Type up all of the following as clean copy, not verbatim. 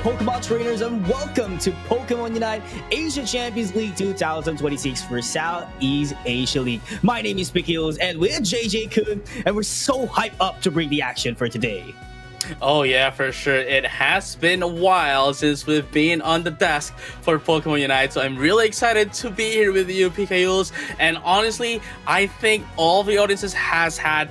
Pokemon trainers, and welcome to Pokemon Unite Asia Champions League 2026 for Southeast Asia League. My name is Pickles, and we're JJ Kun, and we're so hyped up to bring the action for today. Oh yeah, for sure. It has been a while since we've been on the desk for Pokemon Unite, so I'm really excited to be here with you, PKUs. And honestly, I think all the audiences has had,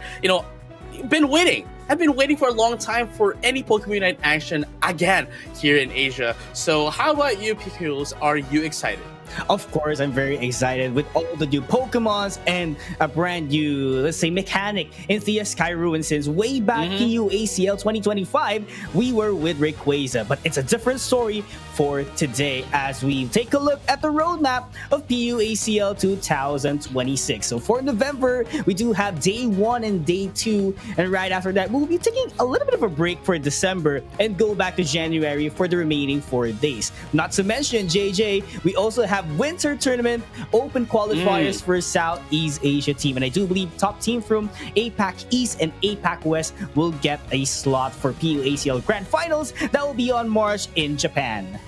been waiting. I've been waiting for a long time for any Pokemon Unite action again here in Asia. So how about you, PKUs? Are you excited? Of course, I'm very excited with all the new Pokemons and a brand new, let's say, mechanic in Thea Sky Ruin. Since way back PUACL 2025, we were with Rayquaza. But it's a different story for today as we take a look at the roadmap of PUACL 2026. So for November, we do have day 1 and day 2. And right after that, we'll be taking a little bit of a break for December and go back to January for the remaining 4 days. Not to mention, JJ, we also have winter tournament open qualifiers for Southeast Asia team, and I do believe top team from APAC East and APAC West will get a slot for PUACL Grand Finals that will be on March in Japan.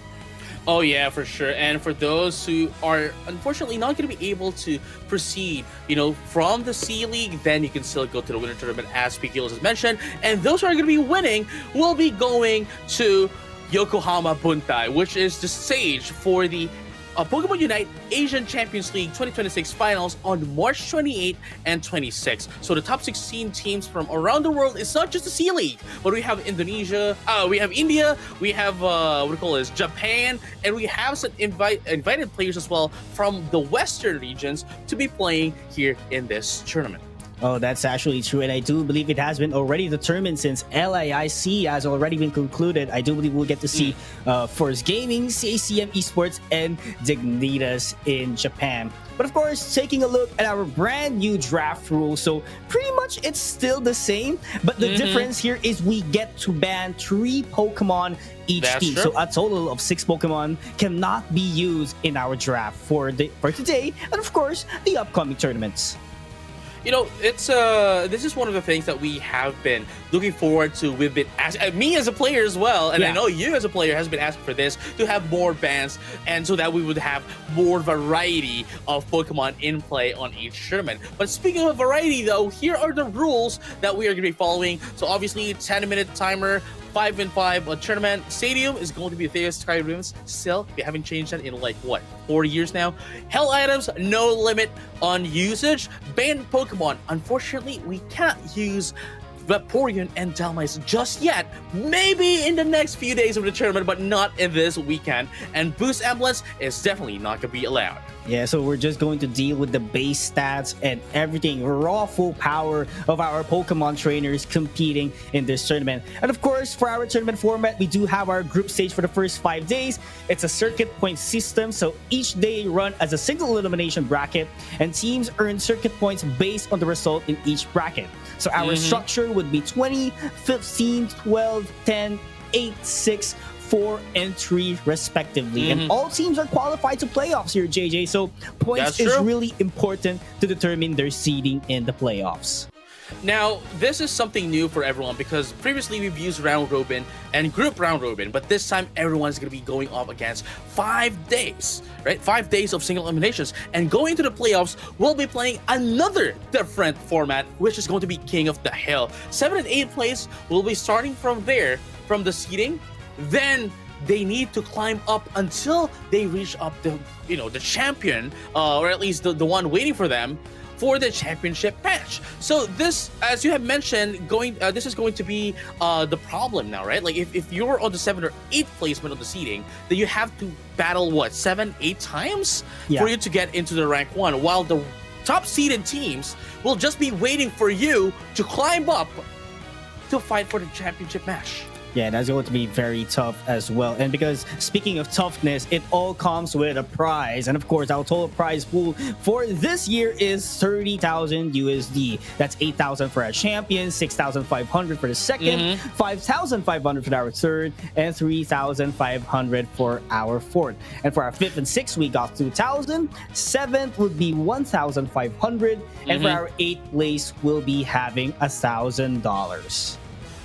Oh yeah, for sure. And for those who are unfortunately not going to be able to proceed, from the C League, then you can still go to the winter tournament as PKLs has mentioned. And those who are going to be winning will be going to Yokohama Buntai, which is the stage for the Pokemon Unite Asian Champions League 2026 finals on March 28 and 26. So the top 16 teams from around the world, it's not just the C League, but we have Indonesia, we have India, we have Japan, and we have some invited players as well from the Western regions to be playing here in this tournament. Oh, that's actually true, and I do believe it has been already determined since LAIC has already been concluded. I do believe we'll get to see Force Gaming, CACM Esports, and Dignitas in Japan. But of course, taking a look at our brand new draft rules, so pretty much it's still the same, but the difference here is we get to ban 3 Pokemon each team. True. So a total of 6 Pokemon cannot be used in our draft for today, and of course, the upcoming tournaments. It's this is one of the things that we have been looking forward to. We've been me as a player as well, and I know you as a player has been asking for this to have more bans, and so that we would have more variety of Pokemon in play on each tournament. But speaking of variety, though, here are the rules that we are going to be following. So obviously, 10-minute timer. 5-5 tournament. Stadium is going to be Thea Sky Ruins. Still, they haven't changed that in 4 years now. Hell items, no limit on usage. Banned Pokemon. Unfortunately, we can't use Vaporeon and Dhelmise just yet. Maybe in the next few days of the tournament, but not in this weekend. And Boost Emblems is definitely not going to be allowed. Yeah, so we're just going to deal with the base stats and everything, raw full power of our Pokemon trainers competing in this tournament. And of course, for our tournament format, we do have our group stage for the first 5 days. It's a circuit point system, so each day run as a single elimination bracket, and teams earn circuit points based on the result in each bracket. So our structure would be 20, 15, 12, 10, 8, 6, 4, and 3 respectively. And all teams are qualified to playoffs here, JJ. So points is really important to determine their seeding in the playoffs. Now, this is something new for everyone because previously we've used round robin and group round robin, but this time everyone's going to be going up against 5 days, right? 5 days of single eliminations. And going to the playoffs, we'll be playing another different format, which is going to be King of the Hill. 7 and 8 place will be starting from there, from the seeding. Then they need to climb up until they reach up the champion, or at least the one waiting for them for the championship match. So this, as you have mentioned, this is going to be the problem now, right? Like if you're on the 7th or 8th placement of the seeding, then you have to battle 7-8 times for you to get into the rank 1, while the top seeded teams will just be waiting for you to climb up to fight for the championship match. Yeah, that's going to be very tough as well. And because speaking of toughness, it all comes with a prize. And of course, our total prize pool for this year is 30,000 USD. That's 8,000 for our champion, 6,500 for the second, 5,500 for our third, and 3,500 for our fourth. And for our fifth and sixth, we got 2,000. Seventh would be 1,500. And for our eighth place, we'll be having $1,000.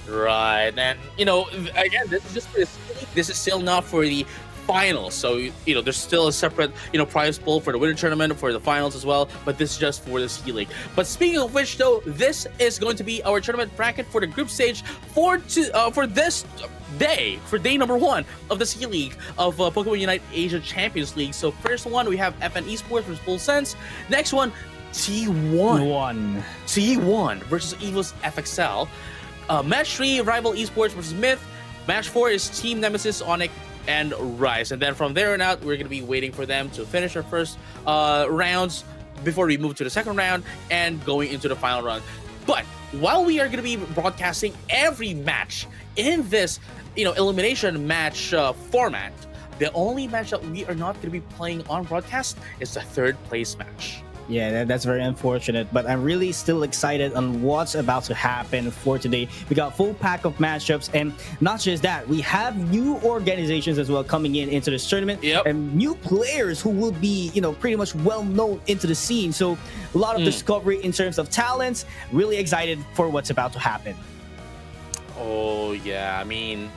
Right, and again, this is just for the league. This is still not for the finals. So there's still a separate prize pool for the winter tournament, for the finals as well. But this is just for the C League. But speaking of which, though, this is going to be our tournament bracket for the group stage for this day, for day number 1 of the C League of Pokemon Unite Asia Champions League. So first one, we have FN Esports versus Full Sense. Next one, T1 versus EVOS FXL. Match 3, Rival Esports versus Myth. Match 4 is Team Nemesis, Onyx, and Rise. And then from there on out, we're going to be waiting for them to finish their first rounds before we move to the second round and going into the final round. But while we are going to be broadcasting every match in this elimination match format, the only match that we are not going to be playing on broadcast is the third place match. Yeah, that's very unfortunate, but I'm really still excited on what's about to happen for today. We got full pack of matchups, and not just that, we have new organizations as well coming into this tournament, and new players who will be, pretty much well known into the scene. So a lot of discovery in terms of talents. Really excited for what's about to happen. Oh yeah, I mean,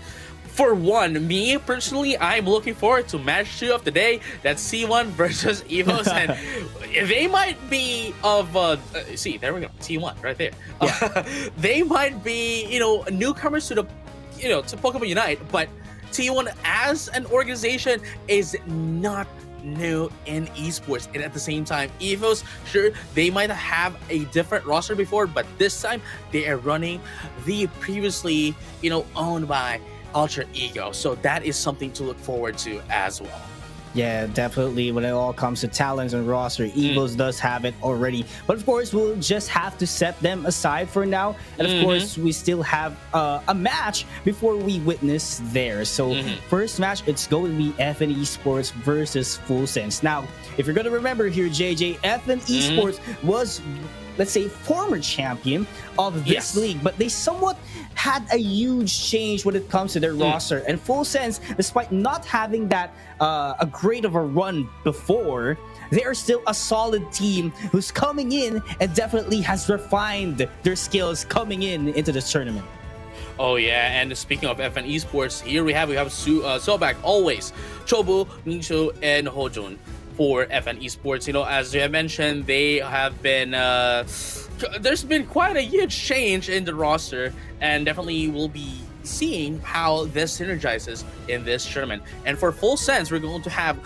for one, me personally, I'm looking forward to match 2 of the day. That's C1 versus EVOS, and they might be of see, there we go, T1 right there. Yeah. They might be newcomers to the to Pokemon Unite, but T1 as an organization is not new in esports. And at the same time, EVOS, sure, they might have a different roster before, but this time they are running the previously owned by Ultra Ego. So that is something to look forward to as well. Yeah, definitely. When it all comes to talents and roster, EVOS does have it already. But of course, we'll just have to set them aside for now. And of course, we still have a match before we witness theirs. So first match, it's going to be FN Esports versus Full Sense. Now, if you're going to remember here, JJ, FN Esports was, let's say, former champion of this league, but they somewhat had a huge change when it comes to their roster. And Full Sense, despite not having that a great of a run before, they are still a solid team who's coming in and definitely has refined their skills coming into this tournament. Oh yeah, and speaking of FN Esports, here we have Sobak, always, Chobu, Nishu, and Hojun for FN Esports. As you have mentioned, they have been there's been quite a huge change in the roster, and definitely we'll be seeing how this synergizes in this tournament. And for Full Sense, we're going to have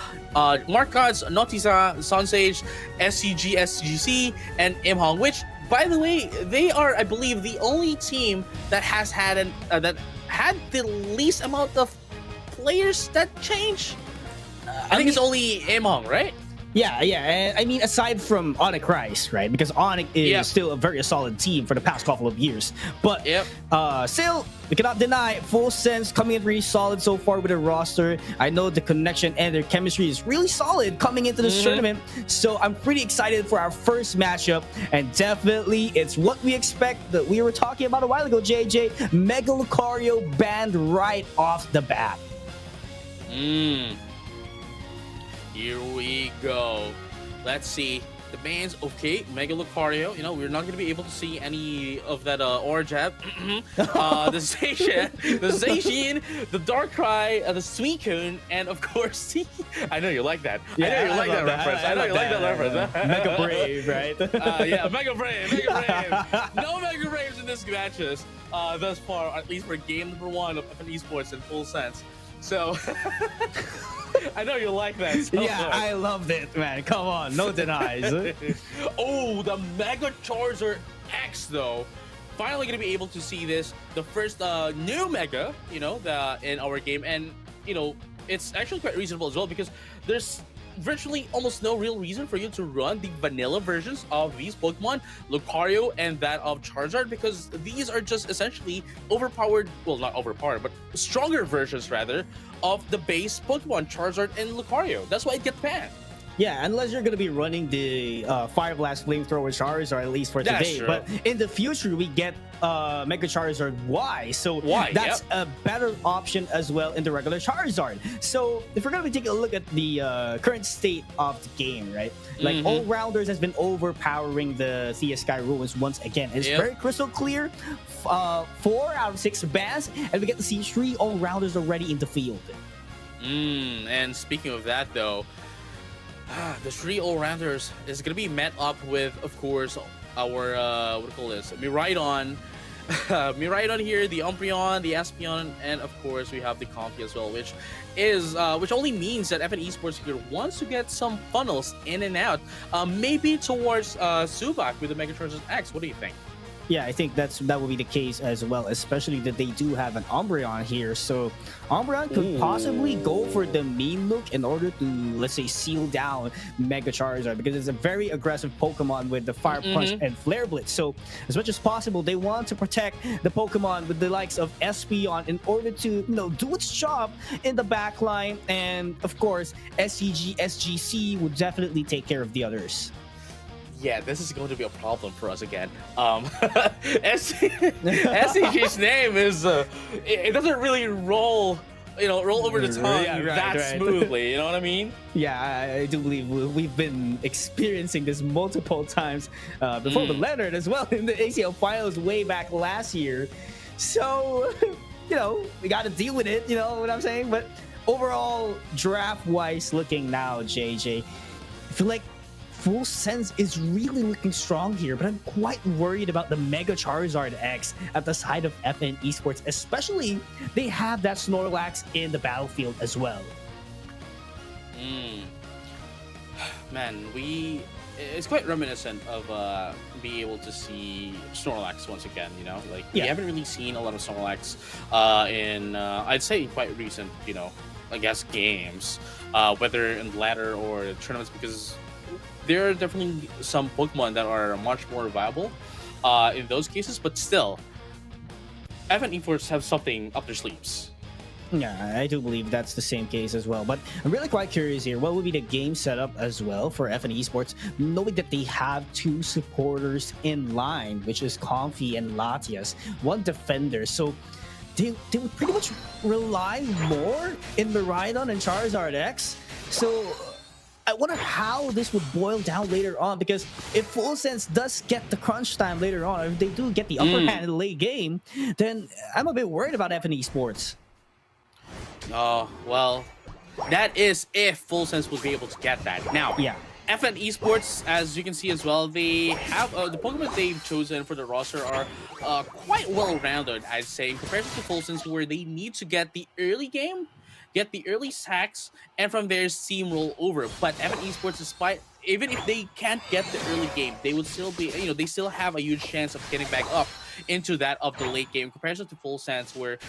Mark Gods, Notisa, Sunsage, SCG, SGC, and Imhong, which, by the way, they are, I believe, the only team that has had that had the least amount of players that change. I think it's only Imhong, right? Yeah. And I mean, aside from Onyx Rise, right? Because Onyx is still a very solid team for the past couple of years. But still, we cannot deny Full Sense coming in really solid so far with their roster. I know the connection and their chemistry is really solid coming into this tournament. So I'm pretty excited for our first matchup. And definitely, it's what we expect that we were talking about a while ago, JJ. Mega Lucario banned right off the bat. Here we go. Let's see. The band's okay. Mega Lucario. We're not going to be able to see any of that aura jab. The Zacian, the Darkrai, the Suicune, and of course, I know you like that. Yeah, I know you like that reference. I know you like that reference. Mega Brave, right? Yeah, Mega Brave. No Mega Braves in this matches thus far, at least for game number 1 of FN Esports in Full Sense. So I know you like that so much. I loved it, man. Come on, no denies. Oh, the Mega Charizard X, though. Finally gonna be able to see this, the first new Mega, in our game, and it's actually quite reasonable as well, because there's virtually almost no real reason for you to run the vanilla versions of these Pokemon, Lucario and that of Charizard, because these are just essentially overpowered, well, not overpowered, but stronger versions rather of the base Pokemon Charizard and Lucario. That's why it gets banned. Yeah, unless you're gonna be running the Fire Blast Flamethrower Charizard at least for That's today. true. But in the future, we get Mega Charizard Y, so that's a better option as well in the regular Charizard. So if we're gonna be taking a look at the current state of the game, right? Like All Rounders has been overpowering the Thea Sky Ruins once again. It's very crystal clear. 4 out of 6 bans, and we get to see 3 All Rounders already in the field. And speaking of that, though. The 3 all-rounders is going to be met up with, of course, our, what do you call this? Miraidon. Miraidon here, the Umbreon, the Espeon, and of course, we have the Conky as well, which only means that FN Esports here wants to get some funnels in and out, maybe towards Subak with the Mega Chargers X. What do you think? Yeah, I think that will be the case as well, especially that they do have an Umbreon here. So Umbreon could possibly go for the mean look in order to, let's say, seal down Mega Charizard, because it's a very aggressive Pokemon with the Fire Punch and Flare Blitz. So as much as possible, they want to protect the Pokemon with the likes of Espeon in order to, do its job in the back line. And of course, SCG, SGC would definitely take care of the others. Yeah, this is going to be a problem for us again. SCG's name is it doesn't really roll over the tongue smoothly. You know what I mean? Yeah, I do believe we've been experiencing this multiple times before with Leonard as well in the ACL finals way back last year. So, we got to deal with it. You know what I'm saying? But overall, draft-wise looking now, JJ, I feel like Full Sense is really looking strong here, but I'm quite worried about the Mega Charizard X at the side of FN Esports, especially they have that Snorlax in the battlefield as well. Man, it's quite reminiscent of being able to see Snorlax once again, we haven't really seen a lot of Snorlax in I'd say quite recent, I guess games, whether in ladder or tournaments, because there are definitely some Pokemon that are much more viable in those cases, but still, FN Esports have something up their sleeves. Yeah, I do believe that's the same case as well. But I'm really quite curious here. What will be the game setup as well for FN Esports, knowing that they have 2 supporters in line, which is Comfy and Latias, 1 defender. So they would pretty much rely more in Miraidon and Charizard X. So I wonder how this would boil down later on, because if Full Sense does get the crunch time later on, or if they do get the upper hand in the late game, then I'm a bit worried about FN Esports. Oh, well, that is if Full Sense would be able to get that. Now, FN Esports, as you can see as well, they have the Pokemon they've chosen for the roster are quite well-rounded, I'd say, in comparison to Full Sense, where they need to get the early game, get the early sacks, and from there steamroll over. But FN Esports, even if they can't get the early game, they would still be, they still have a huge chance of getting back up into that of the late game, in comparison to Full Sense, where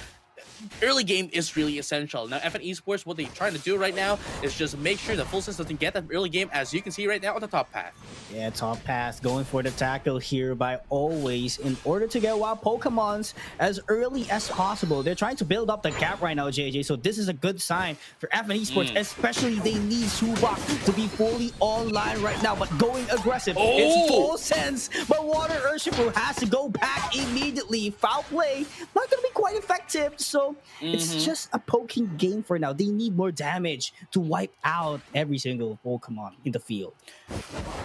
early game is really essential. Now, FN Esports, what they're trying to do right now is just make sure that Full Sense doesn't get that early game, as you can see right now on the top path. Yeah, top path, going for the tackle here by always in order to get wild Pokemons as early as possible. They're trying to build up the gap right now, JJ, so this is a good sign for FN Esports, especially they need Subak to be fully online right now, but going aggressive. It's Full Sense, but Water Urshifu has to go back immediately. Foul play, not going to be quite effective. So it's just a poking game for now. They need more damage to wipe out every single Pokemon in the field.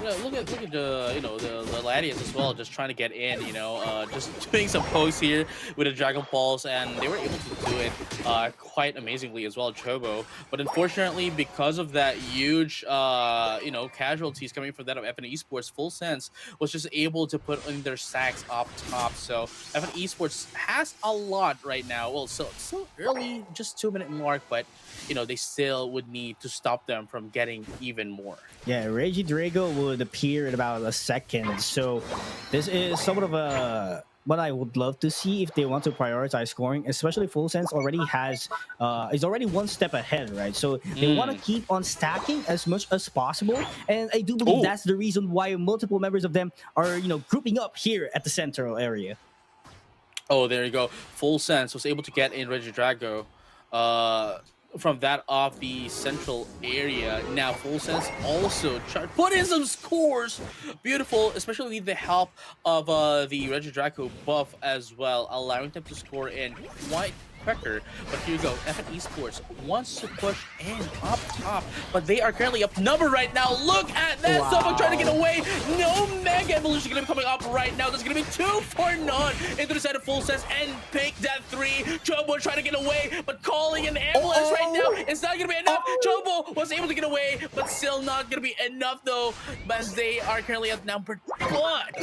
Look at the the Latias as well, just trying to get in. Just doing some pokes here with the Dragon Balls, and they were able to do it quite amazingly as well, Chobo. But unfortunately, because of that huge casualties coming from that of FN Esports, Full Sense was just able to put in their sacks up top. So FN Esports has a lot right now. Well, so early, just 2-minute mark, but they still would need to stop them from getting even more. Yeah, Regidrago would appear in about a second. So this is somewhat of what I would love to see if they want to prioritize scoring, especially Full Sense already is already 1 step ahead, right? So they want to keep on stacking as much as possible, and I do believe that's the reason why multiple members of them are grouping up here at the central area. Oh, there you go. Full Sense was able to get in Regidrago. from that of the central area. Now Full Sense also tried to put in some scores. Beautiful, especially with the help of the Regidraco buff as well, allowing them to score in quite quicker. But here you go, FN Esports wants to push in up top, but they are currently up number right now. Look at that. Wow. Someone trying to get away. No Mega Evolution gonna be coming up right now. There's gonna be 2 for none into the side of Full Sense and pick that 3. Chobo trying to get away, but calling an ambulance right now. It's not gonna be enough. Chobo was able to get away, but still not gonna be enough though, as they are currently outnumbered. But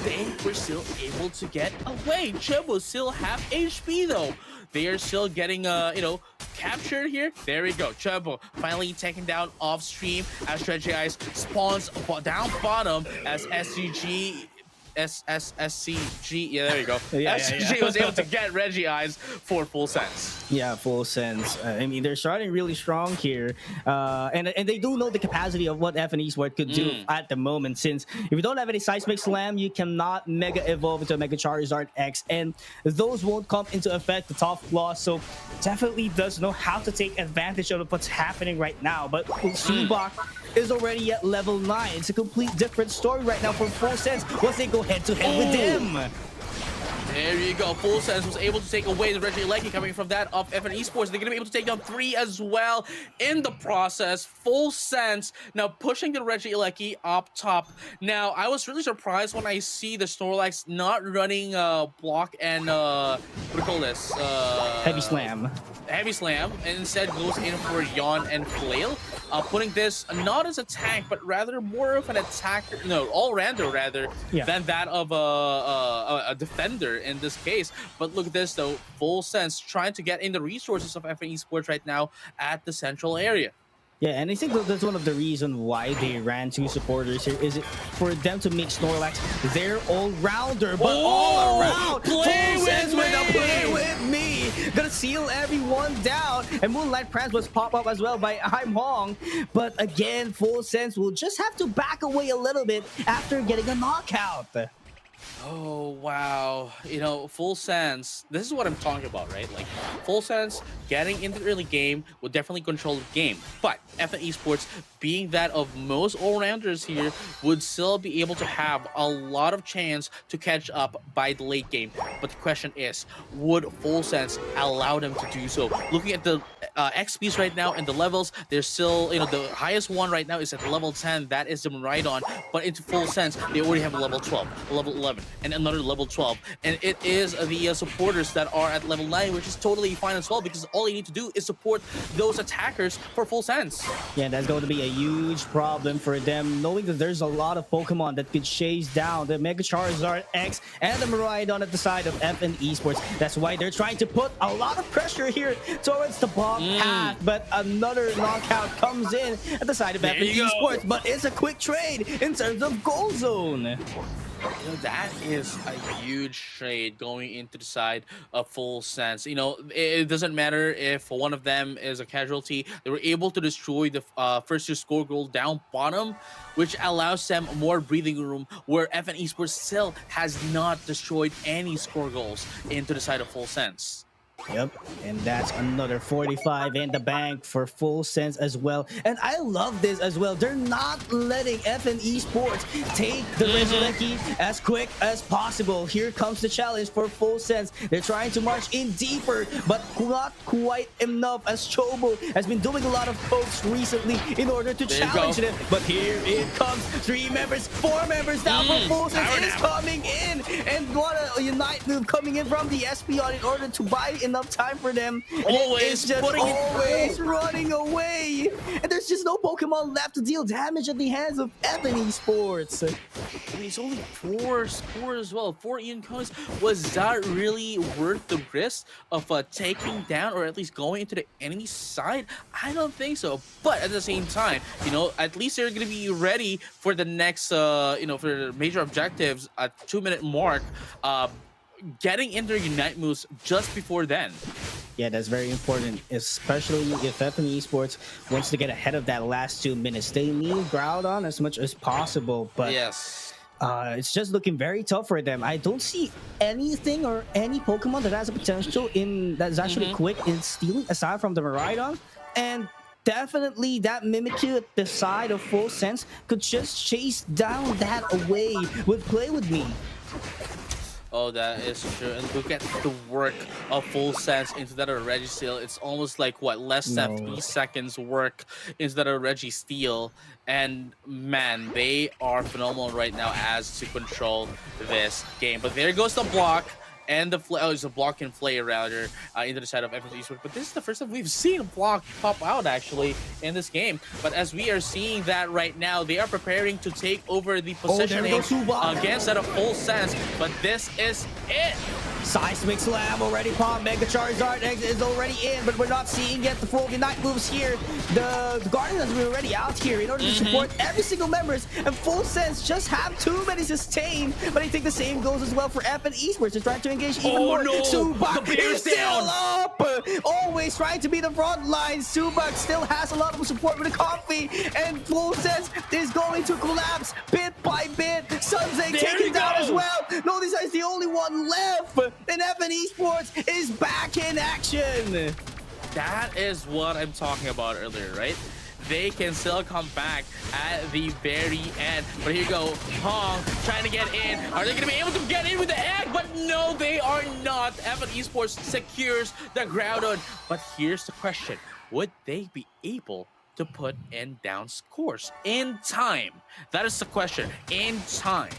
they were still able to get away. Chobo still have HP though. They are still getting, captured here. There we go. Chobo finally taken down off stream as Reggie Ice spawns down bottom as SCG. Yeah, there you go. SCG was able to get Reggie Eyes for Full Sense. Yeah, Full Sense. I mean, they're starting really strong here, and they do know the capacity of what FN Esports could do at the moment. Since if you don't have any Seismic Slam, you cannot Mega Evolve into a Mega Charizard X, and those won't come into effect the top loss. So definitely does know how to take advantage of what's happening right now. But Subak is already at level 9. It's a complete different story right now for Full Sense once they go head-to-head with them. There you go. Full Sense was able to take away the Regieleki coming from that of FN Esports. They're going to be able to take down 3 as well in the process. Full Sense now pushing the Regieleki up top. Now, I was really surprised when I see the Snorlax not running block and, what do you call this? Heavy Slam. Heavy Slam, and instead goes in for Yawn and Flail, putting this not as a tank, but rather more of an attacker, no, all-rounder rather, than that of a defender in this case. But look at this though, Full Sense trying to get in the resources of FN Esports right now at the central area. Yeah, and I think that's one of the reasons why they ran 2 supporters here, is it for them to make Snorlax their all-rounder, but all around, play with me, gonna seal everyone down, and Moonlight Prance was pop up as well by I'm Hong, but again, Full Sense will just have to back away a little bit after getting a knockout. Oh, wow. You know, Full Sense, this is what I'm talking about, right? Like, Full Sense getting in the early game will definitely control the game. But FN Esports, being that of most all-rounders here, would still be able to have a lot of chance to catch up by the late game. But the question is, would Full Sense allow them to do so? Looking at the XPs right now and the levels, they're still, the highest one right now is at level 10. That is the Miraidon. But into Full Sense, they already have a level 12, a level 11, and another level 12. And it is the supporters that are at level 9, which is totally fine as well, because all you need to do is support those attackers for Full Sense. Yeah, that's going to be a huge problem for them, knowing that there's a lot of Pokemon that could chase down the Mega Charizard X and the Miraidon at the side of FN Esports. That's why they're trying to put a lot of pressure here towards the bomb path, but another knockout comes in at the side of FN Esports, but it's a quick trade in terms of goal zone. That is a huge trade going into the side of Full Sense. It doesn't matter if one of them is a casualty. They were able to destroy the first to score goal down bottom, which allows them more breathing room, where FN Esports still has not destroyed any score goals into the side of Full Sense. Yep, and that's another 45 in the bank for Full Sense as well. And I love this as well. They're not letting FN Esports take the Regieleki as quick as possible. Here comes the challenge for Full Sense. They're trying to march in deeper, but not quite enough, as Chobo has been doing a lot of pokes recently in order to challenge them. But here it comes. 4 members now for Full Sense is coming in. And what a Unite move coming in from the Espeon in order to buy enough time for them. Always running away, and there's just no Pokemon left to deal damage at the hands of FN Esports. And he's only 4 scores as well. 4 Ian coins. Was that really worth the risk of taking down, or at least going into the enemy side? I don't think so. But at the same time, at least they're gonna be ready for the next for the major objectives at 2-minute mark. Getting in their Unite moves just before then. Yeah, that's very important, especially if FN Esports wants to get ahead of that last 2 minutes. They need Groudon as much as possible, but yes, It's just looking very tough for them. I don't see anything or any Pokemon that has a potential in that's actually quick in stealing aside from the Miraidon. And definitely that Mimikyu at the side of Full Sense could just chase down that away with Play With Me. Oh, that is true. And look at the work of Full Sense into that Registeel. It's almost like, what, less than 3 seconds work into that Registeel. And man, they are phenomenal right now as to control this game. But there goes the block. And the it's a block and flare rather into the side of FX Esports. But this is the first time we've seen a block pop out actually in this game. But as we are seeing that right now, they are preparing to take over the positioning against that of Full Sense. But this is it. Seismic Slam already popped. Mega Charizard is already in, but we're not seeing yet the Frozen Knight moves here. The Guardians are already out here in order to support every single members, and Full Sense just have too many sustain. But I think the same goes as well for FN Esports. They're trying to engage even more. No. Subak The is still up. Always trying to be the front line. Subak still has a lot of support with the coffee, and Full Sense is going to collapse bit by bit. Sunzay taken down as well. No, this is the only one left. And FN Esports is back in action. That is what I'm talking about earlier, right? They can still come back at the very end. But here you go, Hong trying to get in. Are they going to be able to get in with the egg? But no, they are not. FN Esports secures the Groudon. But here's the question. Would they be able to put in down scores in time? That is the question. In time.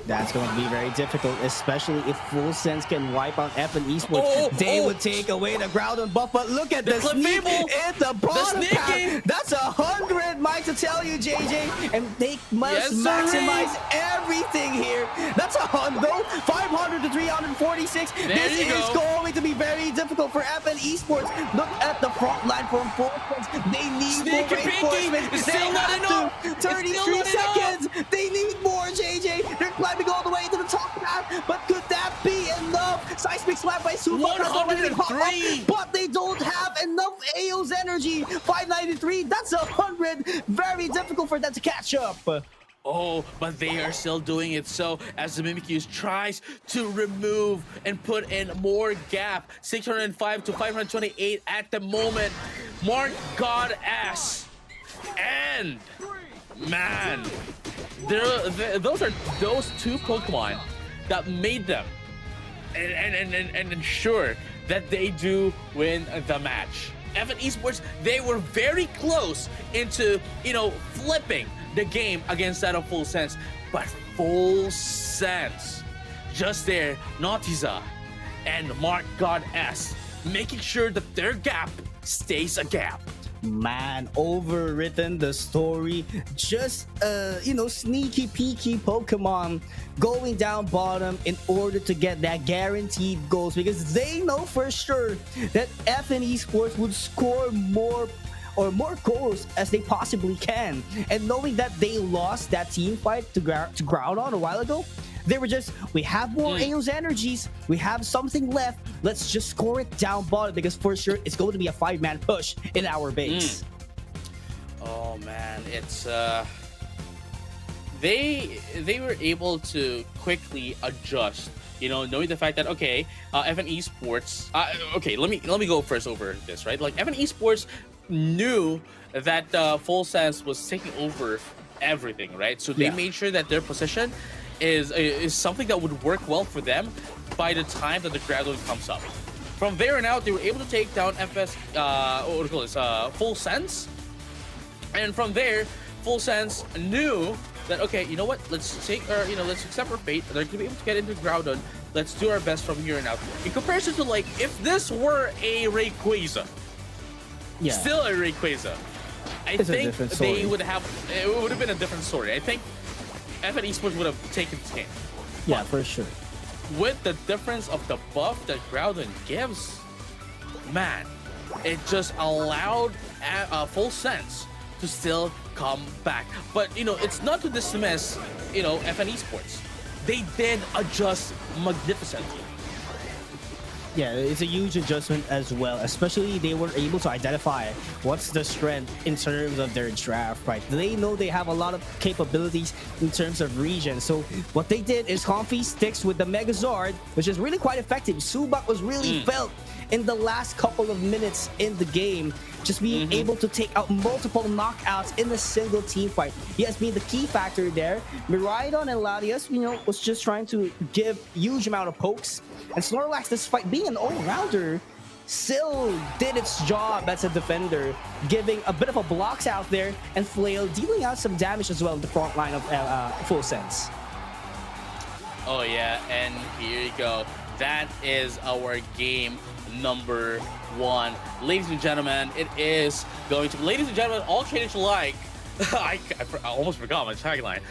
That's going to be very difficult, especially if Full Sense can wipe out FN Esports. They would take away the Groudon buff, but look at the sneak at the bottom path. That's 100, Mike, to tell you, JJ. And they must maximize everything here. That's 100, 500 to 346. This is going to be very difficult for FN Esports. Look at the front line from Full Sense. They need more reinforcement. Still not enough. 33 seconds. They need more, JJ. They're climbing all the way to the top path, but could that be enough? Seismic Slap by Super 103, but they don't have enough AO's energy. 593, that's 100. Very difficult for that to catch up. Oh, but they are still doing it. So as the Mimikyu tries to remove and put in more gap, 605 to 528 at the moment. Mark God S. And man, those are those two Pokemon that made them and ensure that they do win the match. FN Esports, they were very close into, flipping the game against that of Full Sense, but Full Sense just there, Nautiza and Mark God S making sure that their gap stays a gap. Man, overwritten the story. Just sneaky peeky Pokemon going down bottom in order to get that guaranteed goals, because they know for sure that FN Esports would score more goals as they possibly can. And knowing that they lost that team fight to Groudon a while ago, they were just, we have more AO's energies, we have something left, let's just score it down bottom, because for sure it's going to be a 5-man push in our base. Oh man, it's they were able to quickly adjust, knowing the fact that FN Esports, let me go first over this, right? Like FN Esports knew that Full Sense was taking over everything, right? So they made sure that their position is something that would work well for them by the time that the Groudon comes up. From there on out, they were able to take down Full Sense, and from there, Full Sense knew that let's let's accept our fate. They're gonna be able to get into Groudon. Let's do our best from here on out. In comparison to if this were a Rayquaza, still a Rayquaza, I think they would have. It would have been a different story. I think FN Esports would have taken this game. Yeah, for sure. With the difference of the buff that Groudon gives, man, it just allowed Full Sense to still come back. But, it's not to dismiss, FN Esports. They did adjust magnificently. Yeah, it's a huge adjustment as well, especially they were able to identify what's the strength in terms of their draft, right? They know they have a lot of capabilities in terms of region. So what they did is Comfy sticks with the Megazord, which is really quite effective. Subak was really felt in the last couple of minutes in the game, just being able to take out multiple knockouts in a single team fight. He has been the key factor there. Miraidon and Latias, was just trying to give huge amount of pokes. And Snorlax, despite being an all-rounder, still did its job as a defender, giving a bit of a blocks out there, and Flail dealing out some damage as well in the front line of Full Sense. Oh yeah, and here you go. That is our game number 1. Ladies and gentlemen, it is going to... Ladies and gentlemen, all traders alike. I almost forgot my tagline.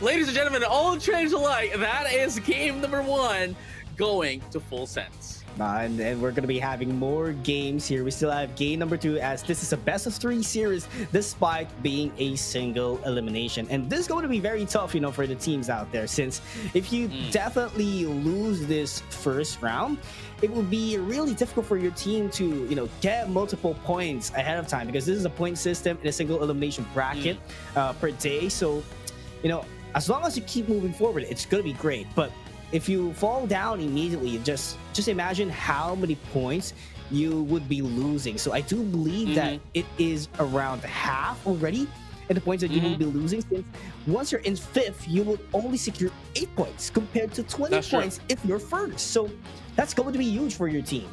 Ladies and gentlemen, all traders alike, that is game number 1 going to Full Sense. And we're going to be having more games here. We still have game number 2, as this is a best of 3 series despite being a single elimination. And this is going to be very tough, for the teams out there, since if you definitely lose this first round, it will be really difficult for your team to, get multiple points ahead of time, because this is a point system in a single elimination bracket per day. So, as long as you keep moving forward, it's going to be great. But if you fall down immediately, just imagine how many points you would be losing. So I do believe that it is around half already in the points that you will be losing, since once you're in 5th, you will only secure 8 points compared to 20 points if you're first. So that's going to be huge for your team.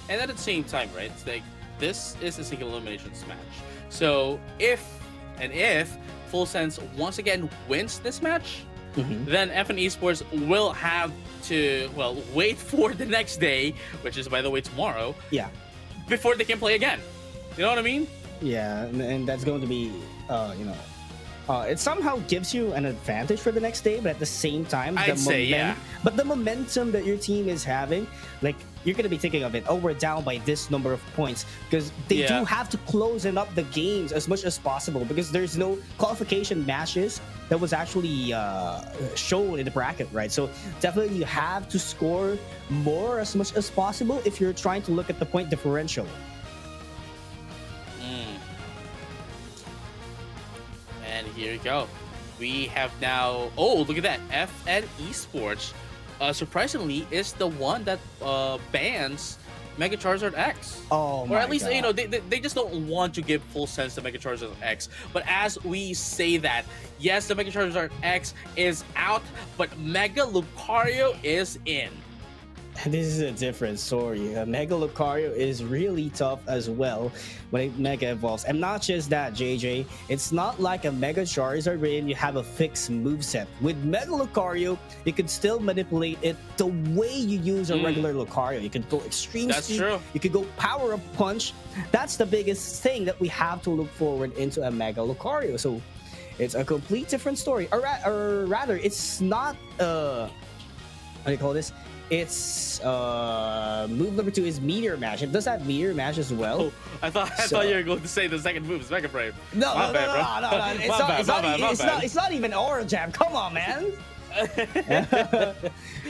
And at the same time, right, it's like this is a single eliminations match. So if Full Sense once again wins this match, then FN Esports will have to, wait for the next day, which is, by the way, tomorrow. Yeah. Before they can play again. You know what I mean? Yeah, and that's going to be, it somehow gives you an advantage for the next day, but at the same time, but the momentum that your team is having, like, you're going to be thinking of it, oh, we're down by this number of points, because they do have to close up the games as much as possible, because there's no qualification matches that was actually shown in the bracket, right? So definitely you have to score more as much as possible if you're trying to look at the point differential. And here you go. We have now... Oh, look at that. FN Esports, surprisingly, is the one that bans Mega Charizard X. Oh my Or at least, God. they just don't want to give Full Sense to Mega Charizard X. But as we say that, yes, the Mega Charizard X is out, but Mega Lucario is in. This is a different story. Mega Lucario is really tough as well when it Mega evolves. And not just that, JJ. It's not like a Mega Charizard wherein you have a fixed moveset. With Mega Lucario, you can still manipulate it the way you use a regular Lucario. You can go extreme speed. True. You can go power up punch. That's the biggest thing that we have to look forward into a Mega Lucario. So it's a complete different story. Or rather, it's not how do you call this? It's move number 2 is Meteor Mash. It does have Meteor Mash as well. Oh, I thought you were going to say the second move is Mega Brave. No. It's not even Aura Jam. Come on, man.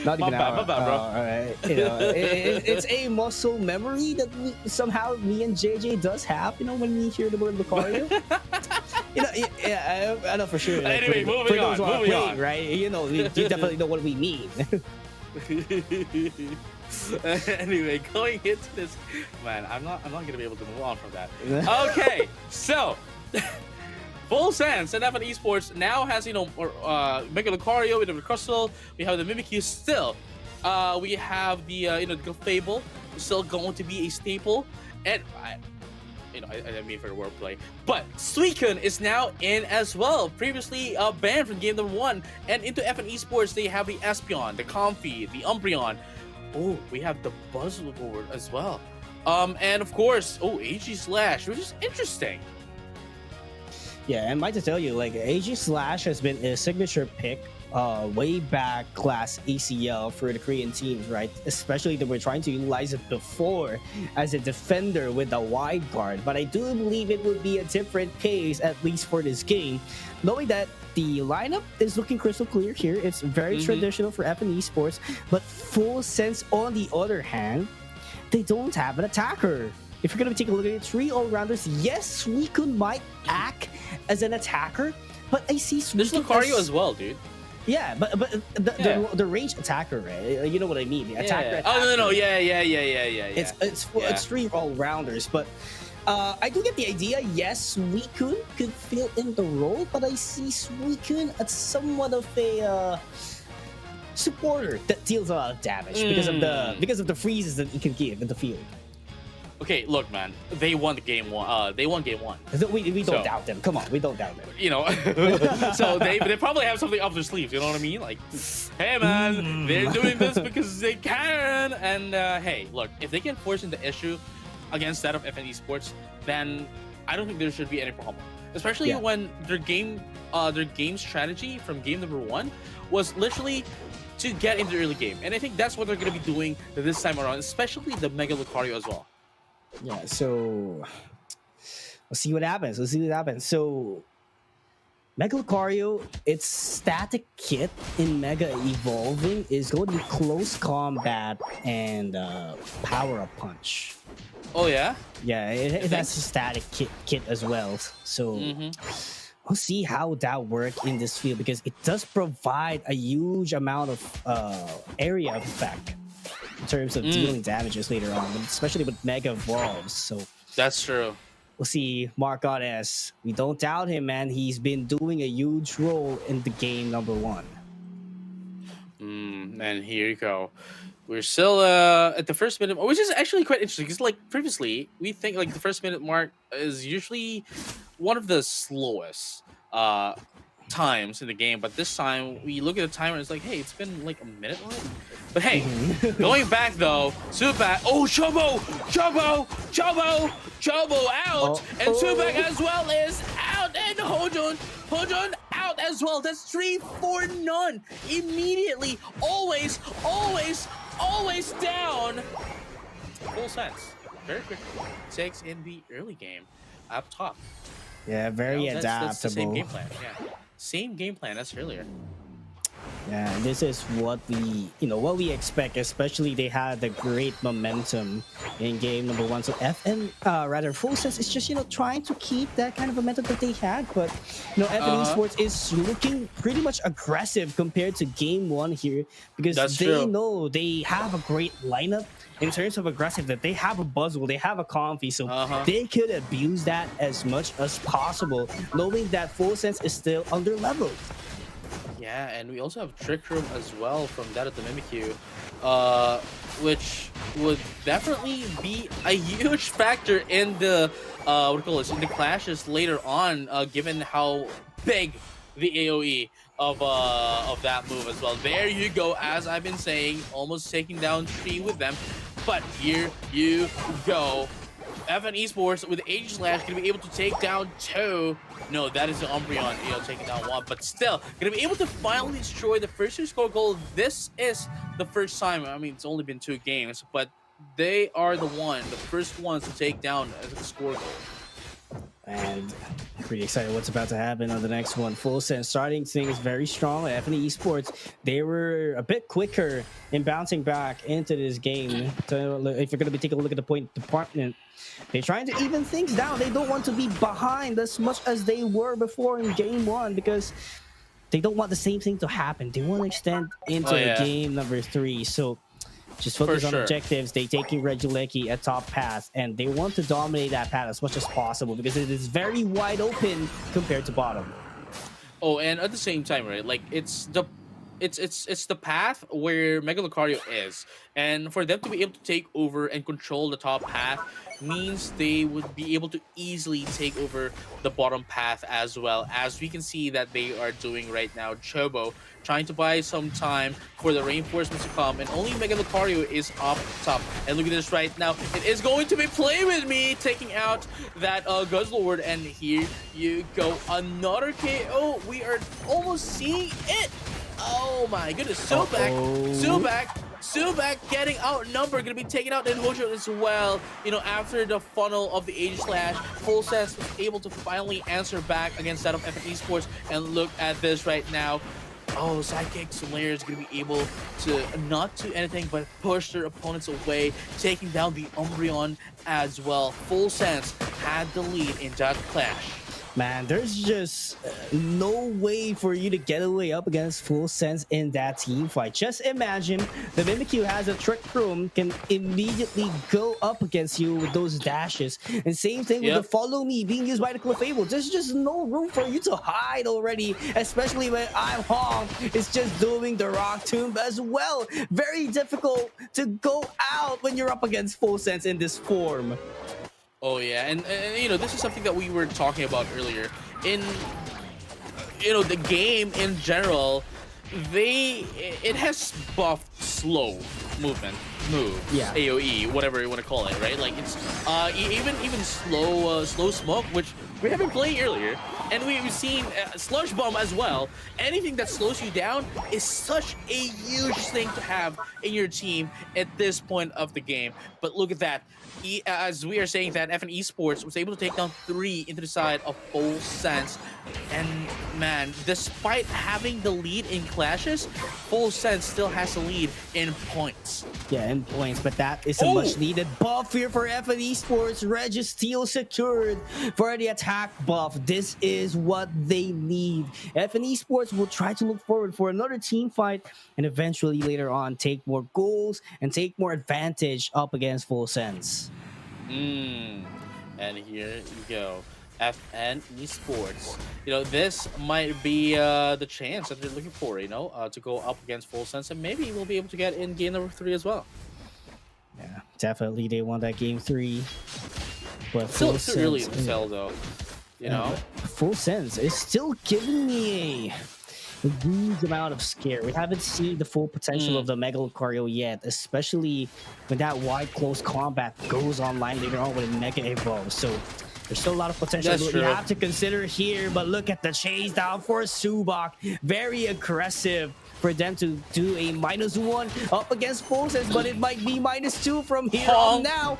Not even my bad, bro. All right. It's a muscle memory that somehow me and JJ does have. When we hear the word Lucario. I know for sure. Like, anyway, moving on. Right? You definitely know what we mean. Anyway, going into this, man, I'm not gonna be able to move on from that. Okay, so Full Sense and FN Esports now has Mega Lucario with the Crystal. We have the Mimikyu still. We have the the Fable still going to be a staple, and I mean for the wordplay. But Suicune is now in as well. Previously banned from game number 1. And into FN Esports, they have the Espeon, the Comfy, the Umbreon. Oh, we have the Buzzword as well. And of course, AG Slash, which is interesting. Yeah, and might to tell you, like, AG Slash has been a signature pick way back class ACL for the Korean teams, right? Especially that we're trying to utilize it before as a defender with a wide guard. But I do believe it would be a different case, at least for this game, knowing that the lineup is looking crystal clear here. It's very traditional for FN Esports, but Full Sense, on the other hand, they don't have an attacker. If you're going to take a look at it, 3 all-rounders, yes, Suicune might act as an attacker, but I see Suicune There's Lucario as well, dude. Yeah, but the range attacker, right? You know what I mean? The attacker. Oh no, yeah. It's 3 all-rounders, but I do get the idea. Yes, Suicune could fill in the role, but I see Suicune as somewhat of a supporter that deals a lot of damage because of the freezes that he can give in the field. Okay, look, man, they won game one. We don't doubt them. Come on, we don't doubt them. You know, so they probably have something up their sleeves. You know what I mean? Like, hey, man, they're doing this because they can. And hey, look, if they can force into issue against that of FN Esports, then I don't think there should be any problem. Especially when their game strategy from game number 1 was literally to get into the early game, and I think that's what they're going to be doing this time around, especially the Mega Lucario as well. Yeah, so we'll see what happens. So Mega Lucario, its static kit in Mega Evolving is going to be close combat and power up punch. Oh yeah? Yeah, it has a static kit as well. So we'll see how that works in this field, because it does provide a huge amount of area of effect in terms of dealing damages later on, especially with Mega Evolves. So that's true. We'll see Mark S. We don't doubt him, man. He's been doing a huge role in the game number 1. And here you go. We're still at the first minute, which is actually quite interesting, because like previously, we think like the first minute mark is usually one of the slowest times in the game, but this time we look at the timer and it's like, hey, it's been like a minute already. But hey, going back though, Subak, Chobo out, and Subak as well is out, and Hojun out as well. That's 3 for none immediately. Always down. Full sense, very quickly takes in the early game up top. Yeah, very adaptable. That's the same game plan. Yeah, same game plan as earlier. Yeah, this is what we expect. Especially they had the great momentum in game number 1. So Full Sense is just trying to keep that kind of momentum that they had. But FN Esports is looking pretty much aggressive compared to game 1 here, because know they have a great lineup in terms of aggressive. That they have a Buzzwole, they have a Comfy, so they could abuse that as much as possible, knowing that Full Sense is still under leveled. Yeah, and we also have Trick Room as well from that of the Mimikyu, which would definitely be a huge factor in the in the clashes later on, given how big the AOE of that move as well. There you go, as I've been saying, almost taking down 3 with them, but here you go. FN Esports with Aegislash gonna be able to take down 2. No, that is the Umbreon, taking down 1, but still gonna be able to finally destroy the first 2 score goal. This is the first time. I mean, it's only been 2 games, but they are the first ones to take down as a score goal. And pretty excited what's about to happen on the next one. Full Sense starting things very strong at FN Esports. They were a bit quicker in bouncing back into this game. So if you're going to be taking a look at the point department, they're trying to even things down. They don't want to be behind as much as they were before in game 1, because they don't want the same thing to happen. They want to extend into game number 3. So just focus on objectives. They taking Regieleki at top path, and they want to dominate that path as much as possible, because it is very wide open compared to bottom. Oh, and at the same time, right? Like it's the path where Mega Lucario is, and for them to be able to take over and control the top path means they would be able to easily take over the bottom path as well, as we can see that they are doing right now. Chobo trying to buy some time for the reinforcements to come, and only Mega Lucario is up top. And look at this right now. It is going to be Play With Me taking out that Guzzlord, and here you go. Another KO. We are almost seeing it. Oh my goodness, Subak getting outnumbered, gonna be taken out in Hojo as well. You know, after the funnel of the Age Slash, Full Sense was able to finally answer back against that of FN Esports. And look at this right now. Oh, Sidekick Slayer is going to be able to not do anything but push their opponents away, taking down the Umbreon as well. Full Sense had the lead in that clash. Man, there's just no way for you to get away up against Full Sense in that team fight. Just imagine the Mimikyu has a Trick Room, can immediately go up against you with those dashes. And same thing with the Follow Me being used by the Clefable. There's just no room for you to hide already, especially when I'm Hong is just doing the Rock Tomb as well. Very difficult to go out when you're up against Full Sense in this form. Oh yeah, and you know, this is something that we were talking about earlier. In the game in general, it has buffed slow movement, AOE, whatever you want to call it, right? Like it's even slow smoke, which we have been playing earlier, and we've seen Sludge Bomb as well. Anything that slows you down is such a huge thing to have in your team at this point of the game. But look at that. As we are saying that FN Esports was able to take down 3 into the side of Full Sense. And man, despite having the lead in clashes, Full Sense still has the lead in points. Yeah, in points, but that is a much needed buff here for FN Esports. Registeel secured for the attack buff. This is what they need. FN Esports will try to look forward for another team fight and eventually later on take more goals and take more advantage up against Full Sense. And here you go, FN Esports. You know, this might be the chance that they're looking for, you know, to go up against Full Sense, and maybe we'll be able to get in game number 3 as well. Yeah, definitely they won that game 3. But still too early to tell though, you know. Full Sense is still giving me a huge amount of scare. We haven't seen the full potential of the Mega Lucario yet, especially when that wide close combat goes online later on with Mega Evo. So there's still a lot of potential that we have to consider here, but look at the chase down for Subak. Very aggressive for them to do a -1 up against Full Sense, but it might be -2 from here on now.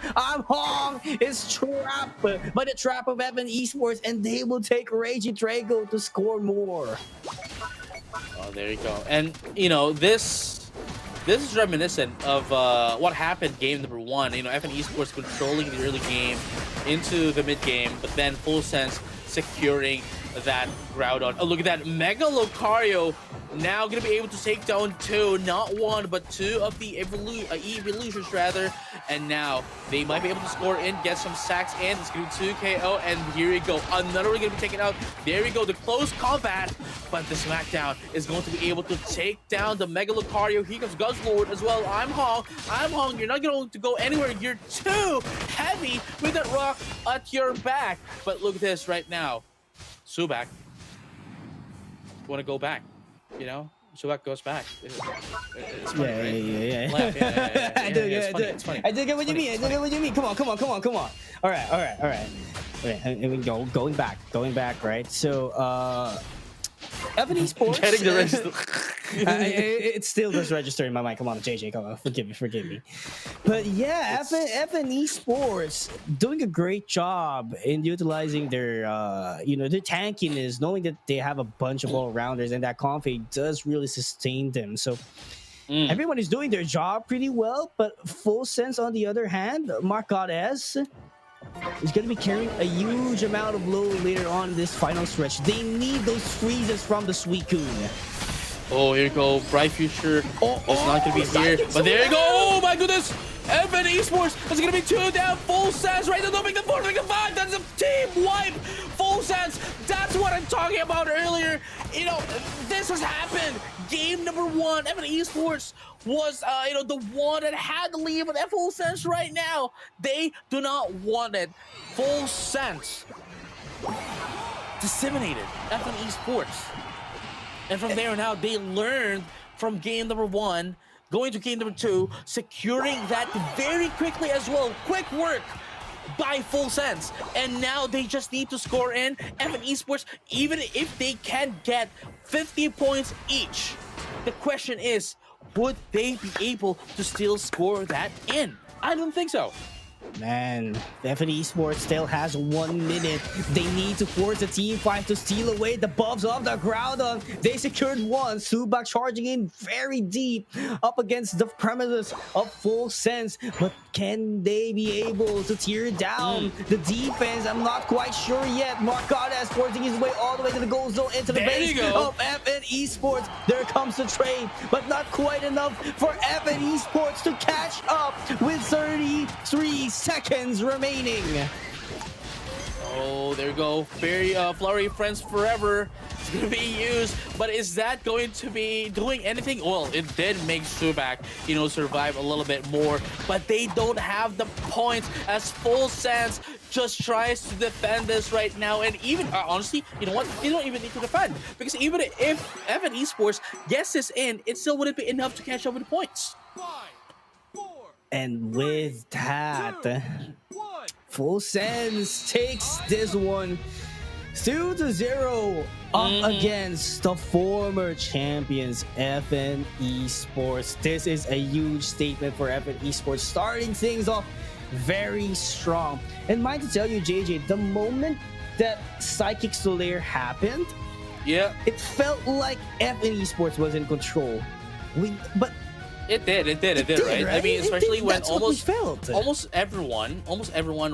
Hong is trapped by the trap of FN Esports, and they will take Raging Drago to score more. Oh, there you go. And you know, this is reminiscent of what happened game number 1. You know, FN Esports controlling the early game into the mid game, but then Full Sense securing that Groudon. Oh, look at that. Mega Lucario now going to be able to take down 2, not 1, but 2 of the evolutions rather. And now they might be able to score in, get some sacks in. It's going to be 2 KO, and here we go. Another one going to be taken out. There we go, the close combat, but the Smackdown is going to be able to take down the Mega Lucario. Here comes Guzzlord as well. I'm Hong. You're not going to go anywhere. You're too heavy with that rock at your back. But look at this right now. Subak, want to go back, you know? Subak goes back. It's funny, yeah. Laugh. Yeah. I do get what you mean. Come on. All right. And we go going back, right? So, FN Esports. Getting the rest. It still does register in my mind. Come on, JJ, come on, forgive me. But yeah, FN Esports doing a great job in utilizing their their tankiness, knowing that they have a bunch of all-rounders, and that config does really sustain them. So everyone is doing their job pretty well. But Full Sense, on the other hand, Mark Goddess is going to be carrying a huge amount of load later on in this final stretch. They need those freezes from the Suicune. Oh, here you go. Bright Future is not going to be here. But there you go. Oh, my goodness. FN Esports is going to be 2 down. Full Sense right now. Make the 4, make the 5. That's a team wipe. Full Sense. That's what I'm talking about earlier. You know, this has happened. Game number 1. FN Esports was, the one that had to leave with Full Sense right now. They do not want it. Full Sense disseminated FN Esports. And from there on out, they learned from game number 1, going to game number 2, securing that very quickly as well. Quick work by Full Sense. And now they just need to score in. F Esports, even if they can get 50 points each, the question is, would they be able to still score that in? I don't think so. Man, F Esports still has 1 minute. They need to force a team fight to steal away the buffs off the ground. They secured one. Subak charging in very deep up against the premises of Full Sense. But can they be able to tear down the defense? I'm not quite sure yet. Marcades forcing his way all the way to the goal zone into the base of FN Esports. There comes the trade, but not quite enough for FN Esports to catch up with 33 seconds remaining. Oh, there you go. Very Flurry Friends Forever. It's going to be used, but is that going to be doing anything? Well, it did make Subak, survive a little bit more, but they don't have the points as Full Sense just tries to defend this right now. And even, honestly, you know what? They don't even need to defend, because even if Evan Esports gets this in, it still wouldn't be enough to catch up with the points. And with that, Full Sense takes this one 2-0 up against the former champions FN Esports. This is a huge statement for FN Esports, starting things off very strong. And mind to tell you, JJ, the moment that Psychic Solaire happened, it felt like FN Esports was in control. But It did, right? I mean, especially when almost everyone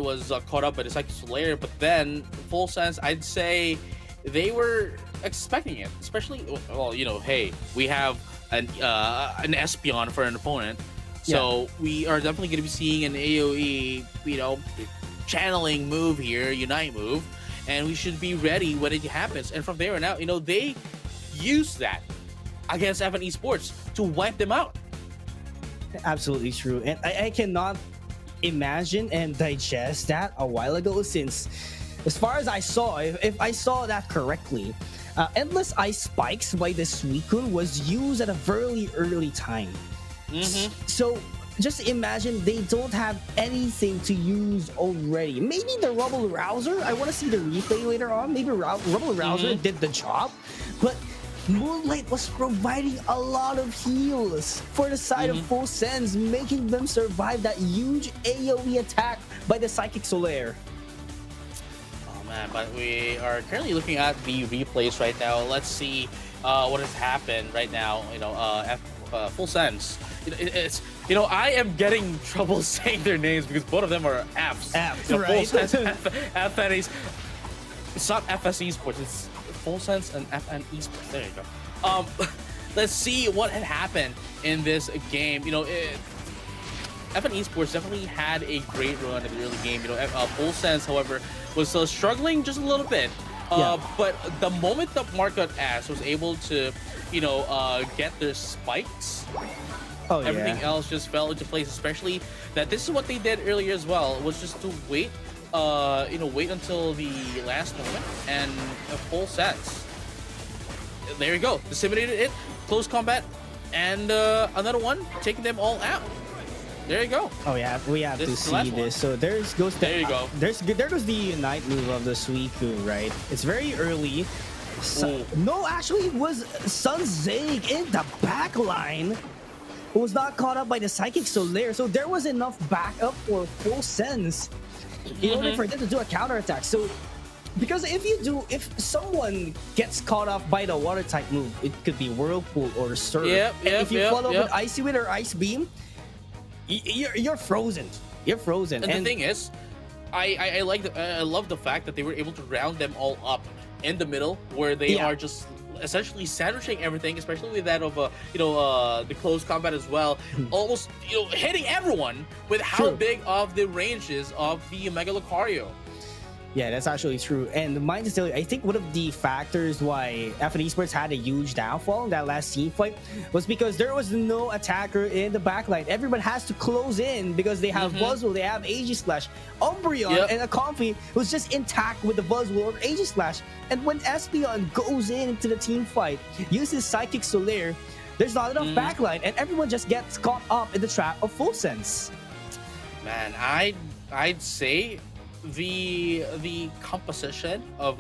was caught up by the Psychic Solaire, but then Full Sense, I'd say they were expecting it. Especially, well, hey, we have an Espeon for an opponent, so we are definitely going to be seeing an AOE, channeling move here, Unite move, and we should be ready when it happens. And from there on out, they use that against FN Esports to wipe them out. Absolutely true. And I cannot imagine and digest that a while ago, since as far as I saw, if I saw that correctly, Endless Ice Spikes by the Suicune was used at a very early time. So just imagine they don't have anything to use already. Maybe the Rubble Rouser, I want to see the replay later on. Maybe Rubble Rouser did the job, but Moonlight was providing a lot of heals for the side of Full Sense, making them survive that huge AoE attack by the Psychic Solaire. Oh man, but we are currently looking at the replays right now. Let's see what has happened right now. Full Sense. I am getting trouble saying their names because both of them are Fs. Fs, right? Full Sense, FNEs. It's not FS Esports. It's Full Sense and FN Esports. There you go. Let's see what had happened in this game. FN Esports definitely had a great run in the early game. Full Sense, however, was struggling just a little bit. But the moment that Market Ass was able to, get their spikes, everything else just fell into place. Especially that this is what they did earlier as well. Was just to wait. Wait until the last moment and a Full Sense. There you go. Disseminated it. Close combat. And another one taking them all out. There you go. Oh yeah, we have to see this. So there goes the, there you go. There goes the Unite move of the Suicune, right? It's very early. No, actually it was Sun Zig in the back line who was not caught up by the Psychic Solaire. So there was enough backup for Full Sense in order for them to do a counterattack. So, because if someone gets caught off by the water type move, it could be Whirlpool or Surf. If you follow with Icy Wind or Ice Beam, you're frozen. You're frozen. And the thing is, I love the fact that they were able to round them all up in the middle, where they are just essentially sandwiching everything, especially with that of the close combat as well, almost hitting everyone with how big of the range is of the Mega Lucario. Yeah, that's actually true. And mind to tell you, I think one of the factors why FN Esports had a huge downfall in that last team fight was because there was no attacker in the backline. Everyone has to close in because they have Buzzwole, they have Aegislash, Umbreon, and a Comfy was just intact with the Buzzwole or Aegislash. And when Espeon goes into the team fight, uses Psychic Solaire, there's not enough backline, and everyone just gets caught up in the trap of Full Sense. Man, I I'd say the composition of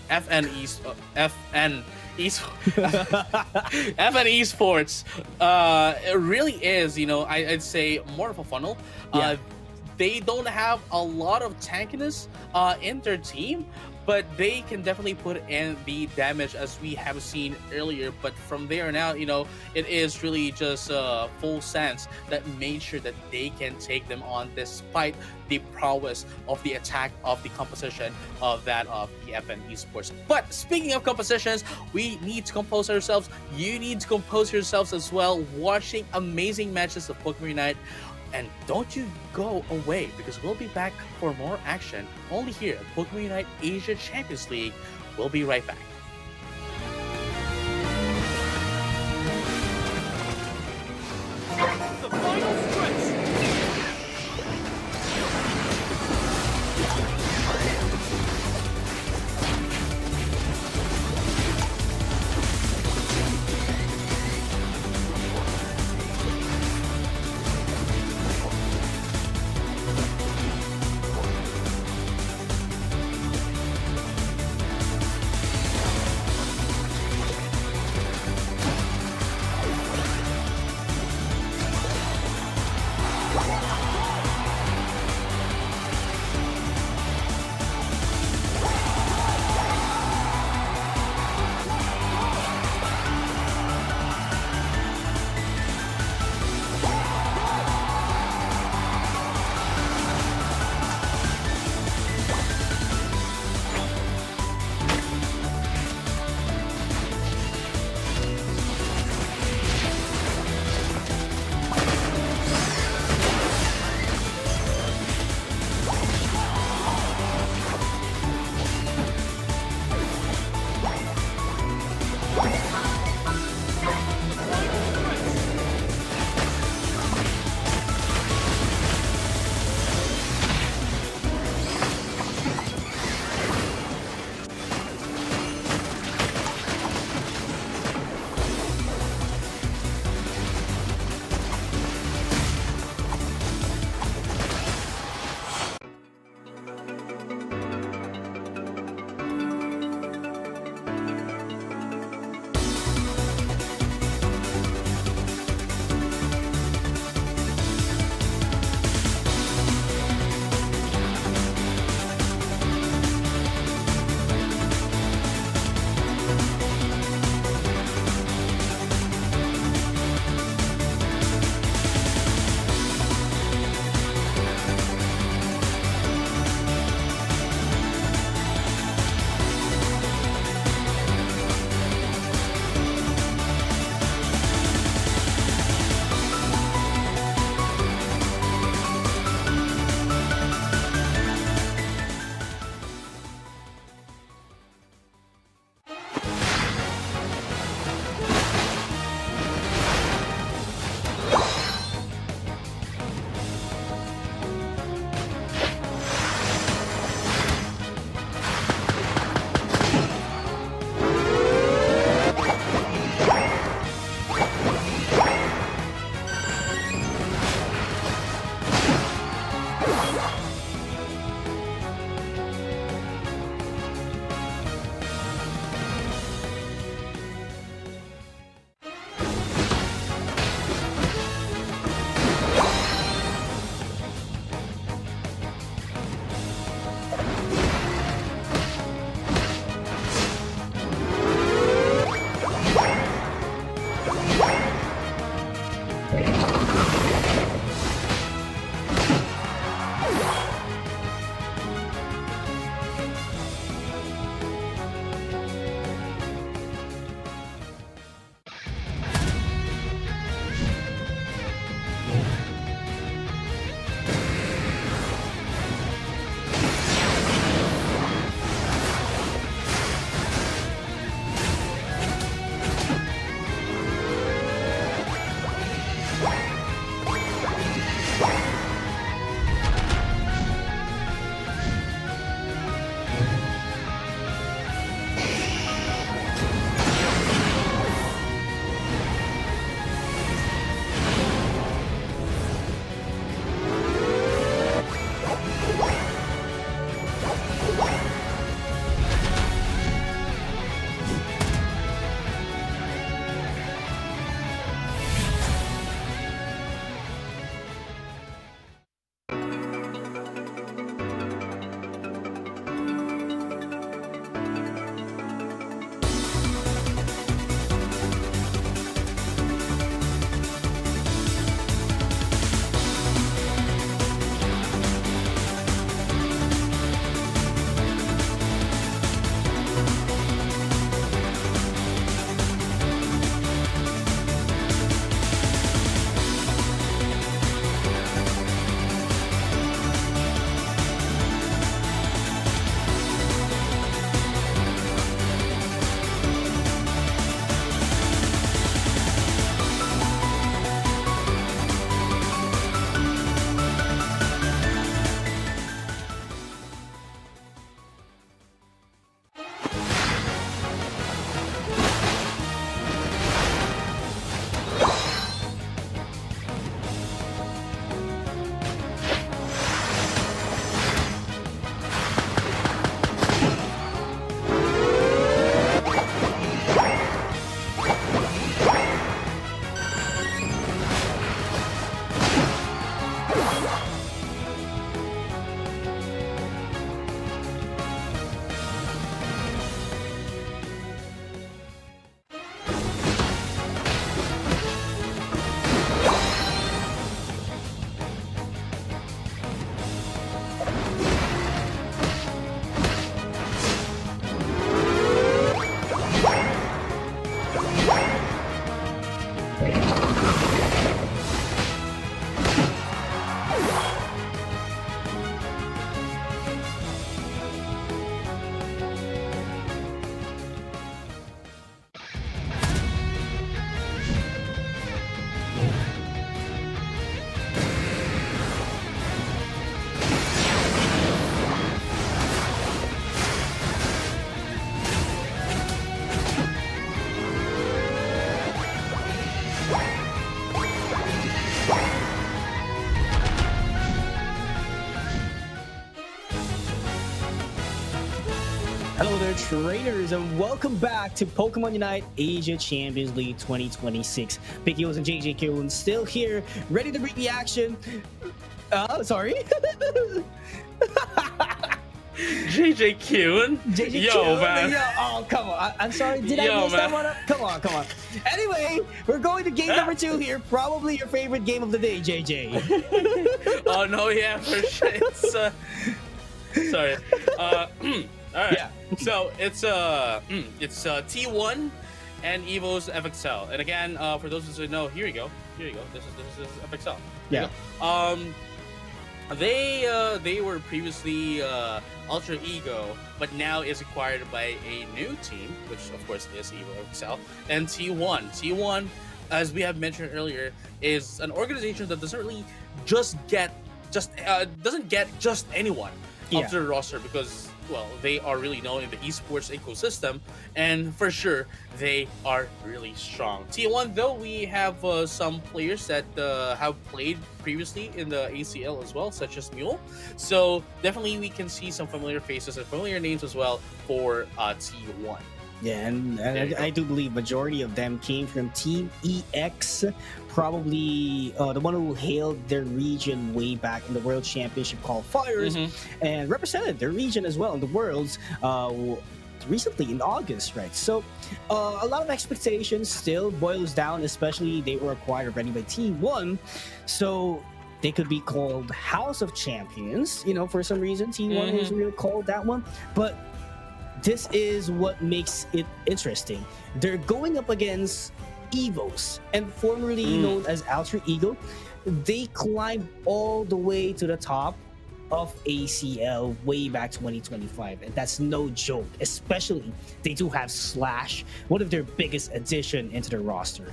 FN East FN East FN Esports it really is, I'd say more of a funnel. Yeah. They don't have a lot of tankiness in their team, but they can definitely put in the damage as we have seen earlier. But from there on out, it is really just full sense that made sure that they can take them on despite the prowess of the attack of the composition of that of the FN Esports. But speaking of compositions, we need to compose ourselves. You need to compose yourselves as well, watching amazing matches of Pokemon Unite. And don't you go away, because we'll be back for more action only here at Pokemon Unite Asia Champions League. We'll be right back. The final stretch. there, trainers, and welcome back to Pokemon Unite Asia Champions League 2026. Big Heels and JJ Kyun still here, ready to bring the action. Sorry. JJ Kyun? JJ Yo, Kyun, man. Yo, oh, come on. I'm sorry. Did I Yo, mess that man. one up? Come on, come on. Anyway, we're going to game number 2 here. Probably your favorite game of the day, JJ. Oh, no, yeah, for sure. It's, sorry. All right. Yeah. So it's T1 and EVOS FXL. And again, for those who know, here you go. Here you go. This is FXL. Yeah. They were previously Ultra Ego, but now is acquired by a new team, which of course is EVOS FXL. And T1, as we have mentioned earlier, is an organization that doesn't really doesn't get just anyone up to the roster because, well, they are really known in the esports ecosystem, and for sure they are really strong. T1, though, we have some players that have played previously in the ACL as well, such as Mule. So definitely we can see some familiar faces and familiar names as well for T1. Yeah, and I do believe majority of them came from Team EX, probably the one who hailed their region way back in the World Championship qualifiers, and represented their region as well in the Worlds recently in August, right? So a lot of expectations still boils down, especially they were acquired already by T1, so they could be called House of Champions, you know, for some reason. T1 was really called that one, but this is what makes it interesting. They're going up against EVOS, and formerly known as Alter Ego. They climbed all the way to the top of ACL way back 2025, and that's no joke. Especially, they do have Slash, one of their biggest addition into their roster.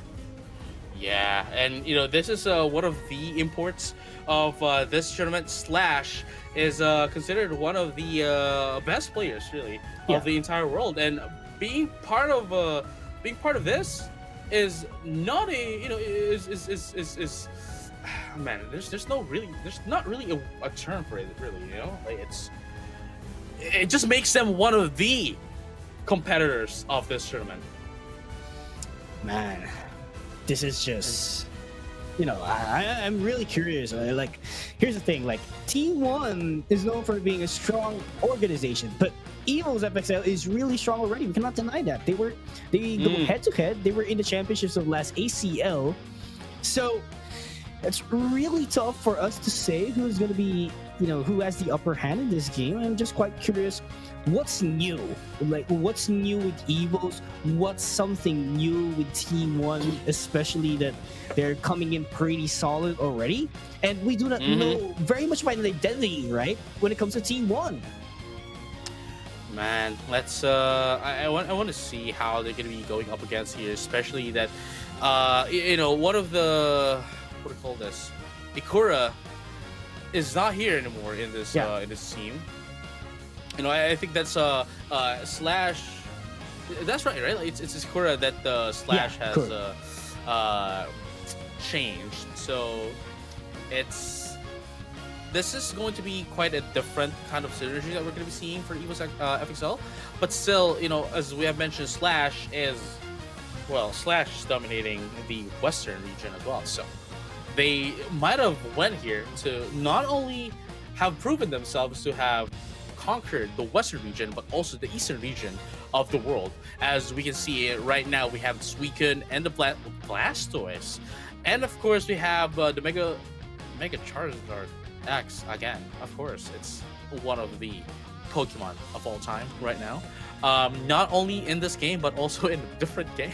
Yeah, and you know, this is one of the imports of this tournament. Slash is considered one of the best players, really, of the entire world, and being part of this is not a, you know, is man, there's not really a term for it, really, you know, like it just makes them one of the competitors of this tournament. Man, this is just, you know, I'm really curious. Like, here's the thing, like, T1 is known for being a strong organization, but EVOS FXL is really strong already. We cannot deny that. They go head to head. They were in the championships of last ACL. So it's really tough for us to say who's going to be, you know, who has the upper hand in this game. I'm just quite curious, what's new? Like, what's new with EVOS? What's something new with T1, especially that they're coming in pretty solid already? And we do not know very much about the identity, right, when it comes to T1. Man, let's I want to see how they're going to be going up against here, especially that you know, one of the, what do you call this, Ikura is not here anymore in this team. You know, I think that's Slash. That's right? Like, it's Ikura that Slash has changed. So this is going to be quite a different kind of synergy that we're going to be seeing for EVOS FXL. But still, you know, as we have mentioned, Slash is dominating the Western region as well. So they might have went here to not only have proven themselves to have conquered the Western region, but also the Eastern region of the world. As we can see right now, we have Suicune and the Blastoise. And of course, we have the Mega Charizard X again. Of course, it's one of the Pokemon of all time right now. Not only in this game, but also in a different game.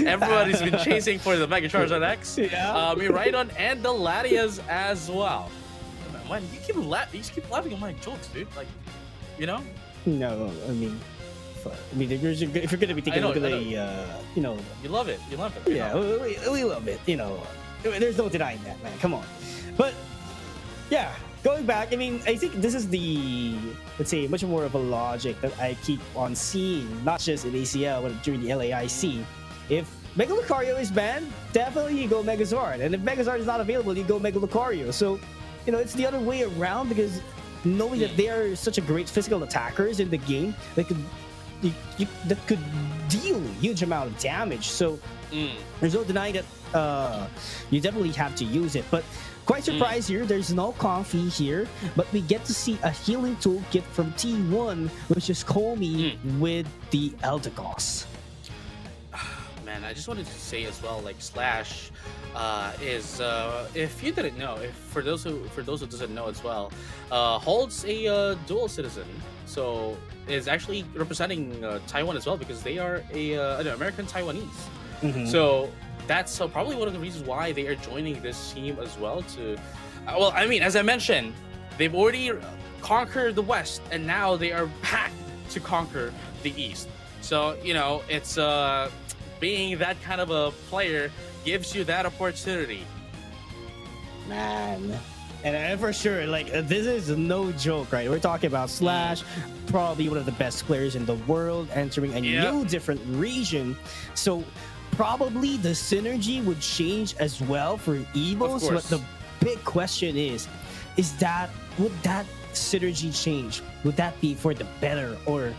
Everybody's been chasing for the Mega Charizard X. Miraidon and the Latias as well. Man, you keep laughing at my jokes, dude. Like, you know? No, I mean, if you're gonna be taking a look at the, you know, you love it. Yeah, we love it. You know, there's no denying that, man. Come on, but yeah, going back, I mean, I think this is the, let's say, much more of a logic that I keep on seeing, not just in ACL, but during the LAIC. If Mega Lucario is banned, definitely you go Megazord, and if Megazord is not available, you go Mega Lucario. So, you know, it's the other way around, because knowing that they are such a great physical attackers in the game that could that could deal huge amount of damage. So there's no denying that you definitely have to use it. But quite surprised here, there's no coffee here, but we get to see a healing toolkit from T1, which is Komi with the Eldegoss. Man, I just wanted to say as well, like Slash is if you didn't know, if for those who doesn't know as well, holds a dual citizen, so is actually representing Taiwan as well, because they are an American Taiwanese. So that's probably one of the reasons why they are joining this team as well. To well, I mean, as I mentioned, they've already conquered the West, and now they are back to conquer the East. So you know, it's being that kind of a player gives you that opportunity. Man. And for sure, like, this is no joke, right? We're talking about Slash, probably one of the best players in the world, entering a new different region. So probably the synergy would change as well for EVOS. But the big question is that would that synergy change? Would that be for the better, or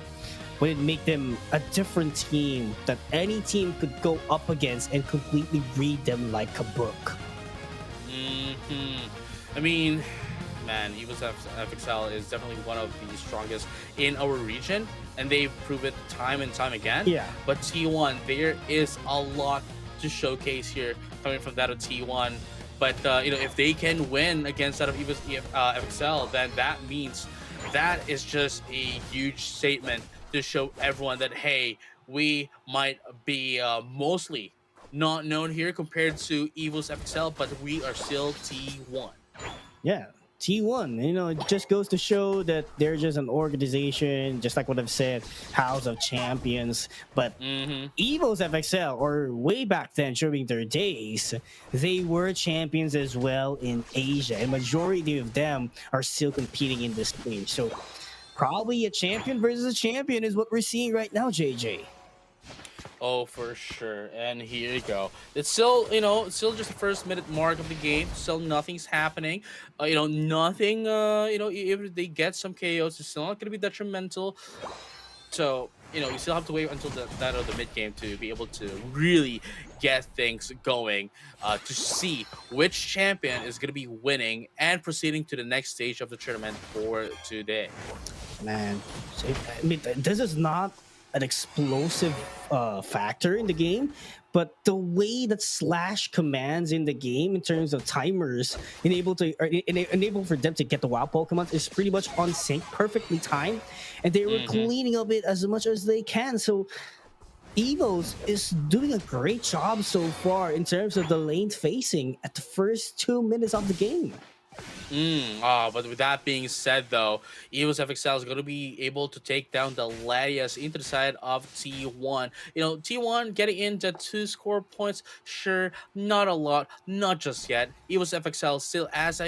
would it make them a different team that any team could go up against and completely read them like a book? I mean, man, EVOS FXL is definitely one of the strongest in our region, and they've proved it time and time again. Yeah. But T1, there is a lot to showcase here coming from that of T1. But you know, if they can win against that of EVOS FXL, then that means that is just a huge statement to show everyone that, hey, we might be mostly not known here compared to EVOS FXL, but we are still T1. Yeah, T1, you know, it just goes to show that they're just an organization, just like what I've said, House of Champions. But EVOS FXL, or way back then during their days, they were champions as well in Asia, and majority of them are still competing in this stage. So probably a champion versus a champion is what we're seeing right now, JJ. Oh, for sure. And here you go. It's still, you know, it's still just the first minute mark of the game. Still nothing's happening. You know, nothing, you know, if they get some KOs, it's still not going to be detrimental. So, you know, you still have to wait until that of the mid game to be able to really get things going, to see which champion is going to be winning and proceeding to the next stage of the tournament for today. Man, I mean, this is not an explosive factor in the game, but the way that Slash commands in the game in terms of timers enable for them to get the wild Pokemon is pretty much on sync, perfectly timed, and they were cleaning up it as much as they can. So EVOS is doing a great job so far in terms of the lane facing at the first 2 minutes of the game. But with that being said, though, EVOS FXL is going to be able to take down the Latias into the side of T1. You know, T1 getting into 2 score points, sure, not a lot, not just yet. EVOS FXL still, as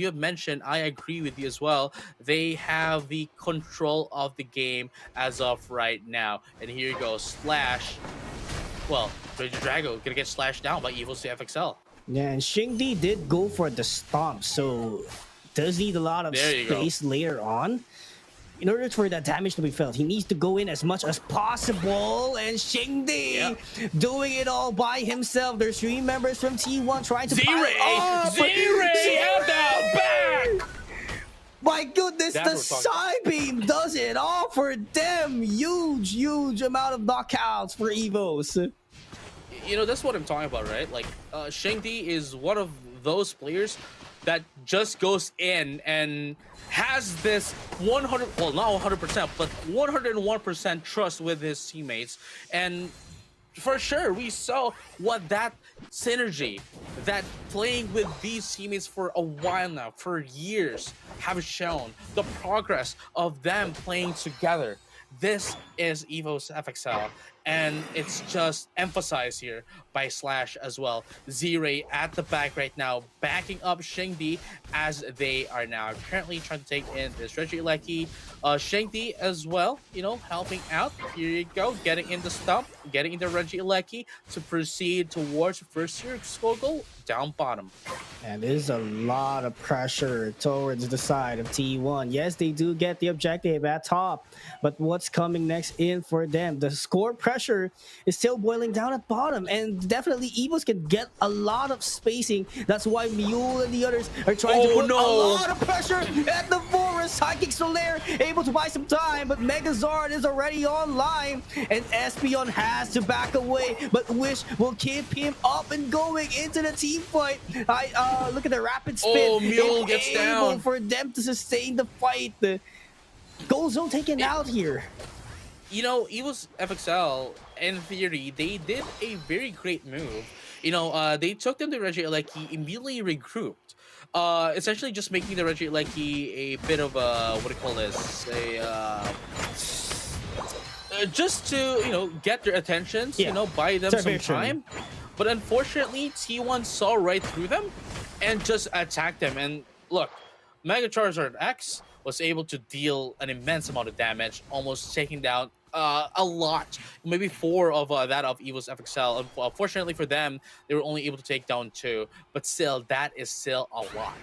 you have mentioned, I agree with you as well. They have the control of the game as of right now. And here you go, Slash. Well, Raging Drago gonna get slashed down by EVOS FXL. Yeah, and Xingdi did go for the stomp, so does need a lot of space later on. In order for that damage to be felt, he needs to go in as much as possible, and Xingdi doing it all by himself. There's 3 members from T1 trying to Z-Ray out the back! My goodness, the side beam does it all for them. Huge amount of knockouts for EVOS. You know, that's what I'm talking about, right? Like, Xingdi is one of those players that just goes in and has this 100, well, not 100%, but 101% trust with his teammates. And for sure, we saw what that synergy, that playing with these teammates for a while now, for years, have shown the progress of them playing together. This is EVOS FXL, and it's just emphasized here by Slash as well. Z-Ray at the back right now, backing up Xingdi as they are now currently trying to take in this Regieleki. Xingdi as well, you know, helping out. Here you go, getting in the stump, getting into Regieleki to proceed towards first tier Skogel down bottom. And there's a lot of pressure towards the side of T1. Yes, they do get the objective at top, but what's coming next in for them? The score pressure is still boiling down at bottom, and definitely EVOS can get a lot of spacing. That's why Mule and the others are trying to Oh put a no! lot of pressure at the forest. Psychic Solaire able to buy some time, but Megazord is already online, and Espeon has to back away, but Wish will keep him up and going into the team fight. Look at the rapid spin. Oh, Mule gets down. For them to sustain the fight. The goal zone taken out here. You know, EVOS FXL, in theory, they did a very great move. You know, they took them to Reggie Alecki, immediately regrouped. Essentially just making the Reggie Alecki a bit of a, what do you call this? Just to, you know, get their attentions, you know, buy them some time. But unfortunately, T1 saw right through them and just attacked them. And look, Mega Charizard X was able to deal an immense amount of damage, almost taking down a lot, maybe 4 of that of EVOS FXL. Unfortunately for them, they were only able to take down 2, but still, that is still a lot.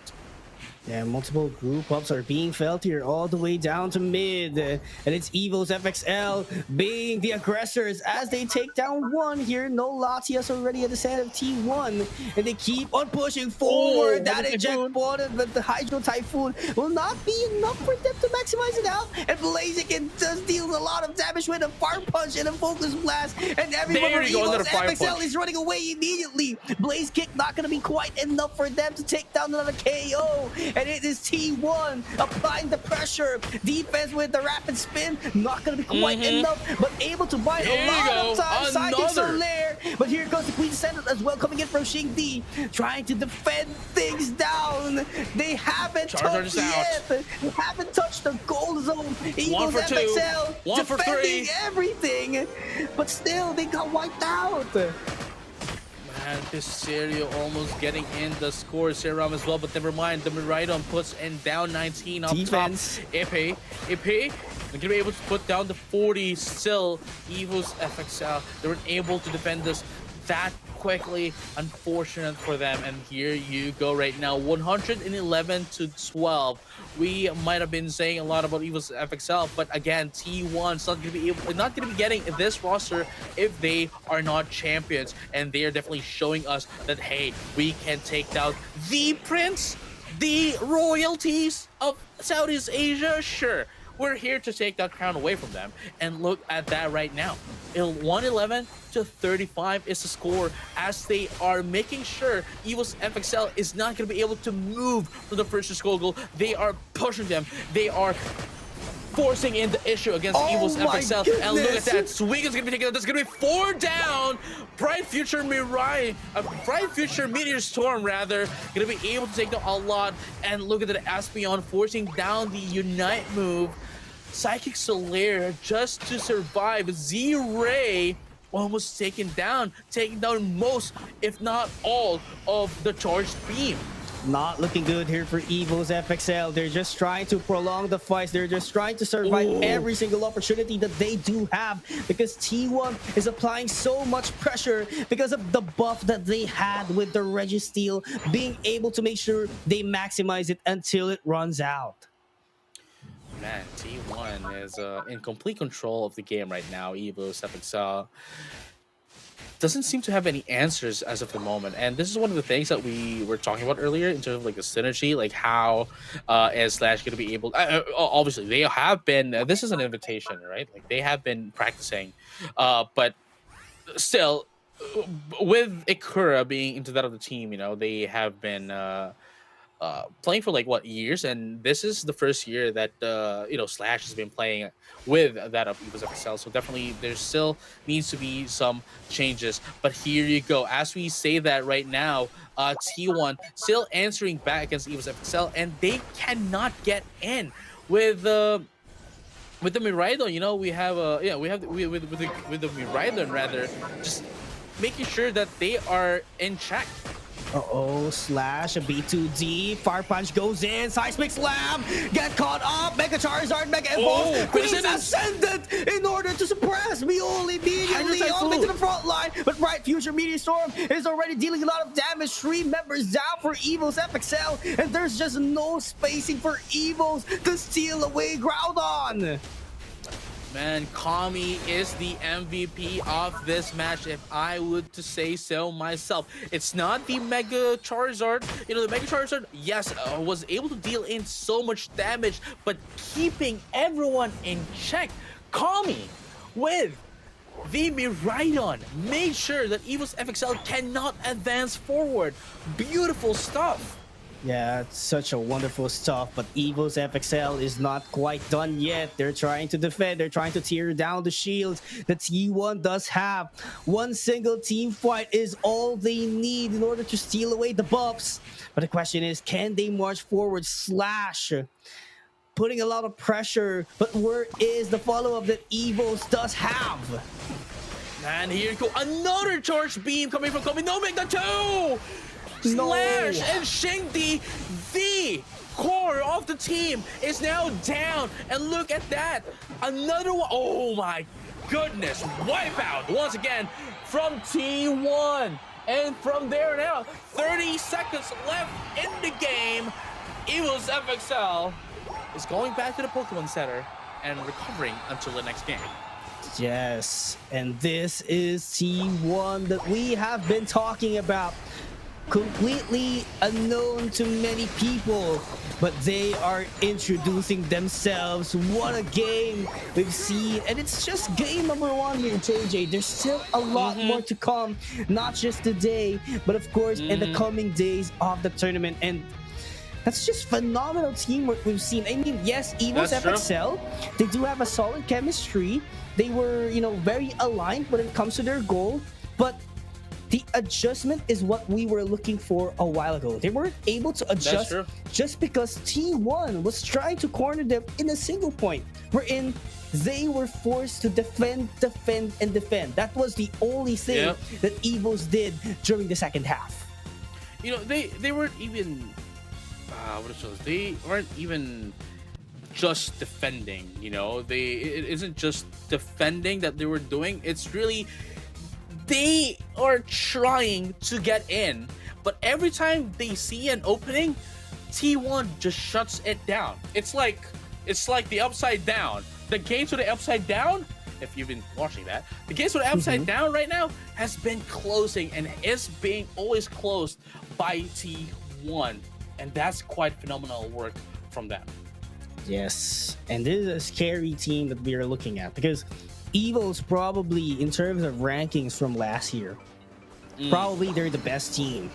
Yeah, multiple group ups are being felt here all the way down to mid. And it's EVOS FXL being the aggressors as they take down 1 here. No Latias already at the side of T1. And they keep on pushing forward. That eject button, but the Hydro Typhoon will not be enough for them to maximize it out. And Blaziken does deal a lot of damage with a Fire Punch and a Focus Blast. And everyone from EVOS FXL is running away immediately. Blaze Kick not going to be quite enough for them to take down another KO. And it is T1 applying the pressure. Defense with the rapid spin, not going to be quite enough, but able to buy a lot of time. Psychic Solaire. But here goes the Queen Sentinel as well, coming in from Xingdi, trying to defend things down. They haven't touched yet. They haven't touched the goal zone. EVOS FXL defending everything, but still they got wiped out. And this Serio almost getting in the score Serum as well, but never mind. The Miraidon puts in down 19 up defense. Top. Ipe, they're gonna be able to put down the 40. Still, EVOS FXL, they weren't able to defend this that quickly. Unfortunate for them. And here you go right now, 111 to 12. We might have been saying a lot about EVOS FXL, but again, T1's not gonna be getting this roster if they are not champions, and they are definitely showing us that hey, we can take down the prince, the royalties of Southeast Asia. Sure, we're here to take that crown away from them, and look at that right now. 111 to 35 is the score, as they are making sure EVOS FXL is not going to be able to move from the first to score goal. They are pushing them. They are forcing in the issue against EVOS FXL. Goodness. And look at that. Suiga's going to be taking out. That's going to be 4 down. Bright Future Meteor Storm, rather, going to be able to take down a lot. And look at that, Espeon forcing down the Unite move. Psychic Solaire just to survive. Z-Ray almost taking down most, if not all, of the charged beam. Not looking good here for EVOS FXL. They're just trying to prolong the fights. They're just trying to survive every single opportunity that they do have, because T1 is applying so much pressure because of the buff that they had with the Registeel, being able to make sure they maximize it until it runs out. Man, T1 is in complete control of the game right now. EVOS FXL doesn't seem to have any answers as of the moment, and this is one of the things that we were talking about earlier in terms of like the synergy, like how is Slash going to be able obviously they have been this is an invitation, right? Like they have been practicing, but still with Ikura being into that of the team, you know, they have been playing for like what years, and this is the first year that you know, Slash has been playing with that of EVOS FXL. So definitely there still needs to be some changes. But here you go. As we say that right now, T1 still answering back against EVOS FXL, and they cannot get in with the Miraidon. You know, we have with the Miraidon, rather, just making sure that they are in check. Uh-oh, slash, a B2D, Fire Punch goes in, Seismic Slam, get caught up, Mega Charizard, Mega Evolve, Queen's Ascendant in order to suppress Meowth immediately all the way to the front line, but Bright Future Meteor Storm is already dealing a lot of damage, 3 members down for EVOS FXL, and there's just no spacing for EVOS to steal away Groudon. Man, Kami is the MVP of this match, if I would to say so myself. It's not the Mega Charizard. You know, the Mega Charizard, yes, was able to deal in so much damage, but keeping everyone in check. Kami with the Miraidon made sure that EVOS FXL cannot advance forward. Beautiful stuff. Yeah, it's such a wonderful stuff, but EVOS FXL is not quite done yet. They're trying to defend, they're trying to tear down the shields that T1 does have. One single team fight is all they need in order to steal away the buffs. But the question is, can they march forward? Slash, putting a lot of pressure, but where is the follow-up that EVOS does have? And here you go, another charge beam coming from Kobe. No, make the 2! Slash and Shingdi, the core of the team, is now down. And look at that. Another one. Oh my goodness. Wipeout once again from T1. And from there now, 30 seconds left in the game. EVOS FXL is going back to the Pokemon Center and recovering until the next game. Yes, and this is T1 that we have been talking about. Completely unknown to many people, but they are introducing themselves. What a game we've seen, and it's just game number 1 here, JJ. There's still a lot more to come, not just today, but of course in the coming days of the tournament. And that's just phenomenal teamwork we've seen. I mean, yes, EVOS FXL, they do have a solid chemistry. They were, you know, very aligned when it comes to their goal, but the adjustment is what we were looking for a while ago. They weren't able to adjust just because T1 was trying to corner them in a single point, wherein they were forced to defend. That was the only thing that EVOS did during the second half. You know, they weren't even they weren't even just defending. You know, it isn't just defending that they were doing. It's really, they are trying to get in, but every time they see an opening, T1 just shuts it down. It's like the upside down. The gates with the upside down, if you've been watching that, the gates with the upside down right now has been closing and is being always closed by T1, and that's quite phenomenal work from them. Yes, and this is a scary team that we are looking at, because EVOS probably, in terms of rankings from last year, probably they're the best team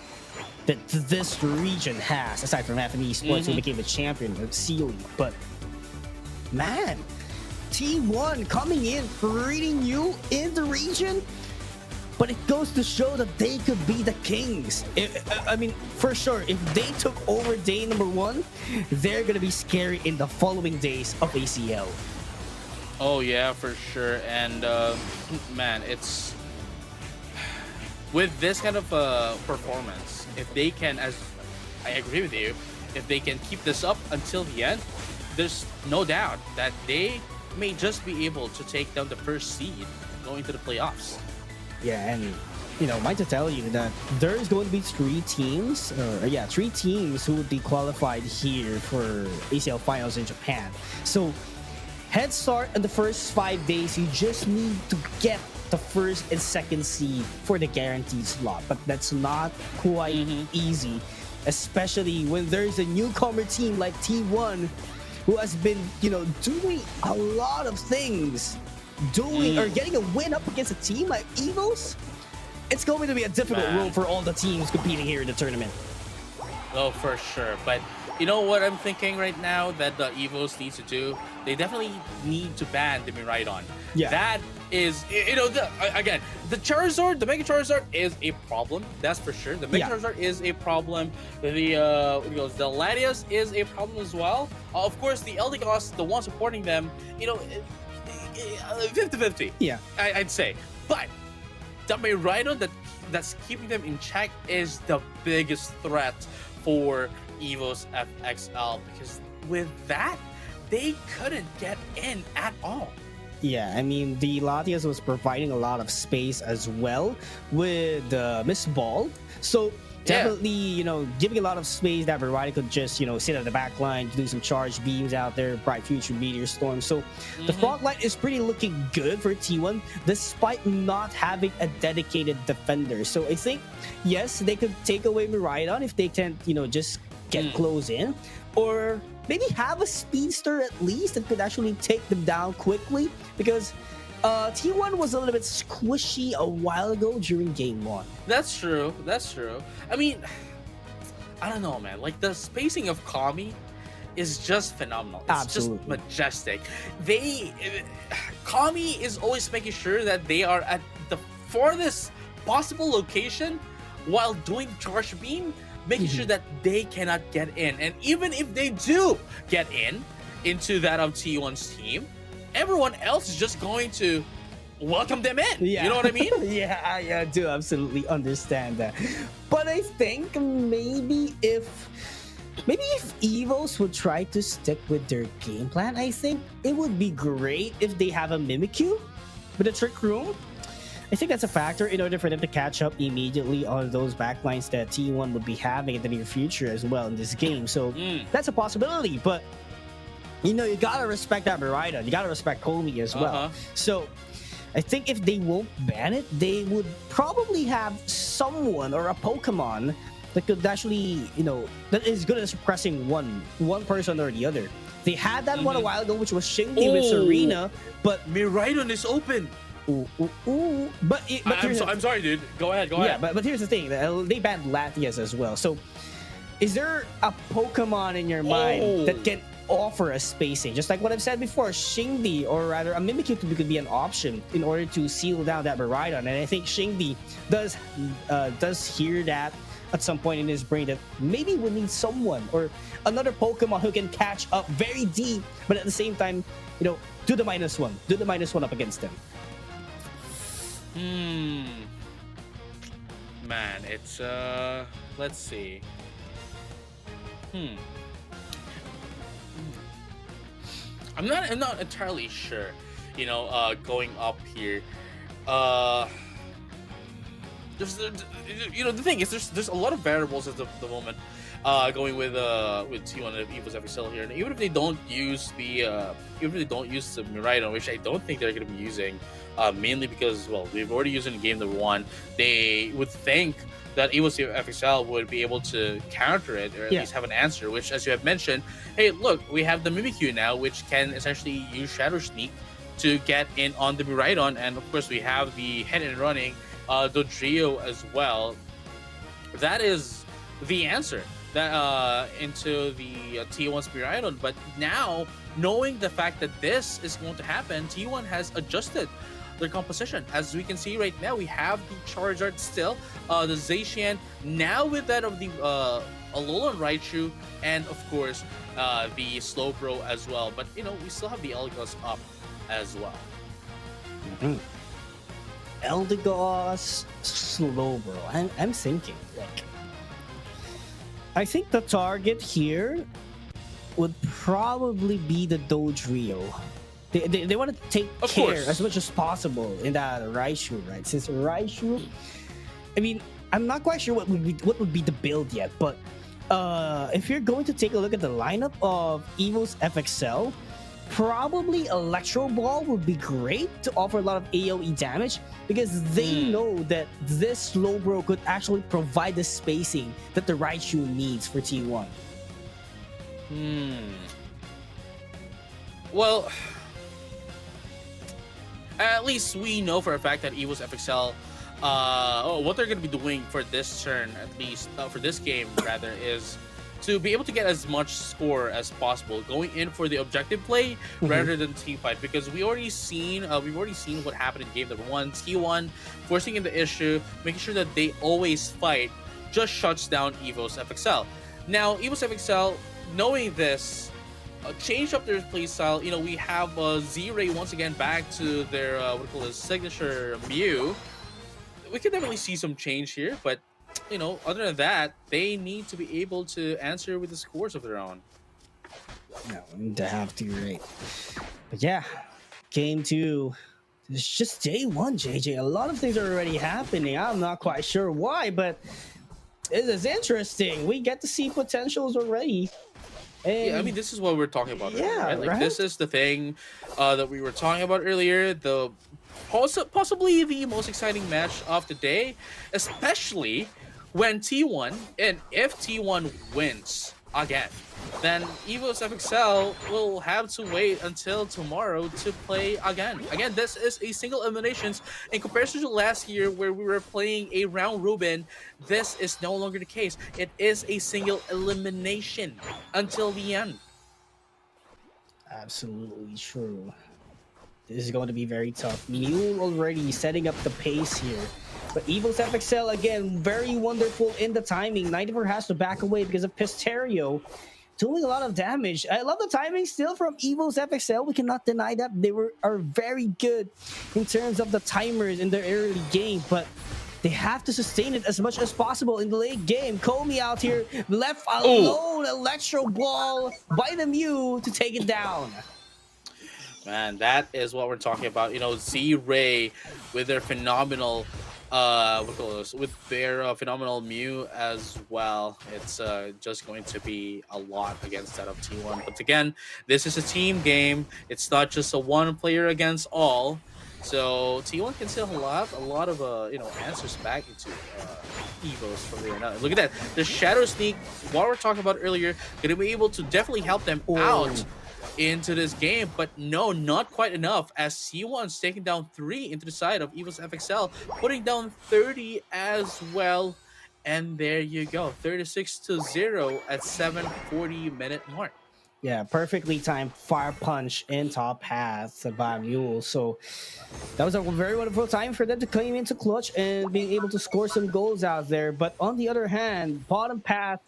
that this region has, aside from FME Esports, who became the champion of Sealy. But man, T1 coming in, pretty new in the region, but it goes to show that they could be the kings. I mean, for sure, if they took over day number 1, they're gonna be scary in the following days of ACL. Oh yeah, for sure. And man, it's with this kind of performance, if they can, as I agree with you, if they can keep this up until the end, there's no doubt that they may just be able to take down the first seed going to the playoffs. Yeah, and you know, mind to tell you that there's going to be 3 teams who would be qualified here for ACL finals in Japan. So head start in the first 5 days, you just need to get the first and second seed for the guaranteed slot, but that's not quite easy, especially when there's a newcomer team like T1 who has been, you know, doing a lot of things, or getting a win up against a team like EVOS. It's going to be a difficult role for all the teams competing here in the tournament. Oh, for sure. But you know what I'm thinking right now that the EVOS needs to do? They definitely need to ban the Miraidon. Yeah. That is, you know, again, the Charizard, the Mega Charizard is a problem. That's for sure. The Mega Charizard is a problem. The Latias is a problem as well. Of course, the Eldegoss, the one supporting them, you know, 50-50. Yeah. I'd say. But the Miraidon that that's keeping them in check is the biggest threat for EVOS FXL, because with that, they couldn't get in at all. Yeah, I mean, the Latias was providing a lot of space as well with Miss Ball. So definitely, giving a lot of space that Variety could just, sit at the back line, do some charge beams out there, Bright Future Meteor Storm. So the front line is pretty looking good for T1, despite not having a dedicated defender. So I think, yes, they could take away Miraidon if they can, just get close in, or maybe have a speedster at least that could actually take them down quickly, because T1 was a little bit squishy a while ago during game 1. That's true. I mean, I don't know, man. Like, the spacing of Kami is just phenomenal. It's Absolutely. just majestic. Kami is always making sure that they are at the farthest possible location while doing charge beam, making sure that they cannot get in. And even if they do get into that of T1's team, everyone else is just going to welcome them in. Yeah. You know what I mean? Yeah, I do absolutely understand that. But I think maybe if EVOS would try to stick with their game plan, I think it would be great if they have a Mimikyu with a Trick Room. I think that's a factor in order for them to catch up immediately on those backlines that T1 would be having in the near future as well in this game. So that's a possibility, but you gotta respect that Miraidon. You gotta respect Komi as well. So I think if they won't ban it, they would probably have someone or a Pokemon that could actually, that is good at suppressing one person or the other. They had that one a while ago, which was Shingdi with Serena, but Miraidon is open. But I'm sorry, dude. Go ahead. Yeah, but here's the thing: they banned Latias as well. So, is there a Pokemon in your mind that can offer a spacing? Just like what I've said before, Shingdi, or rather a Mimikyu could be an option in order to seal down that Miraidon. And I think Shingdi does hear that at some point in his brain, that maybe we need someone or another Pokemon who can catch up very deep, but at the same time, do the -1 up against them. Man, it's let's see. I'm not entirely sure. Going up here. The thing is, there's a lot of variables at the moment. Going with T1 and EVOS FXL here, and even if they don't use the Miraidon, which I don't think they're going to be using, mainly because, well, they've already used it in game number 1. They would think that EVOS FXL would be able to counter it, or at least have an answer, which, as you have mentioned, hey, look, we have the Mimikyu now, which can essentially use Shadow Sneak to get in on the Miraidon, and of course we have the head and running Dodrio as well. That is the answer that into the T1's Miraidon. But now, knowing the fact that this is going to happen, T1 has adjusted their composition. As we can see right now, we have the Charizard still, the Zacian, now with that of the Alolan Raichu, and of course the Slowbro as well. But we still have the Eldegoss up as well. Eldegoss, Slowbro. I'm thinking, I think the target here would probably be the Dodrio. They want to take care as much as possible in that Raichu, right? Since Raichu, I mean, I'm not quite sure what would be the build yet, but if you're going to take a look at the lineup of EVOS FXL, probably Electro Ball would be great to offer a lot of AoE damage, because they know that this Slowbro could actually provide the spacing that the Raichu needs for T1. Well, at least we know for a fact that EVOS FXL, what they're going to be doing for this turn, at least for this game rather, is to be able to get as much score as possible, going in for the objective play rather than team fight, because we've already seen what happened in game number 1. T1 forcing in the issue, making sure that they always fight, just shuts down EVOS FXL. Now EVOS FXL, knowing this, changed up their playstyle. We have Z-Ray once again back to their signature Mew. we can definitely see some change here, but other than that, they need to be able to answer with the scores of their own. No, they have to, right? But yeah, game 2. It's just day 1, JJ. A lot of things are already happening. I'm not quite sure why, but it is interesting. We get to see potentials already. And Yeah, I mean, this is what we're talking about. Yeah, earlier, right? Like right? this is the thing that we were talking about earlier. The possibly the most exciting match of the day, especially when T1 and if T1 wins again, then EVOS FXL will have to wait until tomorrow to play again. Again, this is a single eliminations in comparison to last year where we were playing a round robin. This is no longer the case. It is a single elimination until the end. absolutely true. This is going to be very tough. Mule already setting up the pace here. But EVOS FXL, again, very wonderful in the timing. 94 has to back away because of Pisterio doing a lot of damage. I love the timing still from EVOS FXL. We cannot deny that. They are very good in terms of the timers in their early game, but they have to sustain it as much as possible in the late game. Comey out here, left alone. Electro Ball by the Mew to take it down. Man, that is what we're talking about. Z-Ray with their phenomenal with their phenomenal Mew as well. It's just going to be a lot against that of T1. But again, this is a team game. It's not just a one player against all. So T1 can still have a lot of answers back into EVOS from there. Now, look at that. The Shadow Sneak, what we were talking about earlier, going to be able to definitely help them out into this game, but no, not quite enough, as C1's taking down 3 into the side of EVOS FXL, putting down 30 as well. And there you go, 36-0 at 7:40 minute mark. Yeah, perfectly timed fire punch in top path by Mule. So that was a very wonderful time for them to come into clutch and being able to score some goals out there. But on the other hand, bottom path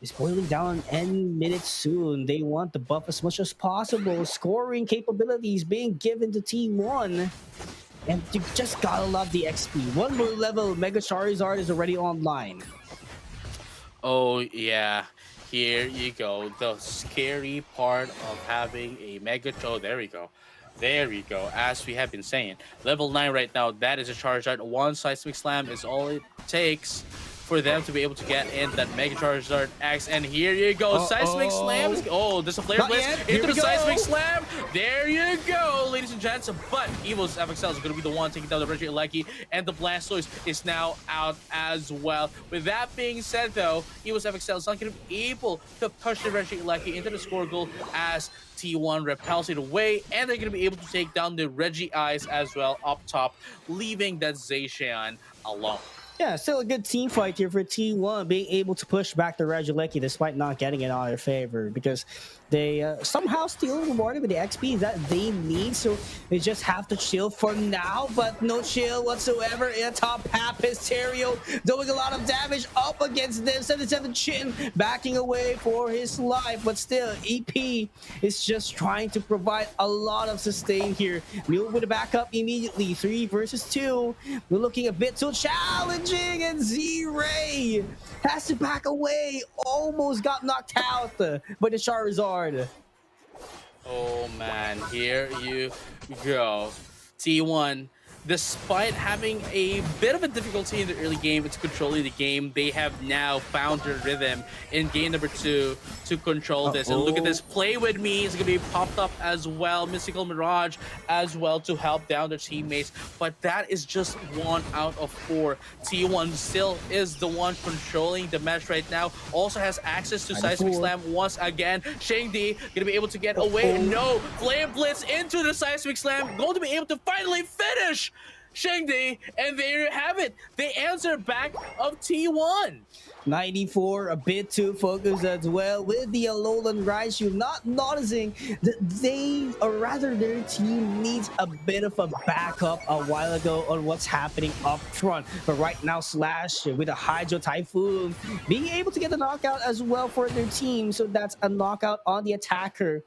is boiling down any minute soon. They want the buff as much as possible. Scoring capabilities being given to T1. And you just gotta love the XP. One more level, Mega Charizard is already online. Oh, yeah. Here you go. The scary part of having a Mega... Oh, there we go. There we go. As we have been saying. Level 9 right now, that is a Charizard. One Seismic Slam is all it takes for them to be able to get in that Mega Charizard X. And here you go. Seismic Slam. Oh, there's a Flare Blitz into the Seismic Slam. There you go, ladies and gents. But EVOS FXL is going to be the one taking down the Regieleki, and the Blastoise is now out as well. With that being said, though, EVOS FXL is not going to be able to push the Regieleki into the score goal as T1 repels it away, and they're going to be able to take down the Reggie Eyes as well up top, leaving that Zacian alone. Yeah, still a good team fight here for T1, being able to push back the Regieleki despite not getting it on their favor, because they somehow still rewarded with the XP that they need, so they just have to chill for now, but no chill whatsoever in top half. Pisterio doing a lot of damage up against them. 77 Chin backing away for his life, but still, EP is just trying to provide a lot of sustain here. Mule with a backup immediately, 3 versus 2. We're looking a bit too challenging, and Z-Ray has to back away. Almost got knocked out by the Charizard. Oh man, here you go. T1, despite having a bit of a difficulty in the early game to controlling the game, they have now found their rhythm in game number 2 to control this. And look at this, Play With Me is going to be popped up as well. Mystical Mirage as well to help down their teammates. But that is just 1 out of 4. T1 still is the one controlling the match right now. Also has access to Seismic Slam once again. Shangdi going to be able to get away. No, Flame Blitz into the Seismic Slam. Going to be able to finally finish Shangdi, and there you have it. The answer back of T1. 94 a bit too focused as well with the Alolan Raichu, not noticing that they, or rather their team, needs a bit of a backup a while ago on what's happening up front. But right now, Slash with a Hydro Typhoon being able to get the knockout as well for their team, so that's a knockout on the attacker.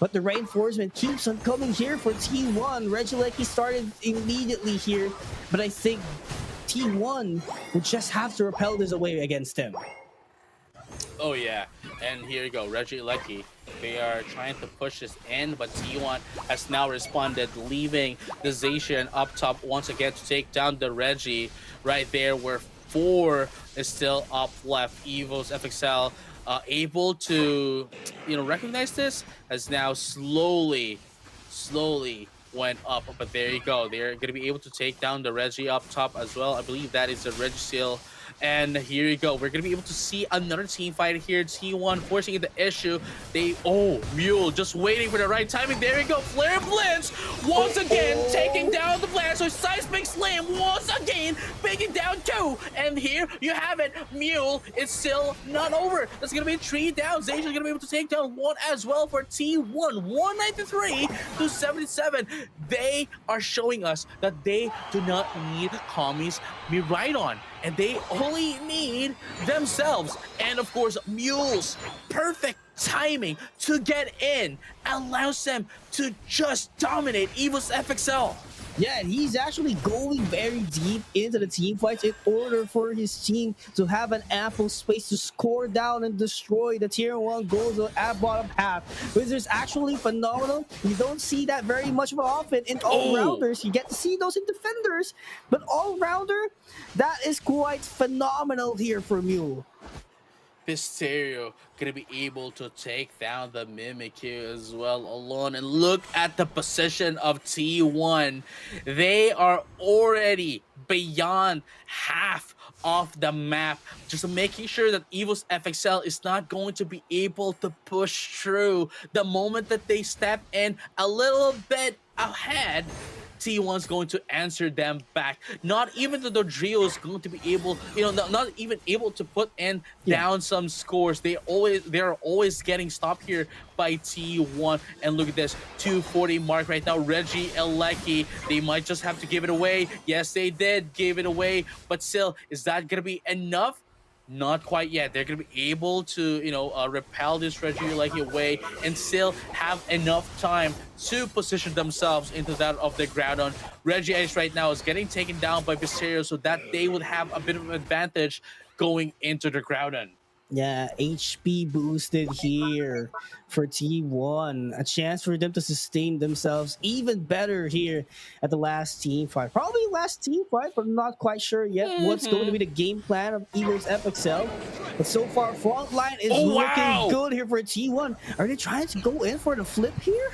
But the reinforcement keeps on coming here for T1. Regieleki started immediately here, but I think T1 will just have to repel this away against him. Oh yeah, and here you go, Reggie Lecky. They are trying to push this in, but T1 has now responded, leaving the Zacian up top once again to take down the Reggie right there, where 4 is still up left. EVOS FXL able to, recognize this, has now slowly went up, but there you go. They're going to be able to take down the Reggie up top as well. I believe that is the Regisil. And here you go. We're going to be able to see another team fight here. T1 forcing the issue. Mule just waiting for the right timing. There you go. Flare Blitz once again taking down the Blast. So Seismic Slam once again taking down 2. And here you have it. Mule is still not over. That's going to be 3 down. Zacian is going to be able to take down 1 as well for T1. 193 to 77. They are showing us that they do not need Kami's Miraidon, and they only need themselves. And of course, Mule's perfect timing to get in allows them to just dominate EVOS FXL. Yeah, and he's actually going very deep into the team fights in order for his team to have an ample space to score down and destroy the tier 1 goals at bottom half, which is actually phenomenal. You don't see that very much of often in all-rounders. You get to see those in defenders, but all-rounder, that is quite phenomenal here for Mule. Pisterio gonna be able to take down the Mimikyu as well alone. And look at the position of T1. They are already beyond half of the map, just making sure that EVOS FXL is not going to be able to push through. The moment that they step in a little bit ahead, T1's going to answer them back. Not even the Dodrio is going to be able, not even able to put in down some scores. They're always getting stopped here by T1. And look at this, 240 mark right now. Reggie Elecki, they might just have to give it away. Yes, they did give it away, but still, is that gonna be enough? Not quite yet. They're going to be able to, repel this Reggie Elecki away and still have enough time to position themselves into that of the Groudon. Reggie Ice right now is getting taken down by Pisterio, so that they would have a bit of an advantage going into the Groudon. Yeah, HP boosted here for T1. A chance for them to sustain themselves even better here at the last team fight. Probably last team fight, but I'm not quite sure yet what's going to be the game plan of EVOS FXL. But so far, frontline is looking good here for T1. Are they trying to go in for the flip here?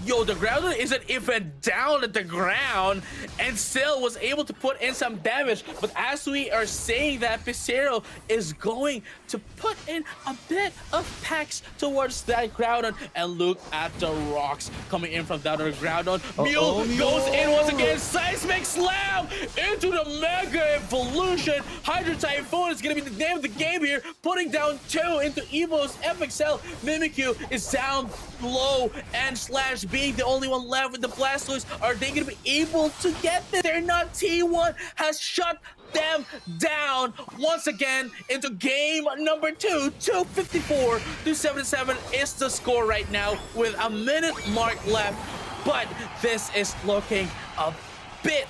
Yo, the Groudon isn't even down at the ground and still was able to put in some damage. But as we are saying that, Pisterio is going to put in a bit of packs towards that Groudon. And look at the rocks coming in from that other Groudon. Mule goes in once again. Seismic Slam into the Mega Evolution. Hydro Typhoon is going to be the name of the game here. Putting down 2 into EVOS FXL. Mimikyu is down low, and Slash being the only one left with the Blastoise. Are they going to be able to get this? They're not. T1 has shut them down once again into game number 2. 254 to 77 is the score right now with a minute mark left. But this is looking a bit,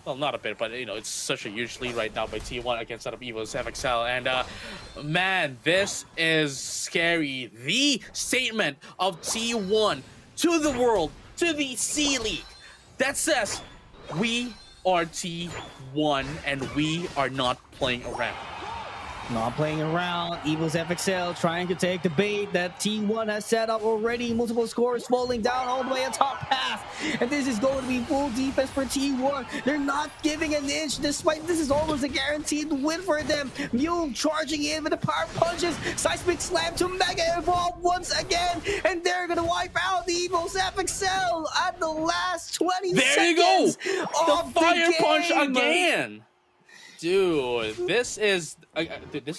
well, not a bit, but it's such a huge lead right now by T1 against that of EVOS FXL. And man, this is scary. The statement of T1 to the world, to the C League, that says we are T1 and we are not playing around. Not playing around. EVOS FXL trying to take the bait that T1 has set up already. Multiple scores falling down all the way at top half. And this is going to be full defense for T1. They're not giving an inch, despite this is almost a guaranteed win for them. Mule charging in with the power punches. Seismic Slam to Mega Evolve once again. And they're going to wipe out the EVOS FXL at the last 20 seconds. There you go. The fire punch again. Dude, this is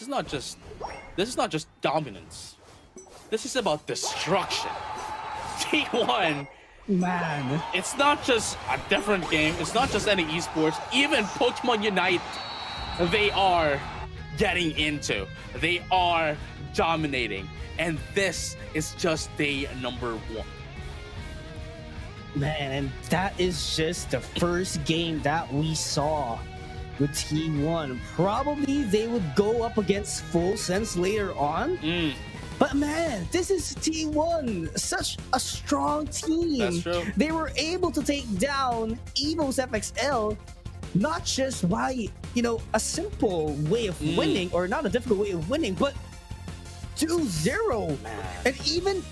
not just dominance. This is about destruction. T1, man, it's not just a different game. It's not just any esports. Even Pokemon Unite, they are getting into. They are dominating, and this is just day number 1. Man, and that is just the first game that we saw with T1. Probably they would go up against Full Sense later on. But man, this is T1, such a strong team. That's true. They were able to take down EVOS FXL, not just by, a simple way of winning, or not a difficult way of winning, but 2-0. And even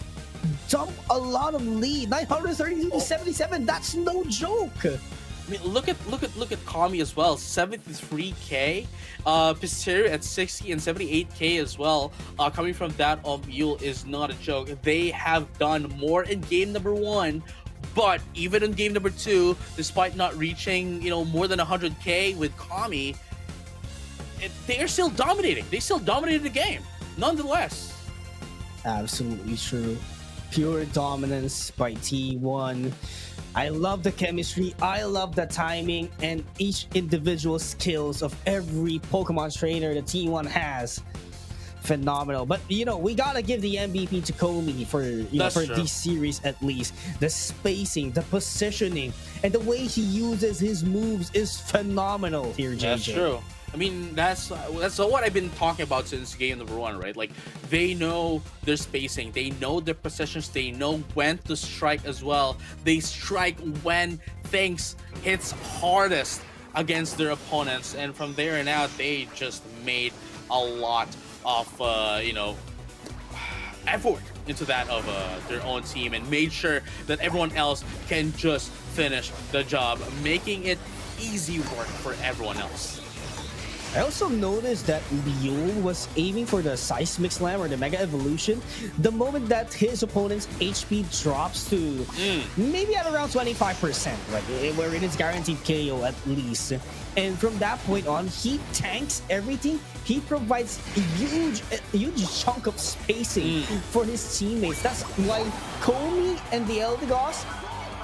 dump a lot of lead, 932 to 77. That's no joke. I mean, look at Kami as well, 73k. Pisteru at 60 and 78k as well. Coming from that of Mule is not a joke. They have done more in game number 1, but even in game number 2, despite not reaching more than 100k with Kami, they are still dominating. They still dominated the game, nonetheless. Absolutely true. Pure dominance by T1. I love the chemistry, I love the timing, and each individual skills of every Pokemon trainer the T1 has. Phenomenal. But we gotta give the MVP to Komi for this series at least. The spacing, the positioning, and the way he uses his moves is phenomenal here, JJ. That's true. I mean, that's what I've been talking about since game number 1, right? Like, they know their spacing, they know their positions, they know when to strike as well. They strike when things hits hardest against their opponents, and from there and out, they just made a lot of effort into that of their own team, and made sure that everyone else can just finish the job, making it easy work for everyone else. I also noticed that Mule was aiming for the Seismic Slam or the Mega Evolution the moment that his opponent's HP drops to maybe at around 25%, like where it is guaranteed KO at least. And from that point on, he tanks everything. He provides a huge chunk of spacing for his teammates. That's why Komi and the Eldegoss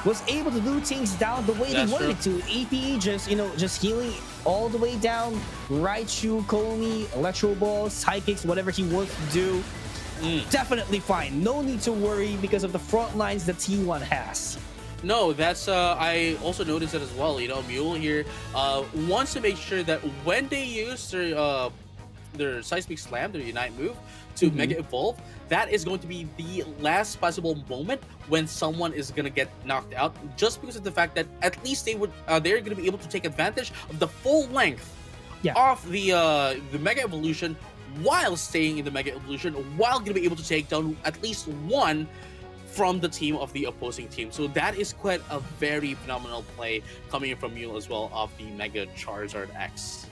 was able to do things down the way they wanted it to. EP just healing all the way down. Raichu, Komi, Electro Ball, Psychics, whatever he wants to do. Definitely fine. No need to worry because of the front lines that T1 has. No, that's I also noticed that as well. Mule here wants to make sure that when they use their Seismic Slam, their Unite move, to Mega Evolve, that is going to be the last possible moment when someone is gonna get knocked out, just because of the fact that at least they're gonna be able to take advantage of the full length of the Mega Evolution while staying in the Mega Evolution, while gonna be able to take down at least one from the team of the opposing team. So that is quite a very phenomenal play coming in from Mule as well of the Mega Charizard X.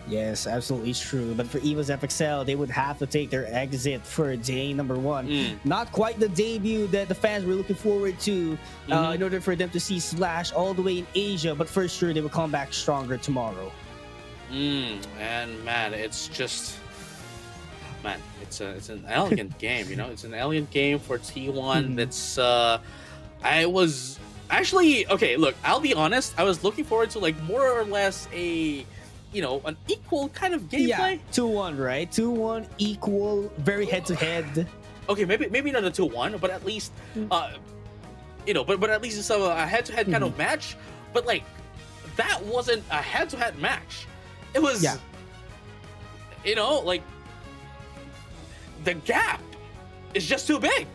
Yes, absolutely true. But for EVOS FXL, they would have to take their exit for day number 1. Not quite the debut that the fans were looking forward to in order for them to see Slash all the way in Asia. But for sure, they will come back stronger tomorrow. And man, it's just... Man, it's an elegant game, It's an elegant game for T1 that's... I was... Actually, okay, look, I'll be honest. I was looking forward to, like, more or less an equal kind of gameplay. Yeah, 2-1, right? 2-1, equal, very head-to-head. Okay, maybe not a 2-1, but at least, but at least it's a head-to-head kind of match. But, like, that wasn't a head-to-head match. It was, like, the gap is just too big.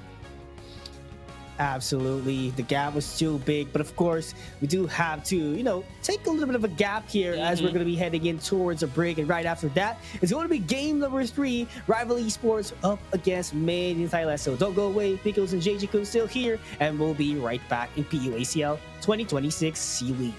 Absolutely, the gap was too big, but of course we do have to take a little bit of a gap here as we're going to be heading in towards a break, and right after that it's going to be game number 3, Rival Esports up against Made in Thailand. So don't go away, Pickles and JJ Kun still here, and we'll be right back in PUACL 2026 C-League.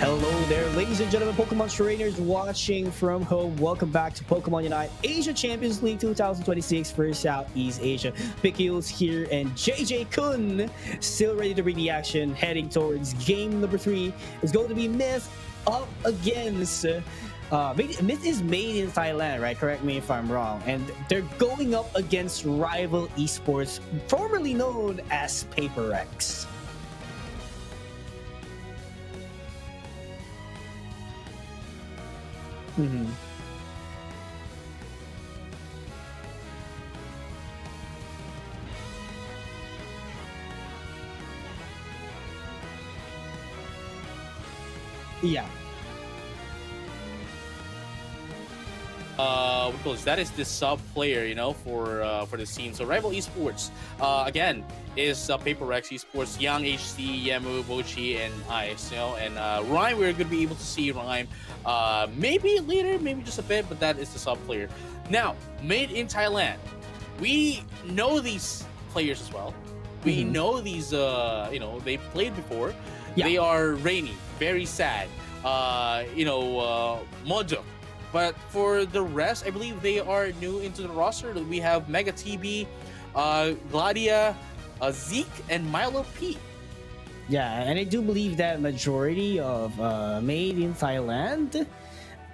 Hello there, ladies and gentlemen, Pokemon trainers watching from home. Welcome back to Pokemon Unite Asia Champions League 2026 for Southeast Asia. Pickles here and JJ Kun still ready to bring the action, heading towards game number 3. It's going to be Myth up against Myth is made in Thailand, right? Correct me if I'm wrong. And they're going up against rival Esports, formerly known as PaperX. Mm-hmm. Yeah. Because that is the sub player, you know, for the scene. So Rival Esports, again, is PaperX Esports, Young HC, Yemu, Bochi, and Ice, you know, and Rhyme. We're gonna be able to see Rhyme, maybe later, maybe just a bit, but that is the sub player. Now, made in Thailand, we know these players as well. We know these, you know, they played before. Yeah. They are rainy, very sad. Mojo. But for the rest, I believe they are new into the roster. We have Mega TB, Gladia, Zeke, and Milo P. Yeah, and I do believe that majority of made in Thailand.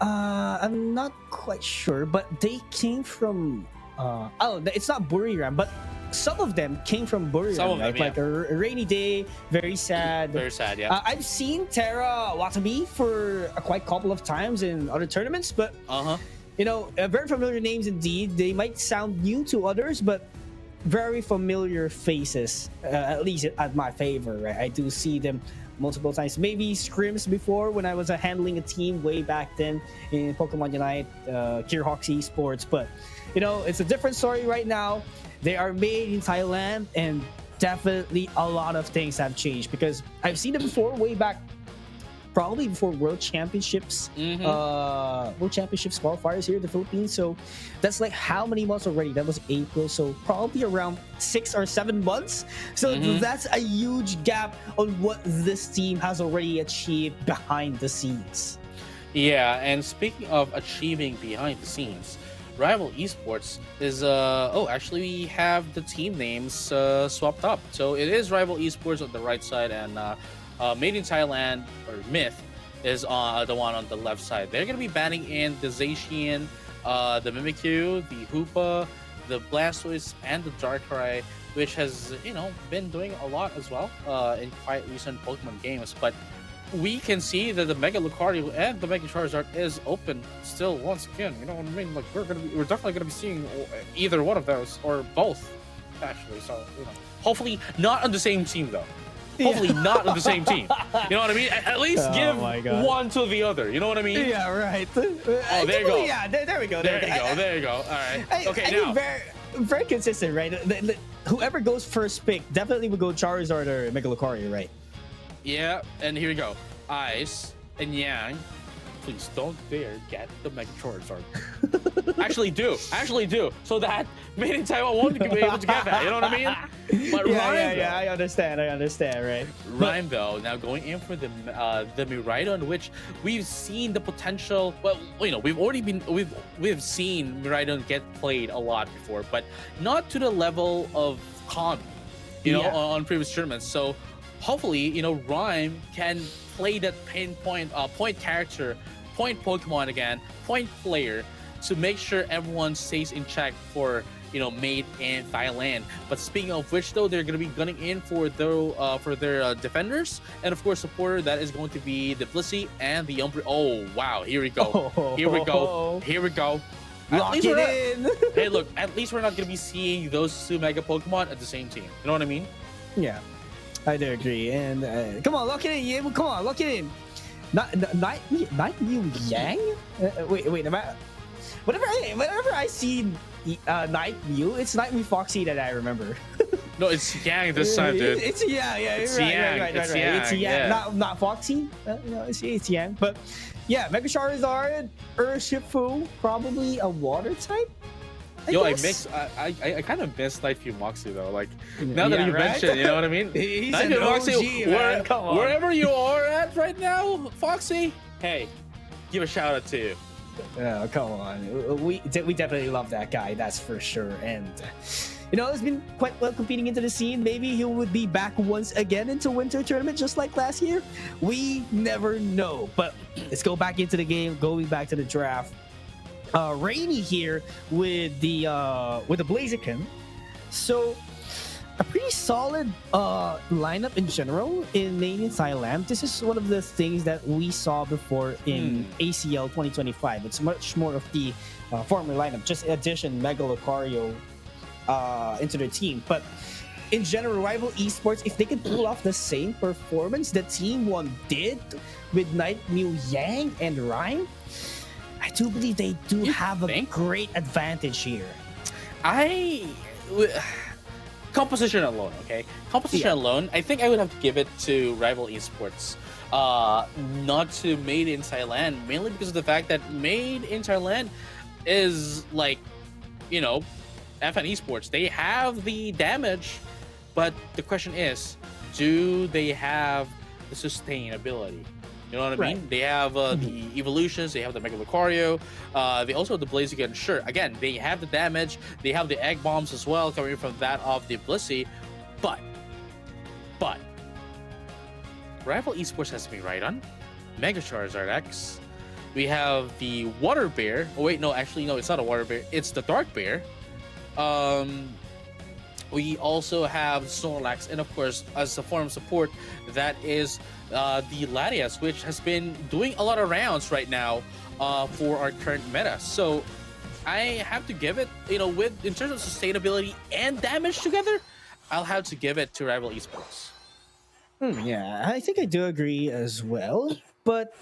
I'm not quite sure, but they came from. It's not Buriram, but some of them came from Buriram, right? Yeah. Like a rainy day, very sad. Very sad, yeah. I've seen Terra Watabe for a quite couple of times in other tournaments, but you know, very familiar names indeed. They might sound new to others, but very familiar faces, at least at my favor, right? I do see them multiple times, maybe scrims before when I was handling a team way back then in Pokemon Unite, Kirhawks Esports, but you know, it's a different story right now. They are made in Thailand, and definitely a lot of things have changed because I've seen it before, way back, probably before World Championships, World Championships qualifiers here in the Philippines. So that's like how many months already? That was April, so probably around 6 or 7 months. So that's a huge gap on what this team has already achieved behind the scenes. Yeah, and speaking of achieving behind the scenes, Rival Esports is actually we have the team names swapped up. So it is Rival Esports on the right side, and Made in Thailand, or Myth, is on the one on the left side. They're gonna be banning in the Zacian, the Mimikyu, the Hoopa, the Blastoise, and the Darkrai, which has, you know, been doing a lot as well in quite recent Pokemon games. But we can see that the Mega Lucario and the Mega Charizard is open still once again. You know what I mean? Like we're definitely gonna be seeing either one of those or both, actually. So you know, hopefully not on the same team though. Hopefully not on the same team. You know what I mean? At least give one to the other. You know what I mean? Yeah, right. Oh, there you go. Yeah, there we go. There you go. All right. Okay, now. Very consistent, right? Whoever goes first pick definitely would go Charizard or Mega Lucario, right? Yeah, and here we go. Ice and Yang, please don't dare get the Mega Charizard. Actually do. So that Made in Taiwan won't be able to get that. You know what I mean? But yeah, I understand, right? Rhyme though, now going in for the Miraidon, which we've seen the potential. Well, you know, we've seen Miraidon get played a lot before, but not to the level of Kami. Yeah. on previous tournaments. So hopefully, Rhyme can play that pinpoint point character, point Pokemon again, point player to make sure everyone stays in check for made in Thailand. But speaking of which, though, they're going to be gunning in for their defenders, and of course supporter. That is going to be the Blissey and the Umbreon. Oh wow, here we go, here we go, here we go. Lock it in. Hey, look, at least we're not going to be seeing those two Mega Pokemon at the same team. You know what I mean? Yeah, I do agree. And come on, lock it in. Yeah, come on, lock it in. Night Mew Yang? Wait. Whenever I see Night Mew, it's Night Mew Foxy that I remember. No, it's Yang this time, dude. It's Yang. Yeah, it's Yang. Right. It's It's Yang. yeah. Not Foxy. It's Yang. But yeah, Mega Charizard, Urshifu, probably a water type. I kind of miss Nightfew Moxie though. Like now that you right? mentioned, you know what I mean? He's Nightfew an Moxie, OG, man. Come on. wherever you are at right now, Foxy. Hey, give a shout out to you. Oh, come on. We definitely love that guy, that's for sure. And he's been quite well competing into the scene. Maybe he would be back once again into Winter Tournament just like last year. We never know. But let's go back into the game, going back to the draft. Rainy here with the Blaziken. So a pretty solid lineup in general in main in Thailand. This is one of the things that we saw before in ACL 2025. It's much more of the former lineup, just addition Mega Lucario into their team. But in general, Rival Esports, if they could pull off the same performance the Team 1 did with Night Mew Yang and Rhyme, I do believe they do have a great advantage here. Composition alone, okay? Composition alone, I think I would have to give it to Rival Esports. Not to Made in Thailand, mainly because of the fact that Made in Thailand is like, FN Esports. They have the damage, but the question is, do they have the sustainability? You know what I mean? They have the evolutions, they have the Mega Lucario, they also have the Blaziken. Sure, again, they have the damage, they have the egg bombs as well coming from that of the Blissey, but Rival Esports has me right on Mega Charizard X. We have the Water Bear. Oh wait, no, actually no, it's not a Water Bear, it's the Dark Bear. We also have Snorlax, and of course, as a form of support, that is the Latias, which has been doing a lot of rounds right now for our current meta. So I have to give it, in terms of sustainability and damage together, I'll have to give it to Rival Esports. Yeah, I think I do agree as well, but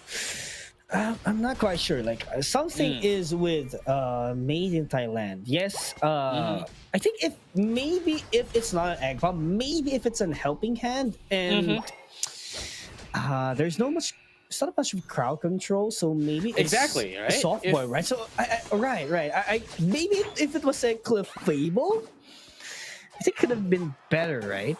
I'm not quite sure. Like something is with Made in Thailand. Yes, I think if it's not an egg bomb, maybe if it's a helping hand, and there's no much. It's not much of crowd control, so maybe it's exactly right. Soft boy, right? So right. Maybe if it was a Cliff Fable, I think it could have been better, right?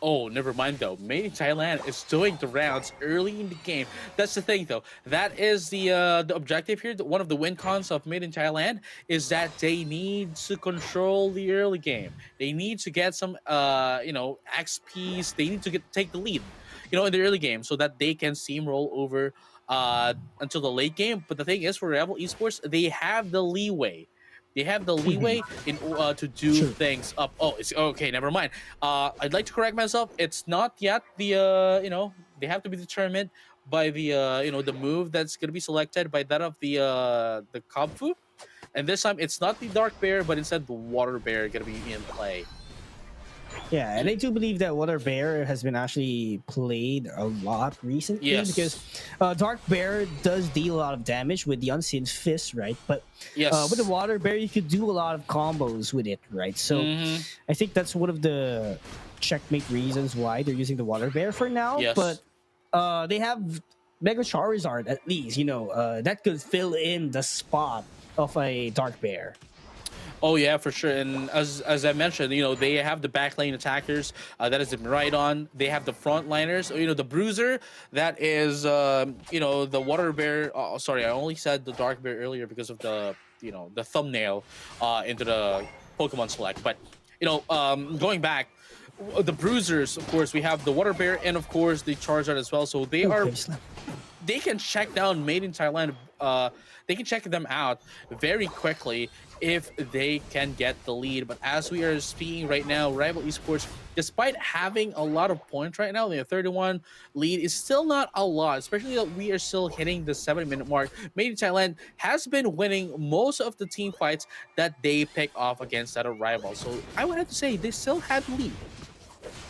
Oh, never mind though. Made in Thailand is doing the rounds early in the game. That's the thing though. That is the objective here. One of the win cons of Made in Thailand is that they need to control the early game. They need to get some XPs. They need to take the lead, in the early game so that they can steamroll over until the late game. But the thing is, for Rebel Esports, they have the leeway. They have the leeway to do things up. Oh, it's okay. Never mind. I'd like to correct myself. It's not yet the they have to be determined by the the move that's gonna be selected by that of the Kabfu, and this time it's not the Dark Bear, but instead the Water Bear gonna be in play. Yeah, and I do believe that Water Bear has been actually played a lot recently because Dark Bear does deal a lot of damage with the Unseen Fist, right? But with the Water Bear, you could do a lot of combos with it, right? So I think that's one of the checkmate reasons why they're using the Water Bear for now. Yes. But they have Mega Charizard at least, that could fill in the spot of a Dark Bear. Oh yeah, for sure. And as I mentioned, they have the back lane attackers that is right on. They have the front liners. The Bruiser that is the Water Bear. Oh, sorry, I only said the Dark Bear earlier because of the the thumbnail into the Pokemon Select. But going back, the Bruisers, of course, we have the Water Bear, and of course the Charizard as well. So they are, they can check down Made in Thailand. They can check them out very quickly if they can get the lead. But as we are speaking right now, Rival Esports, despite having a lot of points right now, the 31 lead is still not a lot, especially that we are still hitting the 7-minute mark. Made in Thailand has been winning most of the team fights that they pick off against other rivals. So I would have to say they still had the lead.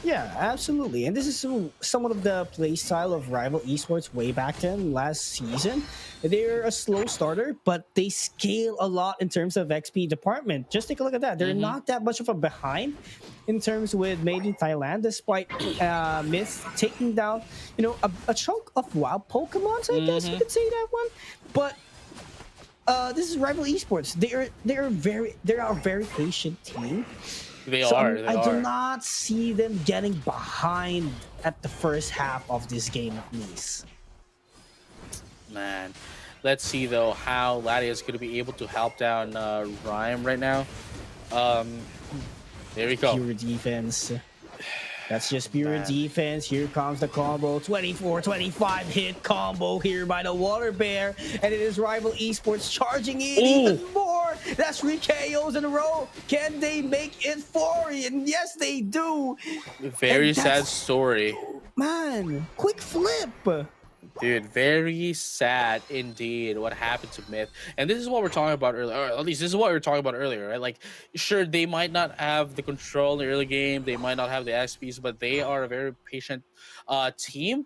Yeah, absolutely. And this is somewhat of the play style of Rival Esports way back then, last season. They're a slow starter, but they scale a lot in terms of XP department. Just take a look at that. They're not that much of a behind in terms with Made in Thailand, despite Myth taking down, you know, a chunk of wild Pokemons, I guess you could say that one. But this is Rival Esports. They're a very patient team. They are. I do not see them getting behind at the first half of this game at least. Man, let's see though how Ladia is going to be able to help down Rhyme right now. There we go. Pure defense. That's just pure defense. Here comes the combo. 24-25 hit combo here by the Water Bear. And it is Rival Esports charging in even more. That's 3 KOs in a row. Can they make it 4? And yes, they do. Very sad story. Man, quick flip. Dude, very sad indeed what happened to Myth. And this is what we're talking about earlier, or at least this is what we were talking about earlier, right? Like, sure, they might not have the control in the early game, they might not have the XPs, but they are a very patient team.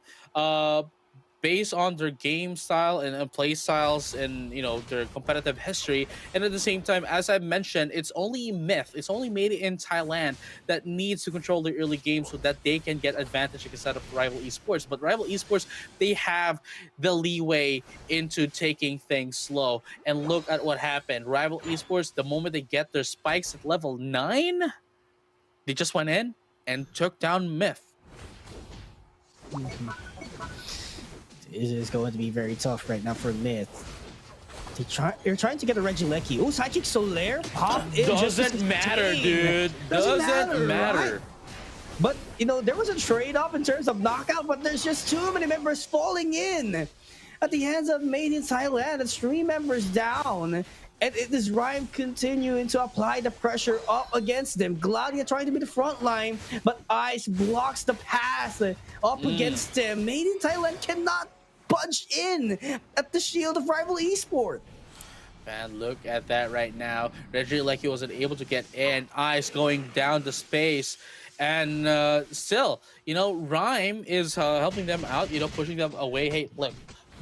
Based on their game style and play styles and, you know, their competitive history. And at the same time, as I mentioned, it's only Myth, it's only Made in Thailand that needs to control the early game so that they can get advantage instead of Rival Esports. But Rival Esports, they have the leeway into taking things slow. And look at what happened. Rival Esports, the moment they get their spikes at level 9, they just went in and took down Myth. It is going to be very tough right now for Myth. They're trying to get a Regieleki. Oh, Psychic Solaire popped in. Doesn't matter, dude. Doesn't matter. Right? But, you know, there was a trade-off in terms of knockout, but there's just too many members falling in at the hands of Made in Thailand. It's 3 members down. And it is Rhyme continuing to apply the pressure up against them. Gladia trying to be the front line, but Ice blocks the pass up against them. Made in Thailand cannot punch in at the shield of Rival Esports. Man, look at that right now. Regieleki wasn't able to get in. Ice going down the space. And still, you know, Rhyme is helping them out, you know, pushing them away. Hey, look,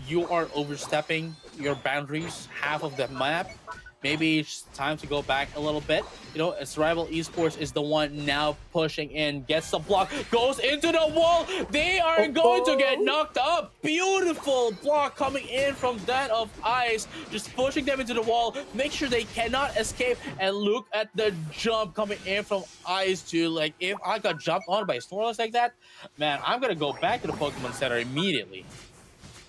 you are overstepping your boundaries, half of the map. Maybe it's time to go back a little bit. You know, as Rival Esports is the one now pushing in, gets the block, goes into the wall. They are going to get knocked up. Beautiful block coming in from that of Ice, just pushing them into the wall. Make sure they cannot escape. And look at the jump coming in from Ice too. Like, if I got jumped on by Snorlax like that, man, I'm gonna go back to the Pokemon Center immediately.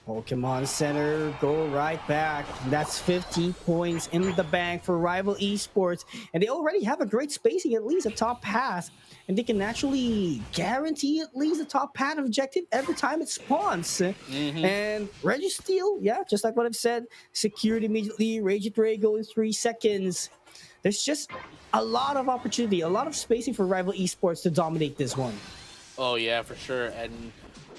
Pokemon Center, go right back. That's 50 points in the bank for Rival Esports. And they already have a great spacing, at least a top pass. And they can actually guarantee at least a top path objective every time it spawns. And Registeel, yeah, just like what I've said, secured immediately. Rage Ray goes 3 seconds. There's just a lot of opportunity, a lot of spacing for Rival Esports to dominate this one. Oh, yeah, for sure. And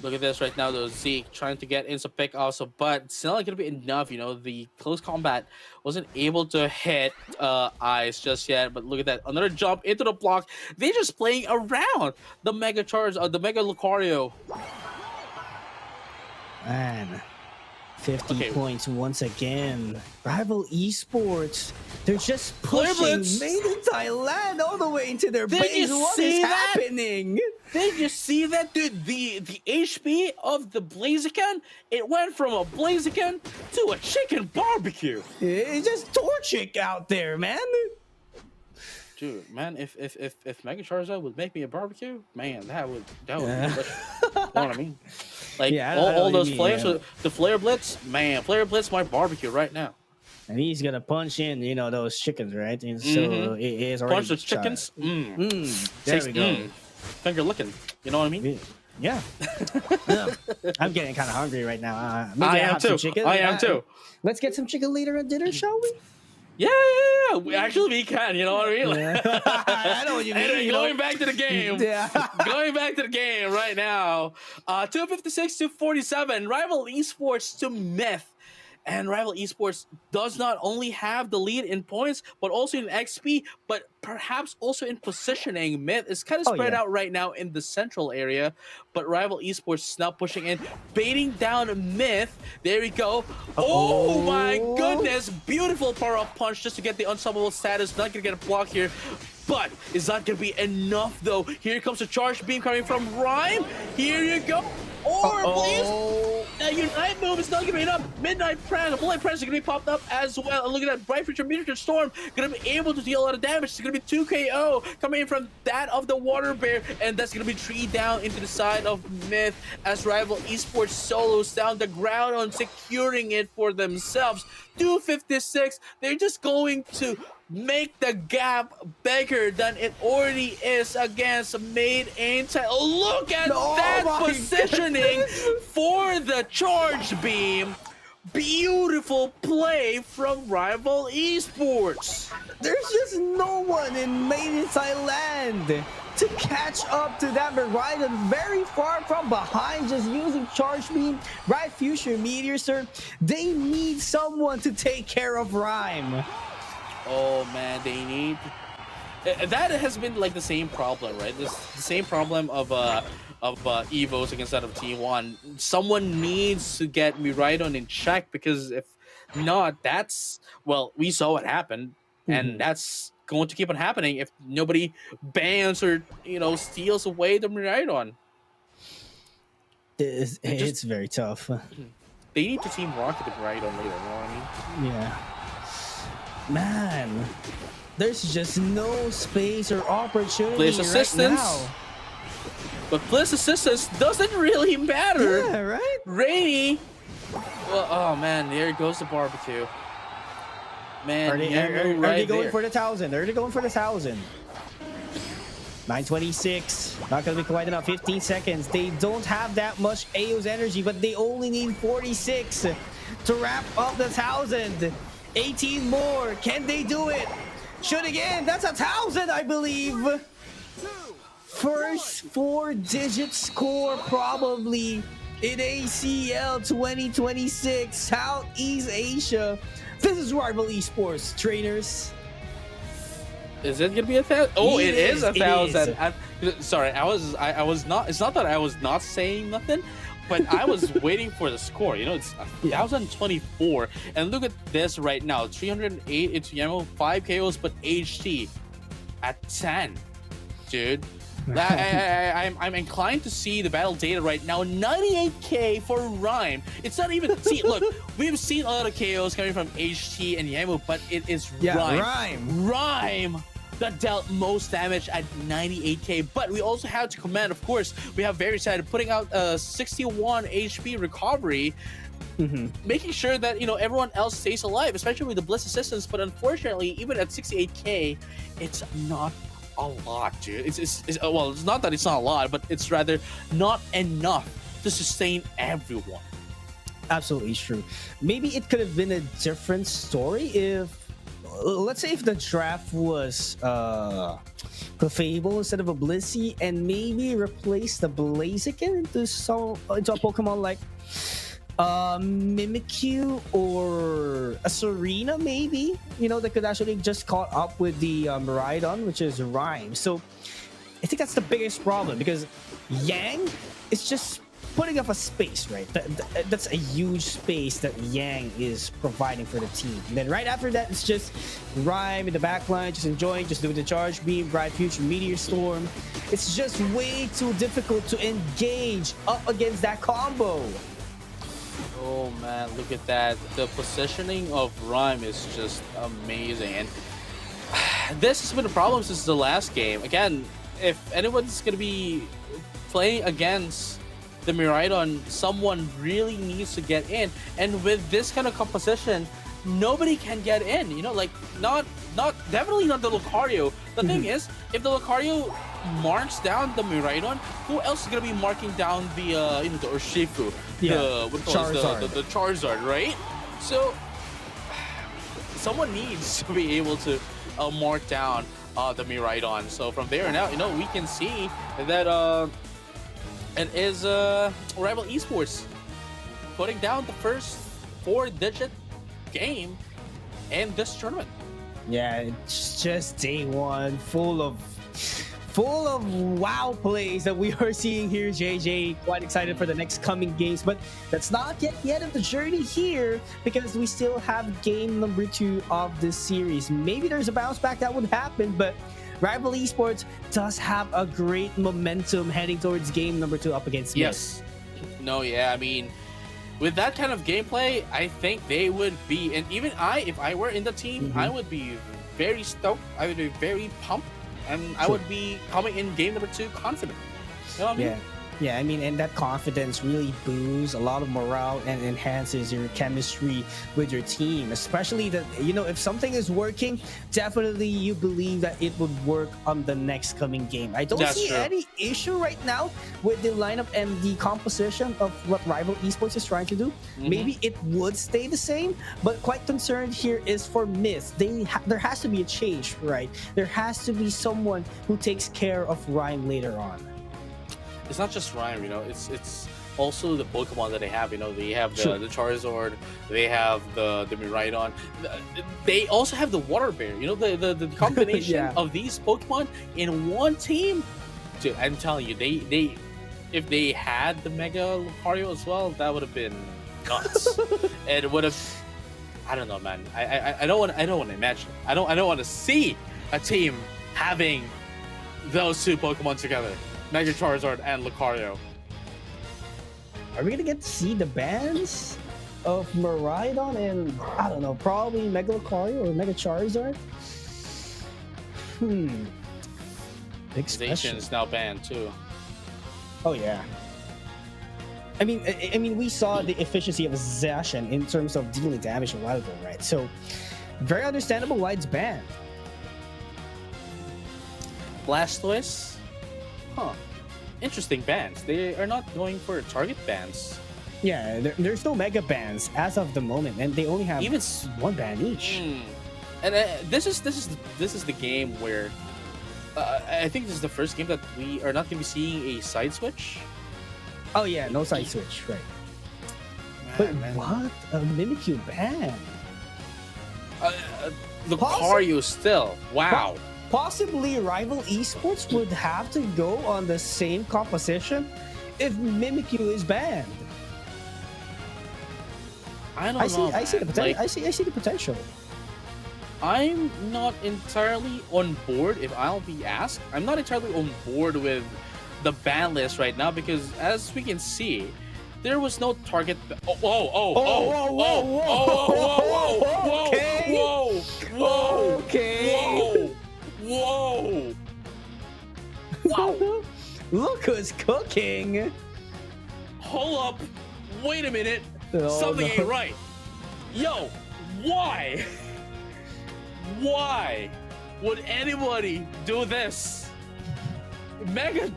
look at this right now, though. Zeke trying to get into pick also, but it's not going to be enough. You know, the close combat wasn't able to hit Ice just yet. But look at that. Another jump into the block. They're just playing around the Mega Charge, the Mega Lucario. Man, 50 points once again. Rival Esports, they're just pushing Made in Thailand all the way into their base. What is happening? Did you see that, dude? The HP of the Blaziken, it went from a Blaziken to a chicken barbecue. It's just Torchic out there, man. Dude, man, if Mega Charizard would make me a barbecue, man, that would be delicious. You know what I mean? Like, yeah, all those flames, the Flare Blitz, man, Flare Blitz my barbecue right now. And he's gonna punch in, those chickens, right? And so it is already punch those chickens. There we go. finger licking. You know what I mean? Yeah. Yeah. I'm getting kind of hungry right now. Maybe I I'll am have some too. chicken. I am too. Let's get some chicken later at dinner, shall we? Yeah. Actually, we can. You know what I mean? Yeah. I know what you mean. Anyway, going back to the game. Yeah. Going back to the game right now. 256 to 47. Rival Esports to Myth. And Rival Esports does not only have the lead in points, but also in XP, but perhaps also in positioning. Myth is kind of spread out right now in the central area, but Rival Esports is now pushing in, baiting down Myth. There we go. Oh my goodness. Beautiful power-up punch just to get the unstoppable status. Not going to get a block here. But is that going to be enough, though? Here comes a charge beam coming from Rhyme. Here you go. Or please, that Unite move is not going to be enough. Midnight Press, Bullet Press is going to be popped up as well. And look at that, Bright Future Meteor Storm going to be able to deal a lot of damage. It's going to be 2 KO coming in from that of the Water Bear, and that's going to be 3 down into the side of Myth as Rival Esports solos down the ground on securing it for themselves. 256, they're just going to make the gap bigger than it already is against Made Anti. Look at that positioning for the charge beam. Beautiful play from Rival Esports. There's just no one in Made in Thailand to catch up to that Miraidon, very far from behind, just using Charge Beam, Bright Future Meteor Storm. They need someone to take care of Rhyme. Oh man, they need. That has been like the same problem, right? This the same problem of EVOS against that of T1. Someone needs to get Miraidon in check, because if not, that's, well, we saw what happened, and that's going to keep on happening if nobody bans or, you know, steals away the Miraidon. It's very tough. They need to team Rocket the Miraidon later, you know what I mean? Yeah. Man, there's just no space or opportunity Bliss assistance. right now. But Bliss assistance doesn't really matter. Yeah, right? Rainy. Well, oh man, there goes the barbecue. Man, Are they going for the 1,000? Are they going for the 1,000? 926. Not going to be quite enough. 15 seconds. They don't have that much AO's energy, but they only need 46 to wrap up the 1,000. 18 more. Can they do it? Shoot again. That's 1,000, I believe. First 4-digit score probably in ACL 2026 Southeast Asia. This is Rival Esports, trainers. Is it gonna be 1,000? Oh, it is 1,000. Sorry, I was not. It's not that I was not saying nothing, but I was waiting for the score. You know, it's 1,024, and look at this right now: 308 into Yamo, 5 KOs, but HT at 10, dude. I'm inclined to see the battle data right now. 98k for Rhyme. It's not even. See, look, we've seen a lot of KOs coming from HT and Yamo, but it is Rhyme that dealt most damage at 98k. But we also have to commend, of course, we have very sad putting out a 61 HP recovery, making sure that, you know, everyone else stays alive, especially with the Bliss assistance. But unfortunately, even at 68k, it's not a lot, dude. It's well, it's not that it's not a lot, but it's rather not enough to sustain everyone. Absolutely true. Maybe it could have been a different story if, let's say, if the draft was Clefable instead of a Blissey, and maybe replace the Blaziken into a Pokemon like Mimikyu or a Serena, maybe, you know, that could actually just caught up with the Miraidon, which is Rhyme. So I think that's the biggest problem, because Yang is just putting up a space, right? That's a huge space that Yang is providing for the team. And then right after that, it's just Rhyme in the back line, just enjoying, just doing the Charge Beam, Bright Future Meteor Storm. It's just way too difficult to engage up against that combo. Oh man, look at that. The positioning of Rhyme is just amazing. And this has been a problem since the last game. Again, if anyone's going to be playing against the Miraidon, someone really needs to get in. And with this kind of composition, nobody can get in. You know, like, definitely not the Lucario. The thing is, if the Lucario marks down the Miraidon, who else is gonna be marking down the the Urshifu, Yeah, the Charizard, right? So someone needs to be able to mark down the Miraidon. So from there on out, we can see that it is Rival Esports putting down the first 4-digit game in this tournament. Yeah, it's just day one, full of wow plays that we are seeing here, JJ. Quite excited for the next coming games, but that's not yet the end of the journey here, because we still have game number 2 of this series. Maybe there's a bounce back that would happen, but Rival Esports does have a great momentum heading towards game number 2 up against Yes. No, yeah, I mean, with that kind of gameplay, I think they would be, and even if I were in the team, I would be very stoked. I would be very pumped, and I would be coming in game number 2 confident. You know what I mean? Yeah, I mean, and that confidence really boosts a lot of morale and enhances your chemistry with your team. Especially that, if something is working, definitely you believe that it would work on the next coming game. I don't see any issue right now with the lineup and the composition of what Rival Esports is trying to do. Maybe it would stay the same, but quite concerned here is for Myth. There has to be a change, right? There has to be someone who takes care of Rhyme later on. It's not just Rhyme, it's also the Pokemon that they have. They have the Charizard, they have the Miraidon. They also have the Water Bear. The combination of these Pokemon in one team. Dude, I'm telling you, they if they had the Mega Lucario as well, that would have been nuts. And it would have, I don't know, man. I don't want to imagine. I don't want to see a team having those 2 Pokemon together. Mega Charizard and Lucario. Are we gonna get to see the bands of Miraidon and, I don't know, probably Mega Lucario or Mega Charizard? Big Station is now banned too. Oh yeah. I mean, we saw the efficiency of Zacian in terms of dealing damage a while ago, right? So, very understandable why it's banned. Blastoise? Huh. Interesting bans. They are not going for target bans. Yeah, there's no mega bans as of the moment, and they only have even 1 ban each. And this is the game where I think this is the first game that we are not going to be seeing a side switch. Oh yeah, no side switch, right? But what a Mimikyu ban? Lucario still. Wow. Possibly Rival Esports would have to go on the same composition if Mimikyu is banned. I don't know. I see the potential. I see the potential. I'm not entirely on board. If I'll be asked, I'm not entirely on board with the ban list right now, because as we can see, there was no target. Whoa! Wow! Look who's cooking! Hold up! Wait a minute! Something ain't right! Yo! Why? Why would anybody do this? Mega...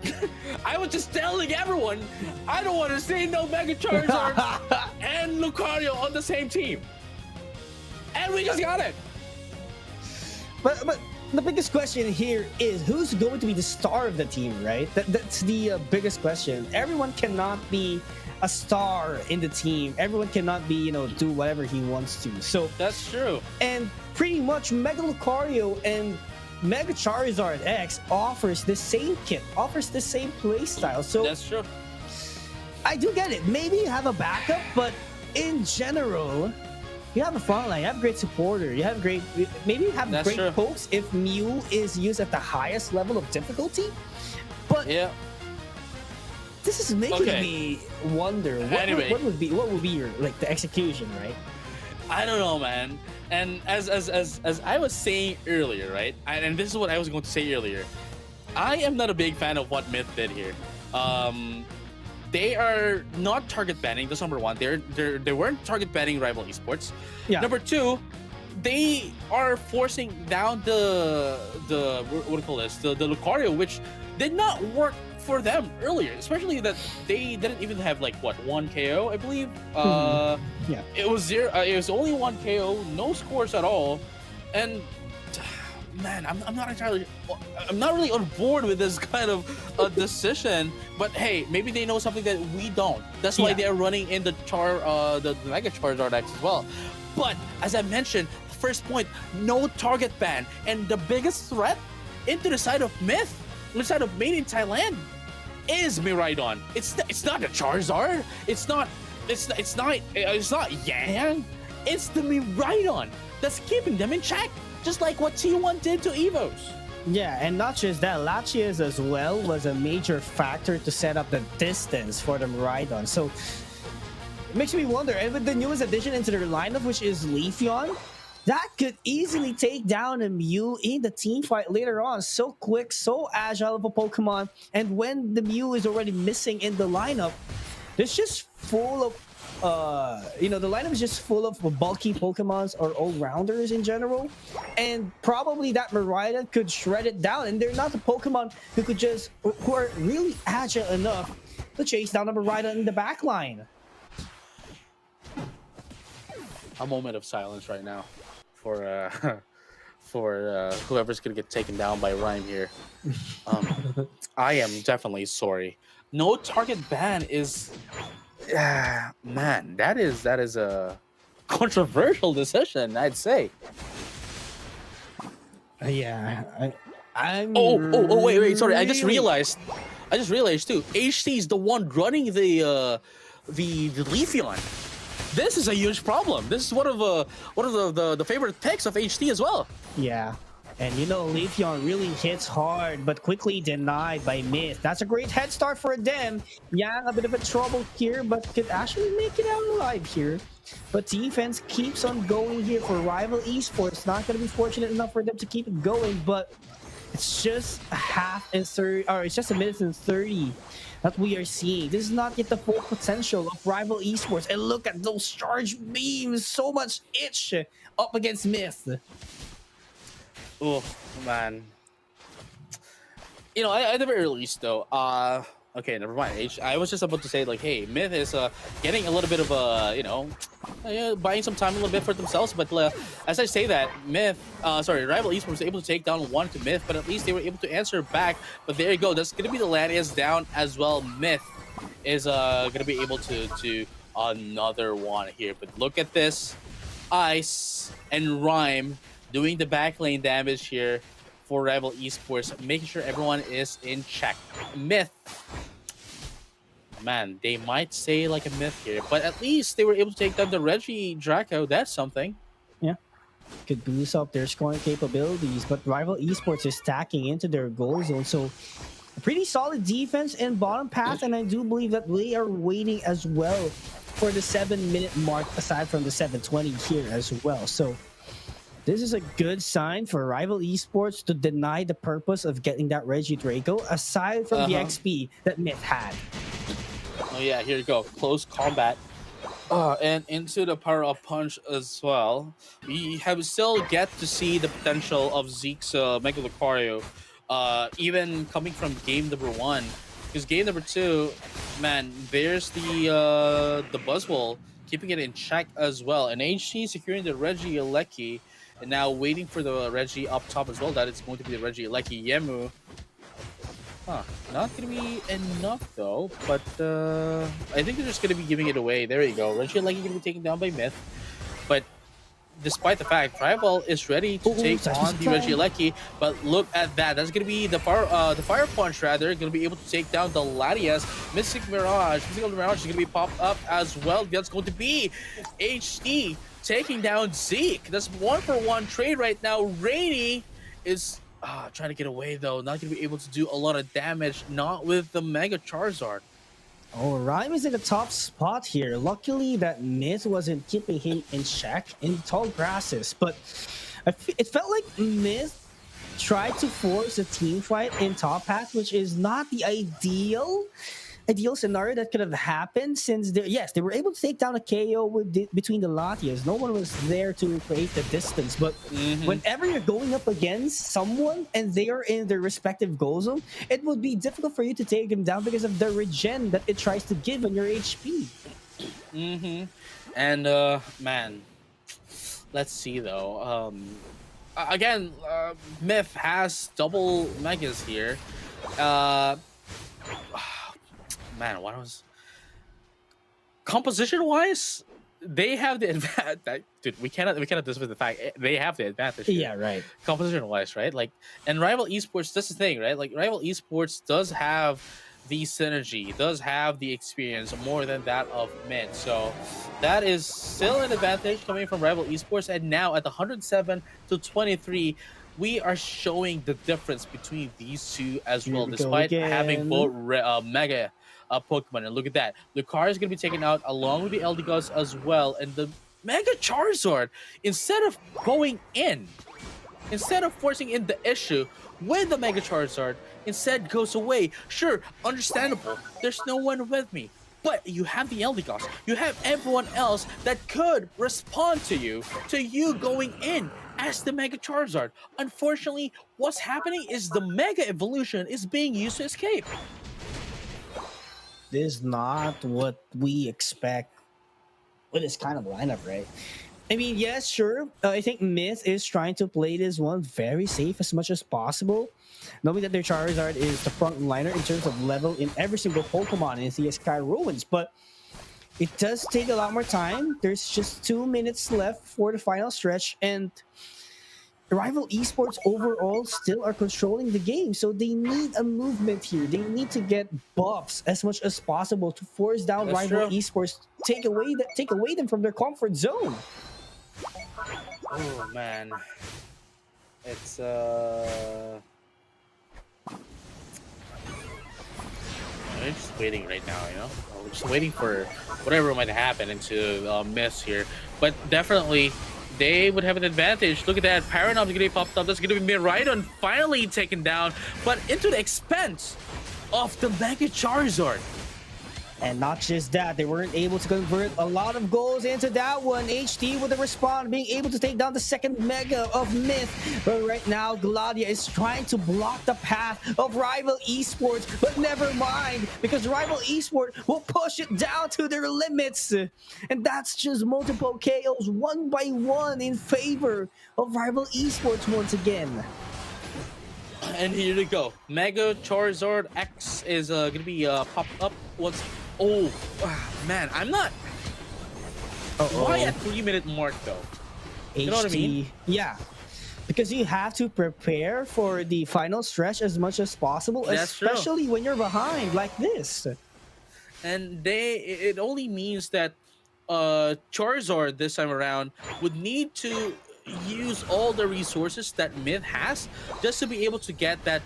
I was just telling everyone, I don't want to see no Mega Charizard and Lucario on the same team. And we just got it! But the biggest question here is, who's going to be the star of the team, right? That's the biggest question. Everyone cannot be a star in the team. Everyone cannot be, do whatever he wants to. So that's true. And pretty much Mega Lucario and Mega Charizard X offers the same kit, offers the same playstyle. So that's true. I do get it. Maybe you have a backup, but in general, you have a front line, you have a great supporter, you have great, maybe you have great pokes if Mew is used at the highest level of difficulty. But yeah, this is making me wonder what would be your the execution, right? I don't know, man. And as I was saying earlier, right? And this is what I was going to say earlier. I am not a big fan of what Myth did here. They are not target banning. That's number one. They weren't target banning Rival Esports. Yeah. Number two, they are forcing down the what do you call this, the Lucario, which did not work for them earlier, especially that they didn't even have like what, 1 KO, I believe. Yeah. It was zero. It was only 1 KO, no scores at all, and man, I'm not really on board with this kind of decision. But hey, maybe they know something that we don't. That's why they're running in the Mega Charizard X as well. But as I mentioned, first point, no target ban, and the biggest threat into the side of Myth, the side of Made in Thailand, is Miraidon. It's not a Charizard. It's not Yang. It's the Miraidon that's keeping them in check, just like what T1 did to EVOS. Yeah, and not just that, Latias as well was a major factor to set up the distance for the Miraidon. So it makes me wonder, and with the newest addition into their lineup, which is Leafeon, that could easily take down a Mew in the team fight later on. So quick, so agile of a Pokemon, and when the Mew is already missing in the lineup, it's just full of the lineup is just full of bulky Pokemons or all-rounders in general, and probably that Miraidon could shred it down, and they're not the Pokemon who are really agile enough to chase down a Miraidon in the back line. A moment of silence right now for whoever's gonna get taken down by Rhyme here. I am definitely sorry. No target ban is, man, that is a controversial decision, I'd say. I'm wait, sorry, I just really- realized too, HC is the one running the Leafeon. This is a huge problem. This is one of the favorite picks of HT as well. Yeah. And Leafeon really hits hard, but quickly denied by Myth. That's a great head start for them. Yeah, a bit of a trouble here, but could actually make it out alive here. But defense keeps on going here for Rival Esports. Not going to be fortunate enough for them to keep it going, but it's just it's just a minute and 30 that we are seeing. This is not yet the full potential of Rival Esports. And look at those charge beams. So much itch up against Myth. Oh man, at the very least though, okay, never mind. I was just about to say like, hey, Myth is getting a little bit of buying some time a little bit for themselves. But as I say that, Rival Esports was able to take down one to Myth, but at least they were able to answer back. But there you go. That's gonna be the Lanius down as well. Myth is gonna be able to do another one here. But look at this, Ice and Rhyme doing the backlane damage here for Rival Esports, making sure everyone is in check. Myth, man, they might say like a Myth here, but at least they were able to take down the Reggie Draco. That's something. Yeah, could boost up their scoring capabilities, but Rival Esports is stacking into their goal zone, so a pretty solid defense in bottom path, and I do believe that they are waiting as well for the 7-minute mark, aside from the 7:20 here as well. So this is a good sign for Rival Esports to deny the purpose of getting that Reggie Draco, aside from the XP that Myth had. Oh yeah, here you go. Close combat. And into the power-up punch as well. We have still get to see the potential of Zeke's Mega Lucario, even coming from game number 1. Because game number 2, man, there's the Buzzwole keeping it in check as well. And HT securing the Reggie Alecki. And now waiting for the Reggie up top as well. That it's going to be the Reggie Alecki Yemu. Not going to be enough though. But I think they're just going to be giving it away. There you go. Reggie Alecki going to be taken down by Myth. But despite the fact, Rival is ready to take on the Reggie Alecki. But look at that. That's going to be the Fire Punch rather. Going to be able to take down the Latias. Mystical Mirage is going to be popped up as well. That's going to be HT taking down Zeke. That's 1-for-1 trade right now. Rainy is trying to get away though. Not going to be able to do a lot of damage. Not with the Mega Charizard. Oh, Rhyme is in the top spot here. Luckily that Myth wasn't keeping him in check in the tall grasses. But it felt like Myth tried to force a team fight in top path, which is not the ideal ideal scenario that could have happened since they were able to take down a KO between the Latias. No one was there to create the distance. But whenever you're going up against someone and they are in their respective goal zone, it would be difficult for you to take them down because of the regen that it tries to give on your HP. And man, let's see though. Again, Myth has double megas here. Man, what was composition wise? They have the advantage. Dude, we cannot dismiss the fact they have the advantage here. Yeah, right. Composition wise, right? Like, and Rival Esports, that's the thing, right? Like, Rival Esports does have the synergy, does have the experience more than that of Mid. So that is still an advantage coming from Rival Esports. And now at the 107 to 23, we are showing the difference between these two as well, despite having both mega Pokemon. And look at that. Lucario is going to be taken out along with the Eldegoss as well. And the Mega Charizard, instead of going in, instead of forcing in the issue with the Mega Charizard, instead goes away. Sure, understandable. There's no one with me. But you have the Eldegoss. You have everyone else that could respond to you going in as the Mega Charizard. Unfortunately, what's happening is the Mega Evolution is being used to escape. This is not what we expect with this kind of lineup, right? I mean, yes, sure. I think Myth is trying to play this one very safe as much as possible, knowing that their Charizard is the front liner in terms of level in every single Pokemon in the Sky Ruins, but it does take a lot more time. There's just 2 minutes left for the final stretch, and Rival Esports overall still are controlling the game, so they need a movement here. They need to get buffs as much as possible to force down Rival Esports, take away them from their comfort zone. Oh man, it's I'm just waiting right now, you know. I'm just waiting for whatever might happen into Myth here, but definitely they would have an advantage. Look at that, Paranom's gonna be popped up. That's gonna be Miraidon finally taken down, but into the expense of the Mega Charizard. And not just that, they weren't able to convert a lot of goals into that one. HT with the respawn, being able to take down the second Mega of Myth. But right now, Gladia is trying to block the path of Rival Esports. But never mind, because Rival Esports will push it down to their limits. And that's just multiple KOs, one by one, in favor of Rival Esports once again. And here we go. Mega Charizard X is going to be popped up once. Oh, man, I'm not. Why at 3-minute mark, though? You know what I mean? Yeah. Because you have to prepare for the final stretch as much as possible, That's especially when you're behind like this. And it only means that Charizard this time around would need to use all the resources that Myth has just to be able to get that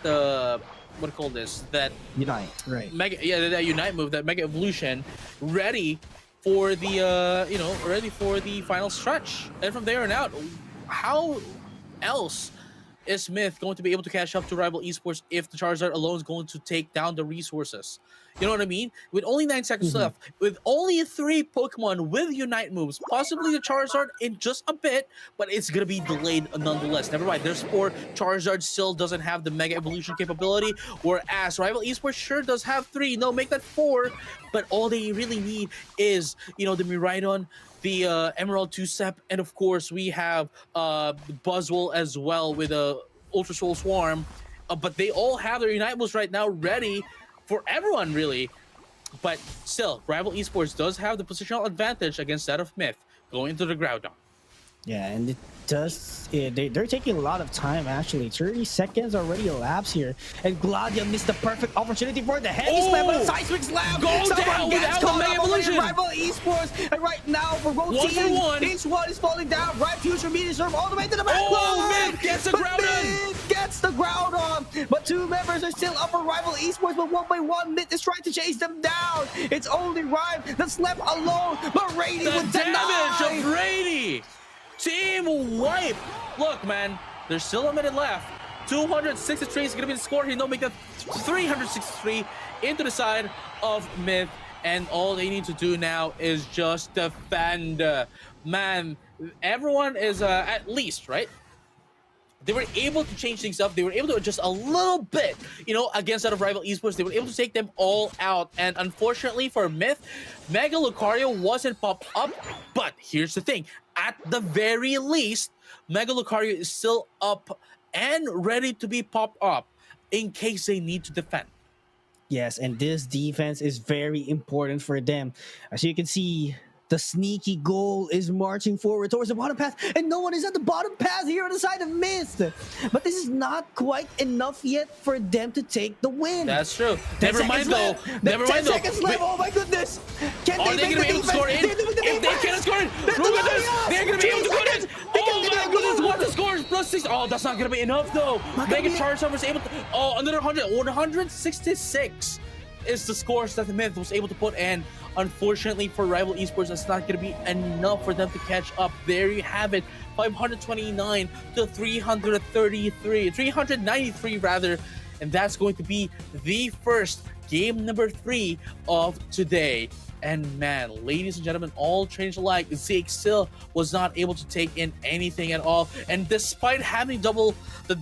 what do you call this? That Unite, right? That Unite move, that Mega Evolution, ready for the ready for the final stretch. And from there on out, how else is Myth going to be able to catch up to Rival Esports if the Charizard alone is going to take down the resources? You know what I mean? With only 9 seconds left, with only 3 Pokemon with Unite moves, possibly the Charizard in just a bit, but it's gonna be delayed nonetheless. Never mind, there's 4. Charizard still doesn't have the Mega Evolution capability, whereas Rival Esports sure does have 3. No, make that 4, but all they really need is, the Miraidon, the Emerald 2-step, and of course we have Buzzwole as well with a Ultra Soul Swarm, but they all have their Unite moves right now ready for everyone, really. But still, Rival Esports does have the positional advantage against that of Myth going into the Groudon. Yeah, and it does. They're taking a lot of time, actually. 30 seconds already elapsed here. And Gladia missed the perfect opportunity for the heavy slam, but a Seismic Slam! Go down without the Mega Evolution! Rival Esports, and right now, for both teams, each one is falling down. Right Future Meteor Storm all the way to the back. Myth gets the Groudon! Myth gets the Groudon! But 2 members are still up for Rival Esports, but 1 by 1, Myth is trying to chase them down. It's only Rhyme that's left alone, but Rady with the damage of Rady! Team wipe! Look, man, there's still a minute left. 263 is going to be the score here. No, make that 363 into the side of Myth, and all they need to do now is just defend. Man, everyone is at least, right? They were able to change things up. They were able to adjust a little bit, against that of rival esports. They were able to take them all out. And unfortunately for Myth, Mega Lucario wasn't popped up. But here's the thing. At the very least, Mega Lucario is still up and ready to be popped up in case they need to defend. Yes, and this defense is very important for them. As you can see, the sneaky goal is marching forward towards the bottom path, and no one is at the bottom path here on the side of Mist. But this is not quite enough yet for them to take the win. That's true. Never mind though. Never mind though. 10 seconds left. Oh my goodness. Can Are they going to be able to score in? If they cannot score in, look at this. They're going to be able to win it. Oh my goodness, what the score is? +6. Oh, that's not going to be enough though. Mega Charizard was able to. Oh, another 166 is the scores that the Myth was able to put in. Unfortunately for rival esports, that's not going to be enough for them to catch up. There you have it, 529 to 393 rather, and that's going to be the first game number 3 of today. And man, ladies and gentlemen, all trainers alike, Zeke still was not able to take in anything at all. And despite having the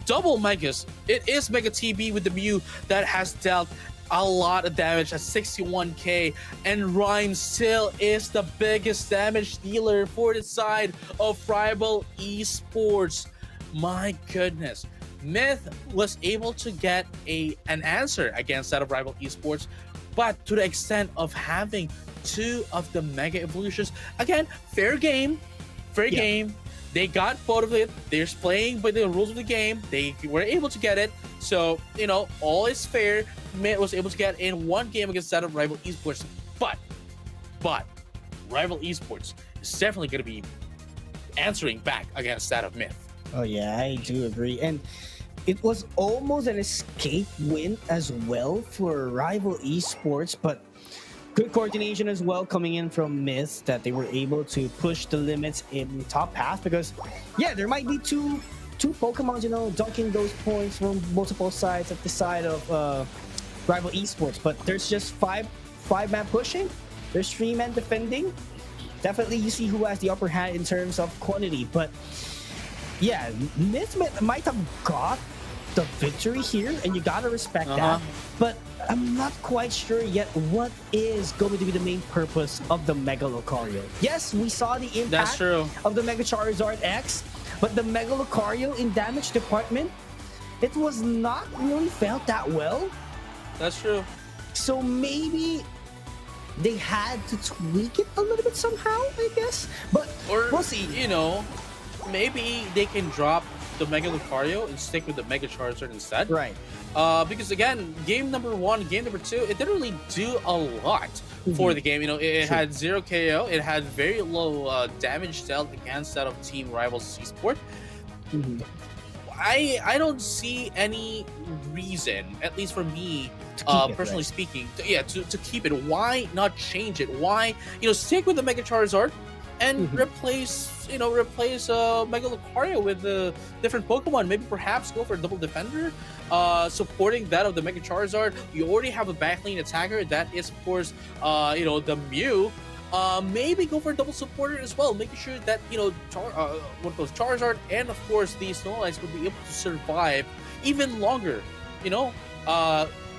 double megas, it is Mega TB with the Mew that has dealt a lot of damage at 61k, and Rhyme still is the biggest damage dealer for the side of rival esports. My goodness, Myth was able to get an answer against that of rival esports, but to the extent of having 2 of the Mega Evolutions. Again, fair game. They got both of it. They're playing by the rules of the game. They were able to get it. So, all is fair. Myth was able to get in one game against that of rival esports. But rival esports is definitely going to be answering back against that of Myth. Oh yeah, I do agree. And it was almost an escape win as well for rival esports, but good coordination as well coming in from Myth, that they were able to push the limits in top path, because yeah, there might be two Pokemon, dunking those points from multiple sides at the side of rival esports, but there's just five man pushing, there's 3 men defending. Definitely you see who has the upper hand in terms of quantity, but yeah, Myth might have got the victory here, and you gotta respect that. But I'm not quite sure yet what is going to be the main purpose of the Mega Lucario. Yes, we saw the impact of the Mega Charizard X, but the Mega Lucario in damage department, it was not really felt that well. That's true. So maybe they had to tweak it a little bit somehow, I guess. But we'll see. Maybe they can drop the Mega Lucario and stick with the Mega Charizard instead. Right. Because again, game number 1, game number 2, it didn't really do a lot for the game. It had 0 KO. It had very low damage dealt against that of Team Rivals Esport. I don't see any reason, at least for me, personally speaking, to keep it. Why not change it? Why, stick with the Mega Charizard and replace Mega Lucario with a different Pokemon. Maybe perhaps go for a double defender, supporting that of the Mega Charizard. You already have a backlane attacker. That is, of course, the Mew. Maybe go for a double supporter as well, making sure that Charizard and of course the Snorlax would be able to survive even longer.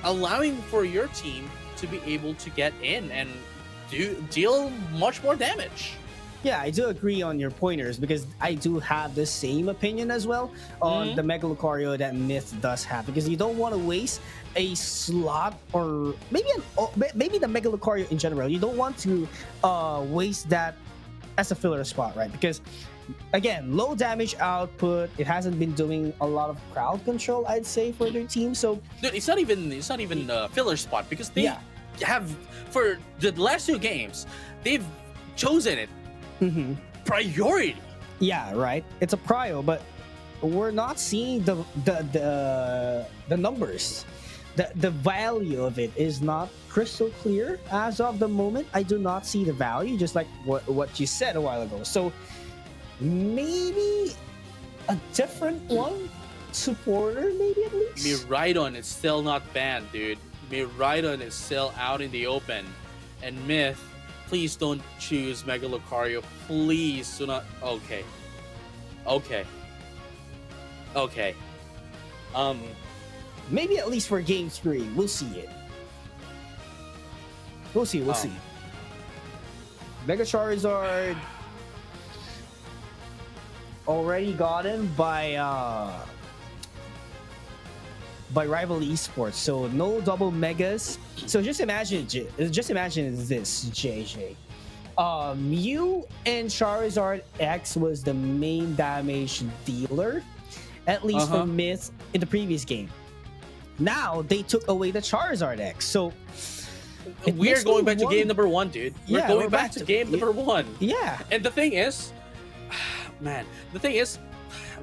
Allowing for your team to be able to get in and deal much more damage. Yeah, I do agree on your pointers, because I do have the same opinion as well on the Mega Lucario that Myth does have, because you don't want to waste a slot, or maybe the Mega Lucario in general. You don't want to waste that as a filler spot, right? Because again, low damage output. It hasn't been doing a lot of crowd control, I'd say, for their team. So dude, it's not even a filler spot, because they have, for the last 2 games, they've chosen it priority. Yeah, right. It's a prio, but we're not seeing the numbers. The value of it is not crystal clear as of the moment. I do not see the value, just like what you said a while ago. So maybe a different one supporter, maybe at least. Be right on. It's still not banned, dude. Miraidon is still out in the open, and Myth, please don't choose Mega Lucario. Please do not. Okay. Maybe at least for game 3, we'll see it. We'll see. Mega Charizard already gotten by Rival Esports, so no double megas. So just imagine this, JJ. Mew and Charizard X was the main damage dealer, at least for Myth in the previous game. Now they took away the Charizard X, so we're going back to game number 1, dude. We're going back to game number 1. Yeah. And the thing is,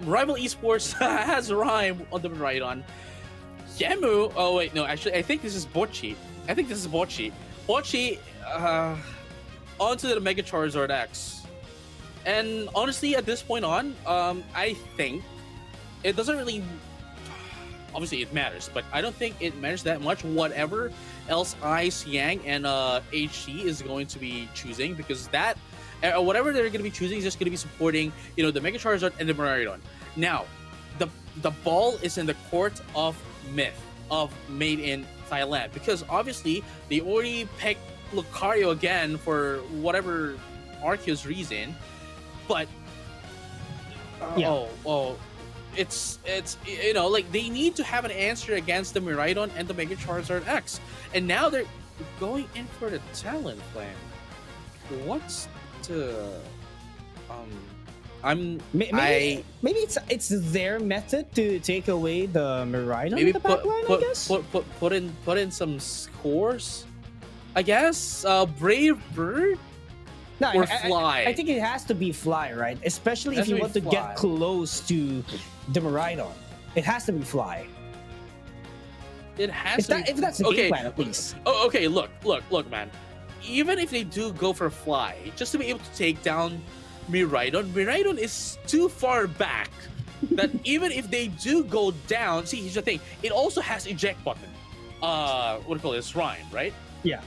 Rival Esports has Rhyme on the Miraidon. Yemu. Oh wait, no. Actually, I think this is Bocchi. Bocchi onto the Mega Charizard X. And honestly, at this point on, I think it doesn't really. Obviously, it matters, but I don't think it matters that much. Whatever else Ice, Yang, and HC is going to be choosing, because that whatever they're going to be choosing is just going to be supporting, the Mega Charizard and the Miraidon. Now, the ball is in the court of Myth, of made in Thailand, because obviously they already picked Lucario again for whatever Arceus reason, but it's like they need to have an answer against the Miraidon and the Mega Charizard X, and now they're going in for the Talon plan. What's the maybe it's their method to take away the Miraidon in the backline, I guess. Put in some scores, I guess. Brave Bird. No, or Fly. I think it has to be Fly, right? Especially if you want to get close to the Miraidon. It has to be Fly. It has to be. If that's the game plan, at least. Oh, okay. Look, man. Even if they do go for Fly, just to be able to take down Miraidon is too far back that even if they do go down, see, here's the thing. It also has eject button. What do you call this? Rhyme, right? Yeah.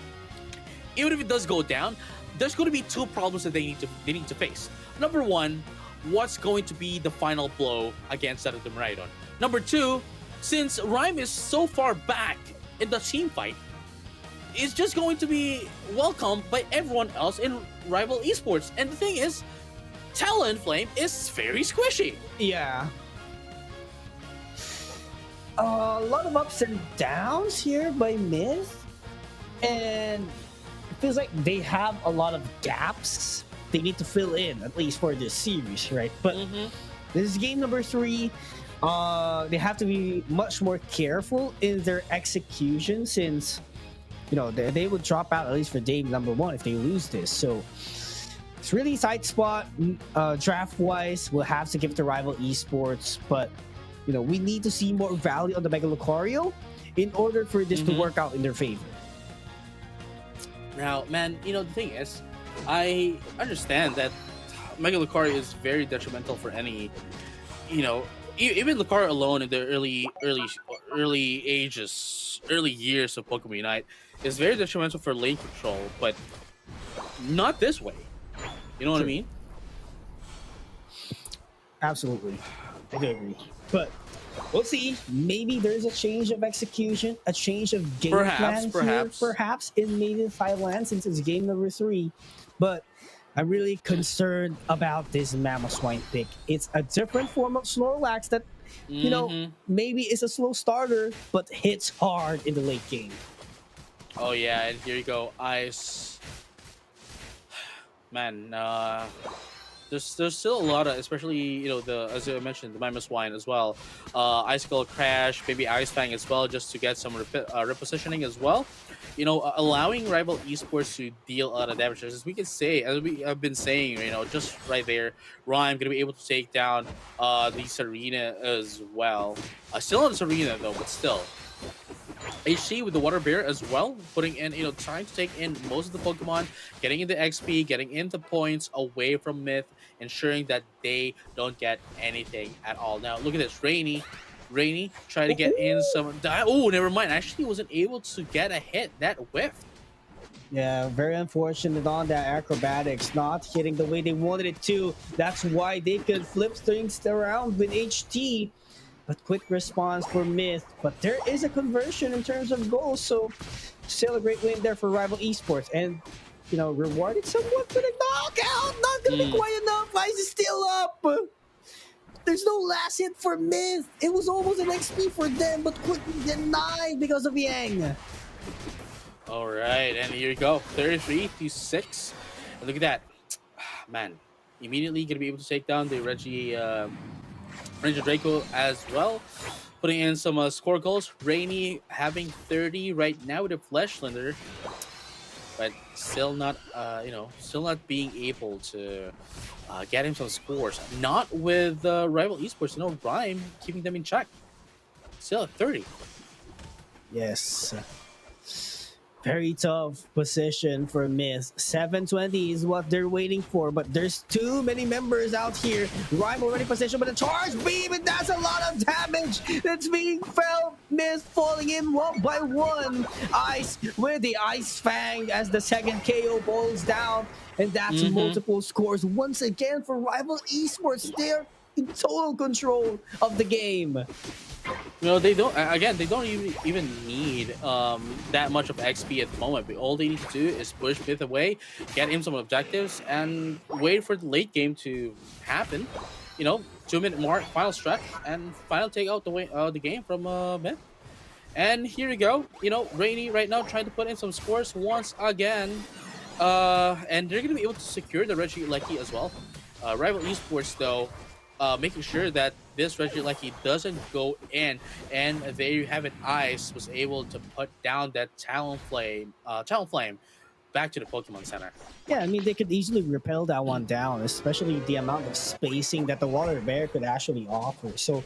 Even if it does go down, there's going to be 2 problems that they need to face. Number 1, what's going to be the final blow against that of the Miraidon? Number 2, since Rhyme is so far back in the team fight, it's just going to be welcomed by everyone else in Rival Esports. And the thing is, Talonflame is very squishy. Yeah. A lot of ups and downs here by Myth, and it feels like they have a lot of gaps they need to fill in, at least for this series, right? But this is game number 3. They have to be much more careful in their execution, since they would drop out at least for game number 1 if they lose this. So it's really tight spot. Draft wise, we'll have to give it to Rival Esports, but we need to see more value on the Mega Lucario in order for this to work out in their favor. Now, man, the thing is, I understand that Mega Lucario is very detrimental for any, even Lucario alone in the early years of Pokemon Unite is very detrimental for lane control, but not this way. You know what I mean? Absolutely. I do agree. But we'll see. Maybe there's a change of execution, a change of game plan here, perhaps in Thailand, since it's game number 3. But I'm really concerned about this Mamoswine pick. It's a different form of Snorlax that, maybe is a slow starter, but hits hard in the late game. Oh yeah, and here you go, Ice. Man, there's still a lot of, especially as I mentioned, the Mamoswine as well, Icicle Crash, maybe Ice Fang as well, just to get some repositioning as well. Allowing Rival Esports to deal a lot of damage, as we can say, as we have been saying, just right there, Rhyme gonna be able to take down the Serena as well. Still on Serena though, but still. HC with the Water Bear as well, putting in, trying to take in most of the Pokemon, getting into XP, getting into points away from Myth, ensuring that they don't get anything at all. Now, look at this. Rainy Rainy tried to get in some. Oh, never mind. Actually, wasn't able to get a hit. That whiffed. Yeah, very unfortunate on that acrobatics, not hitting the way they wanted it to. That's why they could flip things around with HT. But quick response for Myth. But there is a conversion in terms of goals, so still a great win there for Rival Esports. And, you know, rewarded somewhat with a knockout. Not going to be quite enough. Ice is still up. There's no last hit for Myth. It was almost an XP for them, but quickly denied because of Yang. All right, and here you go, 33-6. And look at that, man. Immediately gonna be able to take down the Ranger Draco as well, putting in some score goals. Rainy having 30 right now with a Fleshlander, but still not, still not being able to get him some scores. Not with Rival Esports, Rhyme keeping them in check. Still at 30. Yes. Very tough position for Myth. 720 is what they're waiting for, but there's too many members out here. Rhyme already positioned, but a charge beam, and that's a lot of damage that's being felt. Myth falling in one by one. Ice with the Ice Fang as the second KO falls down, and that's multiple scores once again for Rival Esports. They're in total control of the game. They don't. Again, they don't even need that much of XP at the moment. But all they need to do is push Myth away, get him some objectives, and wait for the late game to happen. 2-minute mark, final stretch, and final take out the game from Myth. And here you go. Rainy right now trying to put in some scores once again, and they're gonna be able to secure the Reggie Lecky as well. Rival Esports though, making sure that this Reggie Lecky doesn't go in, and there you have it. Ice was able to put down that Talonflame back to the Pokemon Center. Yeah, I mean, they could easily repel that one down, especially the amount of spacing that the Water Bear could actually offer. So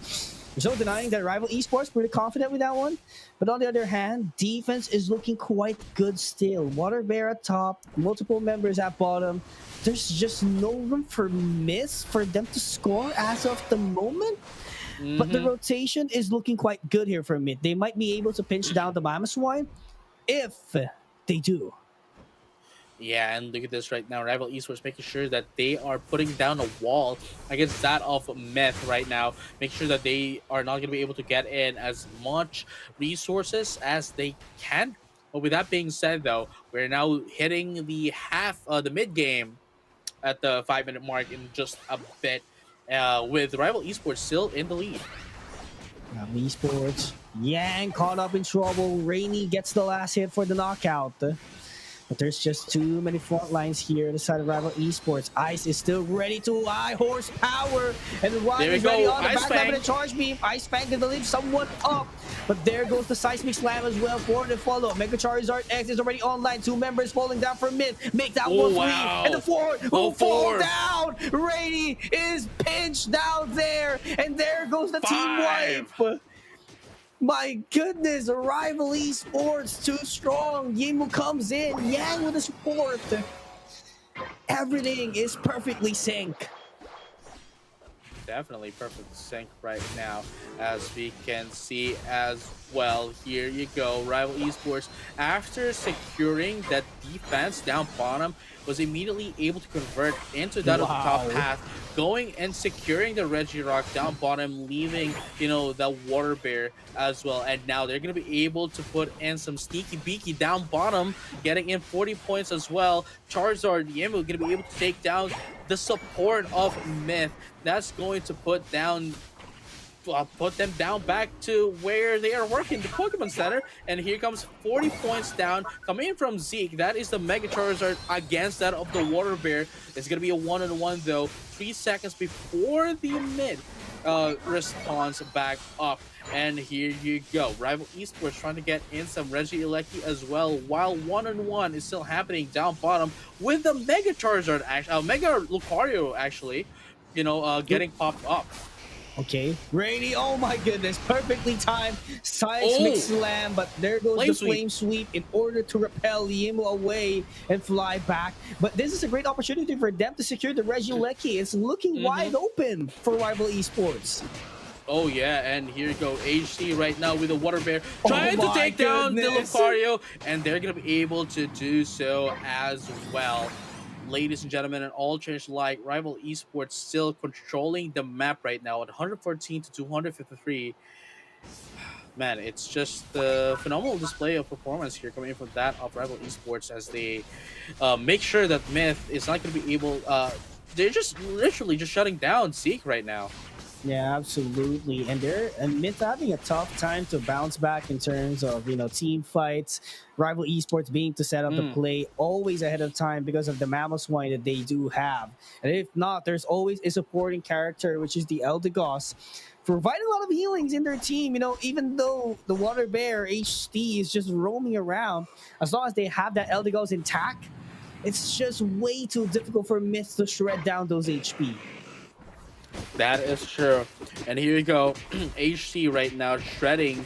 there's no denying that Rival Esports pretty confident with that one. But on the other hand, defense is looking quite good still. Water Bear at top, multiple members at bottom. There's just no room for Myth for them to score as of the moment. But the rotation is looking quite good here for Myth. They might be able to pinch down the Mamoswine if they do. Yeah, and look at this right now. Rival Esports making sure that they are putting down a wall against that of Myth right now. Make sure that they are not going to be able to get in as much resources as they can. But with that being said, though, we're now hitting the mid game at the 5-minute mark in just a bit, with Rival Esports still in the lead. Rival Esports, Yang caught up in trouble. Rainy gets the last hit for the knockout. But there's just too many front lines here on the side of Rival Esports. Ice is still ready to high horsepower. And Ryan is ready on the back line with a charge beam. Ice Fang can leave someone up. But there goes the Seismic Slam as well for the follow. Mega Charizard X is already online. 2 members falling down from mid. Make that 1-3. And the 4 will fall down. Rainy is pinched down there. And there goes the team wipe. My goodness, Rival Esports too strong. Yimu comes in, Yang with the support. Everything is perfectly synced. Definitely perfect sync right now, as we can see as well. Here you go. Rival Esports, after securing that defense down bottom, was immediately able to convert into that of the top path, going and securing the Regirock down bottom, leaving the Water Bear as well. And now they're going to be able to put in some sneaky beaky down bottom, getting in 40 points as well. Charizard Yimu going to be able to take down the support of Myth. That's going to put them down back to where they are working, the Pokemon Center. And here comes 40 points down coming in from Zeke. That is the Mega Charizard against that of the Water Bear. It's going to be a 1-on-1 though. 3 seconds before the mid response back up. And here you go. Rival Esports trying to get in some Regieleki as well, while 1-on-1 is still happening down bottom with the Mega Charizard, Mega Lucario actually, getting popped up. Okay, Rainy, oh my goodness, perfectly timed Seismic Slam, but there goes the Flame Sweep in order to repel Yimu away and fly back. But this is a great opportunity for them to secure the Regieleki. It's looking wide open for Rival Esports. Oh yeah, and here you go, HC right now with the water bear trying to my take down the goodness. Lucario, and they're gonna be able to do so as well. Ladies and gentlemen, and all change like Rival Esports still controlling the map right now at 114 to 253. Man, it's just the phenomenal display of performance here coming in from that of Rival Esports as they make sure that Myth is not going to be able. They're just literally just shutting down Zeke right now. Yeah, absolutely. And Myth having a tough time to bounce back in terms of, team fights, rival esports being to set up the play always ahead of time because of the mammal swine that they do have. And if not, there's always a supporting character, which is the Eldegoss, providing a lot of healings in their team, even though the water bear HT is just roaming around, as long as they have that Eldegoss intact, it's just way too difficult for Myth to shred down those HP. That is true. And here you go. HC right now shredding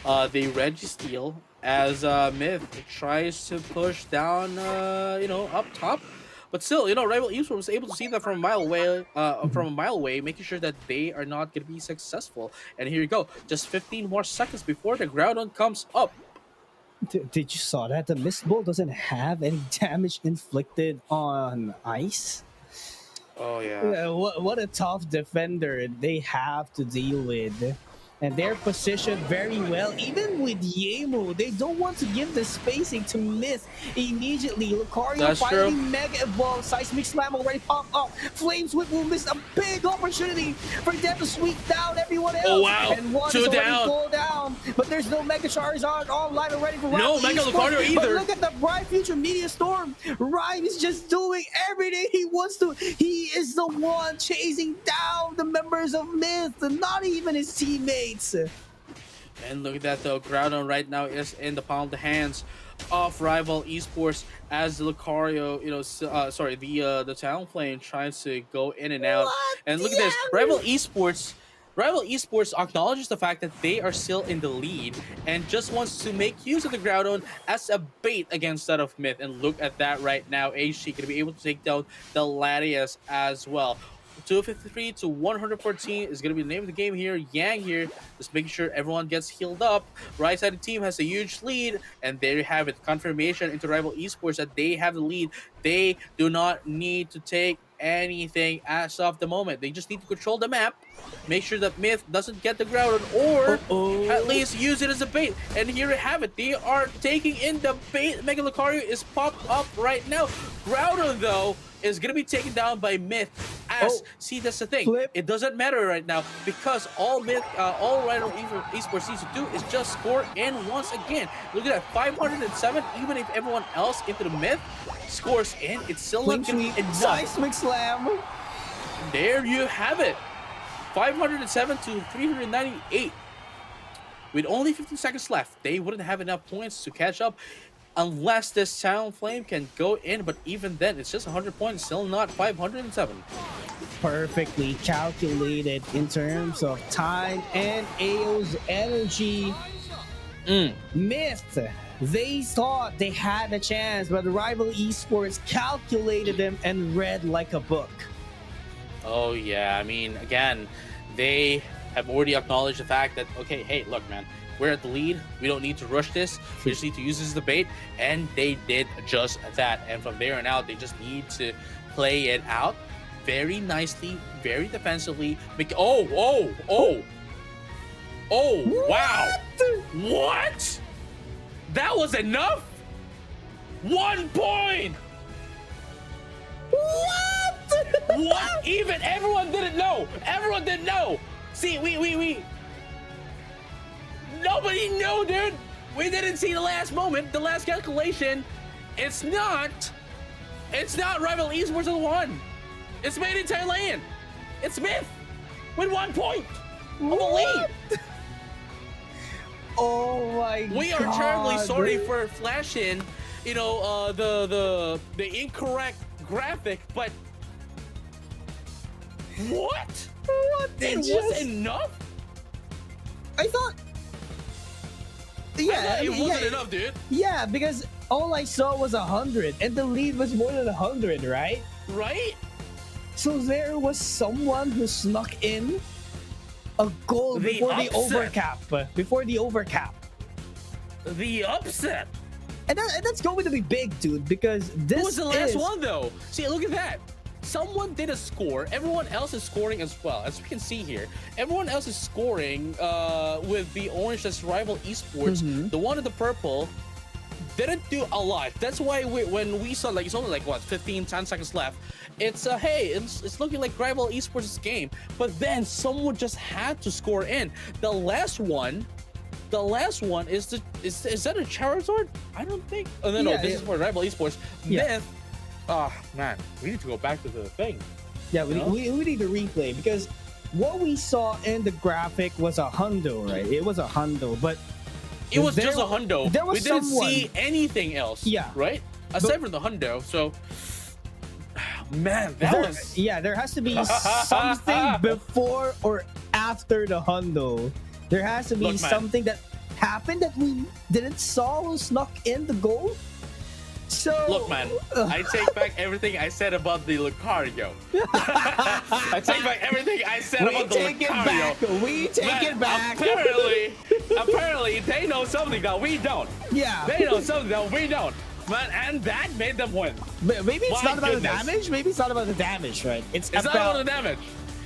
the Registeel as Myth tries to push down, up top. But still, Rival Esports was able to see that from a mile away, making sure that they are not going to be successful. And here you go. Just 15 more seconds before the Groudon comes up. Did you saw that? The Mist Bolt doesn't have any damage inflicted on ice. Oh yeah. What a tough defender they have to deal with. And they're positioned very well. Even with Yemu, they don't want to give the spacing to Myth immediately. Lucario finally Mega Evolve. Seismic Slam already popped up. Flames Whip will miss a big opportunity for them to sweep down everyone else. Oh wow, and one is already full down. But there's no Mega Charizard online already for Rhyme. No Mega Lucario either. But look at the bright future Meteor Storm. Rhyme is just doing everything he wants to. He is the one chasing down the members of Myth, and not even his teammates. And look at that though, Groudon right now is in the palm of the hands of Rival Esports as the Lucario, the Talonflame tries to go in and out. And look at this, Rival Esports acknowledges the fact that they are still in the lead and just wants to make use of the Groudon as a bait against that of Myth. And look at that right now, HC going to be able to take down the Latias as well. 253 to 114 is going to be the name of the game here. Yang here, just making sure everyone gets healed up. Right side of the team has a huge lead, and there you have it. Confirmation into Rival Esports that they have the lead. They do not need to take anything as of the moment. They just need to control the map, make sure that Myth doesn't get the Groudon, or at least use it as a bait. And here you have it. They are taking in the bait. Mega Lucario is popped up right now. Groudon, though, is going to be taken down by Myth. See, that's the thing. It doesn't matter right now because all Rival Esports needs to do is just score in once again. Look at that, 507. Even if everyone else into the Myth scores in, it's still not going to be enough. Seismic Slam. There you have it. 507 to 398. With only 15 seconds left, they wouldn't have enough points to catch up unless this Talonflame can go in, but even then, it's just 100 points, still not 507. Perfectly calculated in terms of time and AO's energy. Myth, they thought they had a chance, but Rival Esports calculated them and read like a book. Oh yeah, I mean, again, they have already acknowledged the fact that, okay, hey, look, man, we're at the lead. We don't need to rush this. We just need to use this as the bait. And they did just that. And from there on out, they just need to play it out very nicely, very defensively. Wow. What? That was enough? 1 point. What? Even everyone didn't know. Everyone didn't know. See, we nobody knew, dude. We didn't see the last moment, the last calculation. It's not Rival Esports that won. It's made in Thailand. It's Myth with 1 point of the lead. Oh my god. We are terribly sorry for flashing, the incorrect graphic, but what? It was enough? I thought. Yeah, it wasn't enough, dude. Yeah, because all I saw was 100, and the lead was more than 100, right? Right? So there was someone who snuck in A goal The before the upset. overcap. Before the overcap. The upset. And that's going to be big, dude, because this Who was the last is... one though? See, look at that. Someone did a score. Everyone else is scoring as well. As we can see here, everyone else is scoring with the orange that's rival esports. The one in the purple didn't do a lot. That's why when we saw, like, it's only like what, 15, 10 seconds left. It's hey, it's looking like rival esports game. But then someone just had to score in. The last one is that a Charizard? I don't think. Oh no, this is for rival esports. Myth. Oh man, we need to go back to the thing. Yeah, we need to replay, because what we saw in the graphic was a hundo, right? It was a hundo, but it was just a hundo. We didn't see anything else. Yeah, right. Aside from the hundo, so man, there has to be something before or after the hundo. There has to be something that happened that we didn't saw who snuck in the goal. So look, man, I take back everything I said about the Lucario. I take back everything I said about the Lucario. We take it back. Apparently, they know something that we don't. Yeah, they know something that we don't. Man, and that made them win. Maybe it's not about the damage. Maybe it's not about the damage, right? It's not about the damage.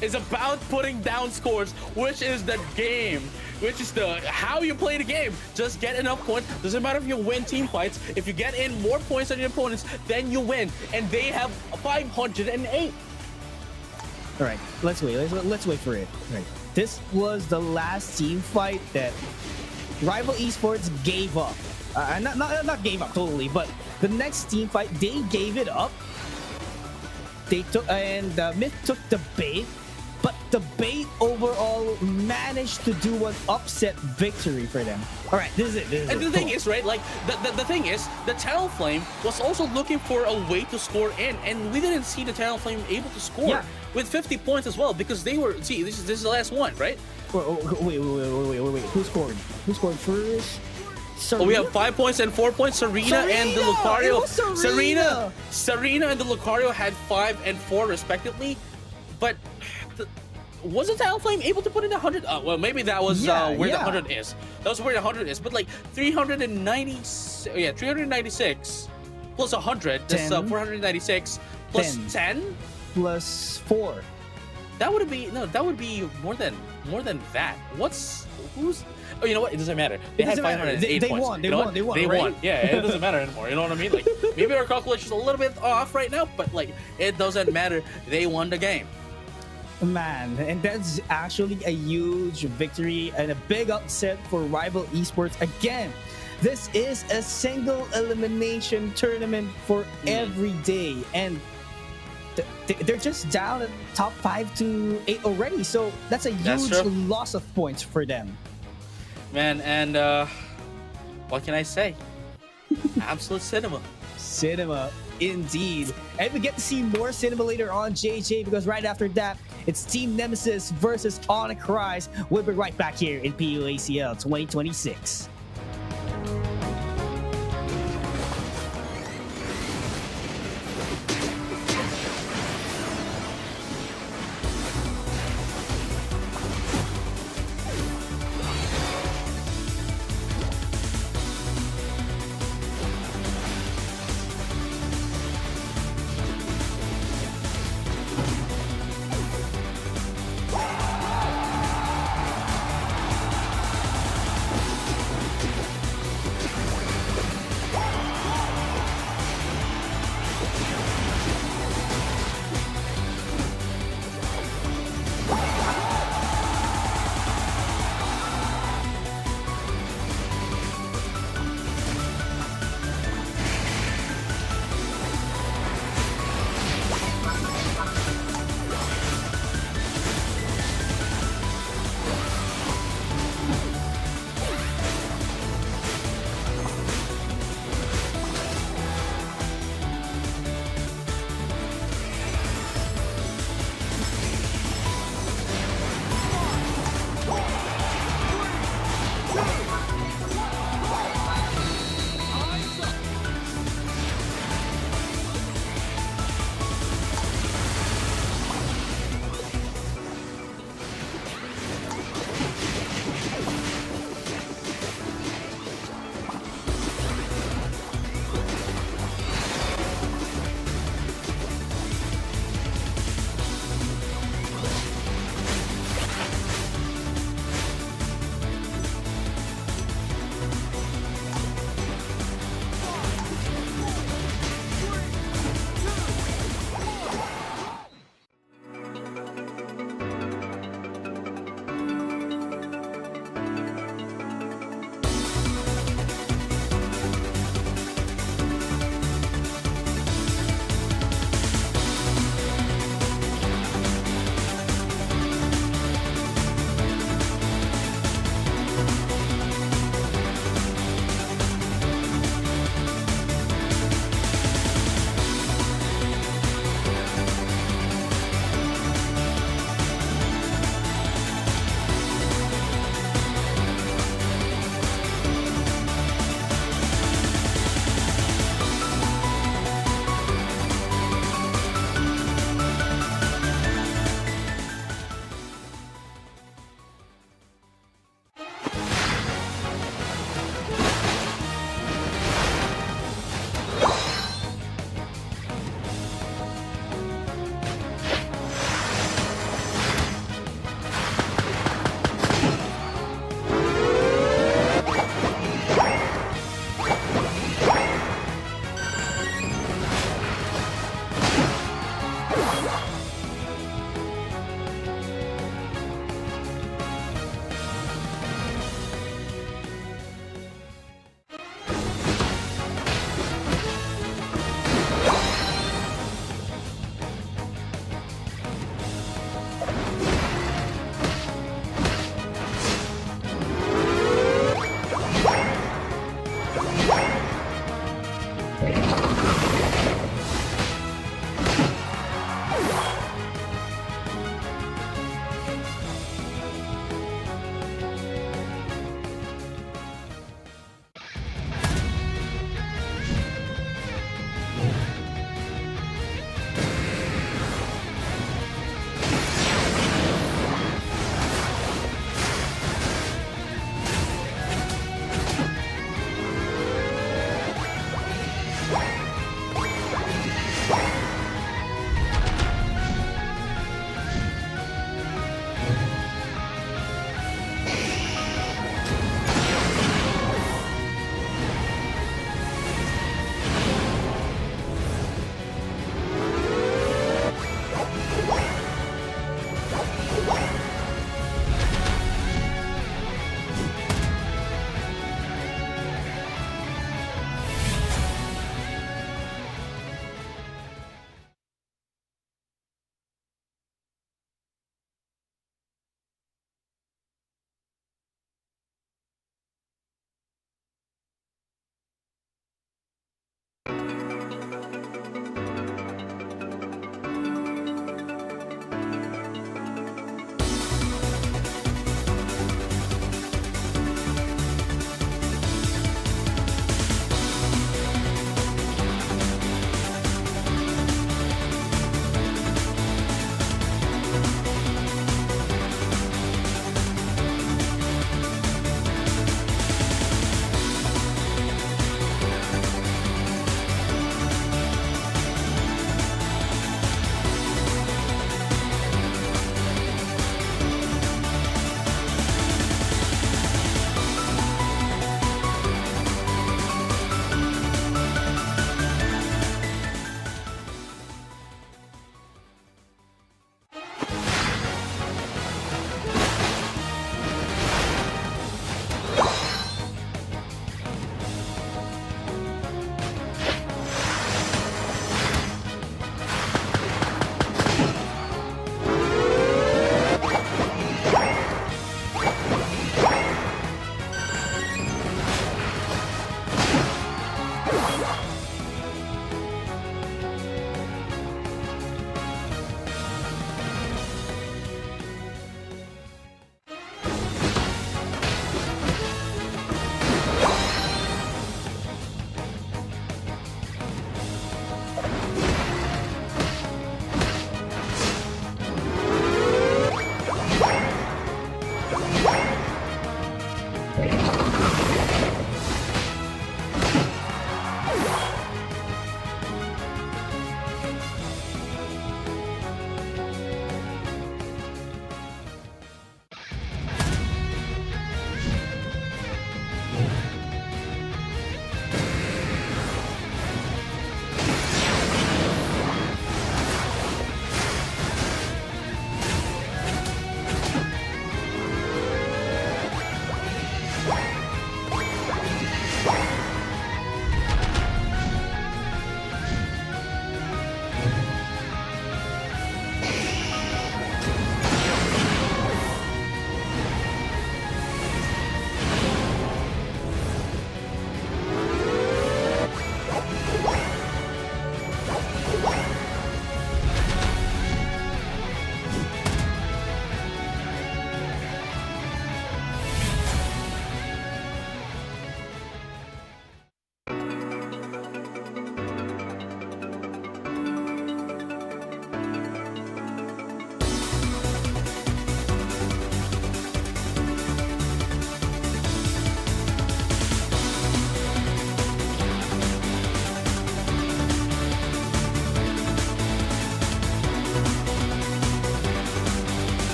It's about putting down scores, which is the game. Which is how you play the game. Just get enough points. Doesn't matter if you win team fights. If you get in more points than your opponents, then you win. And they have 508. All right, let's wait. Let's wait for it. All right. This was the last team fight that rival esports gave up. Not gave up totally, but the next team fight they gave it up. They took Myth took the bait. But the bait overall managed to do an upset victory for them. All right, this is it. And the thing is, right, like, the thing is, the Talonflame was also looking for a way to score in, and we didn't see the Talonflame able to score with 50 points as well, because they were, see, this is the last one, right? Wait. Who scored? Who scored first? Oh, we have 5 points and 4 points. Serena and the Lucario. Serena and the Lucario had 5 and 4 respectively, but was the Talonflame able to put in 100? Well, maybe that was where the 100 is. That was where the 100 is. But like 396 plus 100. That's 496 plus 10 plus 4. That would be more than that. Who's? Oh, you know what? It doesn't matter. They had 508 points. They won. They won. Yeah, it doesn't matter anymore. You know what I mean? Like, maybe our calculation's a little bit off right now, but like, it doesn't matter. They won the game. Man, and that's actually a huge victory and a big upset for rival esports. Again, this is a single elimination tournament for every day, and they're just down at top 5 to 8 already, so that's a huge loss of points for them. Man, and what can I say? Absolute cinema indeed. And we get to see more cinema later on, JJ, because right after that, it's Team Nemesis versus Onyx Rise. We'll be right back here in PUACL 2026.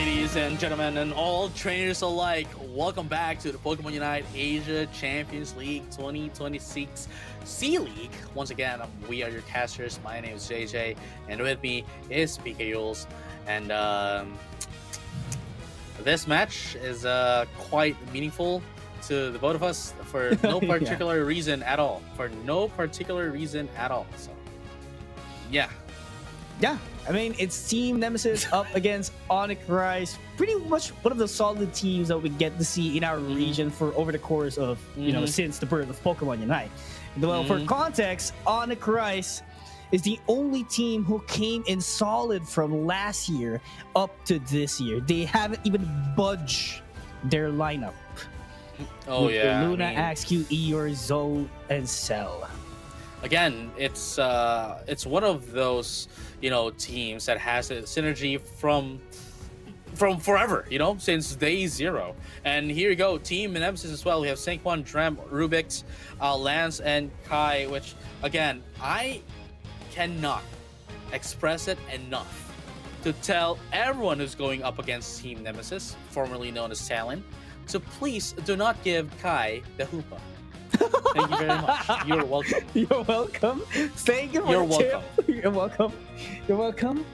Ladies and gentlemen, and all trainers alike, welcome back to the Pokemon Unite Asia Champions League 2026 C League. Once again, we are your casters. My name is JJ, and with me is PKUls. And this match is quite meaningful to the both of us for no particular reason at all. For no particular reason at all. So, yeah. Yeah, I mean, it's Team Nemesis up against Onyx Rise. Pretty much one of the solid teams that we get to see in our region for over the course of, you know, since the birth of Pokemon Unite. Well, for context, Onyx Rise is the only team who came in solid from last year up to this year. They haven't even budged their lineup. Oh, with yeah. Luna, Axew, Eeyore, Zoe, and Cell. Again, it's one of those, you know, teams that has a synergy from forever, you know, since day zero. And here you go, Team Nemesis as well. We have Sankwan, Drem, Rubix, Lance, and Kai, which, again, I cannot express it enough to tell everyone who's going up against Team Nemesis, formerly known as Talon, to please do not give Kai the Hoopa. Thank you very much. You're welcome. You're welcome. Thank you for You're the tip. welcome. You're welcome. You're welcome.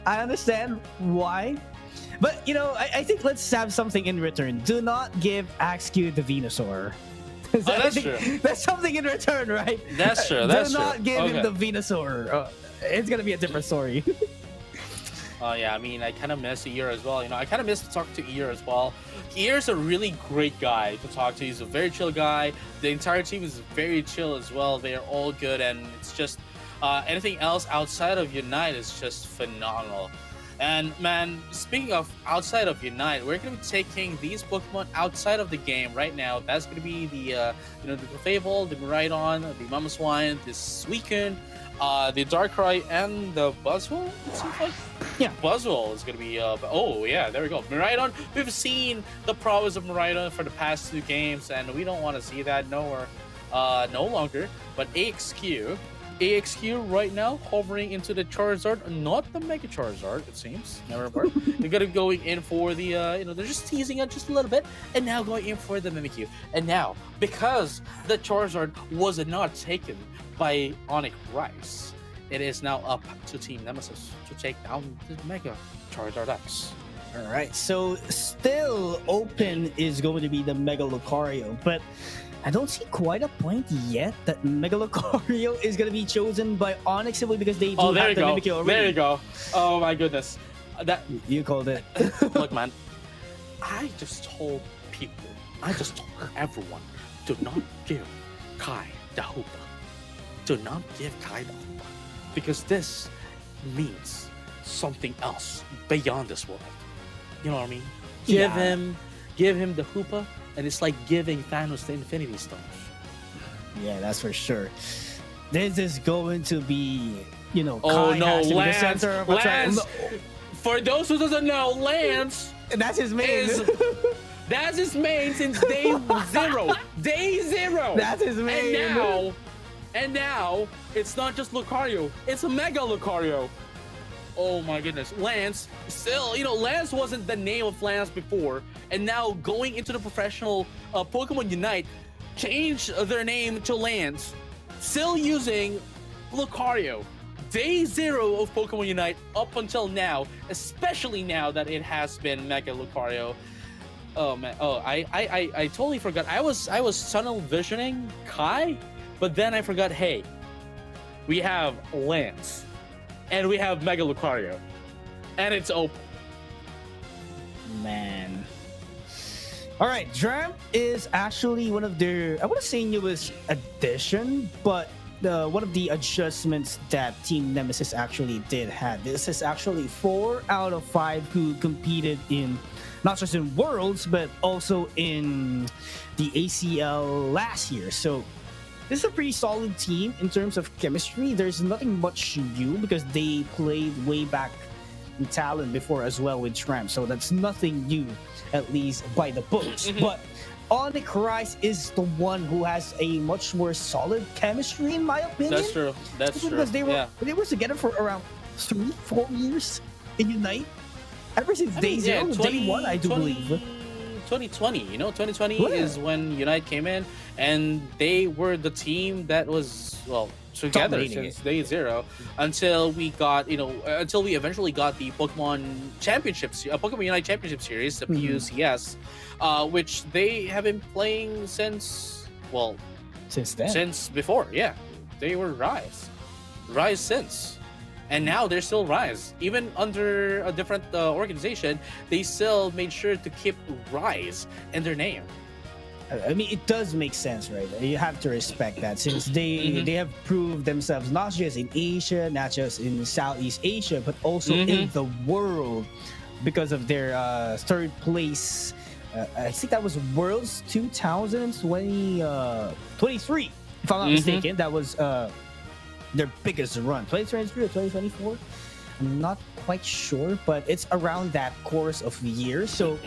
I understand why. But, you know, I think let's have something in return. Do not give Axew the Venusaur. That's true. That's something in return, right? That's true. That's Do not true. give him the Venusaur. It's going to be a different story. Yeah, I mean, I kind of miss Eeyore as well. You know, I kind of miss talking to Eeyore as well. Eeyore's a really great guy to talk to. He's a very chill guy. The entire team is very chill as well. They are all good, and it's just anything else outside of Unite is just phenomenal. And man, speaking of outside of Unite, we're going to be taking these Pokemon outside of the game right now. That's going to be the you know, the Clefable, the Miraidon, the Mamoswine, the Suicune, the Darkrai, and the Buzzwole. It seems like. Yeah, Buzzwole is going to be, oh yeah, there we go. Miraidon, we've seen the prowess of Miraidon for the past 2 games, and we don't want to see that no longer. But AXQ right now hovering into the Charizard, not the Mega Charizard, it seems. Never mind. They're going to be going in for the, you know, they're just teasing it just a little bit, and now going in for the Mimikyu. And now, because the Charizard was not taken by Onyx Rise, it is now up to Team Nemesis to take down the Mega Charizard X. All right, so still open is going to be the Mega Lucario, but I don't see quite a point yet that Mega Lucario is going to be chosen by Onyx simply because they do have the Mimikyu already. There you go. Oh my goodness. That You called it. Look, man, I just told everyone, do not give Kai the Hoopa. Do not give Kai the Hoopa. Because this means something else beyond this world. You know what I mean? Give him the Hoopa, and it's like giving Thanos the Infinity Stones. Yeah, that's for sure. This is going to be, you know, Oh Kai no, has to be the Lance! center of Lance! attraction. For those who doesn't know, Lance That's his main. that's his main since day zero. Day zero. That's his main. And now, it's not just Lucario, it's a Mega Lucario. Oh my goodness. Lance, still, you know, Lance wasn't the name of Lance before, and now going into the professional Pokemon Unite, change their name to Lance, still using Lucario. Day zero of Pokemon Unite up until now, especially now that it has been Mega Lucario. Oh man, I totally forgot. I was tunnel visioning Kai, but then I forgot, hey, we have Lance, and we have Mega Lucario, and it's open. Man. All right, Dram is actually one of their, I wouldn't say newest addition, but one of the adjustments that Team Nemesis actually did have. This is actually 4 out of 5 who competed in, not just in Worlds, but also in the ACL last year. So this is a pretty solid team in terms of chemistry. There's nothing much new because they played way back in Talon before as well with Tram. So that's nothing new, at least by the books. But Onyx Rise is the one who has a much more solid chemistry, in my opinion. That's true. That's true. Because they were together for around 3-4 years in Unite. Ever since day zero, day one, I do believe. 2020, 2020 Yeah. is when Unite came in, and they were the team that was, well, together Dominating since day zero until we got, until we eventually got the Pokemon Championships, Pokemon Unite Championship Series, the PUCS, which they have been playing since, well, Since then. since before. Yeah, they were Rise since. And now they're still Rise. Even under a different organization, they still made sure to keep Rise in their name. I mean, it does make sense, right? You have to respect that since they have proved themselves not just in Asia, not just in Southeast Asia, but also in the world because of their third place. I think that was Worlds 2023, if I'm not mistaken. That was their biggest run. 2023 or 2024? I'm not quite sure, but it's around that course of the year. So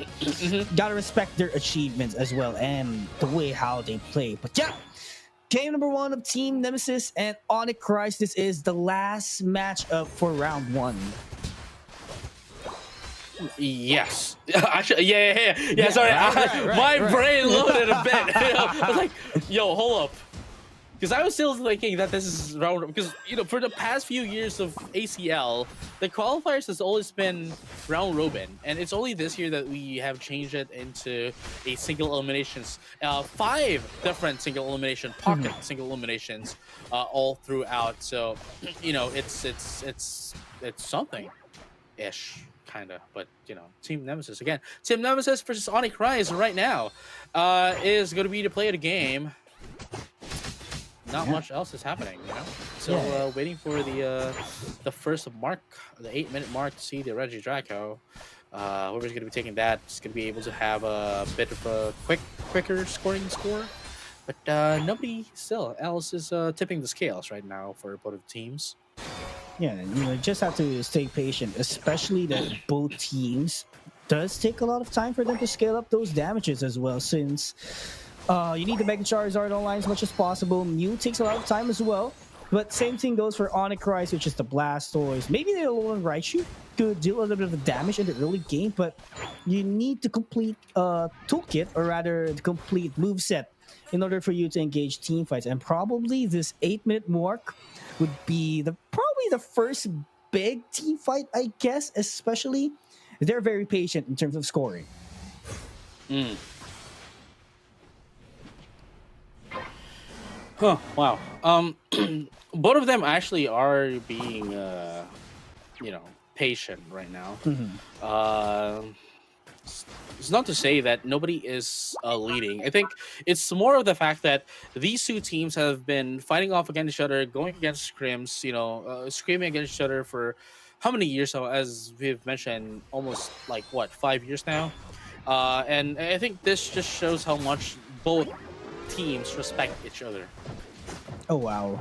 gotta respect their achievements as well and the way how they play. But yeah, game number 1 of Team Nemesis and Onyx Christ. This is the last matchup for round 1. Yes. Actually, yeah. Sorry, my right. brain loaded a bit. I was like, yo, hold up. Because I was still thinking that this is round, because for the past few years of ACL, the qualifiers has always been round robin, and it's only this year that we have changed it into a single eliminations, 5 different single elimination pocket single eliminations, all throughout. So, it's something ish. Kind of, but Team Nemesis again. Team Nemesis versus Onyx Rise right now is going to be to play the game. Not much else is happening, So waiting for the first mark, the 8-minute mark to see the Reggie Draco. Whoever's going to be taking that is going to be able to have a bit of a quicker scoring score. But nobody else is tipping the scales right now for both teams. Yeah, just have to stay patient, especially that both teams does take a lot of time for them to scale up those damages as well, since you need to make Charizard online as much as possible. Mew takes a lot of time as well, but same thing goes for Onyx Rise, which is the Blastoise. Maybe the Alolan Raichu could deal a little bit of damage in the early game, but you need to complete toolkit, or rather the complete moveset, in order for you to engage team fights. And probably this 8-minute mark would be probably the first big team fight, I guess, especially they're very patient in terms of scoring. Huh, wow. Both of them actually are being patient right now. It's not to say that nobody is leading. I think it's more of the fact that these two teams have been fighting off against each other, going against scrims, screaming against each other for how many years now, as we've mentioned, almost 5 years now. And I think this just shows how much both teams respect each other. Oh, wow.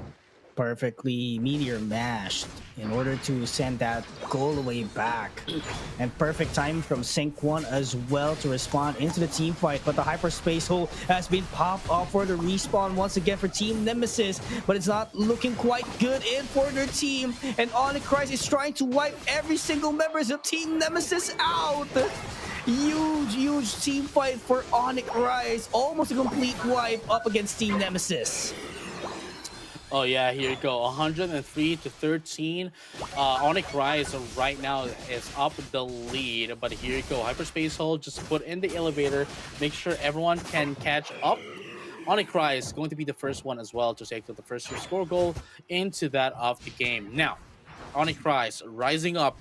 Perfectly meteor mashed in order to send that goal away back, and perfect time from Sync 1 as well to respond into the team fight. But the hyperspace hole has been popped off for the respawn once again for Team Nemesis, but it's not looking quite good in for their team, and Onyx Christ is trying to wipe every single members of Team Nemesis out. Huge team fight for Onyx Rise, almost a complete wipe up against Team Nemesis. Oh yeah, here you go. 103-13. Onyx Rise right now is up the lead, but here you go. Hyperspace Hole, just put in the elevator, make sure everyone can catch up. Onyx Rise is going to be the first one as well to take the first score goal into that of the game. Now, Onyx Rise rising up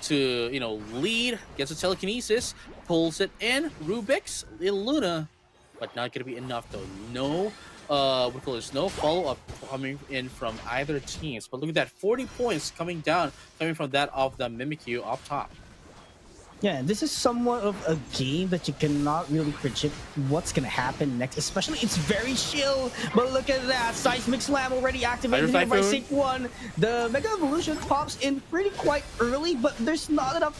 to lead, gets a telekinesis, pulls it in. Rubik's, Lil Luna, but not gonna be enough though. No follow-up coming in from either teams. But look at that, 40 points coming from that of the Mimikyu up top. Yeah, this is somewhat of a game that you cannot really predict what's gonna happen next. Especially, it's very chill. But look at that, Seismic Slam already activated here by Sync 1. The Mega Evolution pops in pretty quite early, but there's not enough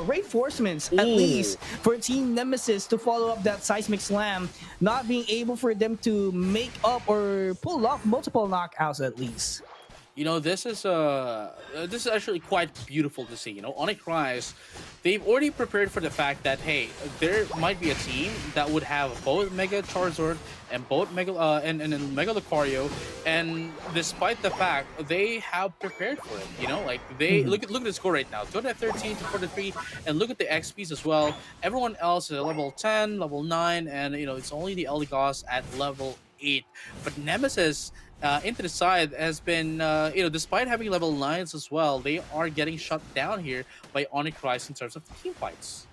reinforcements, at least, for Team Nemesis to follow up that Seismic Slam. Not being able for them to make up or pull off multiple knockouts, at least. This is actually quite beautiful to see. Onyx Rise, they've already prepared for the fact that hey, there might be a team that would have both Mega Charizard and both Mega and Mega Lucario, and despite the fact they have prepared for it. Like they Mhm. look at the score right now, 213 to 43, and look at the XPs as well. Everyone else is at level 10, level 9, and it's only the Eligos at level 8. But Nemesis into the side has been, despite having level 9s as well, they are getting shut down here by Onyx Rise in terms of team fights.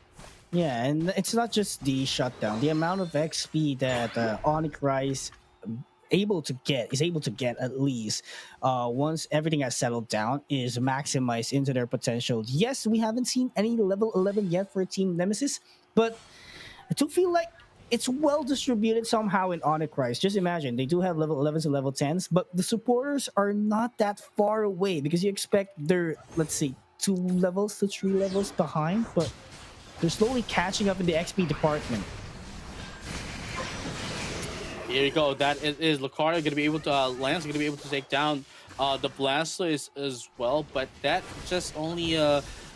Yeah, and it's not just the shutdown. The amount of XP that Onyx Rise is able to get at least once everything has settled down is maximized into their potential. Yes, we haven't seen any level 11 yet for Team Nemesis, but I do feel like it's well distributed somehow in Onyx Rise. Just imagine they do have level 11s and level 10s, but the supporters are not that far away because you expect they're, let's say, 2 levels to 3 levels behind, but they're slowly catching up in the XP department. Here you go. That is Lucario going to be able to, Lance going to be able to take down the Blastoise as well, but that just only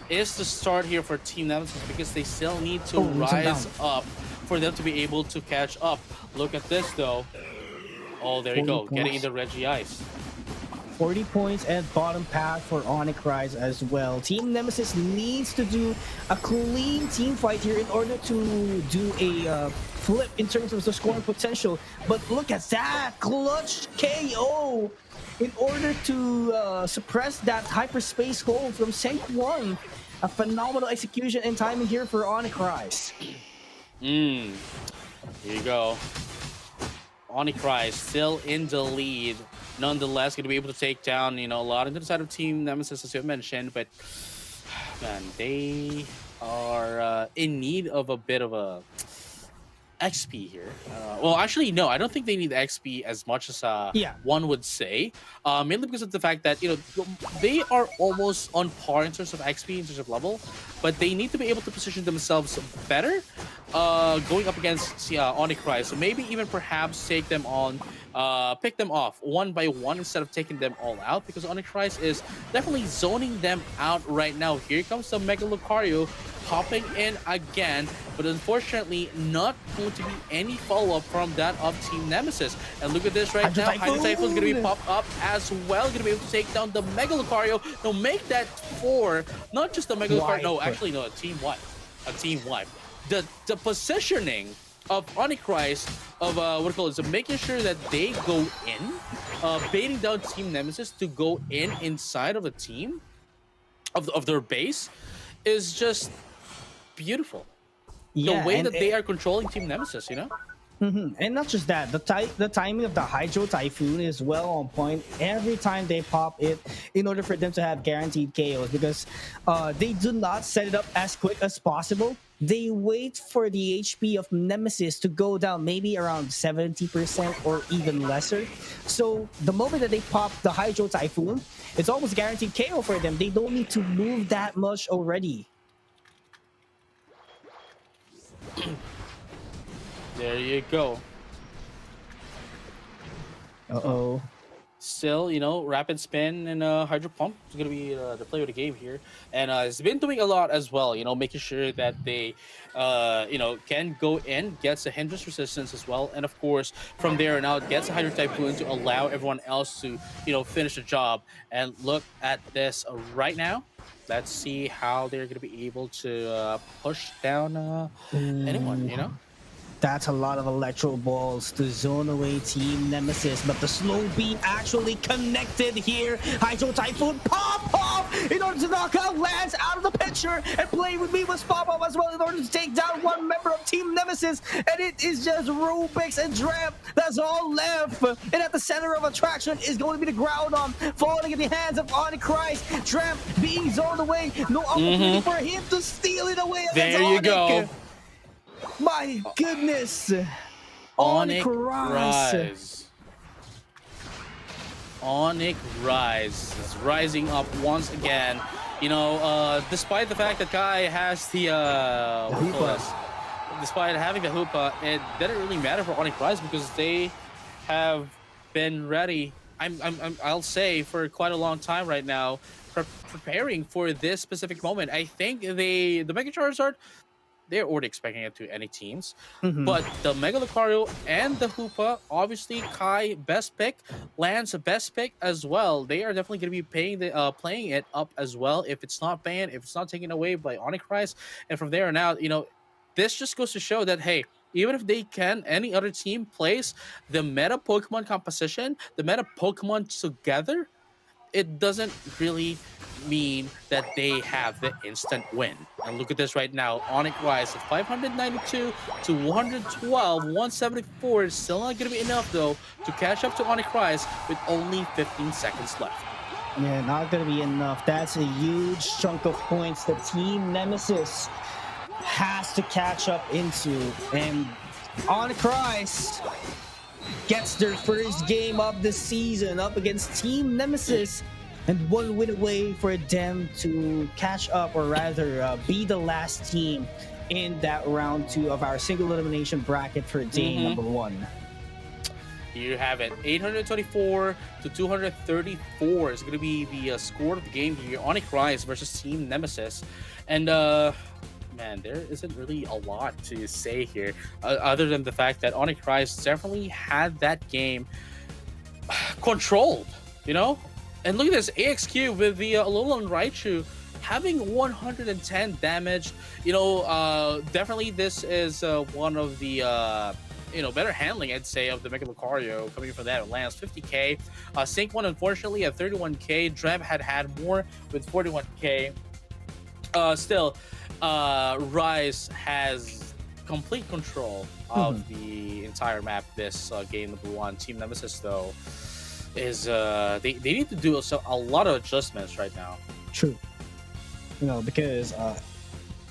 is the start here for Team Nemesis because they still need to rise up for them to be able to catch up. Look at this though. Oh, there you go. Getting into Reggie Ice. 40 points at bottom path for Onyx Rise as well. Team Nemesis needs to do a clean team fight here in order to do a flip in terms of the scoring potential. But look at that clutch KO in order to suppress that hyperspace hold from Saint One. A phenomenal execution and timing here for Onyx Rise. Here you go. Onyx Rise still in the lead. Nonetheless, going to be able to take down, a lot into the side of Team Nemesis, as you mentioned. But, man, they are in need of a bit of a XP here. Well, actually, no, I don't think they need XP as much as one would say. Mainly because of the fact that, they are almost on par in terms of XP, in terms of level. But they need to be able to position themselves better going up against Onyx Rise. So maybe even perhaps take them on, pick them off one by one instead of taking them all out, because Onyx Rise is definitely zoning them out right now. Here comes the Mega Lucario popping in again, but unfortunately not going to be any follow-up from that of Team Nemesis. And look at this right now. Hydro Typhoon is going to be popped up as well. Going to be able to take down the Mega Lucario. No, make that 4. Not just the Mega Lucario. No, actually, no, a team wipe. A team wipe. The positioning of Onyx Rise of so making sure that they go in, baiting down Team Nemesis to go inside of a team of their base is just beautiful. Yeah, the way that they are controlling Team Nemesis, And not just that, the timing of the Hydro Typhoon is well on point every time they pop it in order for them to have guaranteed KOs, because they do not set it up as quick as possible. They wait for the HP of Nemesis to go down maybe around 70% or even lesser. So the moment that they pop the Hydro Typhoon, it's almost guaranteed KO for them. They don't need to move that much already. There you go. Uh-oh. Still, Rapid Spin and Hydro Pump is going to be the play of the game here. And it's been doing a lot as well, making sure that they, can go in, gets a hindrance resistance as well. And of course, from there on out, gets a Hydro Typhoon to allow everyone else to, finish the job. And look at this right now. Let's see how they're going to be able to push down anyone, That's a lot of electro balls to zone away Team Nemesis, but the slow beam actually connected here. Hydro Typhoon pop off in order to knock out Lance out of the picture, and Play With Me was pop off as well in order to take down one member of Team Nemesis, and it is just Rubix and Dramp that's all left. And at the center of attraction is going to be the Groudon falling in the hands of Onyx Rise. Dramp being zoned away, no opportunity for him to steal it away. There you go. My goodness. Onyx Rise. Onyx Rise is rising up once again. Despite the fact that Kai has the despite having the Hoopa, it didn't really matter for Onyx Rise because they have been ready I'll say for quite a long time right now, preparing for this specific moment. I think the Mega Charizard, they're already expecting it to any teams. Mhm. But the Mega Lucario and the Hoopa, obviously Kai best pick, Lance best pick as well. They are definitely going to be playing it up as well. If it's not banned, if it's not taken away by Onyx Rise, and from there on out, this just goes to show that hey, even if they can, any other team plays the meta Pokemon composition, the meta Pokemon together, it doesn't really mean that they have the instant win. And look at this right now. Onyx Rise at 592 to 112, 174 is still not going to be enough though to catch up to Onyx Rise with only 15 seconds left. Yeah, not gonna be enough. That's a huge chunk of points that Team Nemesis has to catch up into. And Onyx Rise gets their first game of the season up against Team Nemesis, and one win away for them to catch up, or rather be the last team in that round 2 of our single elimination bracket for day number 1. Here you have it. 824 to 234 is going to be the score of the game here. Onyx Rise versus Team Nemesis. And man, there isn't really a lot to say here other than the fact that Onyx Rise definitely had that game controlled, And look at this, AXQ with the Alolan Raichu having 110 damage. Definitely this is one of the better handling, I'd say, of the Mega Lucario coming from that. Lands 50k. Sync 1 unfortunately at 31k. Drev had more with 41k. Still, Rise has complete control of the entire map this game number 1. Team Nemesis though is they need to do a lot of adjustments right now. True. Because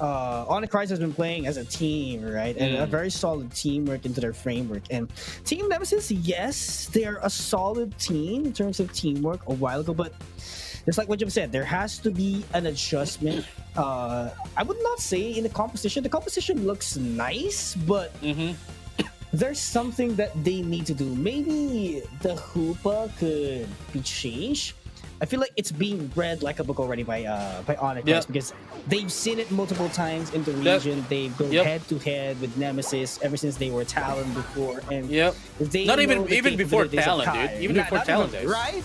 Onyx Rise has been playing as a team, right? And a very solid teamwork into their framework. And Team Nemesis, yes, they're a solid team in terms of teamwork a while ago, but just like what you said, there has to be an adjustment. I would not say in the composition. The composition looks nice, but there's something that they need to do. Maybe the Hoopa could be changed. I feel like it's being read like a book already by Onyx Rise, because they've seen it multiple times in the region. They've gone head to head with Nemesis ever since they were Talon before, and they not even before Talon, dude. Even before Talon days, right?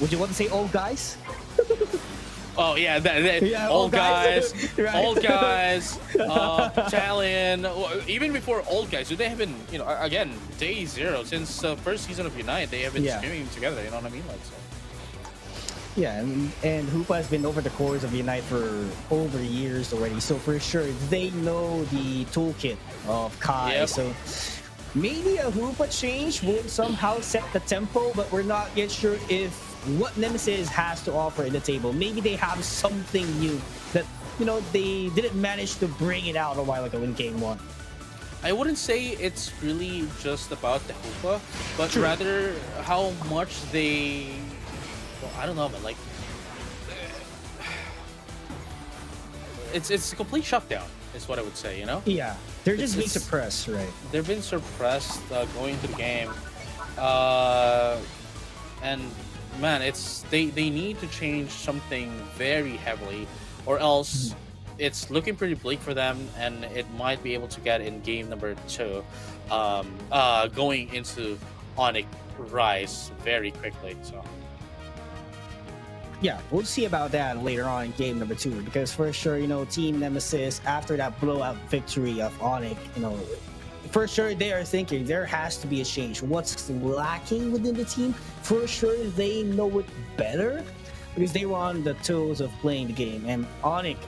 Would you want to say old guys? Oh yeah, old guys, right. Old guys, Talon. Even before old guys, they have been, again, day 0 since the first season of Unite. They have been streaming together. You know what I mean? Yeah, and Hoopa has been over the course of Unite for over years already, so for sure they know the toolkit of Kai. So maybe a Hoopa change would somehow set the tempo, but we're not yet sure if what Nemesis has to offer in the table. Maybe they have something new that they didn't manage to bring it out a while ago in game 1. I wouldn't say it's really just about the Hoopa, but rather how much they. Well, I don't know, but it's a complete shutdown, is what I would say. Yeah, they're just being suppressed, right? They've been suppressed going into the game, and man, they need to change something very heavily, or else it's looking pretty bleak for them, and it might be able to get in game number 2, going into Onyx Rise very quickly. So. Yeah, we'll see about that later on in game number 2, because for sure, Team Nemesis, after that blowout victory of Onyx, for sure they are thinking there has to be a change. What's lacking within the team? For sure they know it better, because they were on the toes of playing the game. And Onyx,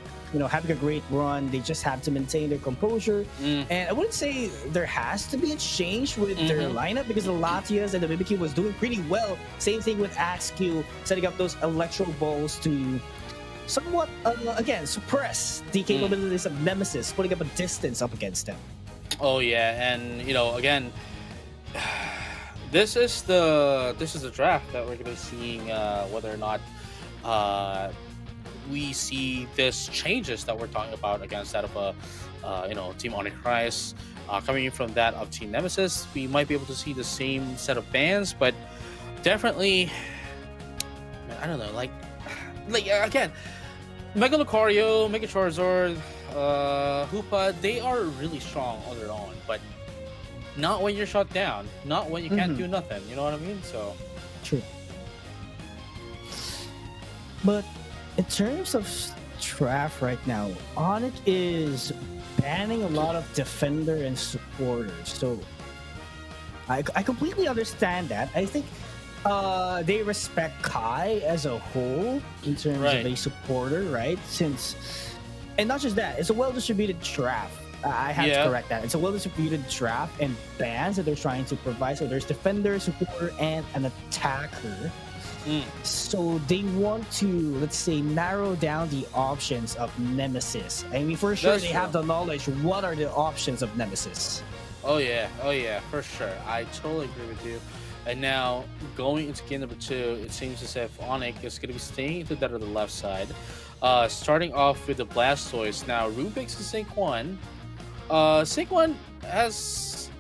having a great run, they just have to maintain their composure. And I wouldn't say there has to be a change with their lineup, because the Latias and the BBQ was doing pretty well. Same thing with AXQ, setting up those electro balls to somewhat, again, suppress the capabilities of Nemesis, putting up a distance up against them. Oh yeah, and again, this is the draft that we're gonna be seeing whether or not we see this changes that we're talking about against that of Team Onyx Rise coming in from that of Team Nemesis. We might be able to see the same set of bans, but definitely. I don't know, like again, Mega Lucario, Mega Charizard, Hoopa, they are really strong on their own, but not when you're shut down, not when you can't do nothing. You know what I mean? So True. But in terms of draft right now, Onyx is banning a lot of defender and supporters. So I completely understand that. I think they respect Kai as a whole in terms of a supporter, right? And not just that, it's a well-distributed draft. I have to correct that. It's a well-distributed draft and bans that they're trying to provide. So there's defender, supporter, and an attacker. So they want to, let's say, narrow down the options of Nemesis. I mean, for sure, they have the knowledge. What are the options of Nemesis? Oh yeah, for sure. I totally agree with you. And now, going into game number 2, it seems as if Onyx is going to be staying to that of the left side. Starting off with the Blastoise. Now, Rubik's and Sync 1. Sync 1 has...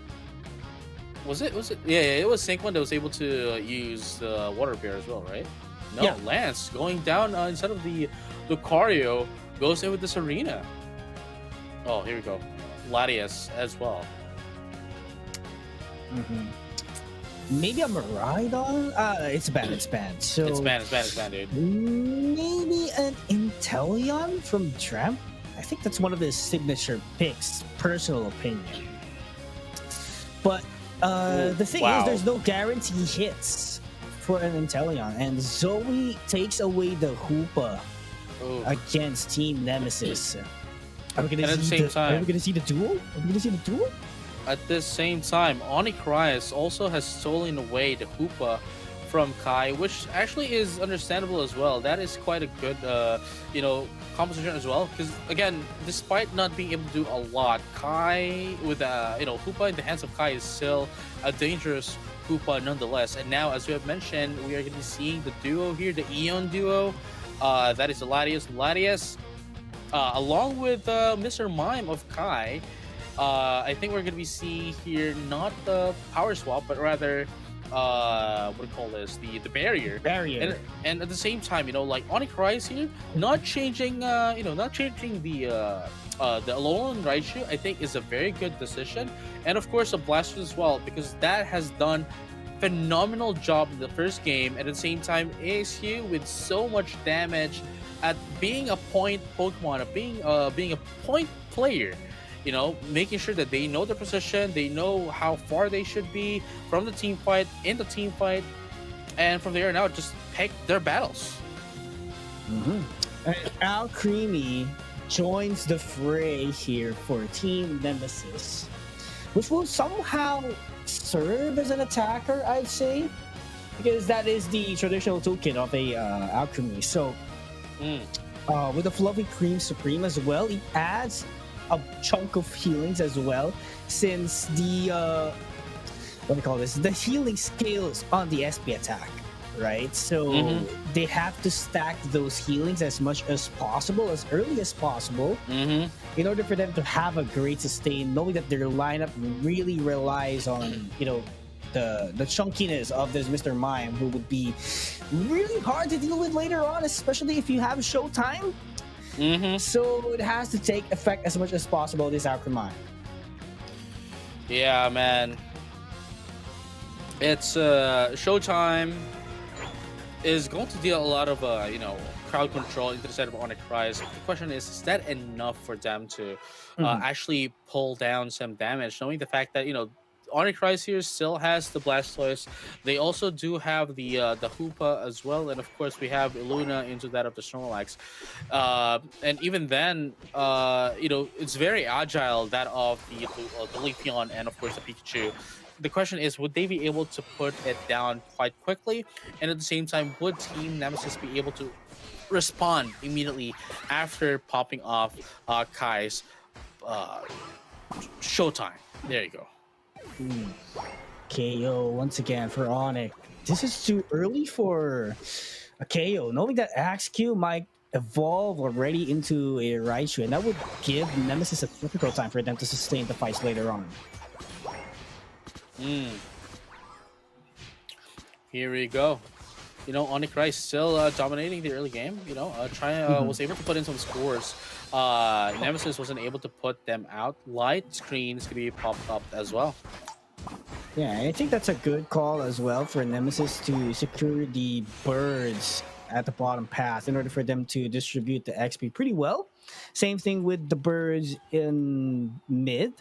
Was it? Yeah, it was Sync 1 that was able to use the Water Bear as well, right? No, yeah. Lance going down instead of the Lucario goes in with the Serena. Oh, here we go. Latias as well. Maybe a Miraidon? It's banned. So it's banned, dude. Maybe an Inteleon from Tramp? I think that's one of his signature picks, personal opinion. But the thing is, there's no guarantee hits for an Inteleon, and Zoe takes away the Hoopa against Team Nemesis. Are we gonna see the duel? At the same time, Onyx also has stolen away the Hoopa from Kai, which actually is understandable as well. That is quite a good, composition as well. Because again, despite not being able to do a lot, Kai with Hoopa in the hands of Kai is still a dangerous Hoopa nonetheless. And now, as we have mentioned, we are going to be seeing the duo here, the Eon duo. That is the Latias, along with Mr. Mime of Kai. I think we're going to be seeing here not the power swap, but rather what do you call this? The barrier. And at the same time, like Onyx here, not changing the Alolan Raichu, I think is a very good decision. And of course, a Blastoise as well, because that has done phenomenal job in the first game. And at the same time, ASU with so much damage at being a point Pokemon, at being a point player. Making sure that they know their position, they know how far they should be from the team fight, in the team fight, and from there on out, just pick their battles. And Al Creamy joins the fray here for Team Nemesis, which will somehow serve as an attacker, I'd say, because that is the traditional toolkit of a Alchemy. So, with the Fluffy Cream Supreme as well, it adds a chunk of healings as well, since the the healing scales on the SP attack, right? So they have to stack those healings as much as possible, as early as possible, in order for them to have a great sustain, knowing that their lineup really relies on the chunkiness of this Mr. Mime, who would be really hard to deal with later on, especially if you have Showtime. So it has to take effect as much as possible, this Alchemy. Yeah, man. It's Showtime is going to deal a lot of crowd control into the set of Onyx Rise. The question is that enough for them to actually pull down some damage, knowing the fact that Onyx Rise here still has the Blastoise. They also do have the Hoopa as well, and of course we have Luna into that of the Snorlax. And even then, it's very agile, that of the Leafeon and of course the Pikachu. The question is, would they be able to put it down quite quickly? And at the same time, would Team Nemesis be able to respond immediately after popping off Kai's Showtime? There you go. KO once again for Onyx. This is too early for a KO, knowing that Axe-Q might evolve already into a Raichu, and that would give Nemesis a difficult time for them to sustain the fights later on. Here we go. Onyx Rice still dominating the early game. Was able to put in some scores. Nemesis wasn't able to put them out. Light screens could be popped up as well. Yeah, I think that's a good call as well for Nemesis to secure the birds at the bottom path in order for them to distribute the XP pretty well. Same thing with the birds in mid.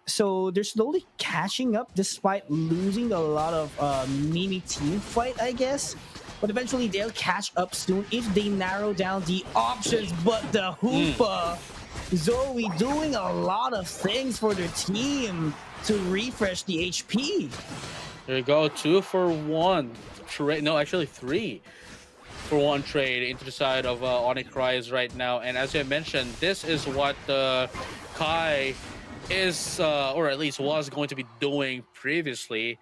So they're slowly catching up despite losing a lot of mini team fight, I guess. But eventually they'll catch up soon if they narrow down the options. But the Hoopa, Zoe doing a lot of things for their team to refresh the HP. There you go, 2 for 1 trade. No, actually 3 for 1 trade into the side of Onyx Rise right now. And as I mentioned, this is what Kai is, or at least was going to be doing previously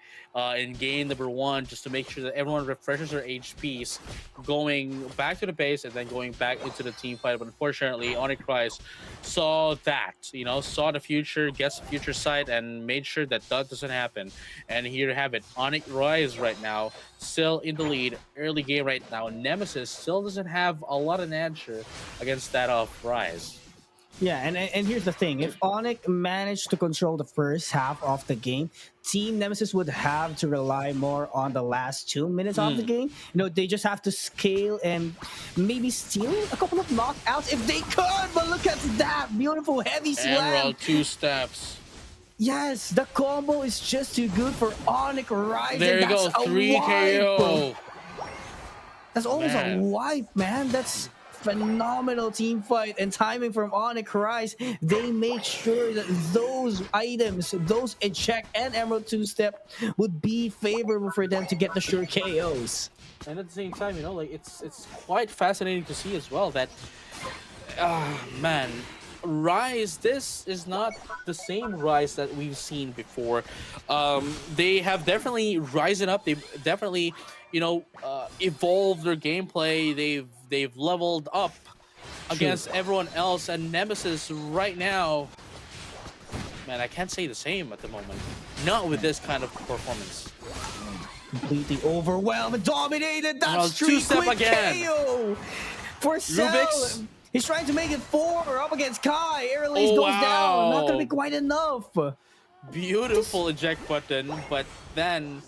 in game number 1, just to make sure that everyone refreshes their HPs, going back to the base and then going back into the team fight. But unfortunately, Onyx Rise saw that, saw the future, gets the future sight, and made sure that doesn't happen. And here you have it, Onyx Rise right now, still in the lead, early game right now. Nemesis still doesn't have a lot of answer against that of Rise. Yeah, and here's the thing. If Onyx managed to control the first half of the game, Team Nemesis would have to rely more on the last 2 minutes of the game. They just have to scale and maybe steal a couple of knockouts if they could. But look at that beautiful heavy slam. Emerald 2 steps. Yes, the combo is just too good for Onyx Rise. There you go, 3 KO. That's almost a wipe, man. That's phenomenal team fight and timing from Onyx Rise. They make sure that those items, those eject and Emerald 2-step would be favorable for them to get the sure KOs. And at the same time, it's quite fascinating to see as well that, man, Rise, this is not the same Rise that we've seen before. They have definitely risen up. They've definitely, evolved their gameplay. They've leveled up against everyone else. And Nemesis right now, man, I can't say the same at the moment. Not with this kind of performance. Completely overwhelmed and dominated. That's two-step again. KO for Cell. Rubik's. He's trying to make it 4 up against Kai. Air Lace goes down. Not going to be quite enough. Beautiful eject button, but then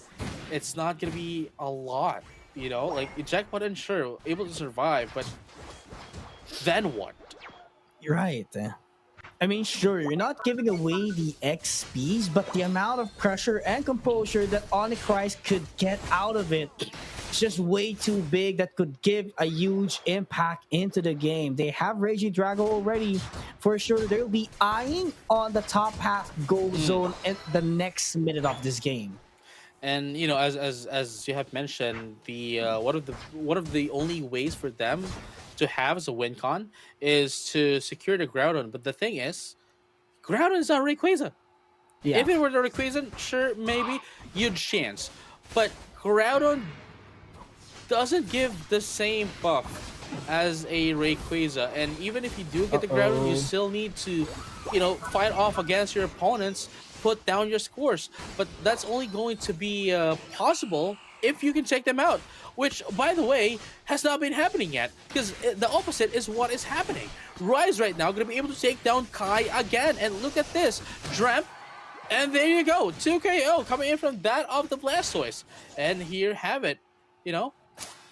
it's not going to be a lot. Eject button, sure, able to survive, but then what? You're right. I mean, sure, you're not giving away the XPs, but the amount of pressure and composure that Onyx Rise could get out of it is just way too big. That could give a huge impact into the game. They have Raging Drago already. For sure, they'll be eyeing on the top half goal zone in the next minute of this game. And as you have mentioned, the one of the only ways for them to have as a win con is to secure the Groudon. But the thing is, Groudon is not Rayquaza. Yeah. If it were the Rayquaza, sure, maybe huge chance. But Groudon doesn't give the same buff as a Rayquaza, and even if you do get the Groudon, you still need to, fight off against your opponents, put down your scores. But that's only going to be possible if you can take them out, which, by the way, has not been happening yet, because the opposite is what is happening. Rise right now going to be able to take down Kai again, and look at this, Dream, and there you go, 2 KO coming in from that of the Blastoise, and here have it,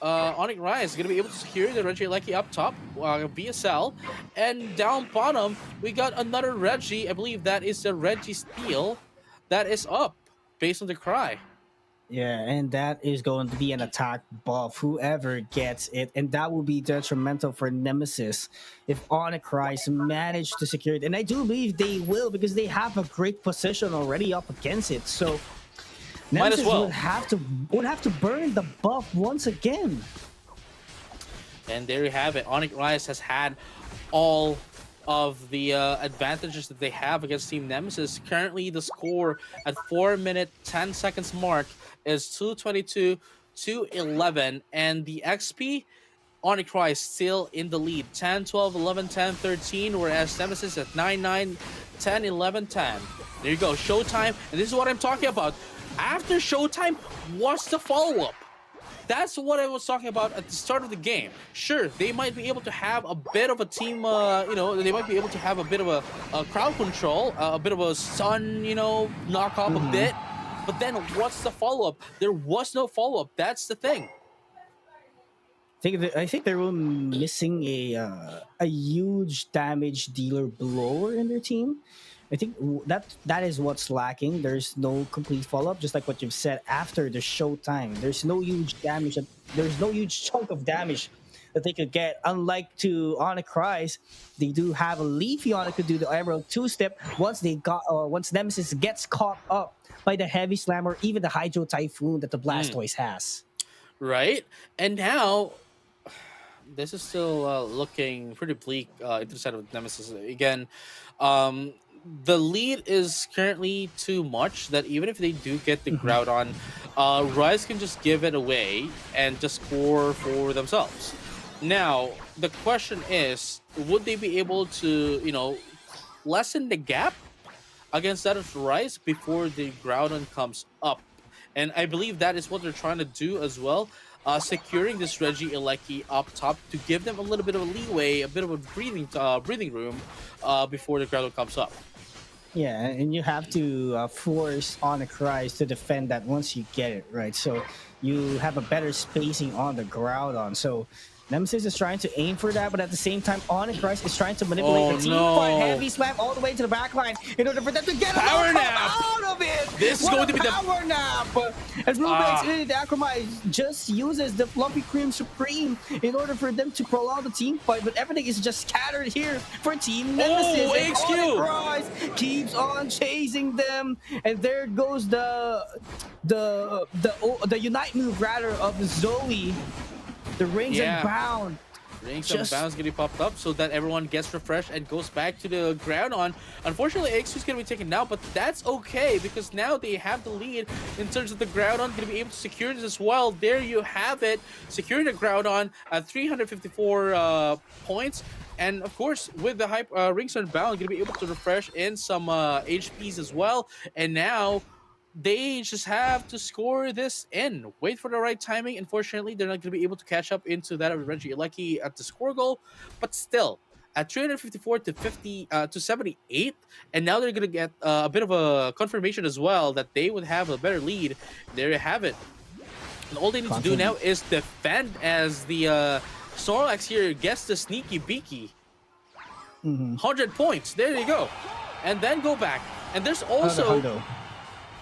Onyx Rise is going to be able to secure the Regieleki up top via Cell, and down bottom we got another Reggie. I believe that is the Reggie Steel that is up based on the Cry. Yeah, and that is going to be an attack buff, whoever gets it, and that will be detrimental for Nemesis if Onyx Rise manage to secure it, and I do believe they will, because they have a great position already up against it. So Nemesis would have to burn the buff once again. And there you have it. Onyx Rise has had all of the advantages that they have against Team Nemesis. Currently, the score at 4-minute 10 seconds mark is 222-11, and the XP, Onyx Rise still in the lead, 10, 12, 11, 10, 13, whereas Nemesis at 9, 9, 10, 11, 10. There you go, showtime, and this is what I'm talking about. After Showtime, what's the follow-up? That's what I was talking about at the start of the game. Sure, they might be able to have a bit of a team, they might be able to have a bit of a crowd control, a bit of a stun, knock off a bit. But then what's the follow-up? There was no follow-up. That's the thing. I think they were missing a huge damage dealer blower in their team. I think that is what's lacking. There's no complete follow up, just like what you've said. After the showtime, there's no huge damage. There's no huge chunk of damage that they could get. Unlike to Onyx Rise, they do have a Leafeon that could do the Emerald two-step once Nemesis gets caught up by the Heavy Slam or even the Hydro Typhoon that the Blastoise has. Right, and now this is still looking pretty bleak into the side of Nemesis again. The lead is currently too much that even if they do get the Groudon, Rise can just give it away and just score for themselves. Now, the question is, would they be able to, lessen the gap against that of Rise before the Groudon comes up? And I believe that is what they're trying to do as well. Securing this Regieleki up top to give them a little bit of a leeway, a bit of a breathing room before the Groudon comes up. Yeah, and you have to force Onyx Rise to defend that once you get it, right? So you have a better spacing on the Groudon. So Nemesis is trying to aim for that, but at the same time, Onyx Rise is trying to manipulate the team fight, Heavy Slam all the way to the back line in order for them to get Power Nap out of it. This is going to be the Power Nap. As Rubex, the Akromai just uses the Fluffy Cream Supreme in order for them to prolong the team fight, but everything is just scattered here for Team Nemesis. And Onyx Rise keeps on chasing them, and there goes the Unite move rather of Zoe. The Rings and Bound. Rings and Bounds getting popped up so that everyone gets refreshed and goes back to the Groudon. Unfortunately, X2 is going to be taken down, but that's okay because now they have the lead in terms of the Groudon going to be able to secure this as well. There you have it. Securing the Groudon at 354 points. And of course, with the Rings and Bound, going to be able to refresh in some HPs as well. And now they just have to score this in. Wait for the right timing. Unfortunately, they're not going to be able to catch up into that of Regieleki at the score goal. But still, at 354 to 78, and now they're going to get a bit of a confirmation as well that they would have a better lead. There you have it. And all they need to do now is defend as the Snorlax here gets the sneaky beaky. 100 points. There you go. And then go back. And there's also...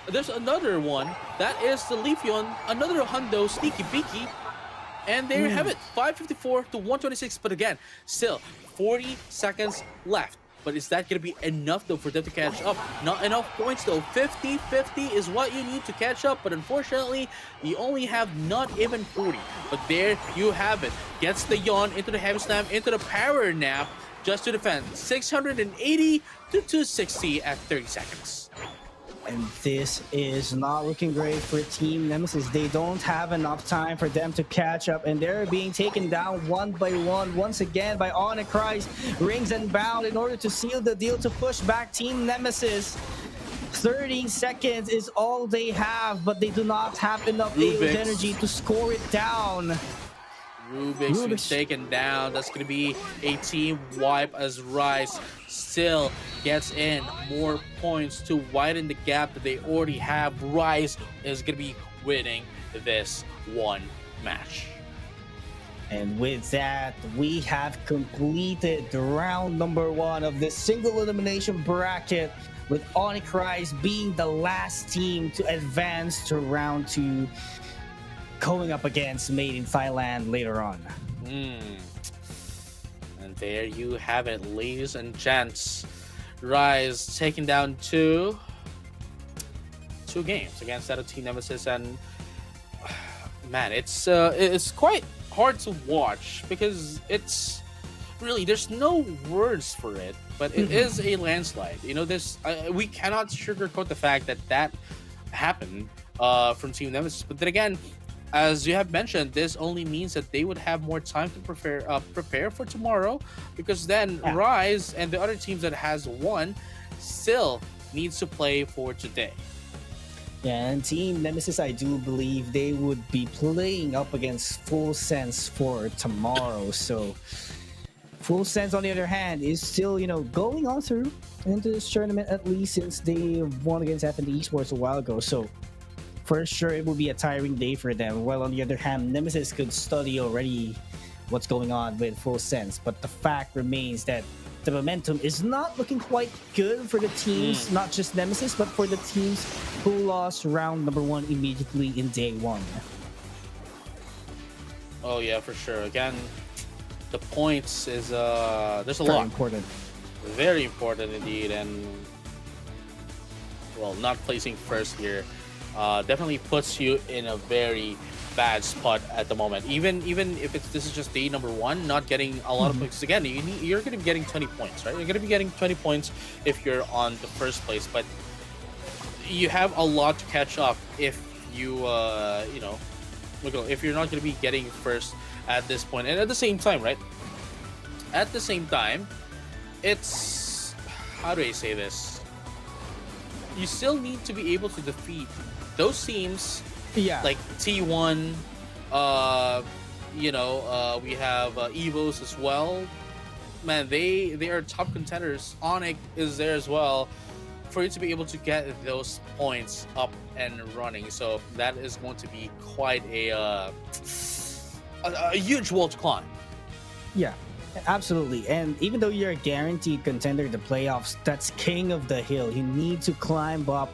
There's another one. That is the Leafeon. Another Hundo Sneaky Beaky. And there you have it. 554 to 126. But again, still 40 seconds left. But is that going to be enough, though, for them to catch up? Not enough points, though. 50-50 is what you need to catch up. But unfortunately, you only have not even 40. But there you have it. Gets the Yawn into the Heavy Slam, into the Power Nap, just to defend. 680 to 260 at 30 seconds. And this is not looking great for Team Nemesis. They don't have enough time for them to catch up, and they're being taken down one by one once again by Onyx Rise. Rings and Bound in order to seal the deal to push back Team Nemesis. 30 seconds is all they have, but they do not have enough energy to score it down. Rubik's taken down. That's going to be a team wipe as Rise still gets in more points to widen the gap that they already have. Rise is going to be winning this one match. And with that, we have completed round number 1 of this single elimination bracket, with Onyx Rise being the last team to advance to round 2, going up against Made in Thailand later on. And there you have it, ladies and gents. Rise taking down two games against that of Team Nemesis, and man, it's quite hard to watch because it's really, there's no words for it, but it is a landslide. We cannot sugarcoat the fact that happened from Team Nemesis. But then again, as you have mentioned, this only means that they would have more time to prepare for tomorrow, because then Rise and the other teams that has won still needs to play for today. Yeah, and Team Nemesis, I do believe they would be playing up against Full Sense for tomorrow. So Full Sense, on the other hand, is still, going on through into this tournament, at least since they won against FND Esports a while ago. So for sure, it will be a tiring day for them. While on the other hand, Nemesis could study already what's going on with Full Sense. But the fact remains that the momentum is not looking quite good for the teams, not just Nemesis, but for the teams who lost round number 1 immediately in day 1. Oh yeah, for sure. Again, the points is there's a Very lot. important. Very important indeed, and well, not placing first here definitely puts you in a very bad spot at the moment. Even if this is just day number 1, not getting a lot of points. Again, you're going to be getting 20 points, right? You're going to be getting 20 points if you're on the first place, but you have a lot to catch up if you if you're not going to be getting first at this point. And at the same time, right? At the same time, it's, how do I say this? You still need to be able to defeat those teams. Yeah. Like T1, we have EVOS as well. Man, they are top contenders. Onyx is there as well, for you to be able to get those points up and running. So that is going to be quite a huge wall to climb. Yeah, absolutely. And even though you're a guaranteed contender in the playoffs, that's king of the hill. You need to climb up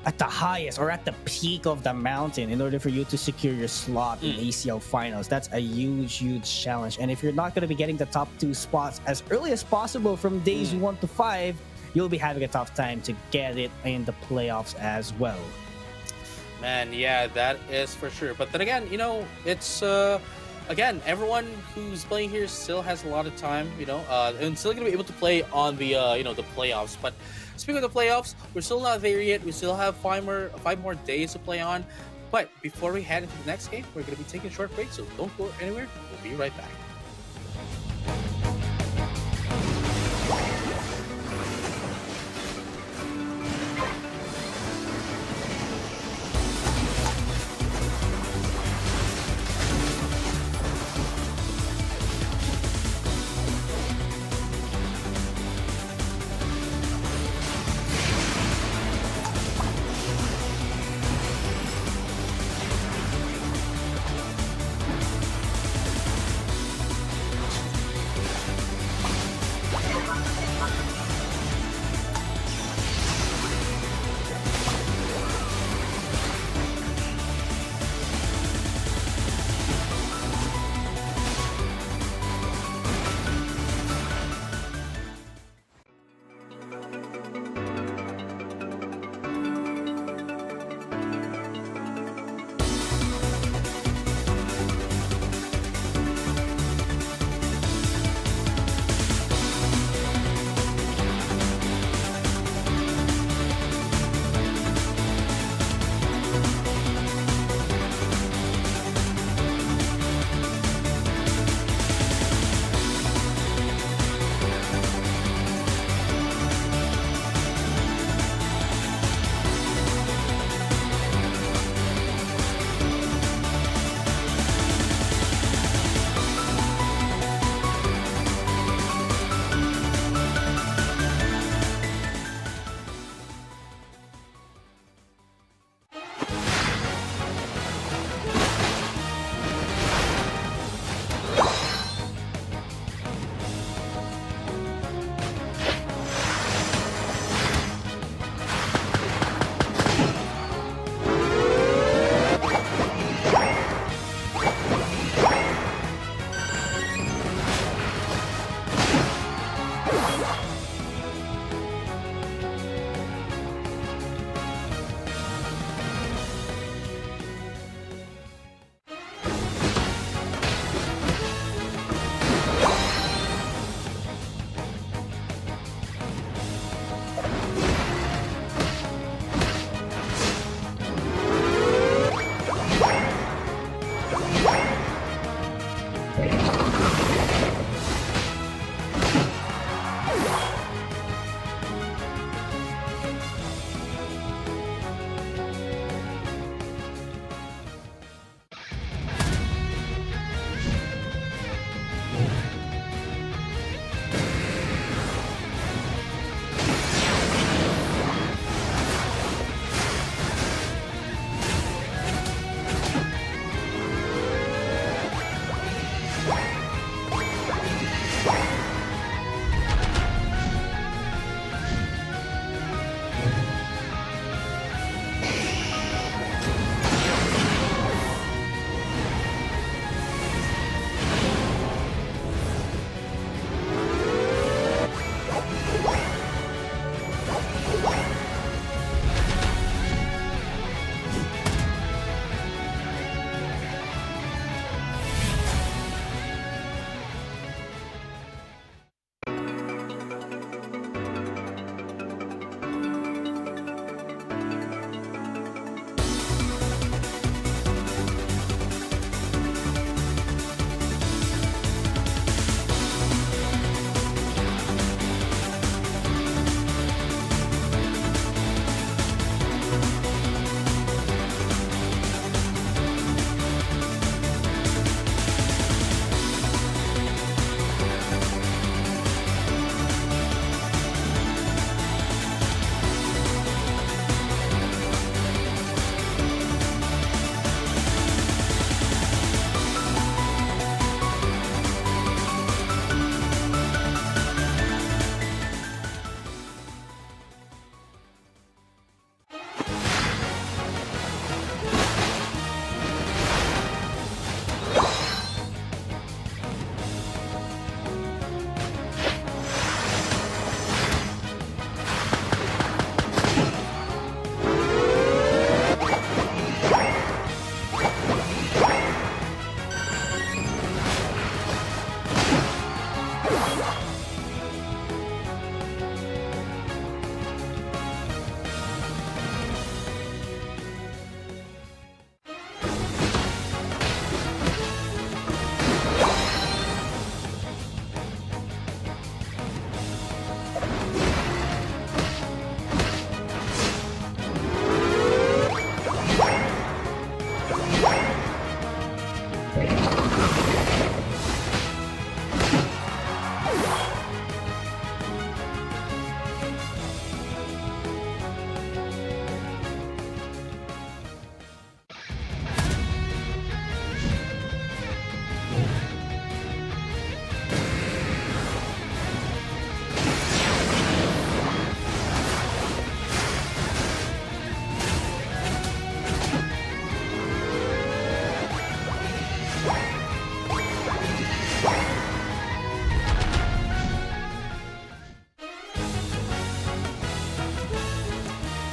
at the highest or at the peak of the mountain in order for you to secure your slot in ACL finals. That's a huge challenge. And if you're not going to be getting the top 2 spots as early as possible from days 1 to 5, you'll be having a tough time to get it in the playoffs as well. Man, yeah, that is for sure. But then again, it's again, everyone who's playing here still has a lot of time, and still gonna be able to play on the the playoffs. But speaking of the playoffs, we're still not there yet. We still have 5 more days to play on. But before we head into the next game, we're gonna be taking a short break, so don't go anywhere. We'll be right back.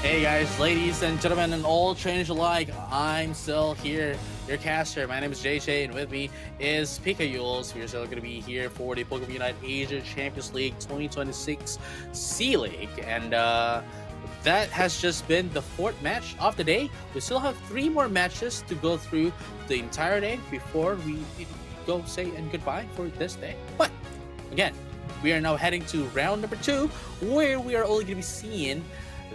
Hey guys, ladies and gentlemen, and all trainers alike, I'm still here, your caster. My name is JJ, and with me is PUACL. We're still going to be here for the Pokemon Unite Asia Champions League 2026 C League, and that has just been the 4th match of the day. We still have 3 more matches to go through the entire day before we go say and goodbye for this day. But again, we are now heading to round number 2, where we are only going to be seeing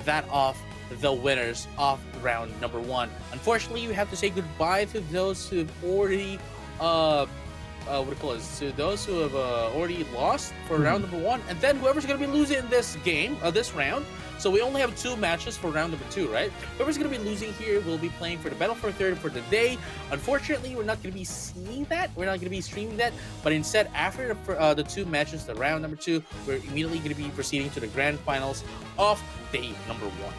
that of the winners of round number 1. Unfortunately, we have to say goodbye to those who have already to those who have already lost for round number 1, and then whoever's going to be losing in this game, this round. So we only have 2 matches for round number 2, right? Whoever's going to be losing here will be playing for the Battle for Third for the day. Unfortunately, we're not going to be seeing that. We're not going to be streaming that. But instead, after the 2 matches, the round number 2, we're immediately going to be proceeding to the grand finals of day number 1.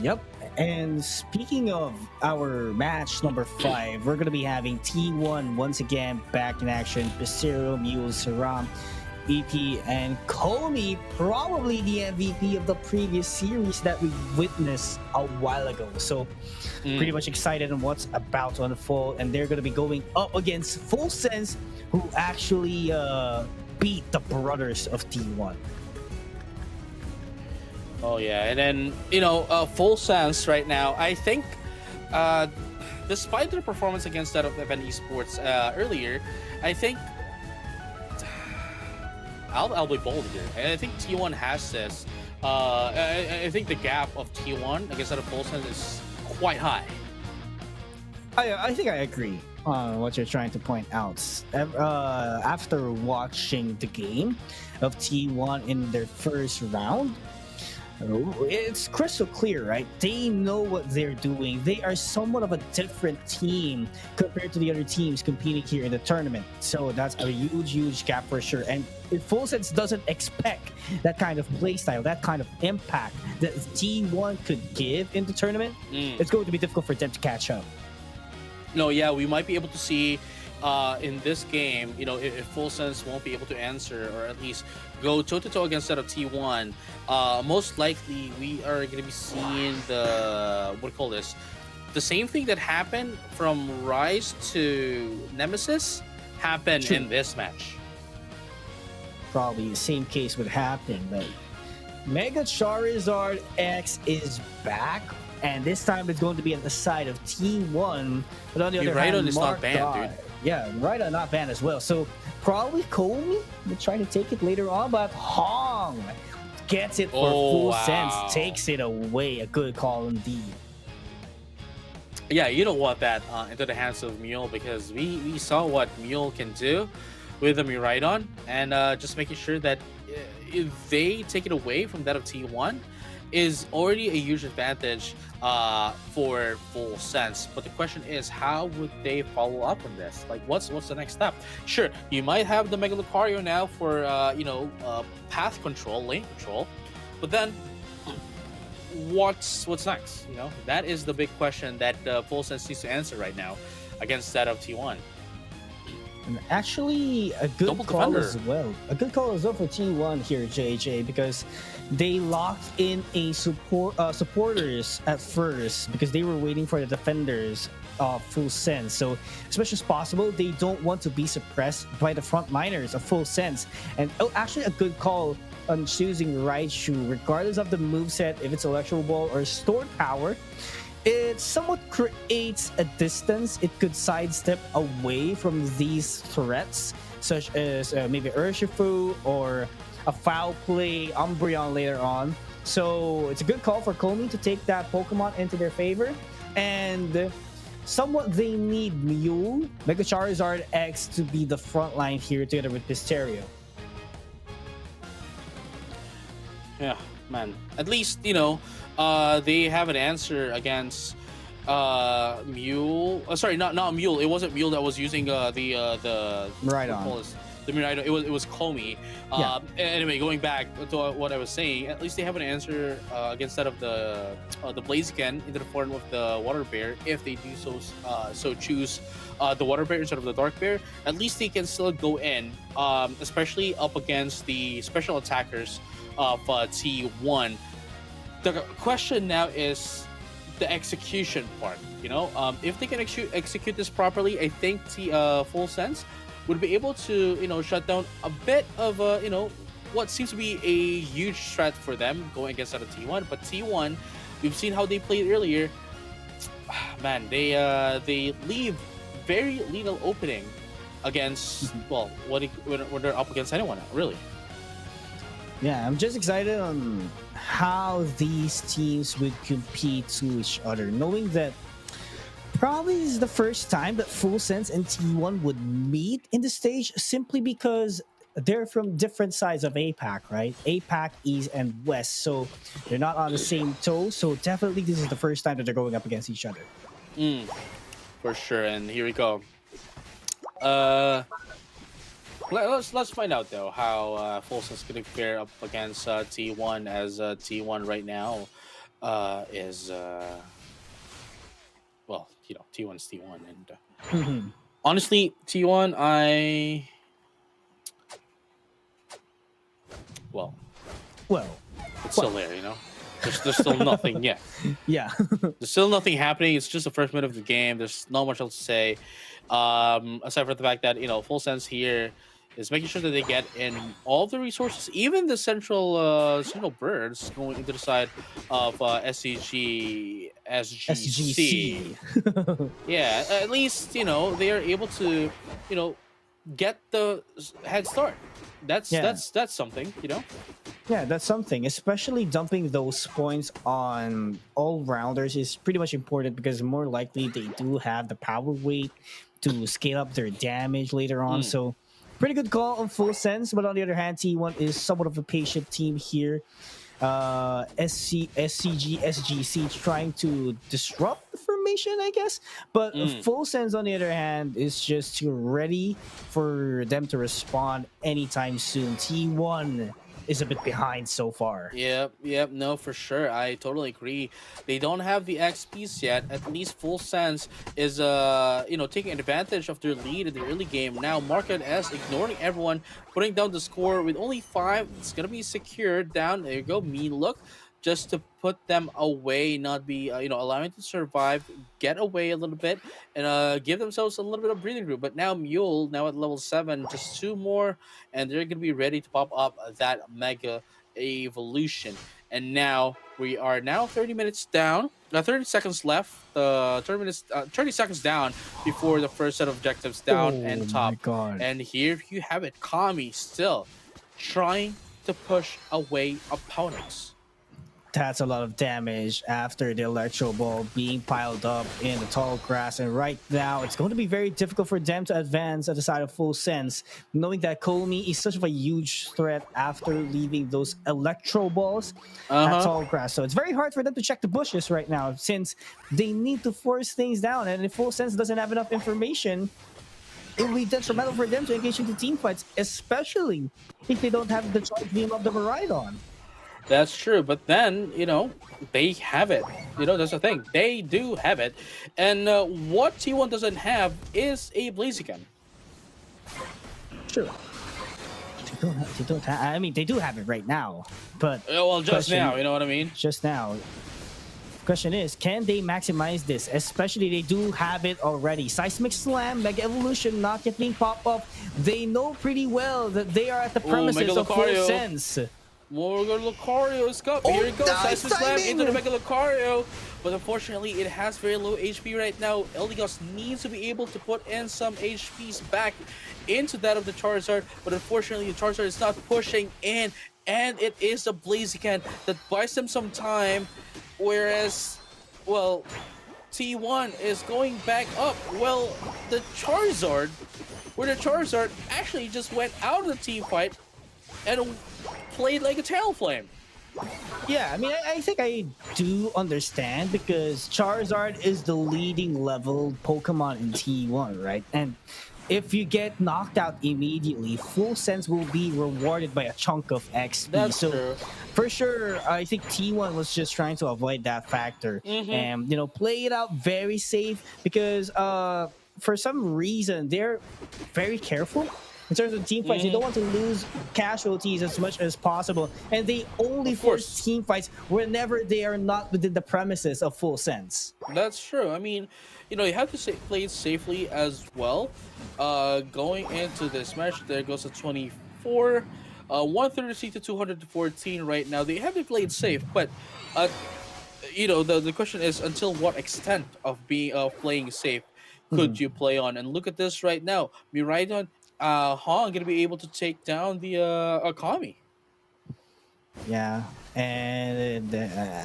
Yep. And speaking of our match number 5, we're going to be having T1 once again back in action. Pistero, Mule, Saram, EP, and Komi, probably the MVP of the previous series that we witnessed a while ago. So pretty much excited on what's about to unfold. And they're going to be going up against Full Sense, who actually beat the brothers of T1. Oh yeah, and then Full Sense right now. I think, despite their performance against that of Event Esports earlier, I think I'll be bold here. And I think T1 has this. I think the gap of T1 against that of Full Sense is quite high. I think I agree on what you're trying to point out. After watching the game of T1 in their first round, it's crystal clear, right? They know what they're doing. They are somewhat of a different team compared to the other teams competing here in the tournament. So that's a huge gap for sure. And if Full Sense doesn't expect that kind of playstyle, that kind of impact that T1 could give in the tournament, it's going to be difficult for them to catch up. No, yeah, we might be able to see in this game, if Full Sense won't be able to answer or at least go toe-to-toe against that of T1, most likely we are going to be seeing the same thing that happened from Rise to Nemesis happen in this match. Probably the same case would happen, but Mega Charizard X is back, and this time it's going to be on the side of T1. But on the other hand, is not banned, dude. Yeah, Rhydon not banned as well. So probably Komi will try to take it later on, but Hong gets it for Full Sense, takes it away. A good call indeed. Yeah, you don't want that into the hands of Mule, because we saw what Mule can do with the Miraidon, and just making sure that if they take it away from that of T1 is already a huge advantage for Full Sense. But the question is, how would they follow up on this? Like, what's the next step? Sure, you might have the Mega Lucario now for path control, lane control, but then what's next? That is the big question that Full Sense needs to answer right now against that of T1. And actually, a good call as well. A good call as well for T1 here, JJ, because they locked in a supporters at first because they were waiting for the defenders of Full Sense. So as much as possible, they don't want to be suppressed by the frontliners of Full Sense. And actually, a good call on choosing Raichu, regardless of the moveset, if it's Electro Ball or Stored Power. It somewhat creates a distance it could sidestep away from these threats, such as maybe Urshifu or a foul play Umbreon later on. So it's a good call for Komi to take that Pokemon into their favor. And somewhat they need Mule, Mega Charizard X to be the front line here together with Pisterio. Yeah, man. At least, they have an answer against Mule. Sorry, not Mule. It wasn't Mule that was using the Miraidon. The Miraidon. It was Komi. Anyway, going back to what I was saying, at least they have an answer against that of the Blaziken into the form of the Water Bear. If they do so choose the Water Bear instead of the Dark Bear, at least they can still go in, especially up against the special attackers of T1. the question now is the execution part. If they can execute this properly, I think Full Sense would be able to shut down a bit of what seems to be a huge threat for them going against out of T1. But T1, we've seen how they played earlier. Man, they leave very little opening against when they're up against anyone, really. Yeah, I'm just excited on how these teams would compete to each other, knowing that probably this is the first time that Full Sense and T1 would meet in the stage, simply because they're from different sides of APAC, right? APAC, East, and West, so they're not on the same toe. So definitely this is the first time that they're going up against each other. For sure, and here we go. Let's find out though how Full Sense is going to fare up against T1, as T1 right now is T1's T1, and honestly, T1, it's still there, There's still nothing yet. Yeah. There's still nothing happening. It's just the first minute of the game. There's not much else to say. Aside from the fact that, Full Sense here is making sure that they get in all the resources, even the central birds going into the side of SGC. Yeah, at least, they are able to, get the head start. That's something, Yeah, that's something. Especially dumping those points on all-rounders is pretty much important, because more likely they do have the power weight to scale up their damage later on. So pretty good call on Full Sense. But on the other hand, T1 is somewhat of a patient team here. SGC trying to disrupt the formation, I guess. But Full Sense, on the other hand, is just ready for them to respond anytime soon. T1 is a bit behind so far. Yep, no, for sure. I totally agree. They don't have the XPs yet. At least Full Sense is taking advantage of their lead in the early game. Now Market S ignoring everyone, putting down the score with only 5. It's gonna be secured down. There you go. Mean look, just to put them away, not be allowing to survive, get away a little bit, and give themselves a little bit of breathing room. But now Mule, now at level 7, just 2 more, and they're gonna be ready to pop up that Mega Evolution. And now we are 30 minutes down. 30 seconds left. 30 seconds down before the first set of objectives down and top. My God. And here you have it. Kami still trying to push away opponents. That's a lot of damage after the Electro Ball being piled up in the tall grass. And right now, it's going to be very difficult for them to advance at the side of Full Sense, knowing that Komi is such of a huge threat after leaving those Electro Balls at tall grass. So it's very hard for them to check the bushes right now, since they need to force things down. And if Full Sense doesn't have enough information, it will be detrimental for them to engage into team fights, especially if they don't have the charge beam of the Maridon. That's true, but then, they have it. That's the thing. They do have it. And what T1 doesn't have is a Blaziken. Sure. They don't have, I mean, they do have it right now, but... Well, just now, you know what I mean? Just now. Question is, can they maximize this? Especially, they do have it already. Seismic Slam, Mega Evolution, not yet being popped up. They know pretty well that they are at the premises of Full Sense. More Lucario is up. Here it goes. Seismic Slam into the Mega Lucario. But unfortunately, it has very low HP right now. Eldegoss needs to be able to put in some HPs back into that of the Charizard. But unfortunately, the Charizard is not pushing in. And it is the Blaziken that buys them some time. Whereas, T1 is going back up. Well, the Charizard actually just went out of the team fight and played like a Talonflame. Yeah, I mean, I think I do understand, because Charizard is the leading level Pokemon in T1, right? And if you get knocked out immediately, Full Sense will be rewarded by a chunk of XP. That's true. For sure, I think T1 was just trying to avoid that factor and, play it out very safe, because for some reason, they're very careful In terms of team fights, you don't want to lose casualties as much as possible, and they only Of force course. team fights whenever they are not within the premises of full sense. That's true. I mean, you have to play it safely as well. Going into this match, there goes a 24, 130 to 214 right now. They haven't played safe, but uh, the question is until what extent of being playing safe could Mhm. you play on? And look at this right now. Miraidon, Han gonna be able to take down the Akami. Yeah, and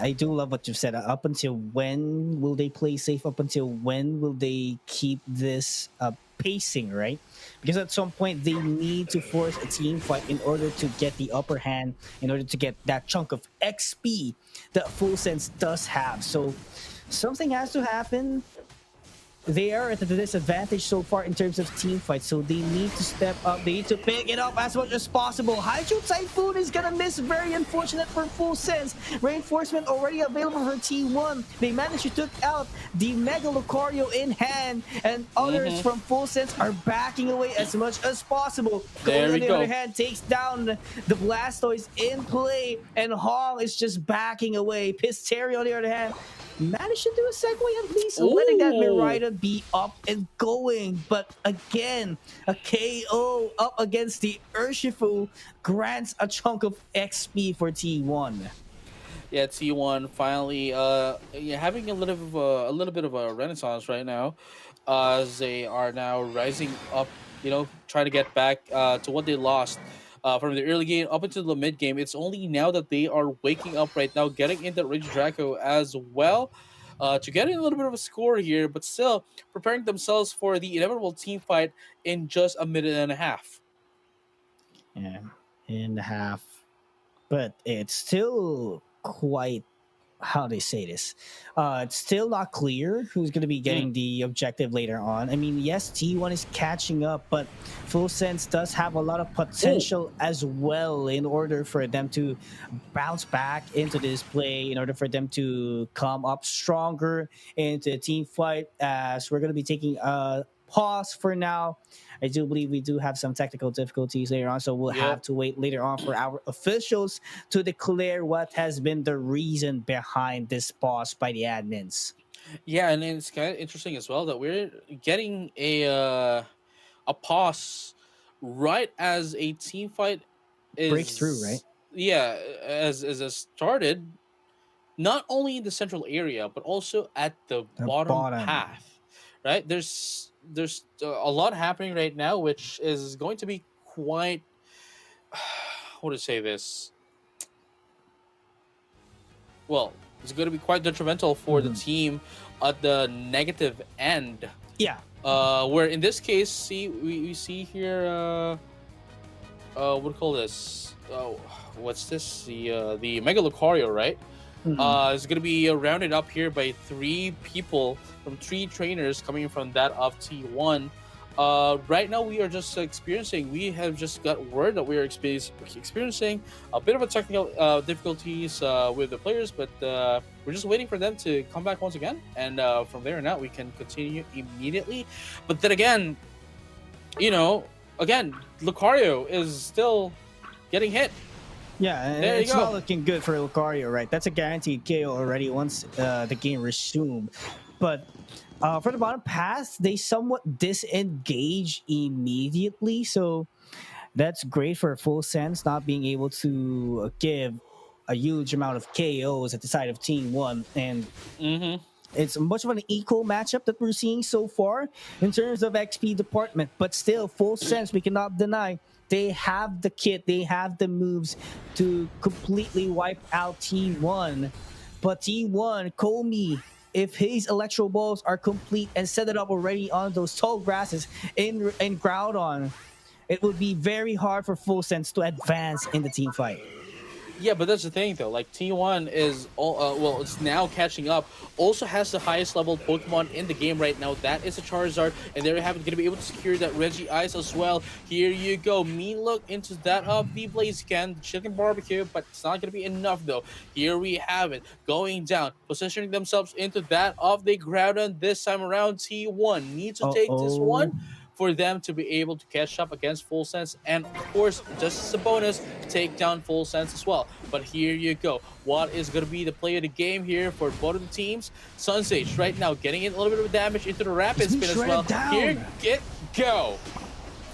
I do love what you've said. Up until when will they play safe? Up until when will they keep this pacing, right? Because at some point they need to force a team fight in order to get the upper hand, in order to get that chunk of XP that Full Sense does have. So something has to happen. They are at a disadvantage so far in terms of team fights, so they need to step up. They need to pick it up as much as possible. Hydro Typhoon is gonna miss. Very unfortunate for Full Sense. Reinforcement already available for T1. They managed to took out the Mega Lucario in hand, and others from Full Sense are backing away as much as possible. There Kobe, we on the go. other hand, takes down the Blastoise in play, and Hong is just backing away. Pisteri, on the other hand, managed to do a segue at least, letting that Ooh. Miraida be up and going. But again, a KO up against the Urshifu grants a chunk of XP for T1. Yeah, T1 finally yeah, having a little bit of a renaissance right now, as they are now rising up, trying to get back to what they lost from the early game up into the mid game. It's only now that they are waking up right now, getting into Ridge Draco as well. To get in a little bit of a score here, but still preparing themselves for the inevitable team fight in just a minute and a half. Yeah, in half. But it's still quite, how they say this, it's still not clear who's going to be Mm. getting the objective later on. I mean, yes, T1 is catching up, but Full Sense does have a lot of Oh, potential as well in order for them to bounce back into this play, in order for them to come up stronger into a team fight. As we're going to be taking a pause for now. I do believe we do have some technical difficulties later on, so we'll yep. have to wait later on for our officials to declare what has been the reason behind this pause by the admins. Yeah, and it's kind of interesting as well that we're getting a pause right as a team fight Breakthrough, right? is, yeah, as it started, not only in the central area but also at the The bottom bottom. path. Right, there's a lot happening right now, which is going to be quite how to say this, well, it's going to be quite detrimental for the Mhm. team at the negative end. Yeah. Where in this case, see we see here, what do you call this? Oh, what's this? The Mega Lucario, right? Mhm. Is gonna be rounded up here by three people from three trainers coming from that of T1. Right now we are just experiencing. We have just got word that we are experiencing a bit of a technical difficulties with the players, but we're just waiting for them to come back once again, and from there on out we can continue immediately. But then again, again, Lucario is still getting hit. Yeah, and There you it's go. not looking good for Lucario, right? That's a guaranteed KO already once the game resumed. But for the bottom pass, they somewhat disengage immediately. So that's great for Full Sense not being able to give a huge amount of KOs at the side of Team One, and Mm-hmm. it's much of an equal matchup that we're seeing so far in terms of XP department. But still, Full Sense, we cannot deny they have the kit, they have the moves to completely wipe out T1. But T1, Komi, if his electro balls are complete and set it up already on those tall grasses in Groudon, it would be very hard for Full Sense to advance in the team fight. Yeah, but that's the thing though. Like T1 is all well, it's now catching up. Also has the highest level Pokemon in the game right now. That is a Charizard, and there you have it. Going to be able to secure that Reggie Ice as well. Here you go. Mean look into that of the Blaziken, the chicken barbecue, but it's not going to be enough though. Here we have it going down, positioning themselves into that of the Groudon this time around. T1 needs to Uh take this oh. one for them to be able to catch up against Full Sense, and of course, just as a bonus, take down Full Sense as well. But here you go. What is going to be the play of the game here for both of the teams? Sunsage right now getting in a little bit of damage into the rapid spin as well. Here, go.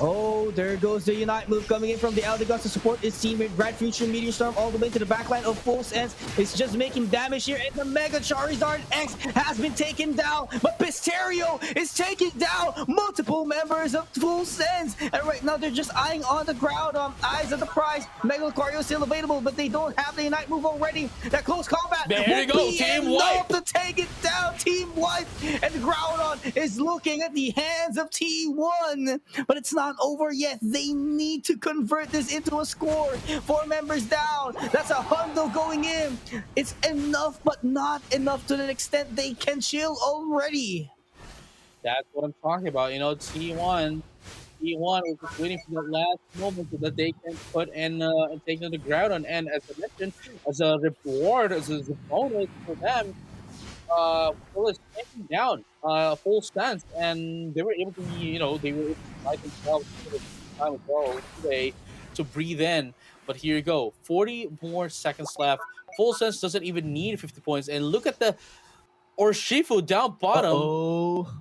Oh, there goes the Unite move coming in from the Eldegoss to support his teammate Bright Future Meteor Storm all the way to the backline of Full Sense. It's just making damage here, and the Mega Charizard X has been taken down, but Pisterio is taking down multiple members of Full Sense. And right now they're just eyeing on the ground on Eyes of the Prize. Mega Lucario is still available, but they don't have the Unite move already. That close combat there you go, Team Wipe to take it down. Team Wipe, and the Groudon is looking at the hands of T1, but it's not over yet. They need to convert this into a score. 4 members down. That's a hundo going in. It's enough, but not enough to the extent they can chill already. That's what I'm talking about. You know, T1 is just waiting for the last moment so that they can put in and take on the Groudon. And as I mentioned, as a reward, as a bonus for them, was taking down Full Sense, and they were able to, they were able to fight themselves for the time as well today to breathe in. But here you go, 40 more seconds left. Full Sense doesn't even need 50 points, and look at the Urshifu down bottom.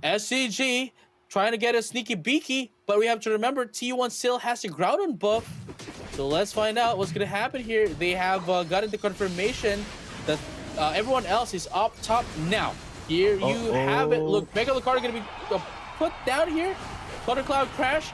SCG trying to get a sneaky beaky, but we have to remember T1 still has a Groudon buff. So let's find out what's gonna happen here. They have gotten the confirmation that everyone else is up top now. Here you have it. Look, Mega Lucario going to be put down here. Thundercloud Crash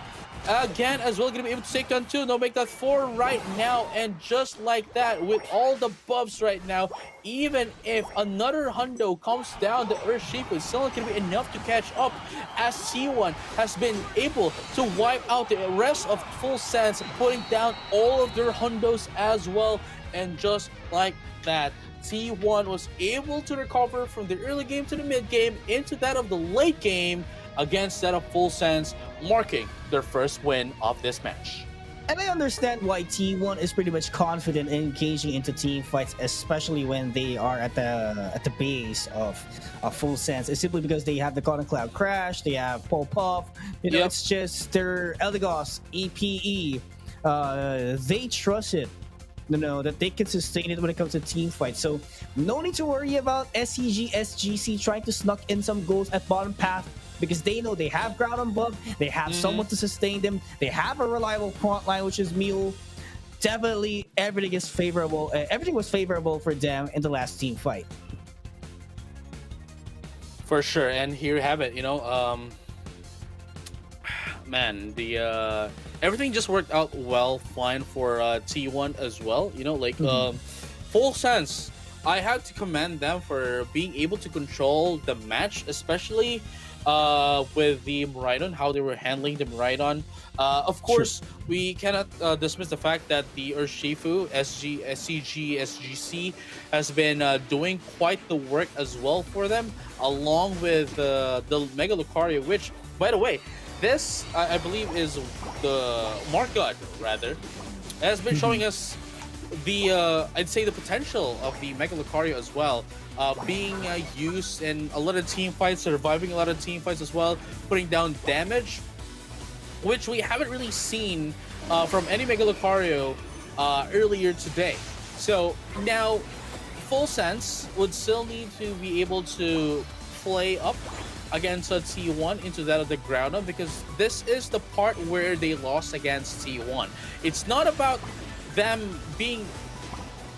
again as well. Going to be able to take down 2. No, make that 4 right now. And just like that, with all the buffs right now, even if another hundo comes down, the Urshifu is still not going to be enough to catch up, as T1 has been able to wipe out the rest of Full Sense, putting down all of their hundos as well. And just like that, T1 was able to recover from the early game to the mid game into that of the late game against that of Full Sense, marking their first win of this match. And I understand why T1 is pretty much confident in engaging into team fights, especially when they are at the base of Full Sense. It's simply because they have the Thundercloud Crash, they have Pole Puff. It's just their Eldegoss, EPE. They trust it. That they can sustain it when it comes to team fights. So no need to worry about SCG, SGC trying to snuck in some goals at bottom path, because they know they have Groudon buff, they have someone to sustain them, they have a reliable front line, which is Mew. Definitely everything is favorable. Everything was favorable for them in the last team fight. For sure. And here you have it, man, the everything just worked out well, fine for T1 as well. Full Sense, I have to commend them for being able to control the match, especially with the Miraidon, how they were handling the Miraidon. Of course, we cannot dismiss the fact that the Urshifu, SCG, SGC has been doing quite the work as well for them, along with the Mega Lucario, which, by the way, this, I believe, is the Markgod, rather, has been showing us the, I'd say, the potential of the Mega Lucario as well, being used in a lot of team fights, surviving a lot of team fights as well, putting down damage, which we haven't really seen from any Mega Lucario earlier today. So now, Full Sense would still need to be able to play up against T1 into that of the Groudon, because this is the part where they lost against T1. It's not about them being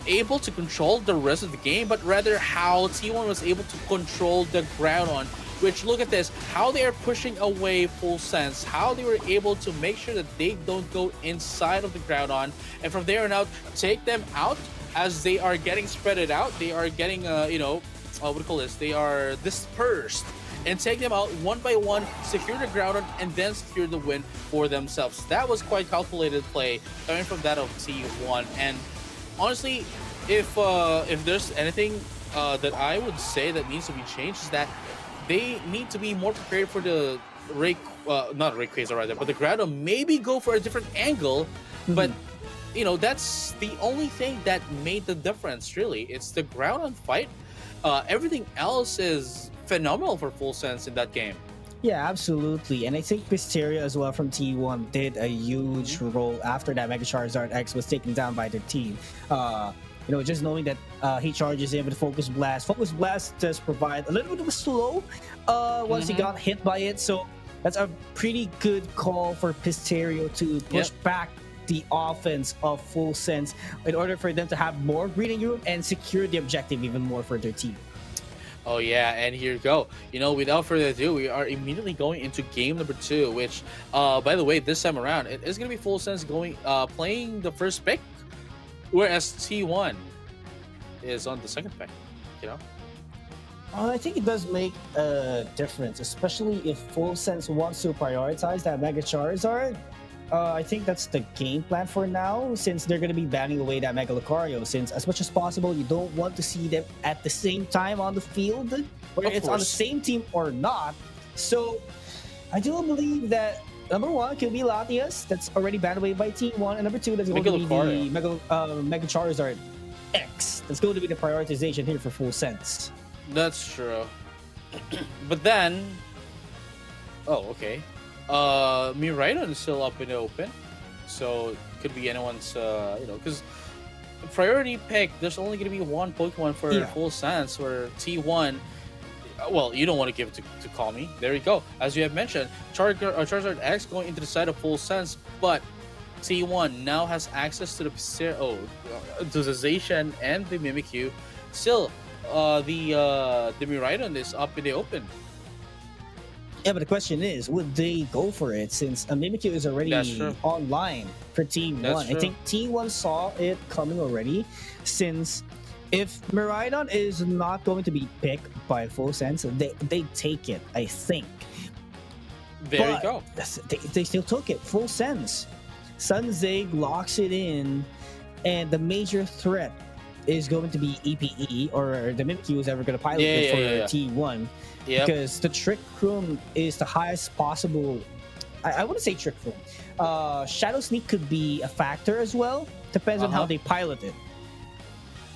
able to control the rest of the game, but rather how T1 was able to control the Groudon, which, look at this, how they are pushing away Full Sense, how they were able to make sure that they don't go inside of the Groudon, and from there on out, take them out as they are getting spreaded out. They are getting, they are dispersed, and take them out one by one, secure the Groudon, and then secure the win for themselves. That was quite calculated play coming from that of T1. And honestly, if there's anything that I would say that needs to be changed, is that they need to be more prepared for the not Rayquaza rather, but the Groudon. Maybe go for a different angle, but that's the only thing that made the difference. Really, it's the Groudon fight. Everything else is phenomenal for Full Sense in that game. Yeah, absolutely. And I think Mysteria as well from T1 did a huge role after that Mega Charizard X was taken down by their team. Just knowing that he charges in with Focus Blast. Focus Blast does provide a little bit of a slow once he got hit by it. So that's a pretty good call for Pisterio to push back the offense of Full Sense in order for them to have more breathing room and secure the objective even more for their team. Oh yeah, and here you go. Without further ado, we are immediately going into game number 2, which, by the way, this time around, it is going to be Full Sense playing the first pick, whereas T1 is on the second pick, I think it does make a difference, especially if Full Sense wants to prioritize that Mega Charizard. I think that's the game plan for now, since they're going to be banning away that Mega Lucario, since as much as possible, you don't want to see them at the same time on the field, whether it's on the same team or not. So I do believe that number 1 could be Latias, that's already banned away by T1, and number 2, that's going to be the Mega Charizard X. That's going to be the prioritization here for Full Sense. That's true. But then... Oh, okay. Miraidon is still up in the open, so it could be anyone's, because priority pick, there's only going to be one Pokemon for Full Sense, where T1, well, you don't want to give it to Call Me. There you go. As you have mentioned, Charizard X going into the side of Full Sense, but T1 now has access to the Zacian and the Mimikyu. Still, the Miraidon is up in the open. Yeah, but the question is, would they go for it since Mimikyu is already online for T1? I think T1 saw it coming already, since if Miraidon is not going to be picked by Full Sense, they take it, I think. There you go. They still took it, Full Sense. Sunzig locks it in, and the major threat is going to be EPE, or the Mimikyu is ever going to pilot it for T1. Yep. Because the Trick Room is the highest possible. I wouldn't say Trick Room. Shadow Sneak could be a factor as well. Depends on how they pilot it.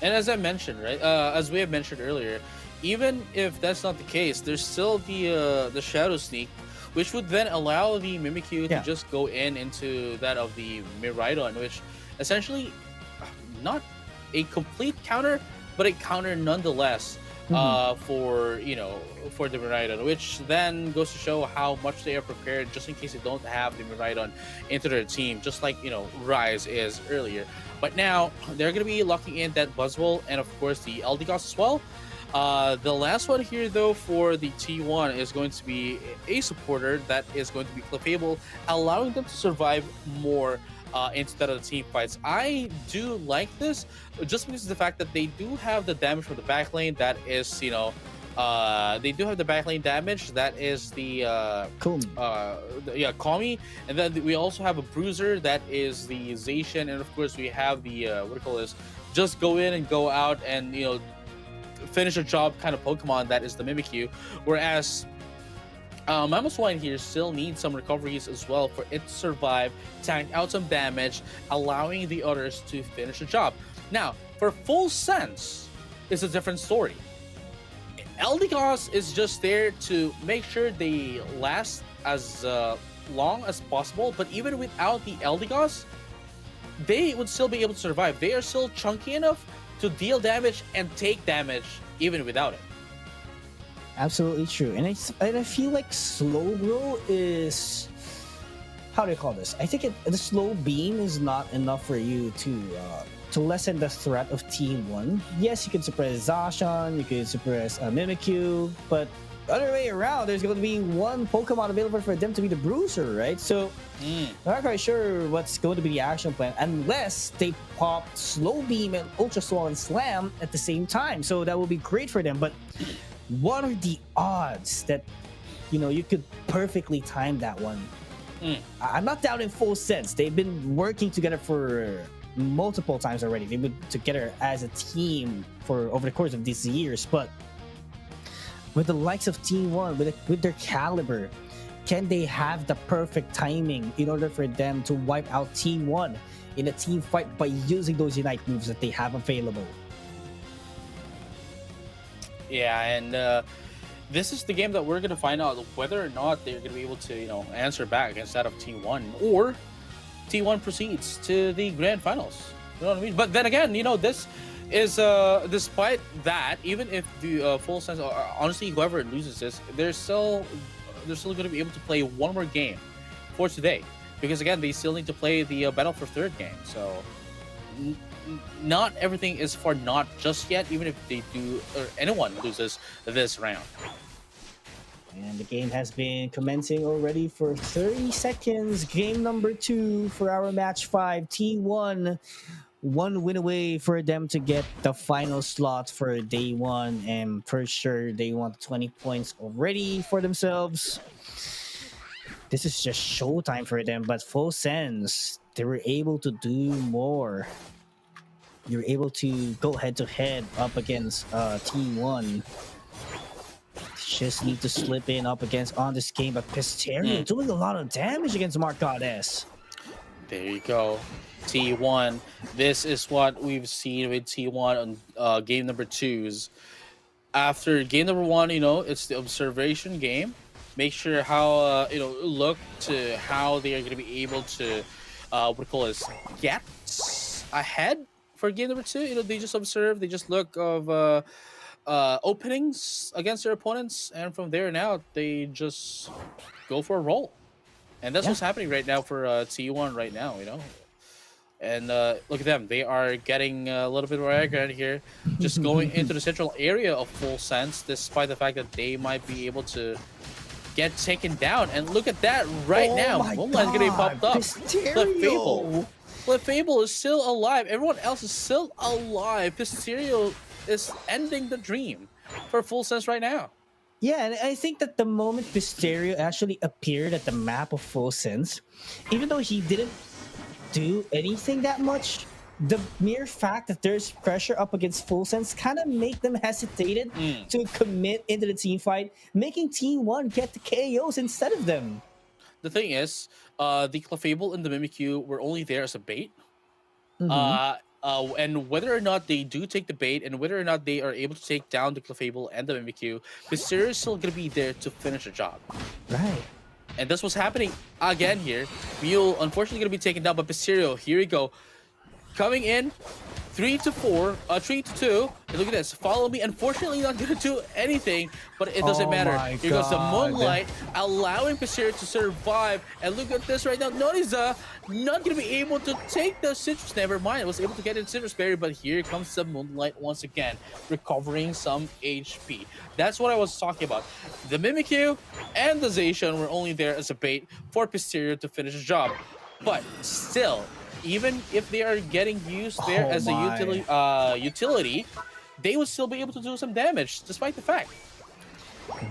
And as I mentioned, right, as we have mentioned earlier, even if that's not the case, there's still the Shadow Sneak, which would then allow the Mimikyu to just go into that of the Miraidon, which essentially not a complete counter, but a counter nonetheless. For the Miraidon, which then goes to show how much they are prepared just in case they don't have the Miraidon into their team, just like Rise is earlier. But now they're going to be locking in that Buzzwole and of course the Eldegoss as well. The last one here though for the T1 is going to be a supporter that is going to be Clefable, allowing them to survive more instead of the team fights. I do like this just because of the fact that they do have the damage from the back lane. That is, they do have the back lane damage. That is the Call Me, and then we also have a Bruiser that is the Zacian, and of course we have the just go in and go out and finish a job kind of Pokemon that is the Mimikyu, whereas Mamoswine here still needs some recoveries as well for it to survive, tank out some damage, allowing the others to finish the job. Now, for Full Sense, it's a different story. Eldegoss is just there to make sure they last as long as possible, but even without the Eldegoss, they would still be able to survive. They are still chunky enough to deal damage and take damage even without it. Absolutely true, and I feel like Slow Grow is, how do you call this? I think the Slow Beam is not enough for you to lessen the threat of T1. Yes, you can suppress Zacian, you can suppress Mimikyu, but the other way around, there's going to be one Pokemon available for them to be the Bruiser, right? So I'm not quite sure what's going to be the action plan unless they pop Slow Beam and Ultra Swollen Slam at the same time. So that will be great for them, but what are the odds that you could perfectly time that one? I'm not doubting Full Sense. They've been working together for multiple times already. They've been together as a team for over the course of these years, but with the likes of T1, with their caliber, can they have the perfect timing in order for them to wipe out T1 in a team fight by using those Unite moves that they have available? Yeah, and this is the game that we're gonna find out whether or not they're gonna be able to, answer back instead of T1, or T1 proceeds to the grand finals. You know what I mean? But then again, this is despite that, even if the full sense, honestly, whoever loses this, they're still going to be able to play one more game for today, because again, they still need to play the battle for third game. So not everything is for naught just yet, even if they do, or anyone loses this round. And the game has been commencing already for 30 seconds. Game number 2 for our match 5. T1, one win away for them to get the final slot for day 1. And for sure, they want 20 points already for themselves. This is just showtime for them. But full sense, they were able to do more. You're able to go head-to-head up against T1. Just need to slip in up against on this game, but Pisterio doing a lot of damage against Mark Goddess. There you go. T1. This is what we've seen with T1 on game number 2s. After game number 1, it's the observation game. Make sure how, look to how they are going to be able to, get ahead for game number 2. They just observe, they just look of openings against their opponents, and from there now they just go for a roll, and that's what's happening right now for T1 right now. And look at them, they are getting a little bit more arrogant here, just going into the central area of full sense, despite the fact that they might be able to get taken down. And look at that right now, Moonlight's getting popped up. Fable is still alive, everyone else is still alive. Pisterio is ending the dream for full sense right now. Yeah, and I think that the moment Pisterio actually appeared at the map of full sense, even though he didn't do anything that much, the mere fact that there's pressure up against full sense kind of make them hesitated to commit into the team fight, making T1 get the KOs instead of them. The thing is, the Clefable and the Mimikyu were only there as a bait. And whether or not they do take the bait, and whether or not they are able to take down the Clefable and the Mimikyu, Pisterio is still going to be there to finish the job. Right. And that's what's happening again here. Mule, unfortunately, going to be taken down by Pisterio. Here we go. Coming in, 3-4, 3-2. And look at this. Follow me. Unfortunately, not going to do anything, but it doesn't matter. Here goes the Moonlight, allowing Pisterio to survive. And look at this right now. Noriza not going to be able to take the Citrus. Never mind. Was able to get in Citrus Berry, but here comes the Moonlight once again, recovering some HP. That's what I was talking about. The Mimikyu and the Zacian were only there as a bait for Pisterio to finish the job. But still, even if they are getting used there as a utility, they would still be able to do some damage, despite the fact.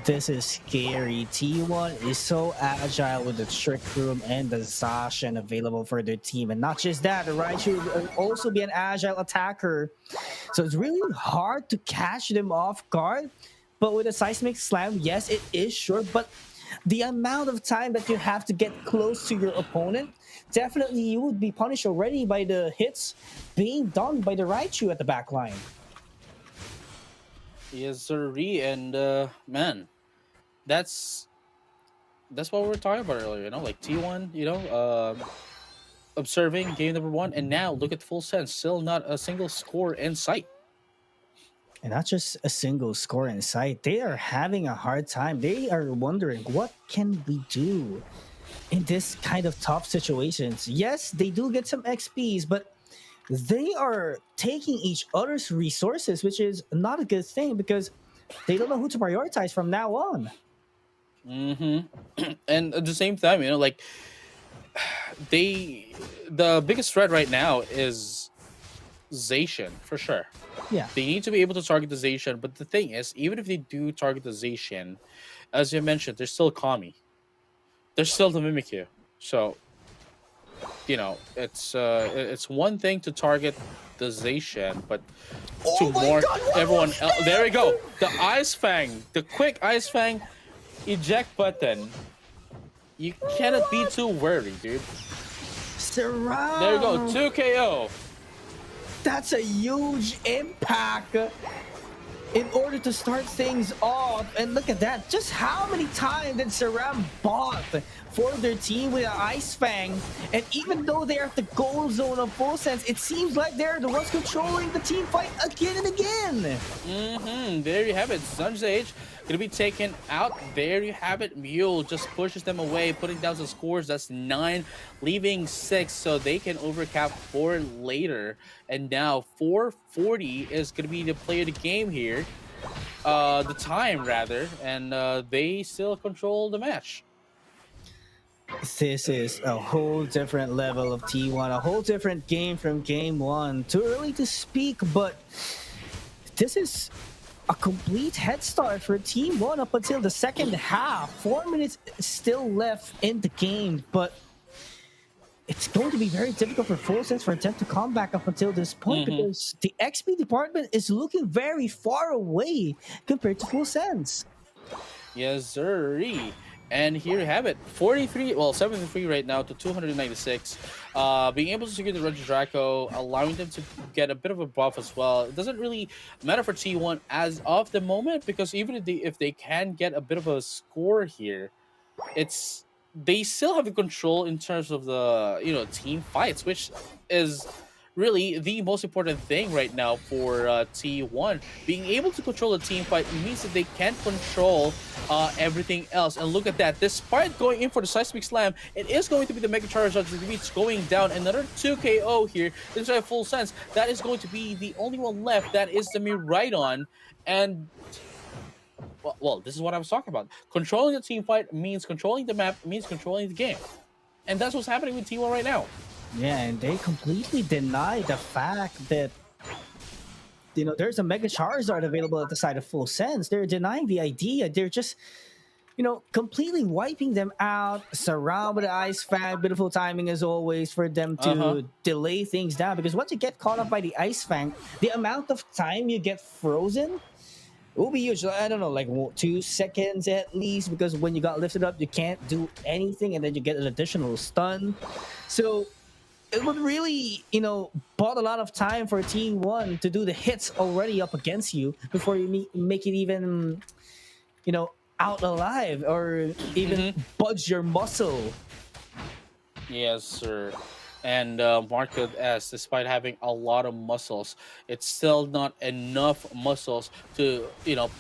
This is scary. T1 is so agile with the Trick Room and the Zacian available for their team. And not just that, the Raichu will also be an agile attacker. So it's really hard to catch them off guard. But with a Seismic Slam, yes, it is short, but the amount of time that you have to get close to your opponent, definitely you would be punished already by the hits being done by the Raichu at the back line. Yes, sirree, and man, that's what we were talking about earlier. Like T1, observing game number 1, and now look at full sense, still not a single score in sight. And not just a single score in sight, they are having a hard time. They are wondering, what can we do in this kind of tough situations? Yes, they do get some XPs, but they are taking each other's resources, which is not a good thing because they don't know who to prioritize from now on. And at the same time, the biggest threat right now is Zacian, for sure. Yeah. They need to be able to target the Zacian, but the thing is, even if they do target the Zacian, as you mentioned, there's still Kami. There's still the Mimikyu. So, it's one thing to target the Zacian, but to warn everyone else. There we go. The Ice Fang, the quick Ice Fang eject button. You cannot be too worried, dude. Surround. There we go. 2 KO. That's a huge impact. in order to start things off. And look at that. Just how many times did Saram bought for their team with an Ice Fang? And even though they're at the goal zone of Full Sense, it seems like they're the ones controlling the team fight again and again. There you have it. Sun's Age gonna be taken out. There you have it. Mule just pushes them away, putting down some scores. That's 9, leaving 6, so they can overcap 4 later. And now 440 is gonna be the play of the game here. The time rather, and they still control the match. This is a whole different level of T1, a whole different game from game 1. Too early to speak, but this is a complete head start for Team 1 up until the second half. 4 minutes still left in the game, but it's going to be very difficult for Full Sense for them to come back up until this point because the XP department is looking very far away compared to Full Sense. Yes, sir. And here you have it. 73 right now to 296. Being able to secure the Reggie Draco, allowing them to get a bit of a buff as well. It doesn't really matter for T1 as of the moment because even if they can get a bit of a score here, they still have the control in terms of the team fights, which is really the most important thing right now for T1. Being able to control the team fight means that they can control everything else. And look at that. Despite going in for the Seismic Slam, it is going to be the Mega Charge that's going down. Another 2 KO here inside Full Sense. That is going to be the only one left. That is the Miraidon. And well, this is what I was talking about. Controlling the team fight means controlling the map, means controlling the game. And that's what's happening with T1 right now. Yeah, and they completely deny the fact that there's a Mega Charizard available at the side of Full Sense. They're denying the idea. They're just completely wiping them out, surround with the Ice Fang. Beautiful timing as always for them to delay things down, because once you get caught up by the Ice Fang, the amount of time you get frozen will be usually, I don't know, like 2 seconds at least, because when you got lifted up, you can't do anything, and then you get an additional stun. So it would really, bought a lot of time for Team 1 to do the hits already up against you before you make it even, out alive or even budge your muscle. Yes, sir. And Marco S, despite having a lot of muscles, it's still not enough muscles to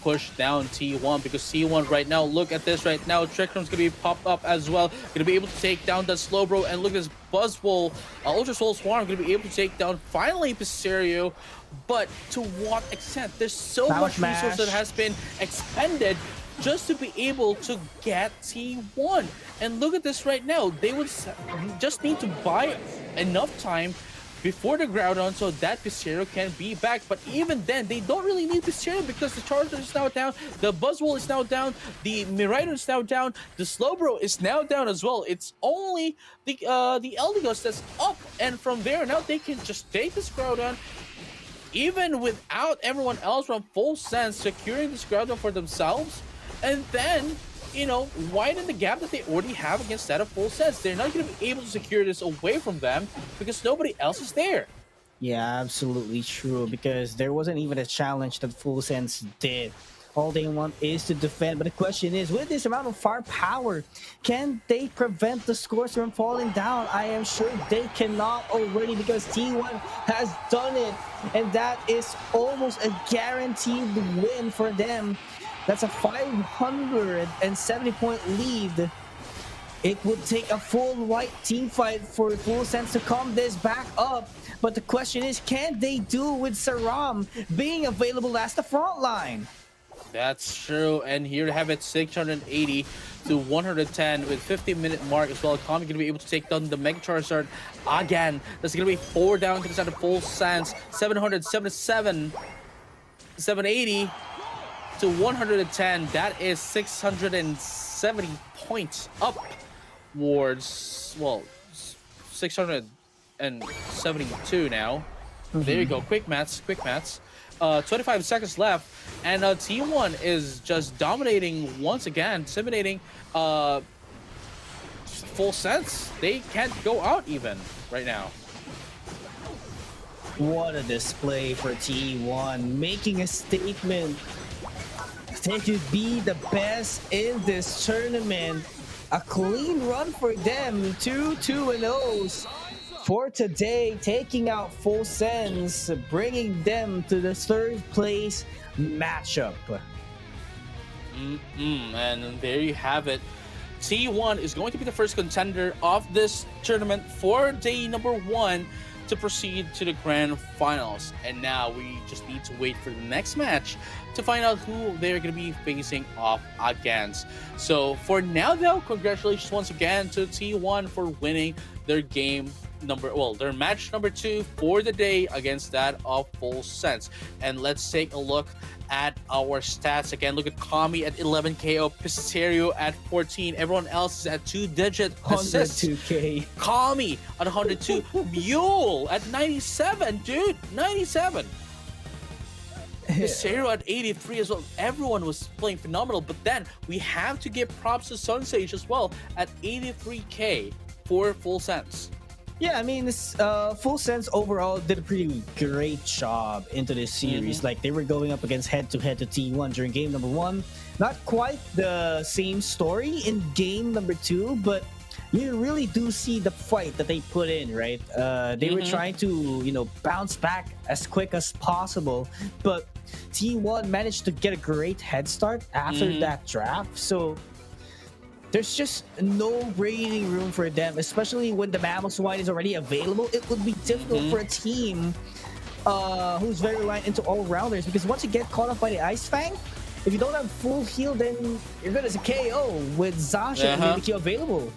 push down T1, because T1 right now, look at this right now, Trick Room's gonna be popped up as well, gonna be able to take down that Slowbro, and look at this Buzzwole, Ultra Soul Swarm gonna be able to take down finally Pisterio. But to what extent? There's so much resource that has been expended just to be able to get T1. And look at this right now. They would just need to buy enough time before the Groudon so that Pisterio can be back. But even then, they don't really need Pisterio because the Charizard is now down, the Buzzwole is now down, the Miraidon is now down, the Slowbro is now down as well. It's only the Eldegoss that's up, and from there now they can just take this Groudon, even without everyone else from Full Sense securing this Groudon for themselves, and then widen the gap that they already have against that of Full Sense. They're not going to be able to secure this away from them because nobody else is there. Yeah, absolutely true, because there wasn't even a challenge that Full Sense did. All they want is to defend, but the question is, with this amount of firepower, can they prevent the scores from falling down? I am sure they cannot already, because T1 has done it, and that is almost a guaranteed win for them. That's a 570-point lead. It would take a full white team fight for Full Sense to come this back up. But the question is, can they do with Saram being available as the front line? That's true. And here you have it, 680 to 110 with 50-minute mark as well. Kami going to be able to take down the Mega Charizard again. That's going to be 4 down to the side of Full Sense. 777, 780. to 110. That is 670 points upwards. Well, 672 now. There you go. Quick maths. 25 seconds left, and T1 is just dominating once again, intimidating Full Sense. They can't go out even right now. What a display for T1, making a statement. They could be the best in this tournament. A clean run for them, 2-2-0s for today, taking out Full Sense, bringing them to the third place matchup. And there you have it. T1 is going to be the first contender of this tournament for day number 1 to proceed to the grand finals. And now we just need to wait for the next match to find out who they're going to be facing off against. So for now though, congratulations once again to T1 for winning their their match number 2 for the day against that of Full Sense. And let's take a look at our stats again. Look at Kami at 11 KO, Pisterio at 14. Everyone else is at 2-digit assists. 102k. Kami at 102. Mule at 97, dude. 97. Pisterio at 83 as well. Everyone was playing phenomenal, but then we have to give props to Sunsage as well at 83k for Full Sense. Yeah, I mean, this Full Sense overall did a pretty great job into this series. Like, they were going up against head-to-head to T1 during game number 1. Not quite the same story in game number 2, but you really do see the fight that they put in, right? They were trying to, bounce back as quick as possible, but T1 managed to get a great head start after that draft. So there's just no breathing room for them, especially when the Mammoth is already available. It would be difficult for a team who's very reliant into all-rounders, because once you get caught up by the Ice Fang, if you don't have full heal, then you're gonna KO with Zasha and Mimikyu available.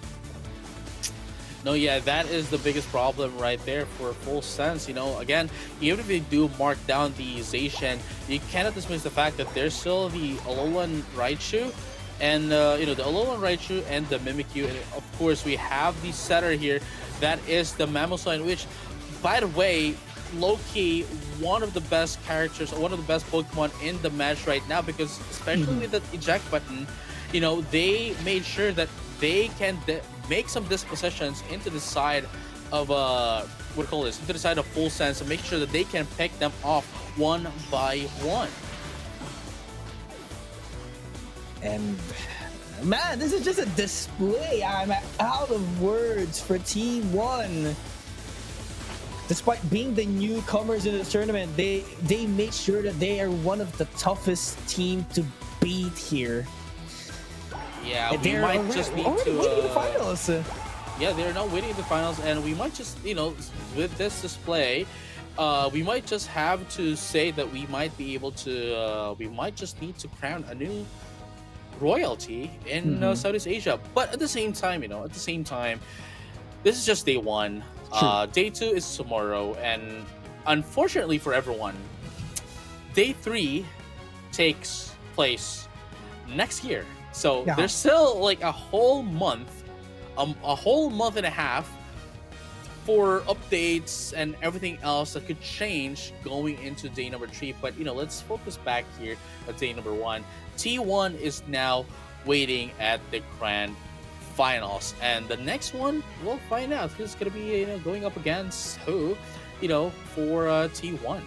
No, yeah, that is the biggest problem right there for Full Sense. Again, even if they do mark down the Zacian, you cannot dismiss the fact that there's still the Alolan Raichu, and the Alolan Raichu and the Mimikyu, and of course we have the setter here that is the Mamoswine, which, by the way, low-key one of the best characters, one of the best Pokemon in the match right now, because especially with the eject button, they made sure that they can make some dispositions into the side of into the side of Full Sense, and make sure that they can pick them off one by one. And man, this is just a display. I'm out of words for T1. Despite being the newcomers in the tournament, they made sure that they are one of the toughest team to beat here. Yeah, we might just need to waiting the finals. Yeah, they're now waiting in the finals, and we might just, with this display, we might just have to say that we might be able to, we might just need to crown a new royalty in Southeast Asia. But at the same time, this is just day 1. Day 2 is tomorrow, and unfortunately for everyone, day 3 takes place next year. So there's still like a whole month and a half for updates and everything else that could change going into day number 3. But let's focus back here at day number 1. T1 is now waiting at the grand finals, and the next one we'll find out who's gonna be going up against who for T1.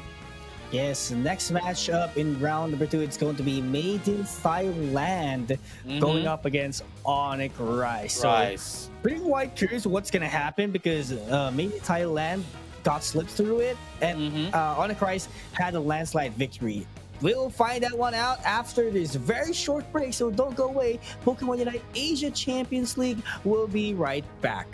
Yes, next matchup in round number 2, it's going to be Made in Thailand going up against Onyx Rice. So pretty quite curious what's gonna happen, because Made in Thailand got slipped through it, and Onyx Rice had a landslide victory. We'll find that one out after this very short break, so don't go away. Pokemon Unite Asia Champions League will be right back.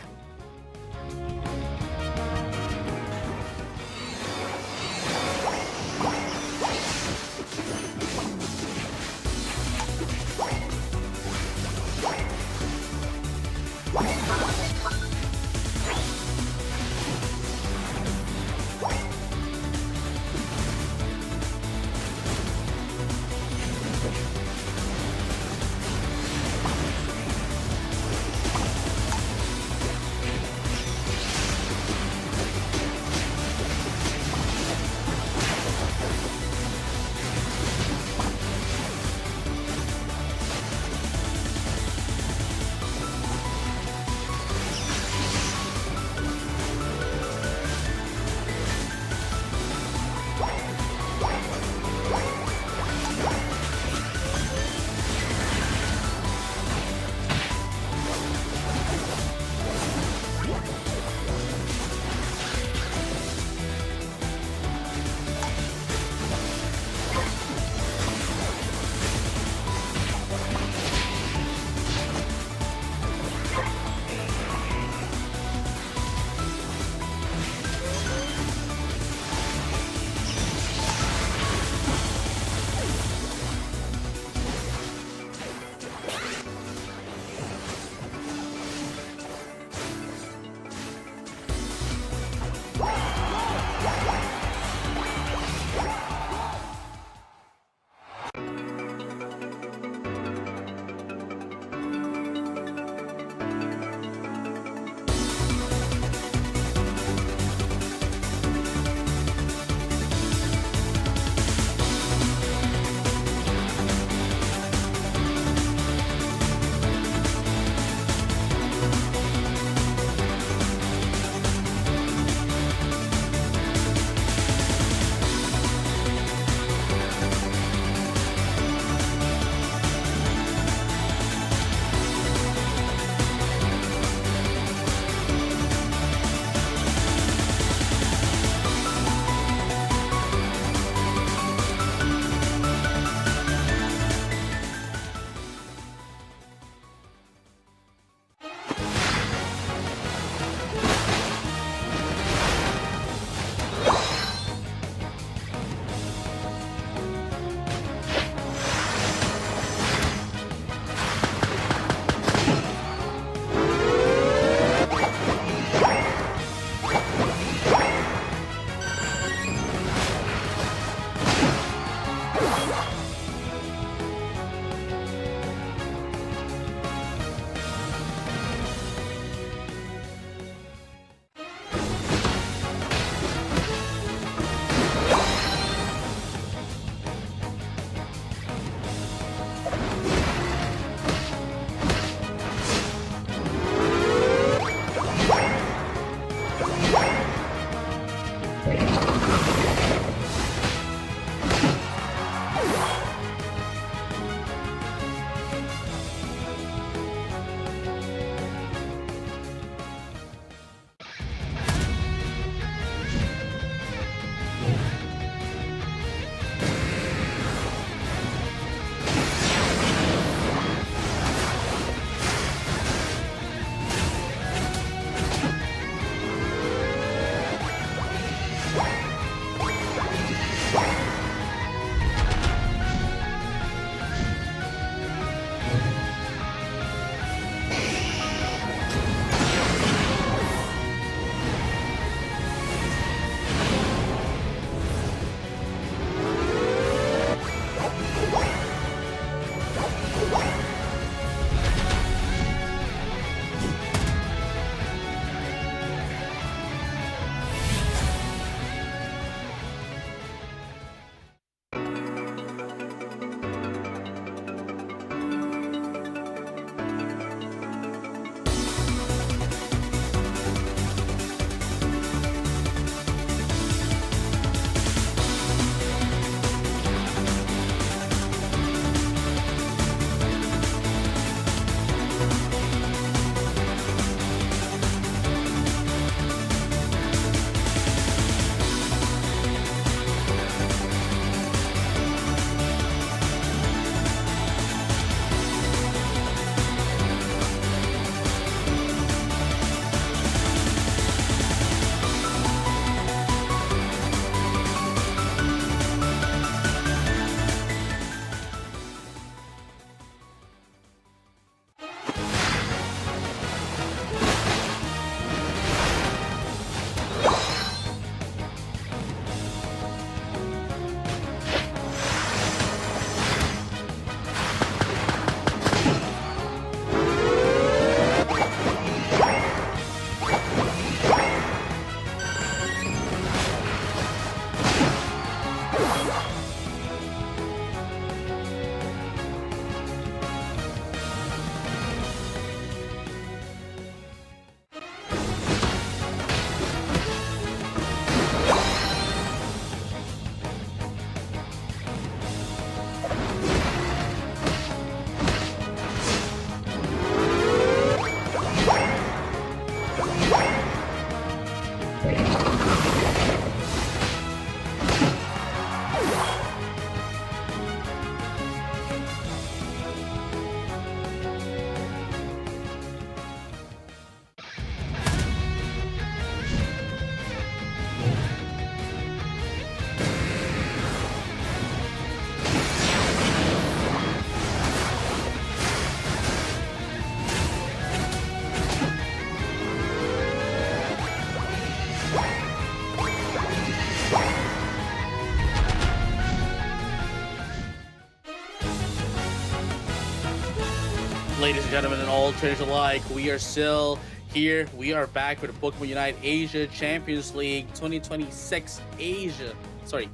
Ladies and gentlemen, and all traders alike, we are still here. We are back with the Pokemon Unite Asia Champions League 2026 Asia. Sorry,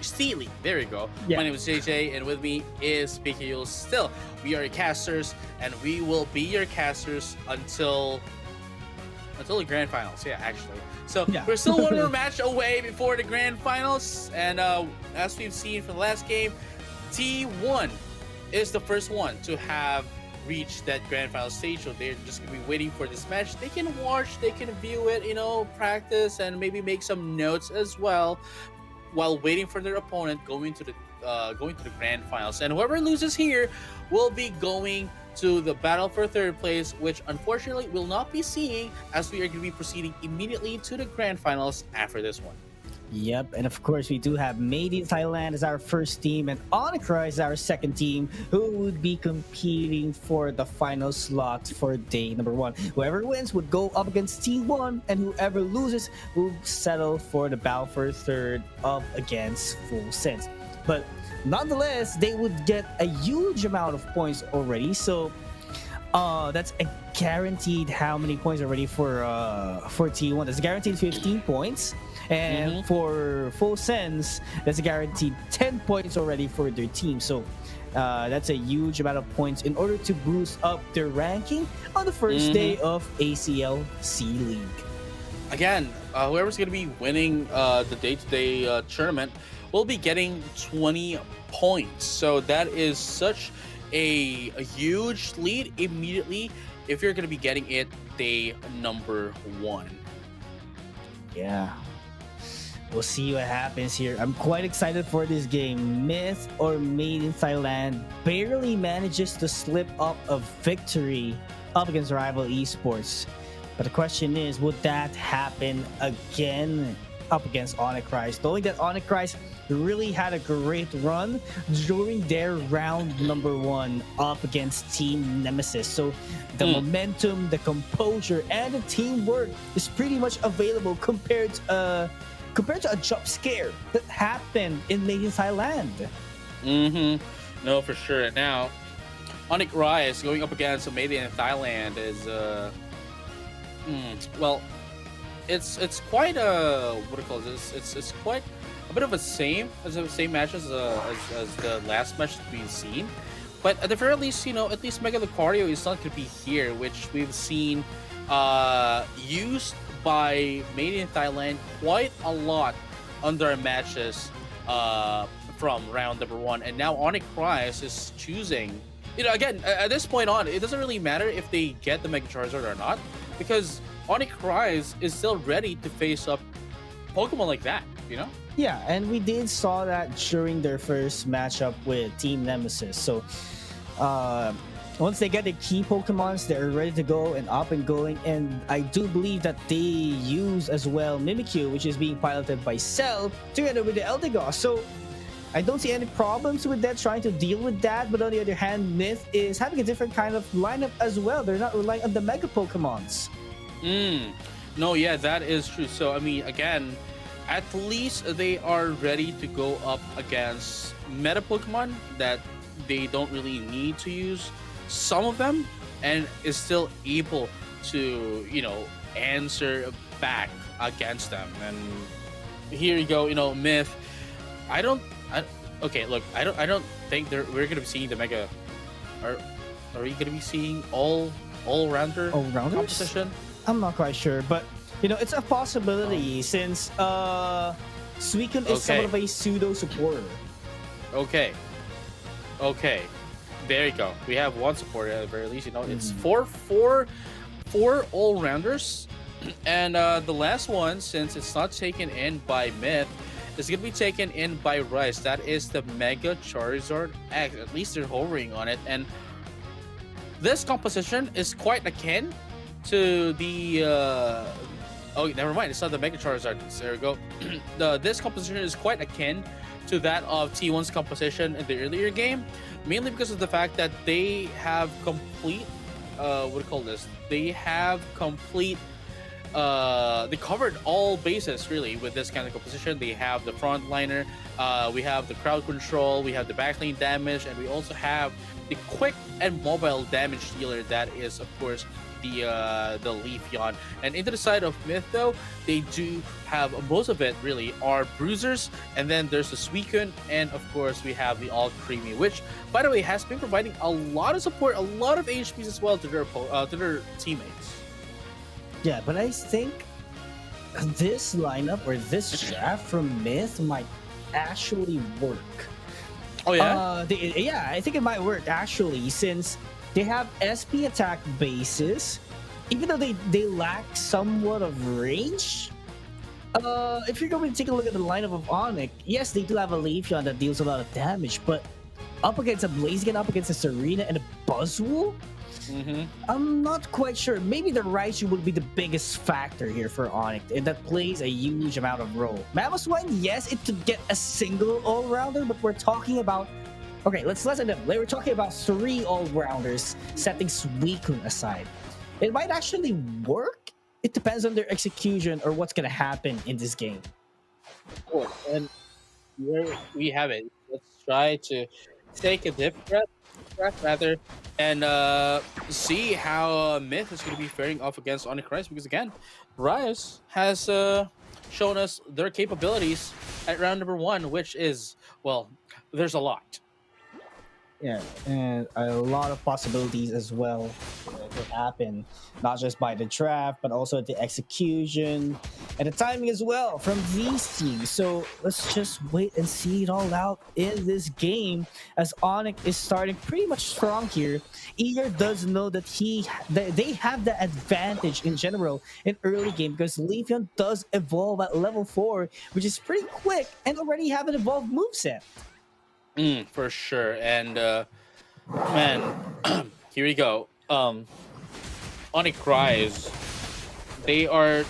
C League. There we go. Yeah. My name is JJ, and with me is PKU. Still, we are your casters, and we will be your casters until the grand finals. Yeah, actually. So Yeah. we're still one more match away before the grand finals, and as we've seen from the last game, T1 is the first one to have reached that grand final stage. So they're just gonna be waiting for this match. They can watch, they can view it, practice, and maybe make some notes as well, while waiting for their opponent going to the grand finals. And whoever loses here will be going to the battle for third place, which unfortunately we'll not be seeing, as we are going to be proceeding immediately to the grand finals after this one. Yep, and of course we do have Made in Thailand as our first team and Onyx as our second team, who would be competing for the final slot for day number 1. Whoever wins would go up against Team 1, and whoever loses will settle for the battle for third up against Full Sense. But nonetheless, they would get a huge amount of points already, so that's a guaranteed how many points already for T1. That's guaranteed 15 points. And for Full Sense, that's a guaranteed 10 points already for their team. So that's a huge amount of points in order to boost up their ranking on the first day of ACL C League. again, whoever's going to be winning the day-to-day tournament will be getting 20 points. So that is such a huge lead immediately if you're going to be getting it day number 1. Yeah. We'll see what happens here. I'm quite excited for this game. Myth or Made in Thailand barely manages to slip up a victory up against rival Esports. But the question is, would that happen again up against Onyx Rise? Knowing that Onyx Rise really had a great run during their round number 1 up against Team Nemesis. So the momentum, the composure, and the teamwork is pretty much available compared to a jump scare that happened in Made in Thailand. No, for sure. Now, Onyx Rise going up against Made in Thailand is well, it's quite a what do you call this? It's quite a bit of a same match as the last match that we've seen. But at the very least, at least Mega Lucario is not going to be here, which we've seen used by Made in Thailand quite a lot on their matches from round number 1. And now Onyx Rise is choosing, again, at this point on, it doesn't really matter if they get the Mega Charizard or not, because Onyx Rise is still ready to face up Pokemon like that, Yeah, and we did saw that during their first matchup with Team Nemesis. So once they get the key Pokemons, they're ready to go and up and going. And I do believe that they use as well Mimikyu, which is being piloted by Cell, together with the Eldegoss. So I don't see any problems with that, trying to deal with that. But on the other hand, Myth is having a different kind of lineup as well. They're not relying on the Mega Pokemons. No, yeah, that is true. So, I mean, again, at least they are ready to go up against meta Pokemon that they don't really need to use some of them, and is still able to, answer back against them. And here you go, Myth. Okay, look, I don't think we're gonna be seeing the Mega. Are we gonna be seeing all-rounder competition? I'm not quite sure, but it's a possibility since Suicune is somewhat of a pseudo supporter. Okay. There you go. We have one supporter at the very least. It's four all-rounders, and the last one, since it's not taken in by Myth, is going to be taken in by Rice. That is the Mega Charizard X. At least they're hovering on it, and this composition is quite akin to the oh, never mind, it's not the Mega Charizard. There we go. This composition is quite akin to that of T1's composition in the earlier game, mainly because of the fact that they have complete what do you call this? They have complete they covered all bases really with this kind of composition. They have the frontliner, we have the crowd control, we have the backlane damage, and we also have the quick and mobile damage dealer. That is, of course, the Leafeon. And into the side of Myth, though, they do have most of it really are bruisers, and then there's the Suicune, and of course we have the All Creamy, which, by the way, has been providing a lot of support, a lot of HPs as well to their teammates. Yeah, but I think this lineup or this draft from Myth might actually work. Oh yeah? Yeah, I think it might work actually, since they have SP attack bases, even though they lack somewhat of range. If you're going to take a look at the lineup of Onyx, yes, they do have a Leafeon that deals a lot of damage, but up against a Blaziken, up against a Serena, and a Buzzwole, I'm not quite sure. Maybe the Raichu would be the biggest factor here for Onyx, and that plays a huge amount of role. Mamoswine, yes, it could get a single all-rounder, but we're talking about... Okay, let's listen to them. We're talking about 3 all-rounders, setting Suicune aside. It might actually work. It depends on their execution or what's going to happen in this game. Cool. And here we have it. Let's try to take a deep breath rather, and see how Myth is going to be faring off against Onyx Rise, because again, Rise has shown us their capabilities at round number 1, which is, well, there's a lot. Yeah, and a lot of possibilities as well could happen, not just by the draft, but also the execution and the timing as well from these teams. So let's just wait and see it all out in this game as Onyx is starting pretty much strong here. Eager does know that that they have the advantage in general in early game because Leafeon does evolve at level 4, which is pretty quick and already have an evolved moveset. For sure. And man, here we go. Onyx Rise, they are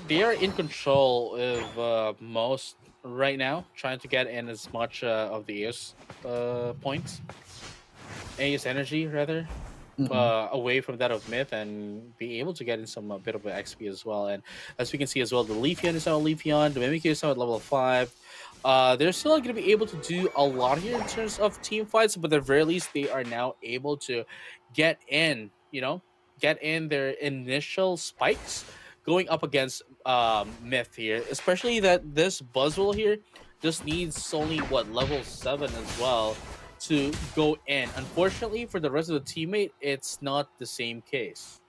they are in control of most right now, trying to get in as much of the AS points, AS energy rather, Mhm. away from that of Myth, and be able to get in some bit of XP as well. And as we can see as well, the Leafeon is now Leafeon, the Mimikyu is now at level 5. They're still going to be able to do a lot here in terms of team fights, but at the very least, they are now able to get in, get in their initial spikes going up against Myth here, especially that this Buzzwole here just needs only what level 7 as well to go in. Unfortunately, for the rest of the teammate, it's not the same case.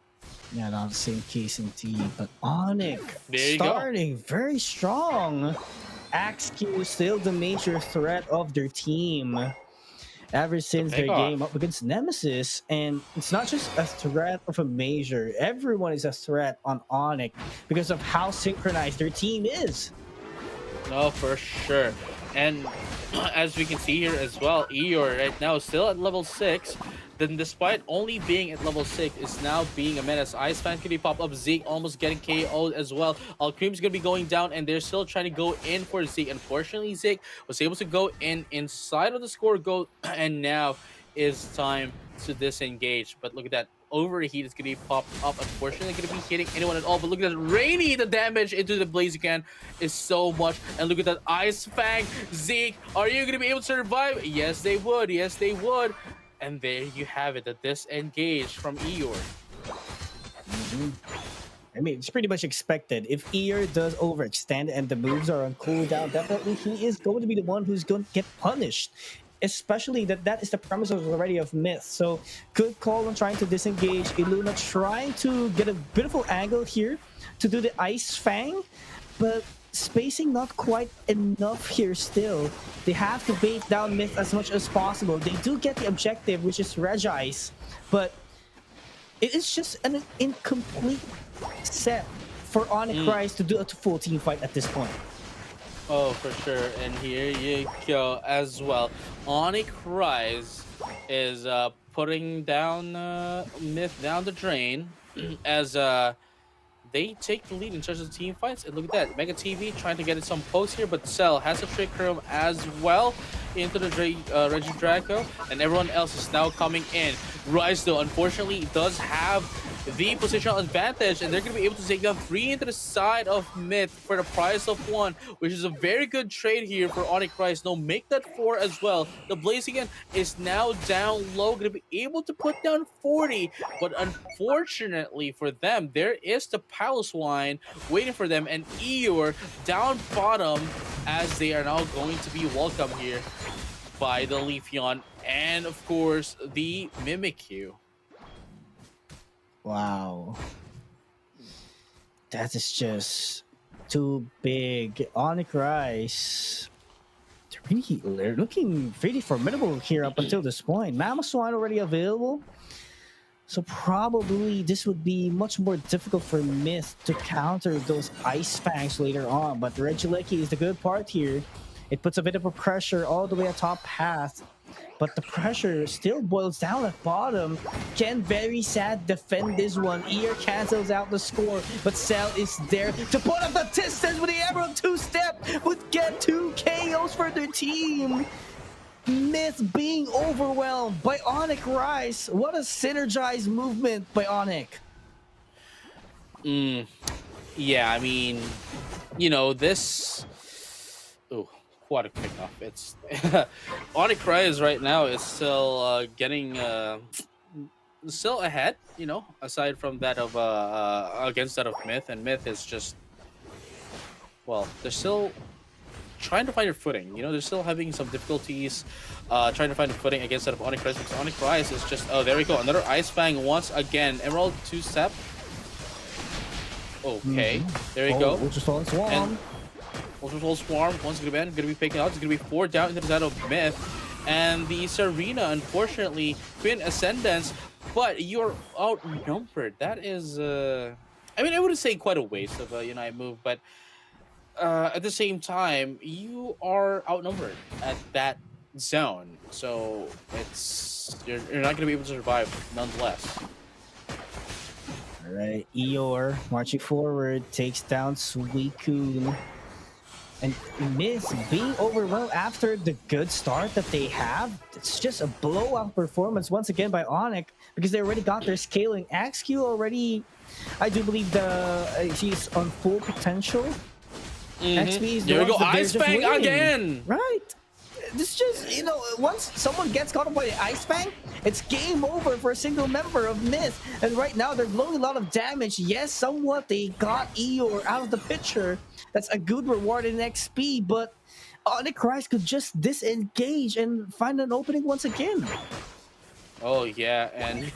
Yeah, not the same case indeed. But Onyx There you go. starting very strong. AXQ is still the major threat of their team ever The since their game pickoff. up against Nemesis. And it's not just a threat of a major, everyone is a threat on Onyx because of how synchronized their team is. No, for sure. And as we can see here as well, Eeyore right now is still at level 6. Then despite only being at level 6, is now being a menace. Ice Fan can be pop up. Zeke almost getting KO'd as well. Alcream's going to be going down, and they're still trying to go in for Zeke. Unfortunately, Zeke was able to go in inside of the score goal, and now is time to disengage. But look at that. Overheat is going to be popped up. Unfortunately, going to be hitting anyone at all. But look at that. Rainy, the damage into the Blaziken is so much. And look at that Ice Fang. Zeke, are you going to be able to survive? Yes, they would. Yes, they would. And there you have it, the disengage from Eeyore. Mhm. I mean, it's pretty much expected. If Ear does overextend and the moves are on cooldown, definitely he is going to be the one who's going to get punished. Especially that is the premise of already of Myth. So good call on trying to disengage. Iluna trying to get a beautiful angle here to do the Ice Fang, but spacing not quite enough here still. They have to bait down Myth as much as possible. They do get the objective, which is Regice, but it is just an incomplete set for Onyx Mm. Rise to do a full team fight at this point. Oh, for sure. And here you go as well. Onyx Rise is putting down Myth down the drain as they take the lead in terms of team fights. And look at that. Mega TV trying to get in some pokes here, but Cell has a trick room as well into the Reggie Draco. And everyone else is now coming in. Rise, though, unfortunately, does have the positional advantage, and they're going to be able to take down 3 into the side of Myth for the price of 1, which is a very good trade here for Onyx Rise. No, make that 4 as well. The Blaziken is now down low, going to be able to put down 40, but unfortunately for them, there is the Palace Wine waiting for them, and Eeyore down bottom as they are now going to be welcomed here by the Leafeon and, of course, the Mimikyu. Wow. That is just too big. Onyx Rise. They're looking pretty formidable here up until this point. Mammoth Swine already available. So probably this would be much more difficult for Myth to counter those Ice Fangs later on. But Regieleki is the good part here. It puts a bit of a pressure all the way at top path. But the pressure still boils down at bottom. Can very sad defend this one. Ear cancels out the score, but Cell is there to put up the distance with the Emerald 2-step. Would get 2 KOs for their team. Myth being overwhelmed by Onyx Rise. What a synergized movement by Onyx. Yeah, I mean, this. Oh, what a kickoff! It's Onyx Rise right now is still getting still ahead. Aside from that of against that of Myth, and Myth is just they're still trying to find your footing. You know, they're still having some difficulties trying to find a footing against that of Onyx Rise, because Onyx Rise is just, oh, there we go, another Ice Fang once again. Emerald 2-step. Okay, there we go. Ultrasonic Swarm. And Ultrasonic Swarm once again gonna be picking out. It's gonna be 4 down into the side of Myth. And the Serena, unfortunately, Queen Ascendance, but you're outnumbered. That is, I mean, I wouldn't say quite a waste of a Unite move, but at the same time, you are outnumbered at that zone. So you're not going to be able to survive nonetheless. All right, Eeyore marching forward, takes down Suicune. And Myth being overwhelmed after the good start that they have. It's just a blowout performance once again by Onyx, because they already got their scaling. XQ already, I do believe she's on full potential. XP is there we go, Ice Fang again! Right. This just, you know, once someone gets caught up by the Ice Fang, it's game over for a single member of Myth. And right now, they're blowing a lot of damage. Yes, somewhat they got Eeyore out of the picture. That's a good reward in XP, but Onyx Rise could just disengage and find an opening once again. Oh yeah, and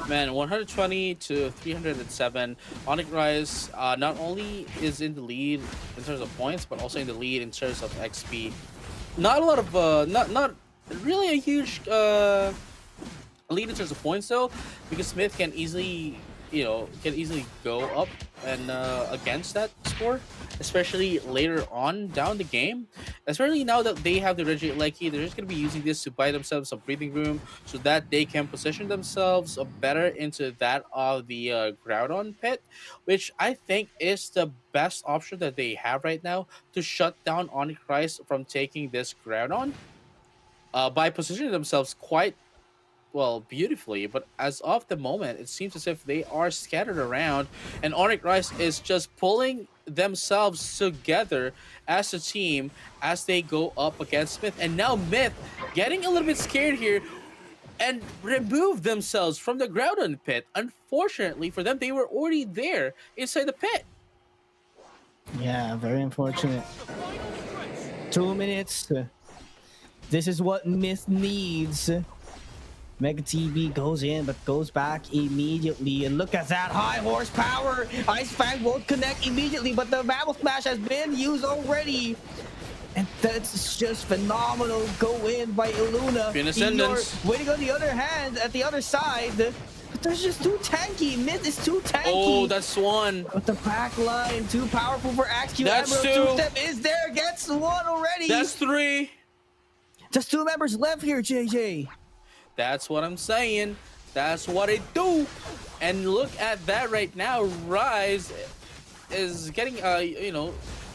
man, 120 to 307. Onyx Rise not only is in the lead in terms of points, but also in the lead in terms of XP. Not a lot of not really a huge lead in terms of points though, because Smith can easily go up and against that score, especially later on down the game. Especially now that they have the Reggie Lecky, they're just going to be using this to buy themselves some breathing room so that they can position themselves better into that of the Groudon pit, which I think is the best option that they have right now to shut down Onyx Rise from taking this Groudon by positioning themselves quite beautifully. But as of the moment, it seems as if they are scattered around, and Onyx Rise is just pulling themselves together as a team as they go up against Myth. And now Myth getting a little bit scared here and remove themselves from the Groudon pit. Unfortunately for them, they were already there inside the pit. Yeah, very unfortunate. 2 minutes. This is what Myth needs. Mega TB goes in, but goes back immediately. And look at that high horsepower. Ice Fang won't connect immediately, but the Mammal Smash has been used already. And that's just phenomenal. Go in by Illuna. Waiting on the other hand, at the other side. But there's just too tanky. Myth is too tanky. Oh, that's one. But the back line, too powerful for XQ. That's Emerald 2-step is there, gets one already. That's 3. Just 2 members left here, JJ. That's what I'm saying. That's what it do. And look at that right now. Rise is getting,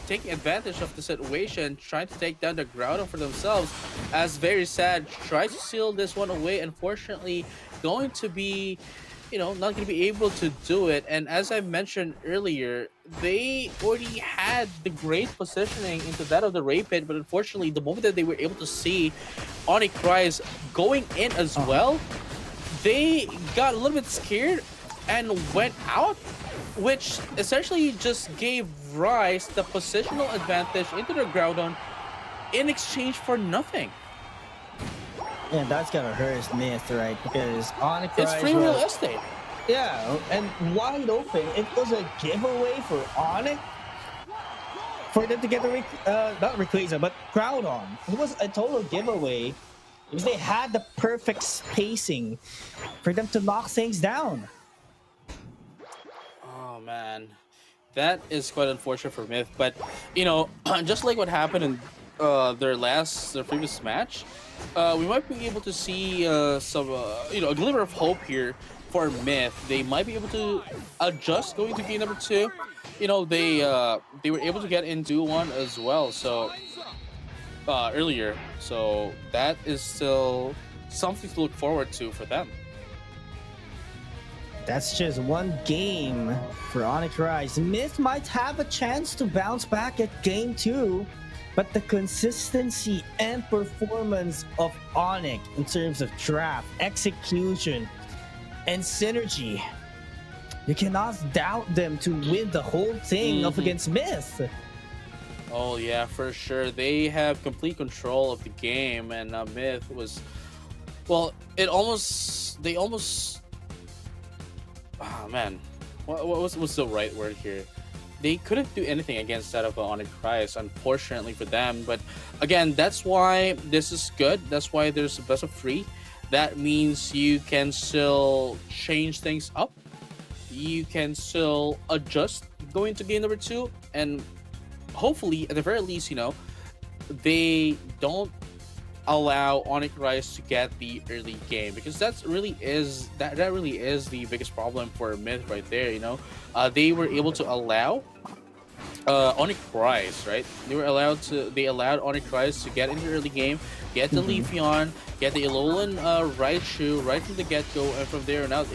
taking advantage of the situation, trying to take down the Groudon for themselves. As Very Sad tries to seal this one away. Unfortunately, going to be, not going to be able to do it. And as I mentioned earlier, they already had the great positioning into that of the Ray Pit, but unfortunately, the moment that they were able to see Onyx Rise going in as well, they got a little bit scared and went out, which essentially just gave Rise the positional advantage into the Groudon in exchange for nothing. Yeah, that's gonna hurt Myth, right? Because Onyx Rise, it's free real estate. Yeah, and wide open. It was a giveaway for Onyx for them to get the not Rayquaza, but Groudon. It was a total giveaway because they had the perfect spacing for them to knock things down. Oh man, that is quite unfortunate for Myth. But just like what happened in their previous match, we might be able to see some a glimmer of hope here for Myth. They might be able to adjust going to game number 2. They were able to get into 1 as well, so earlier. So that is still something to look forward to for them. That's just one game for Onyx Rise. Myth might have a chance to bounce back at game 2, but the consistency and performance of Onyx in terms of draft, execution, and synergy, you cannot doubt them to win the whole thing up against Myth. Oh yeah, for sure. They have complete control of the game, and Myth was well. It almost they almost. Oh man, what's the right word here? They couldn't do anything against that of Onyx Rise, unfortunately for them. But again, that's why this is good. That's why there's a best of three. That means you can still change things up. You can still adjust going to game number two, and hopefully, at the very least, they don't allow Onyx Rise to get the early game, because that really is the biggest problem for Myth right there. They were able to allow Onyx Rise, right? They allowed Onyx Rise to get into the early game, get the Mhm. Leafeon, get the Alolan Raichu right from the get go, and from there on out,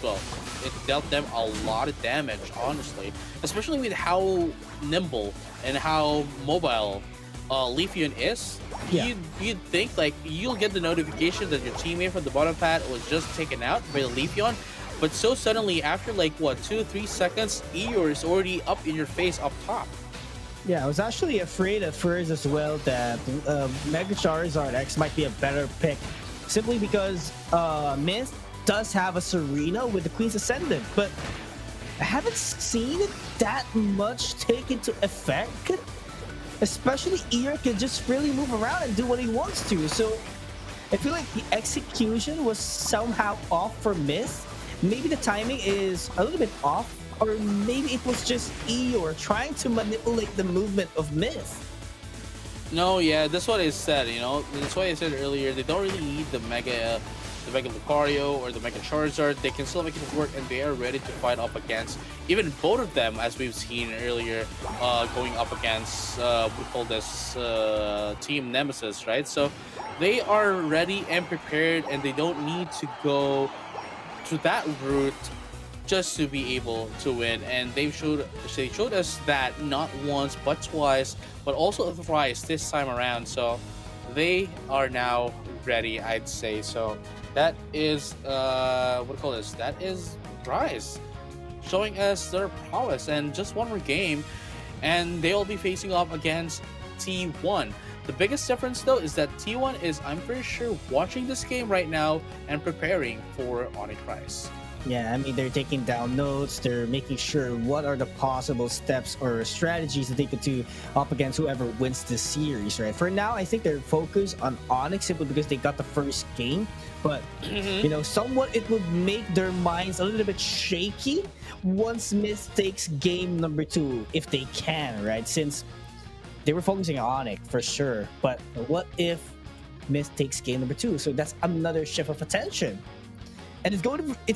well, it dealt them a lot of damage, honestly, especially with how nimble and how mobile Leafeon is. Yeah. You'd think like you'll get the notification that your teammate from the bottom pad was just taken out by the Leafeon, but so suddenly after like what 2-3 seconds, Eeyore is already up in your face up top. Yeah, I was actually afraid at first as well that Mega Charizard X might be a better pick, simply because Myth does have a Serena with the Queen's Ascendant, but I haven't seen it that much take into effect. Especially Eeyore can just really move around and do what he wants to. So I feel like the execution was somehow off for Myth. Maybe the timing is a little bit off, or maybe it was just Eeyore trying to manipulate the movement of Myth. No, yeah, that's what I said. That's why I said earlier. They don't really need the Mega Lucario or the Mega Charizard. They can still make it work, and they are ready to fight up against even both of them, as we've seen earlier, going up against what we call this Team Nemesis, right? So they are ready and prepared, and they don't need to go to that route just to be able to win. And they showed us that not once but twice, but also thrice this time around. So they are now ready, I'd say. So that is what do you call this? That is Rise showing us their prowess, and just one more game, and they'll be facing off against T1. The biggest difference though is that T1 is, I'm pretty sure, watching this game right now and preparing for Onyx Rise. Yeah, I mean, they're taking down notes. They're making sure what are the possible steps or strategies that they could do up against whoever wins this series, right? For now, I think they're focused on Onyx simply because they got the first game. But, somewhat it would make their minds a little bit shaky once Myth takes game number two, if they can, right? Since they were focusing on Onyx for sure. But what if Myth takes game number two? So that's another shift of attention. And it's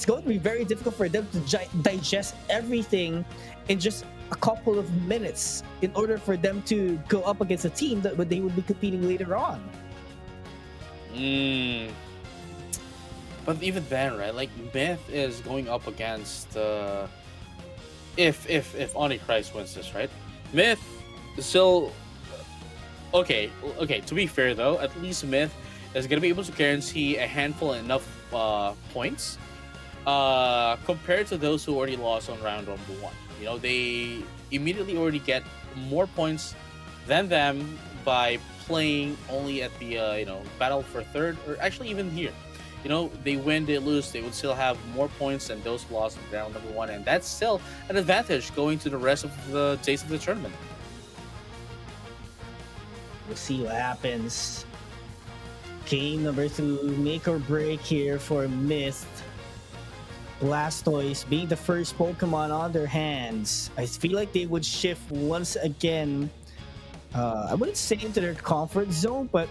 going to be very difficult for them to digest everything in just a couple of minutes in order for them to go up against a team that they would be competing later on. But even then, right? Like Myth is going up against if Onyx Rise wins this, right? Myth still okay. To be fair though, at least Myth is gonna be able to guarantee a handful enough points compared to those who already lost on round number one. They immediately already get more points than them by playing only at the battle for third, or actually even here. They win, they lose, they would still have more points than those who lost in round number one, and that's still an advantage going to the rest of the days of the tournament. We'll see what happens. Game number two, make or break here for Myth. Blastoise being the first Pokemon on their hands. I feel like they would shift once again. I wouldn't say into their comfort zone, but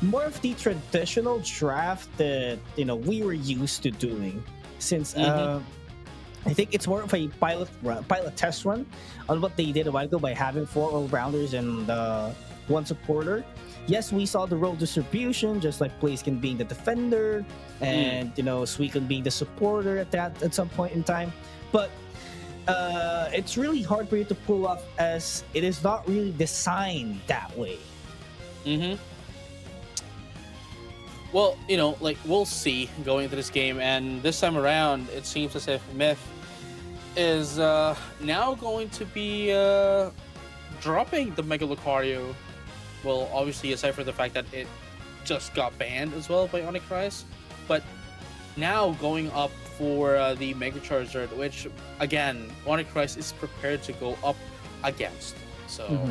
more of the traditional draft that we were used to doing. Since I think it's more of a pilot test run on what they did a while ago by having 4 all-rounders and 1 supporter. Yes, we saw the role distribution, just like Blaziken being the defender and Suicune being the supporter at some point in time. But it's really hard for you to pull off, as it is not really designed that way. Well, we'll see going into this game, and this time around, it seems as if Myth is now going to be dropping the Mega Lucario, well, obviously aside from the fact that it just got banned as well by Onyx Rise, but now going up for the Mega Charizard, which again Onyx Rise is prepared to go up against. So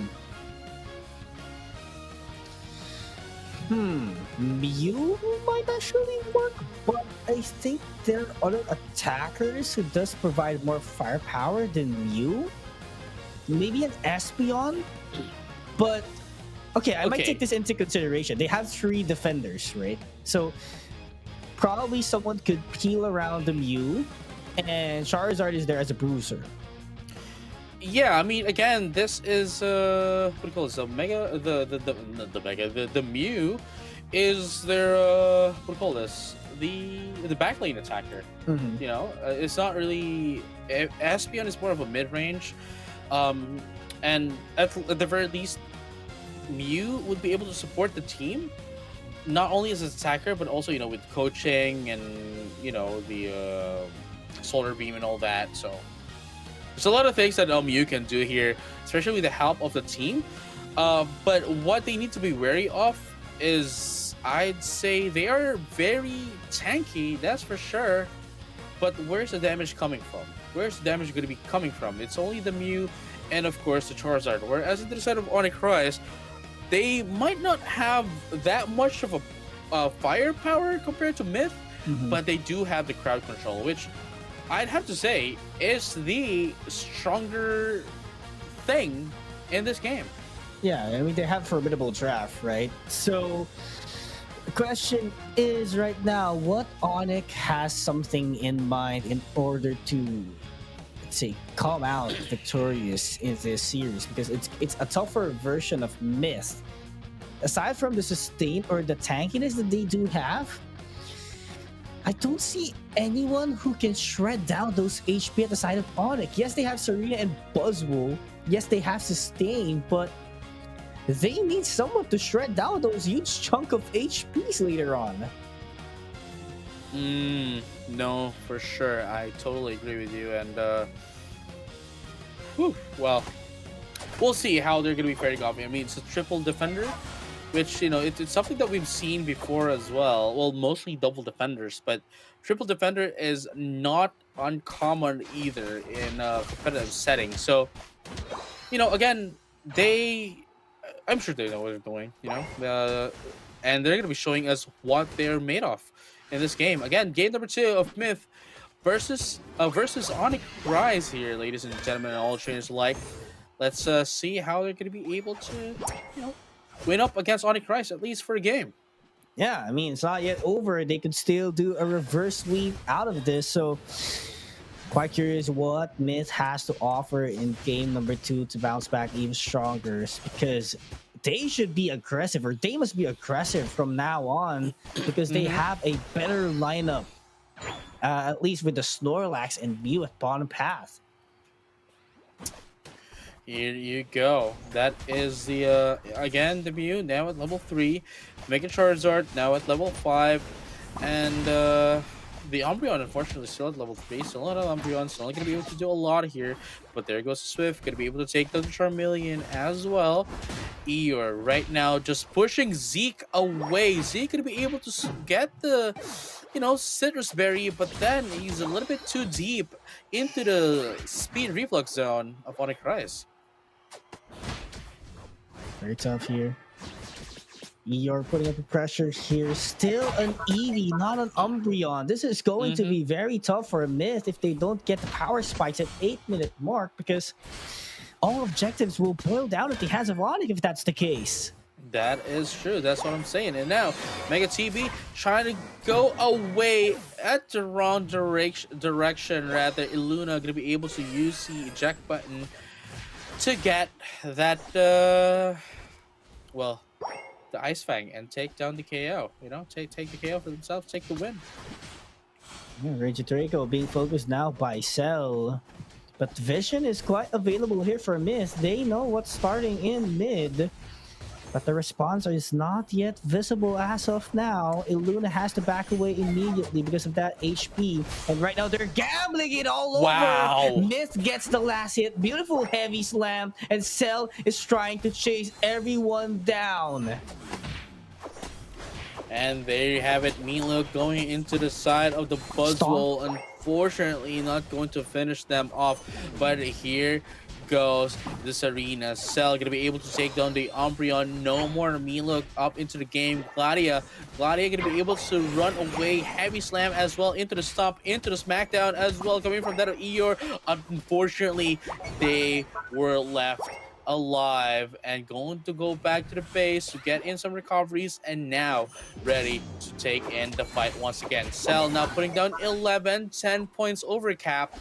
Mew might actually work, but I think there are other attackers who does provide more firepower than Mew. Maybe an Espeon, but okay, I might take this into consideration. They have 3 defenders, right? So probably someone could peel around the Mew, and Charizard is there as a bruiser. Yeah, I mean, again, this is what do you call this? The Mega, the Mew is their what do you call this? The backlane attacker. You know, it's not really. Espeon is more of a mid range, and at the very least, Mew would be able to support the team, not only as an attacker but also with coaching and the solar beam and all that. So there's a lot of things that Mew can do here, especially with the help of the team. But what they need to be wary of is, I'd say, they are very tanky, that's for sure. But where's the damage coming from? Where's the damage going to be coming from? It's only the Mew and of course the Charizard. Whereas on the side of Onyx Rise, they might not have that much of a firepower compared to Myth, but they do have the crowd control, which I'd have to say is the stronger thing in this game. Yeah, I mean, they have formidable draft, right? So the question is right now, what Onyx has something in mind in order to, let's say, come out victorious in this series? Because it's a tougher version of Myth. Aside from the sustain or the tankiness that they do have, I don't see anyone who can shred down those HP at the side of Onyx. Yes, they have Serena and Buzzwole. Yes, they have sustain, but they need someone to shred down those huge chunk of HPs later on. No, for sure. I totally agree with you. And well, we'll see how they're going to be faring off. I mean, it's a triple defender, which, it's something that we've seen before as well. Well, mostly double defenders, but triple defender is not uncommon either in a competitive setting. So, again, I'm sure they know what they're doing, and they're going to be showing us what they're made of in this game. Again, game number 2 of Myth versus Onyx Rise here, ladies and gentlemen, and all trainers alike. Let's see how they're going to be able to, win up against Onyx Rise, at least for a game. Yeah, I mean, it's not yet over. They could still do a reverse sweep out of this. So, quite curious what Myth has to offer in game number 2 to bounce back even stronger, because they should be aggressive, or they must be aggressive from now on, because they have a better lineup, at least with the Snorlax and Mew at bottom path. Here you go. That is the again, the Mew now at level 3, Mega Charizard now at level 5, and the Umbreon unfortunately still at level 3. Still not an Umbreon, still not gonna be able to do a lot here. But there goes Swift, gonna be able to take the Charmeleon as well. Eeyore right now just pushing Zeke away. Zeke gonna be able to get the Citrus Berry, but then he's a little bit too deep into the speed reflux zone of Onyx Rise. Very tough here. Eeyore putting up the pressure here. Still an Eevee, not an Umbreon. This is going to be very tough for a Myth if they don't get the power spikes at 8-minute mark, because all objectives will boil down at the hands of Onyx if that's the case. That is true. That's what I'm saying. And now, Mega TB trying to go away at the wrong direction. Rather, Illuna going to be able to use the eject button to get that, well, the Ice Fang and take down the KO. Take the KO for themselves, take the win. Yeah, Rage Draco being focused now by Cell. But Vision is quite available here for Myth. They know what's starting in mid. But the response is not yet visible as of now. Illuna has to back away immediately because of that HP. And right now they're gambling it all over. Wow. Myth gets the last hit. Beautiful heavy slam. And Cell is trying to chase everyone down. And there you have it. Meatloaf going into the side of the Buzzwole. Unfortunately, not going to finish them off. But here goes this arena. Cell gonna be able to take down the Umbreon. No more Meatloaf up into the game. Gladia gonna be able to run away. Heavy slam as well into the stomp, into the smackdown as well. Coming from that of Eeyore. Unfortunately, they were left alive and going to go back to the base to get in some recoveries, and now ready to take in the fight once again. Cell now putting down 10 points over cap,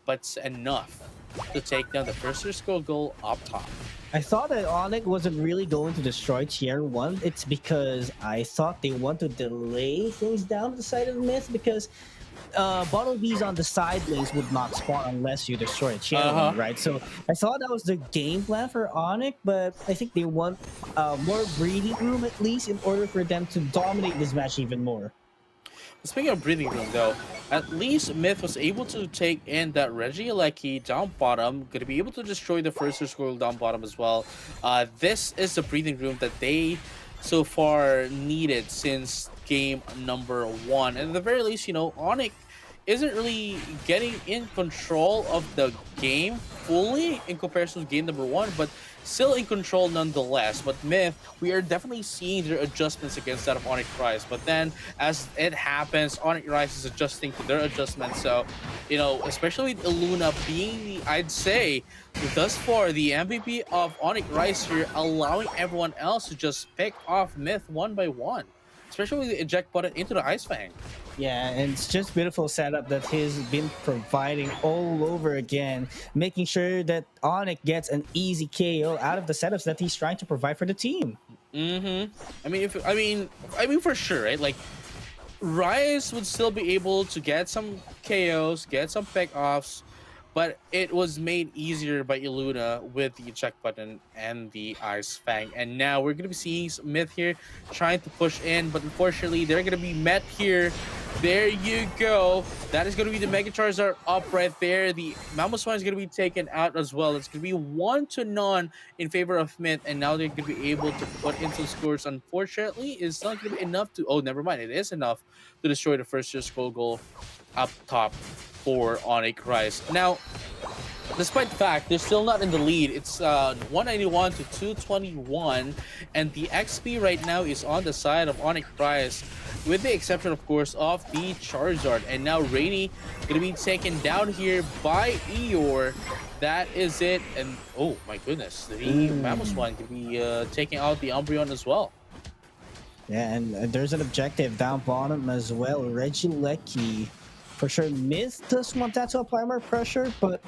but enough to take down the first score goal up top. I thought that Onyx wasn't really going to destroy tier 1. It's because I thought they want to delay things down the side of Myth, because Bottle Bees on the side lanes would not spawn unless you destroy a tier 1, right? So I thought that was the game plan for Onyx, but I think they want more breathing room at least in order for them to dominate this match even more. Speaking of breathing room, though, at least Myth was able to take in that Regieleki down bottom, going to be able to destroy the first score down bottom as well. This is the breathing room that they so far needed since game number 1. And at the very least, you know, Onyx isn't really getting in control of the game fully in comparison to game number 1, but still in control nonetheless. But Myth, we are definitely seeing their adjustments against that of Onyx Rise. But then, as it happens, Onyx Rise is adjusting to their adjustments. So, you know, especially with Illuna being, I'd say, thus far, the MVP of Onyx Rise here, allowing everyone else to just pick off Myth one by one. Especially with the eject button into the Ice Fang. Yeah, and it's just beautiful setup that he's been providing all over again, making sure that Onyx gets an easy KO out of the setups that he's trying to provide for the team. I mean, for sure, right? Like, Rise would still be able to get some KOs, get some pick-offs, but it was made easier by Illuna with the eject button and the Ice Fang. And now we're going to be seeing Myth here trying to push in, but unfortunately, they're going to be met here. There you go. That is going to be the Mega Charizard up right there. The Mamoswine is going to be taken out as well. It's going to be 1-0 in favor of Myth, and now they're going to be able to put in some scores. Unfortunately, it's not going to be enough to... Oh, never mind. It is enough to destroy the first score goal up top for Onyx Rise. Now, despite the fact they're still not in the lead, it's 191 to 221, and the XP right now is on the side of Onyx Rise, with the exception, of course, of the Charizard. And now Rainy gonna be taken down here by Eeyore. That is it. And oh my goodness, the Mamoswine gonna be taking out the Umbreon as well. Yeah, and there's an objective down bottom as well. Regieleki. For sure, Myth does want that to apply more pressure, but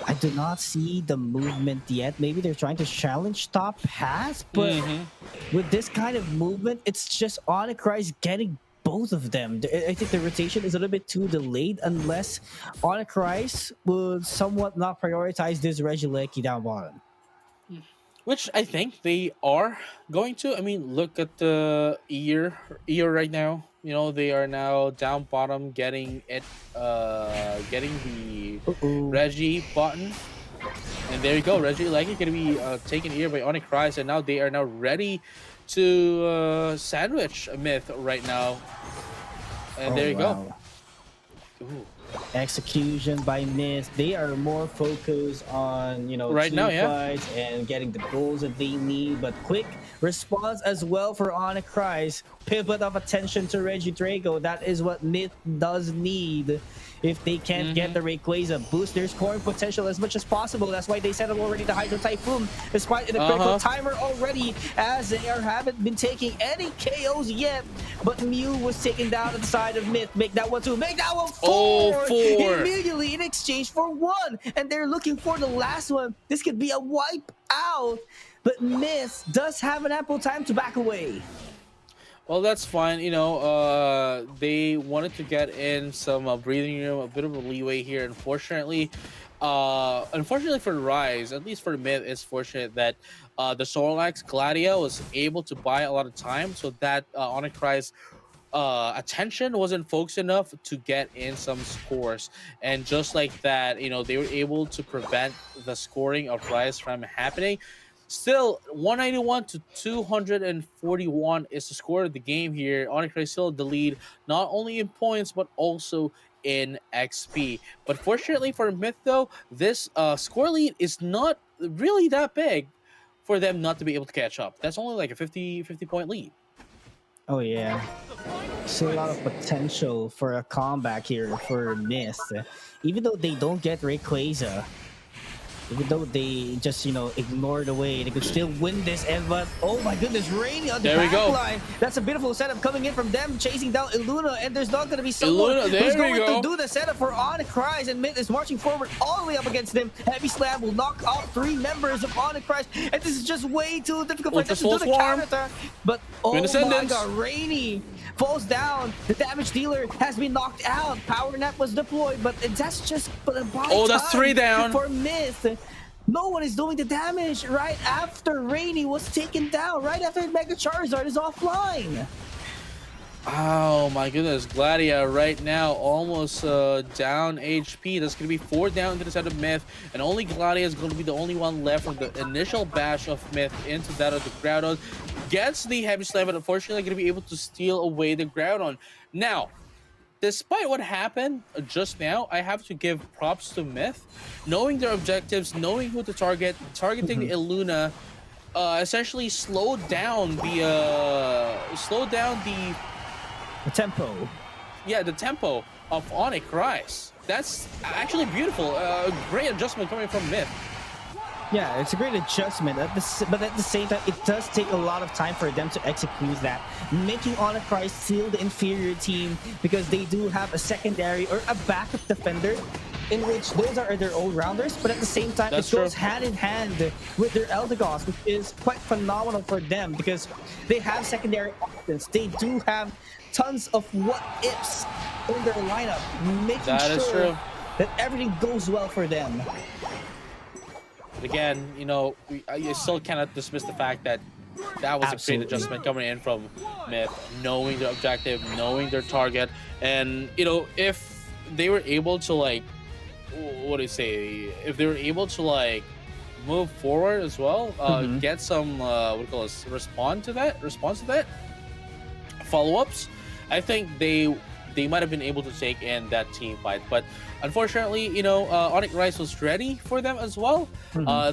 I do not see the movement yet. Maybe they're trying to challenge top pass, but with this kind of movement, it's just Onyx Rise getting both of them. I think the rotation is a little bit too delayed unless Onyx Rise would somewhat not prioritize this Regieleki down bottom. Which I think they are going to. I mean, look at the ear right now. You know, they are now down bottom, getting it, getting the Reggie button, and there you go. Regieleki gonna be taken here by Onyx Rise, and now they are now ready to sandwich a Myth right now. And there you go. Ooh. Execution by Myth. They are more focused on, you know, right team now, yeah, fights and getting the goals that they need, but quick response as well for Onyx Rise. Pivot of attention to Regidrago. That is what Myth does need. If they can't get the Rayquaza, boost their scoring potential as much as possible. That's why they set up already the Hydro Typhoon, despite the critical timer already, as they haven't been taking any KOs yet. But Mew was taken down at the side of Myth. Make that one 2. Make that one 4. Oh, 4. Immediately in exchange for 1. And they're looking for the last one. This could be a wipe out. But Myth does have an ample time to back away. Well, that's fine. You know, they wanted to get in some breathing room, a bit of a leeway here. Unfortunately, Unfortunately for Rise, at least for Myth, it's fortunate that the Snorlax Gladia was able to buy a lot of time, so that Onyx Rise attention wasn't focused enough to get in some scores. And just like that, they were able to prevent the scoring of Rise from happening. Still, 191 to 241 is the score of the game here. Onyx Rise still the lead, not only in points but also in XP. But fortunately for Myth, though, this score lead is not really that big for them not to be able to catch up. That's only like a 50 point lead. Oh yeah, still a lot of potential for a comeback here for Myth. Even though they don't get Rayquaza, even though they just ignore the way, they could still win this. And but oh my goodness, Rainy on the There we back go. line. That's a beautiful setup coming in from them, chasing down Illuna, and there's not going to be someone Illuna, there who's we going go. to do the setup for Onyx Rise, and Myth is marching forward all the way up against them. Heavy Slam will knock out 3 members of Onyx Rise, and this is just way too difficult for them to do the counter attack. But oh my Ascendance. god, Rainy falls down. The damage dealer has been knocked out. Power Nap was deployed, but that's just that's 3 down for Myth. No one is doing the damage right after Rainy was taken down, right after Mega Charizard is offline. Oh my goodness, Gladia right now almost down HP. That's going to be 4 down to the side of Myth, and only Gladia is going to be the only one left from the initial bash of Myth into that of the Groudon. Gets the Heavy Slam, but unfortunately going to be able to steal away the Groudon. Now, despite what happened just now, I have to give props to Myth. Knowing their objectives, knowing who to target, targeting Illuna, essentially slowed down the tempo. Yeah, the tempo of Onyx Rise. That's actually beautiful. Great adjustment coming from Myth. Yeah, it's a great adjustment, but at the same time, it does take a lot of time for them to execute that, making Onyx Rise still the inferior team because they do have a secondary or a backup defender in which those are their own rounders, but at the same time, it goes hand in hand with their Eldegoss, which is quite phenomenal for them because they have secondary options. They do have tons of what-ifs in their lineup, making sure that everything goes well for them. But again, you still cannot dismiss the fact that that was a great adjustment coming in from Myth, knowing their objective, knowing their target, and if they were able to if they were able to move forward as well, get some response to that, follow-ups, I think they might have been able to take in that team fight. But unfortunately, Onyx Rise was ready for them as well.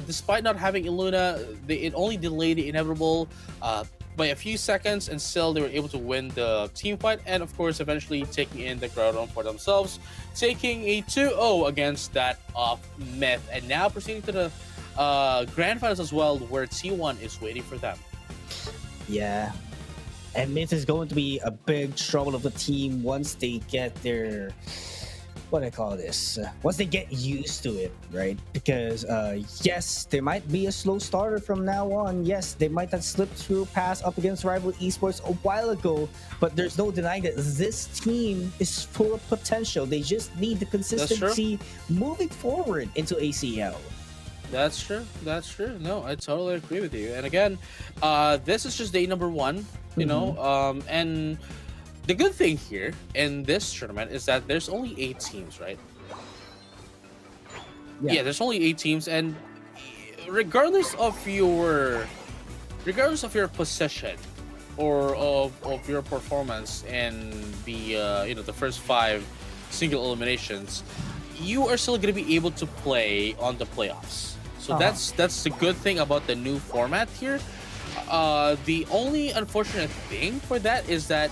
Despite not having Illuna, it only delayed the inevitable by a few seconds, and still they were able to win the team fight, and of course eventually taking in the Groudon for themselves, taking a 2-0 against that of Myth, and now proceeding to the grand finals as well, where T1 is waiting for them. Yeah. And Myth is going to be a big trouble of the team once they get their, once they get used to it, right? Because yes, there might be a slow starter from now on. Yes, they might have slipped through pass up against rival Esports a while ago, but there's no denying that this team is full of potential. They just need the consistency moving forward into ACL. That's true. No, I totally agree with you. And again, this is just day number 1, and the good thing here in this tournament is that there's only 8 teams, right? Yeah, there's only 8 teams, and regardless of your position or of your performance in the the first 5 single eliminations, you are still going to be able to play on the playoffs. So that's the good thing about the new format here. The only unfortunate thing for that is that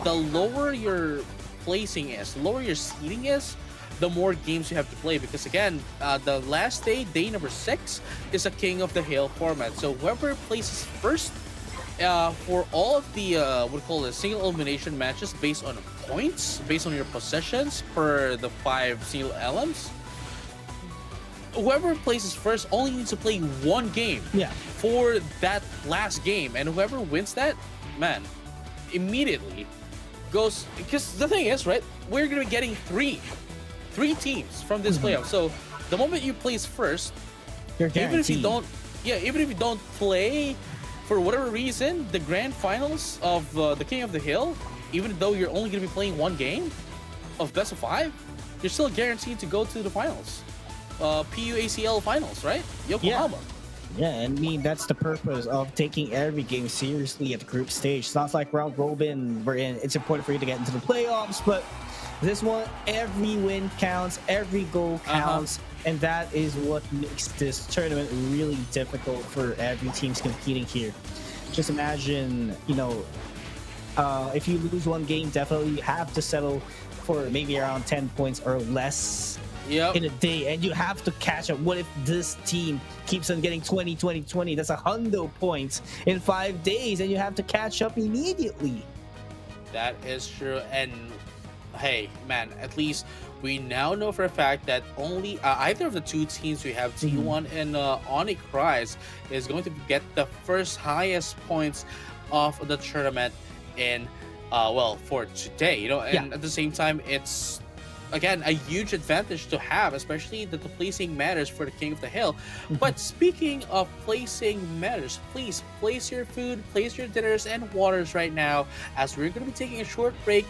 the lower your placing is, the lower your seeding is, the more games you have to play. Because again, the last day number 6, is a King of the Hill format. So whoever places first for all of the single elimination matches based on points, based on your possessions per the 5 single LMs, whoever places first only needs to play 1 game for that last game, and whoever wins that, man, immediately because the thing is, right, we're gonna be getting three teams from this playoff. So the moment you place first, You're even if you guaranteed. don't, yeah, even if you don't play for whatever reason the grand finals of the King of the Hill, even though you're only going to be playing one game of best of 5, you're still guaranteed to go to the finals, PUACL finals, right? Yokohama. Yeah, and I mean that's the purpose of taking every game seriously at the group stage. It's not like round robin wherein it's important for you to get into the playoffs, but this one, every win counts, every goal counts, and that is what makes this tournament really difficult for every team's competing here. Just imagine, if you lose one game, definitely you have to settle for maybe around 10 points or less Yep. in a day, and you have to catch up. What if this team keeps on getting 20 20 20? That's 100 points in 5 days, and you have to catch up immediately. That is true. And hey, man, at least we now know for a fact that only either of the two teams we have, T1 and Onyx Rise, is going to get the first highest points of the tournament in for today. And at the same time, it's again a huge advantage to have, especially that the placing matters for the King of the Hill. But speaking of placing matters, please place your food, place your dinners and waters right now, as we're going to be taking a short break.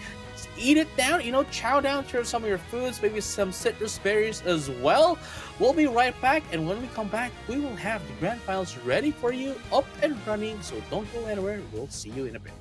Eat it down, chow down to some of your foods, maybe some citrus berries as well. We'll be right back, and when we come back, we will have the grand finals ready for you, up and running, so don't go anywhere. We'll see you in a bit.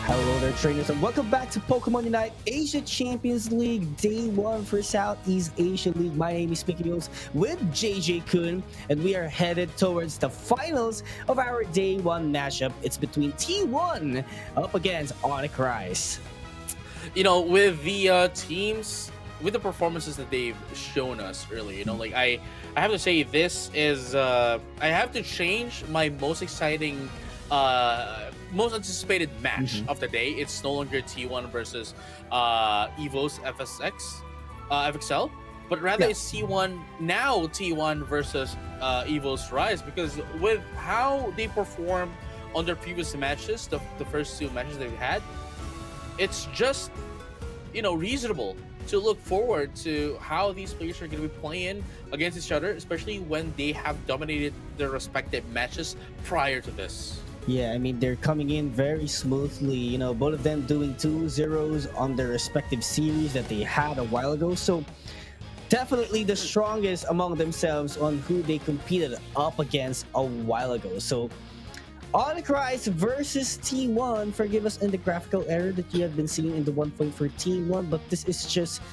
Hello there, trainers, and welcome back to Pokemon Unite Asia Champions League Day 1 for Southeast Asia League. My name is Mickey Mills with JJ Kun, and we are headed towards the finals of our Day 1 matchup. It's between T1 up against Onyx Rise. You know, with the teams, with the performances that they've shown us earlier, you know, like I have to say this is I have to change my most exciting most anticipated match Mhm. of the day. It's no longer T1 versus EVOS FXL, but rather Yeah. it's T1 versus EVOS Rise, because with how they performed on their previous matches, the first two matches they've had, it's just reasonable to look forward to how these players are going to be playing against each other, especially when they have dominated their respective matches prior to this. Yeah, I mean, they're coming in very smoothly. Both of them doing 2-0s on their respective series that they had a while ago. So definitely the strongest among themselves on who they competed up against a while ago. So Onyx Rise versus T1. Forgive us in the graphical error that you have been seeing in the 1 point for T1, but this is just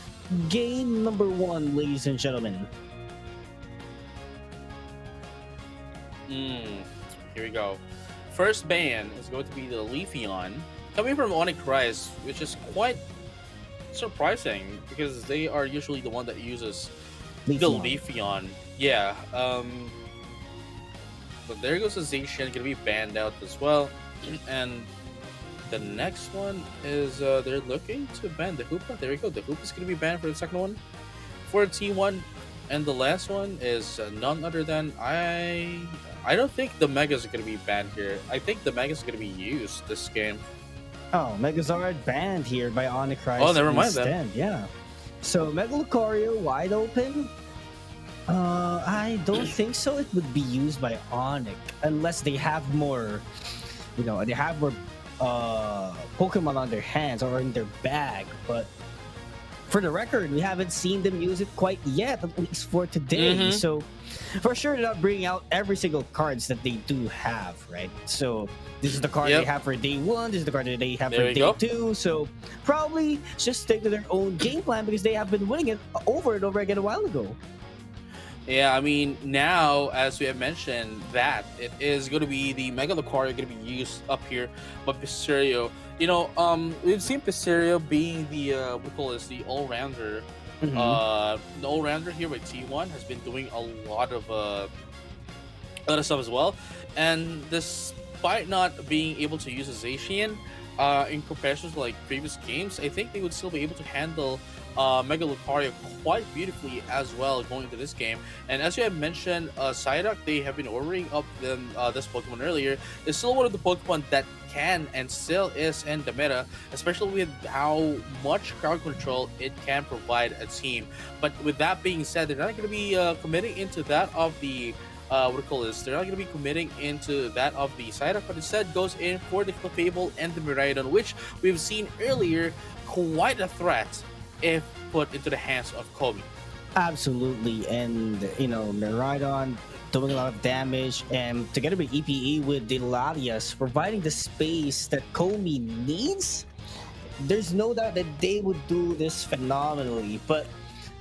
game number 1, ladies and gentlemen. Here we go. First ban is going to be the Leafeon, coming from Onyx Rise, which is quite surprising because they are usually the one that uses the Leafeon. Yeah. But there goes the Zacian, gonna be banned out as well. And the next one is they're looking to ban the Hoopa. There we go. The Hoopa is gonna be banned for the second one for T1, and the last one is none other than I don't think the Megas are gonna be banned here. I think the Megas are gonna be used this game. Oh, Megazord banned here by Onyx Rise. Oh, never mind instead. then. Yeah. So Megalocorio wide open. I don't think so. It would be used by Onyx unless they have more, they have more Pokemon on their hands or in their bag. But for the record, we haven't seen them use it quite yet, at least for today. So for sure, they're not bringing out every single cards that they do have, right? So this is the card they have for day 1. This is the card that they have for day 2. So probably just stick to their own game plan because they have been winning it over and over again a while ago. Yeah, I mean, now, as we have mentioned, that it is going to be the Mega Lucario going to be used up here by Pistachio. We've seen Pistachio being the, the all-rounder. The all-rounder here with T1 has been doing a lot of stuff as well. And despite not being able to use a Zacian, in comparison to like previous games, I think they would still be able to handle Mega Lucario quite beautifully as well going into this game. And as you have mentioned, Psyduck, they have been ordering up this Pokemon earlier, is still one of the Pokemon that can and still is in the meta, especially with how much crowd control it can provide a team. But with that being said, they're not going to be committing into that of the they're not going to be committing into that of the Psyduck, but instead goes in for the Clefable and the Miraidon, which we've seen earlier, quite a threat if put into the hands of Komi. Absolutely, and Miraidon doing a lot of damage, and together with EPE with the Latias providing the space that Komi needs. There's no doubt that they would do this phenomenally, but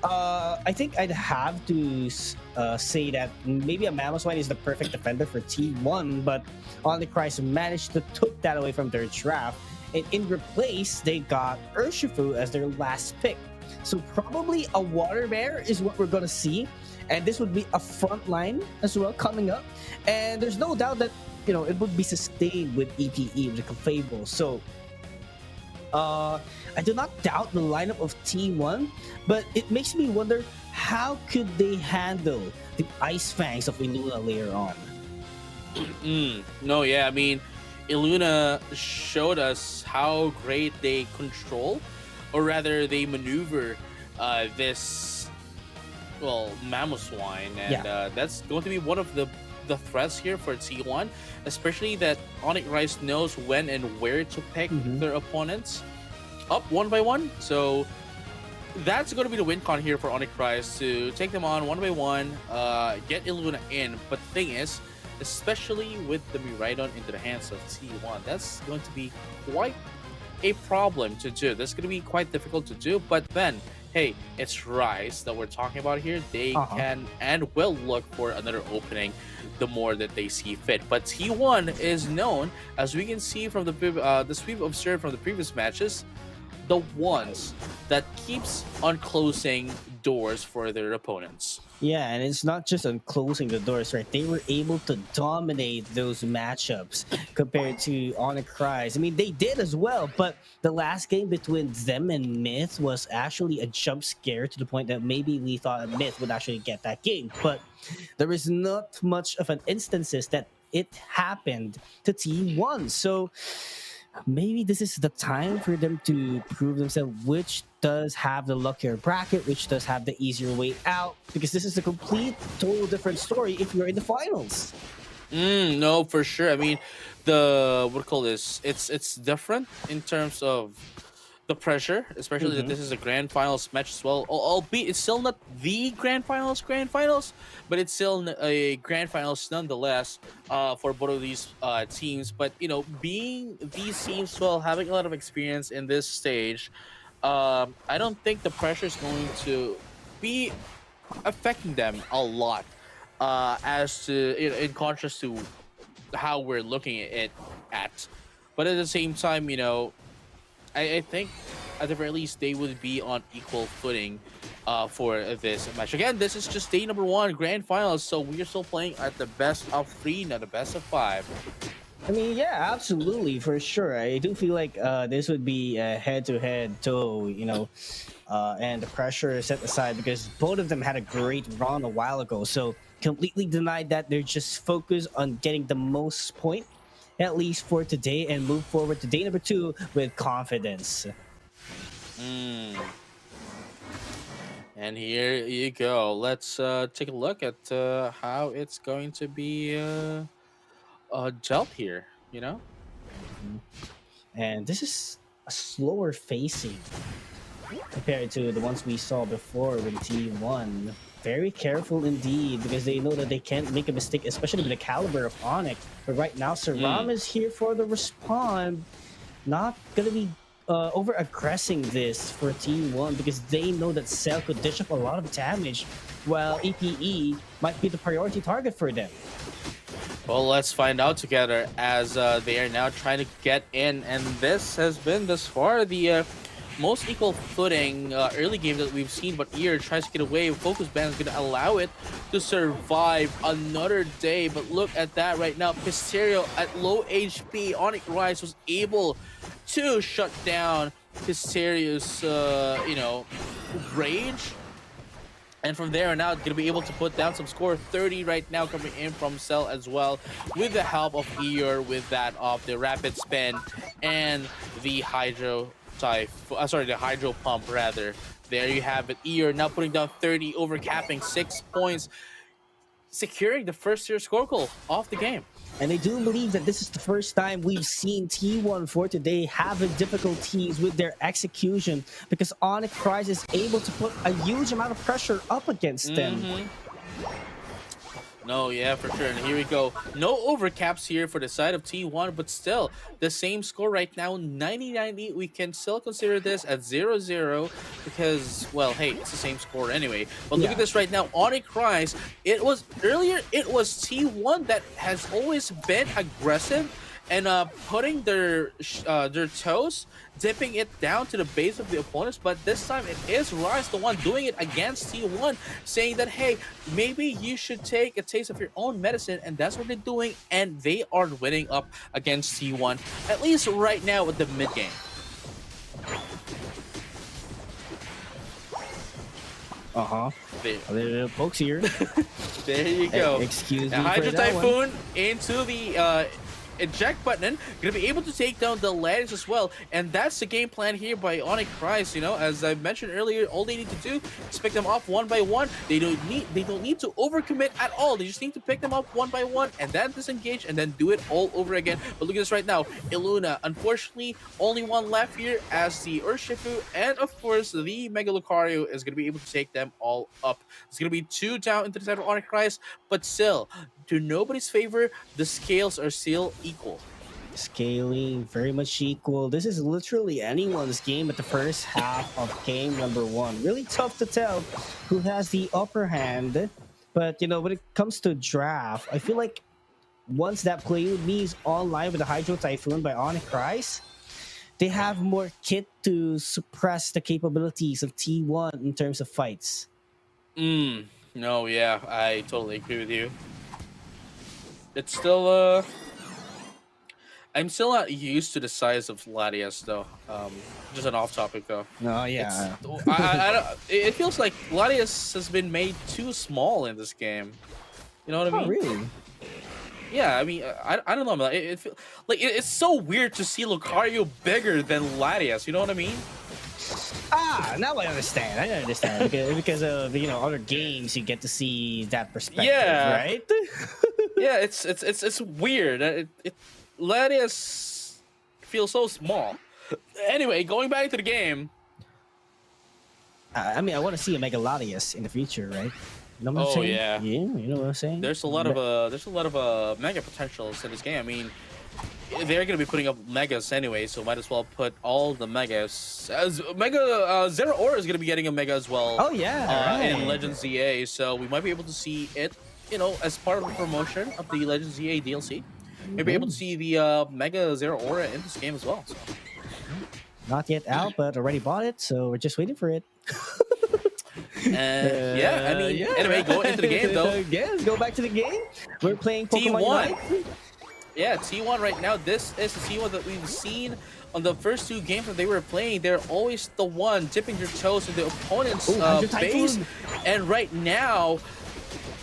I think I'd have to say that maybe a Mamoswine is the perfect defender for T1, but Onyx Rise managed to took that away from their draft, and in replace, they got Urshifu as their last pick. So probably a Water Bear is what we're going to see, and this would be a front line as well coming up, and there's no doubt that, it would be sustained with EPE, with the Clefable. So I do not doubt the lineup of T1, but it makes me wonder how could they handle the Ice Fangs of Illuna later on. No, yeah, I mean, Illuna showed us how great they control, or rather they maneuver this Mamoswine, and that's going to be one of the threats here for T1, especially that Onyx Rise knows when and where to pick their opponents up one by one. So that's going to be the win con here for Onyx Rise, to take them on one by one, get Illuna in. But the thing is, especially with the Miraidon into the hands of T1, that's going to be quite a problem to do. That's going to be quite difficult to do. But then, hey, it's Rise that we're talking about here. They can and will look for another opening the more that they see fit. But T1 is known, as we can see from the sweep observed from the previous matches, the ones that keeps on closing doors for their opponents. Yeah, and it's not just on closing the doors, right? They were able to dominate those matchups compared to Onyx Rise. I mean, they did as well, but the last game between them and Myth was actually a jump scare to the point that maybe we thought Myth would actually get that game. But there is not much of an instances that it happened to T1. So maybe this is the time for them to prove themselves, which does have the luckier bracket, which does have the easier way out, because this is a complete, total different story if you're in the finals. No, for sure. I mean, the what do you call this? It's different in terms of the pressure, especially that Mm-hmm. this is a grand finals match as well. Albeit it's still not the grand finals, but it's still a grand finals nonetheless. For both of these teams, but you know, being these teams, well, having a lot of experience in this stage, I don't think the pressure is going to be affecting them a lot. As to in contrast to how we're looking at it at, but at the same time, you know, I think at the very least they would be on equal footing for this match. Again, this is just day number one, grand finals, so we are still playing at the best of three, not the best of five. I mean, yeah, absolutely, for sure. I do feel like this would be a head-to-head toe, and the pressure is set aside because both of them had a great run a while ago. So completely denied that. They're just focused on getting the most point, at least for today, and move forward to day number two with confidence. Mm. And here you go. Let's take a look at how it's going to be dealt here. You know. Mhm. And this is a slower facing compared to the ones we saw before with T1. Very careful indeed because they know that they can't make a mistake, especially with the caliber of Onyx. But right now, Mm. Saram is here for the respawn. Not gonna be over aggressing this for T1 because they know that Cell could dish up a lot of damage, while EPE might be the priority target for them. Well, let's find out together as they are now trying to get in, and this has been thus far the most equal footing early game that we've seen. But Ear tries to get away. Focus Band is going to allow it to survive another day. But look at that right now. Pisterio at low HP. Onyx Rise was able to shut down Pisterio's, rage. And from there on out, going to be able to put down some score. 30 right now coming in from Cell as well, with the help of Eeyore, with that of the rapid spin and the the hydro pump rather. There you have it. Eeyore now putting down 30, overcapping 6 points, securing the first tier score goal of the game. And I do believe that this is the first time we've seen T1 for today having difficulties with their execution because Onyx Prize is able to put a huge amount of pressure up against them. No, yeah, for sure. And here we go. No overcaps here for the side of T1, but still, the same score right now, 90-90. We can still consider this at 0-0 because, well, hey, it's the same score anyway. But look Yeah. at this right now. Onyx Rise, it was T1 that has always been aggressive and putting their toes, dipping it down to the base of the opponents. But this time it is Rise the one doing it against T1, saying that, hey, maybe you should take a taste of your own medicine, and that's what they're doing, and they are winning up against T1, at least right now with the mid game. Uh-huh. There, A little pokes here. there you go. Excuse me Now, for Hydro that one. Typhoon into the eject button, gonna be able to take down the ledge as well, and that's the game plan here by Onyx Rise. You know, as I mentioned earlier, all they need to do is pick them off one by one. They don't need to overcommit at all. They just need to pick them up one by one and then disengage and then do it all over again. But look at this right now, Illuna, unfortunately only one left here as the Urshifu and of course the Mega Lucario is gonna be able to take them all up. It's gonna be two down into the side of Onyx Rise, but still, to nobody's favor, the scales are still equal. Scaling very much equal. This is literally anyone's game at the first half of game number one. Really tough to tell who has the upper hand. But, when it comes to draft, I feel like once that play with me is online with the Hydro Typhoon by Onyx Rise, they have more kit to suppress the capabilities of T1 in terms of fights. Mm, No, yeah, I totally agree with you. It's still I'm still not used to the size of Latias though. Just an off topic though. Oh It's yeah. I don't, it feels like Latias has been made too small in this game. You know what I Oh mean? really? Yeah, I mean, I don't know. Like, it's so weird to see Lucario bigger than Latias. You know what I mean? Now I understand. I understand because of other games you get to see that perspective, Yeah. right? Yeah, it's weird. Latias feels so small. Anyway, going back to the game. I mean, I want to see a Mega Latias in the future, right? You know what I'm Oh, saying? yeah. Yeah, you know what I'm saying? There's a lot of mega potentials in this game. I mean, they're gonna be putting up megas anyway, so might as well put all the megas. As Mega Zero Aura is gonna be getting a mega as well. Oh yeah, right. In Legends ZA, so we might be able to see it, as part of the promotion of the Legends ZA DLC. Maybe able to see the Mega Zero Aura in this game as well. So. Not yet out, but already bought it, so we're just waiting for it. Yeah, I mean, anyway, go into the game though. Yes, go back to the game. We're playing Pokemon T1. Unite. Yeah, T1 right now. This is the T1 that we've seen on the first two games that they were playing. They're always the one dipping their toes in the opponent's base. And right now,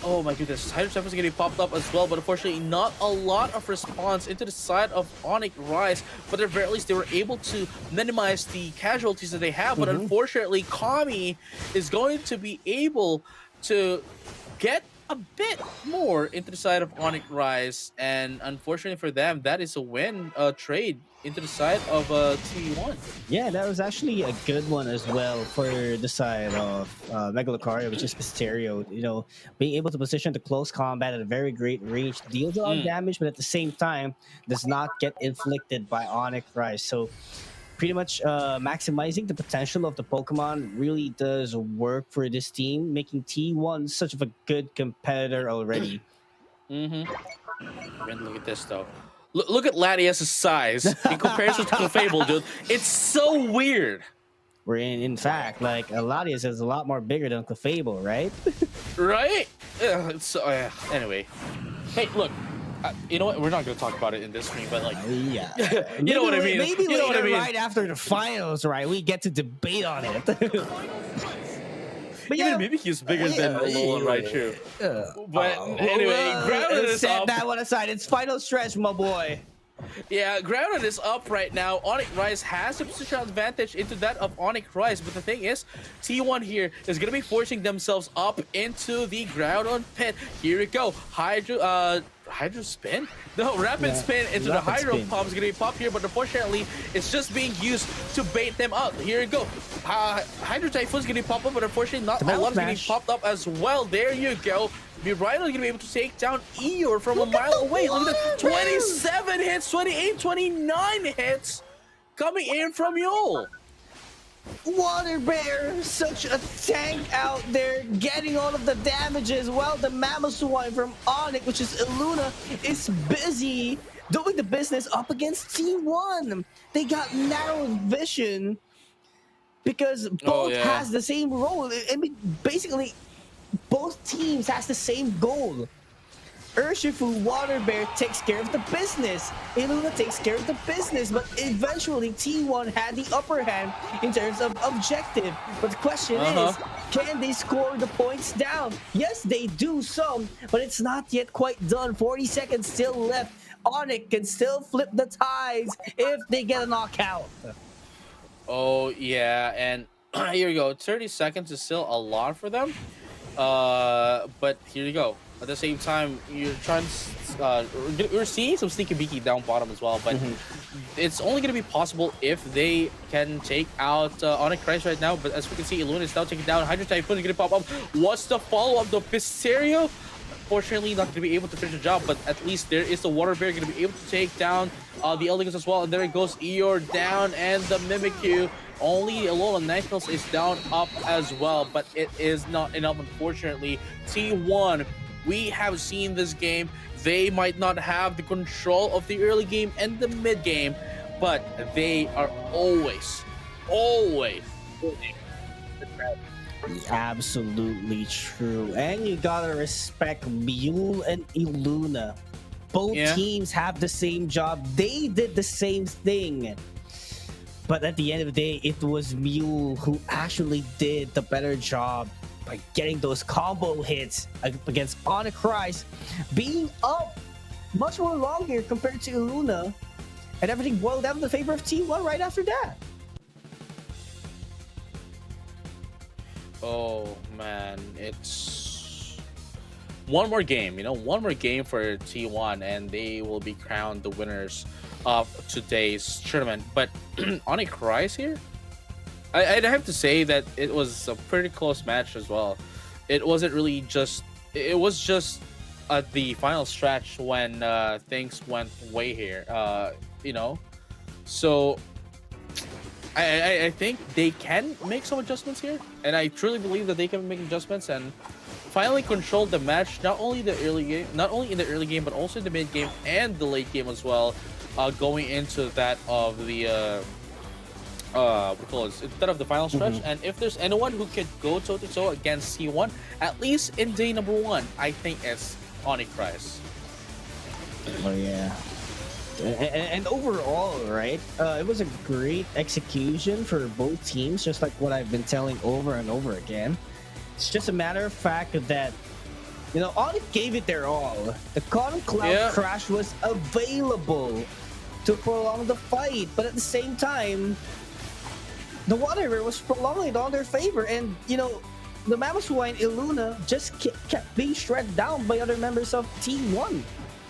oh my goodness, Hydro Typhoon is getting popped up as well, but unfortunately not a lot of response into the side of Onyx Rise. But at the very least, they were able to minimize the casualties that they have. But unfortunately, Kami is going to be able to get a bit more into the side of Onyx Rise, and unfortunately for them, that is a win trade into the side of T1. Yeah, that was actually a good one as well for the side of Mega Lucario, which is Mysterio. Being able to position the close combat at a very great range, deals a lot of damage, but at the same time does not get inflicted by Onyx Rise. So pretty much maximizing the potential of the Pokemon really does work for this team, making T1 such of a good competitor already. And look at this though. Look at Latias' size in comparison to Clefable, dude. It's so weird. We're in fact, like Latias is a lot more bigger than Clefable, right? Right? Anyway. Hey, look. You know what? We're not going to talk about it in this stream, but like, yeah, you know what I mean. Maybe you know what I mean? Right after the finals, right? We get to debate on it. But even Mimikyu's bigger than Alola Raichu. But anyway, Grounded is set up. that one aside. It's final stretch, my boy. Yeah, Grounded is up right now. Onyx Rise has a position advantage into that of Onyx Rise, but the thing is, T1 here is going to be forcing themselves up into the Groudon pit. Here we go. Hydro Spin? No, Rapid Spin into the Hydro Pump is going to be popped here, but unfortunately, it's just being used to bait them up. Here we go. Hydro Typhoon is going to be popped up, but unfortunately, not a lot is getting popped up as well. There you go. Rhino is going to be able to take down Eeyore from a mile away. Look at that. 27 hits, 28, 29 hits coming in from Yule. Water Bear, such a tank out there, getting all of the damages. Well, the Mamoswine from Onyx, which is Illuna, is busy doing the business up against T1. They got narrow vision because both has the same role. I mean, basically, both teams has the same goal. Urshifu, Water Bear takes care of the business. Illuna takes care of the business, but eventually T1 had the upper hand in terms of objective. But the question is, can they score the points down? Yes, they do some, but it's not yet quite done. 40 seconds still left. Onyx can still flip the tides if they get a knockout. Oh, yeah, and here you go. 30 seconds is still a lot for them. But here you go. At the same time, you're trying to, we're seeing some sneaky beaky down bottom as well, but it's only going to be possible if they can take out Onyx Rise right now. But as we can see, Illuna is now taking down. Hydro Typhoon is going to pop up. What's the follow-up? The Mysterio? Fortunately, not going to be able to finish the job, but at least there is the Water Bear going to be able to take down the Eldings as well. And there it goes, Eeyore down, and the Mimikyu. Only Alola Nationals is down up as well, but it is not enough, unfortunately. T1, we have seen this game. They might not have the control of the early game and the mid game, but they are always Absolutely true. And you gotta respect Mule and Iluna. Both teams have the same job. They did the same thing. But at the end of the day, it was Mule who actually did the better job by getting those combo hits against Onyx Rise, being up much more longer compared to Iluna. And everything boiled down in the favor of T1 right after that. Oh man, it's one more game, one more game for T1 and they will be crowned the winners of today's tournament. But Onyx Rise here, I'd have to say that it was a pretty close match as well. It wasn't really just, it was just at the final stretch when things went way here, so I think they can make some adjustments here, and I truly believe that they can make adjustments and finally control the match, not only in the early game, but also in the mid game and the late game as well, going into that of the instead of the final stretch. And if there's anyone who could go toe to toe against C1, at least in day number 1, I think it's Onyx Rise. Oh yeah. And overall, right, it was a great execution for both teams, just like what I've been telling over and over again. It's just a matter of fact that, Onyx gave it their all. The Quantum Cloud Crash was available to prolong the fight, but at the same time, the Water River was prolonging it on their favor, and, the Mammoth Swine Iluna just kept being shredded down by other members of T1.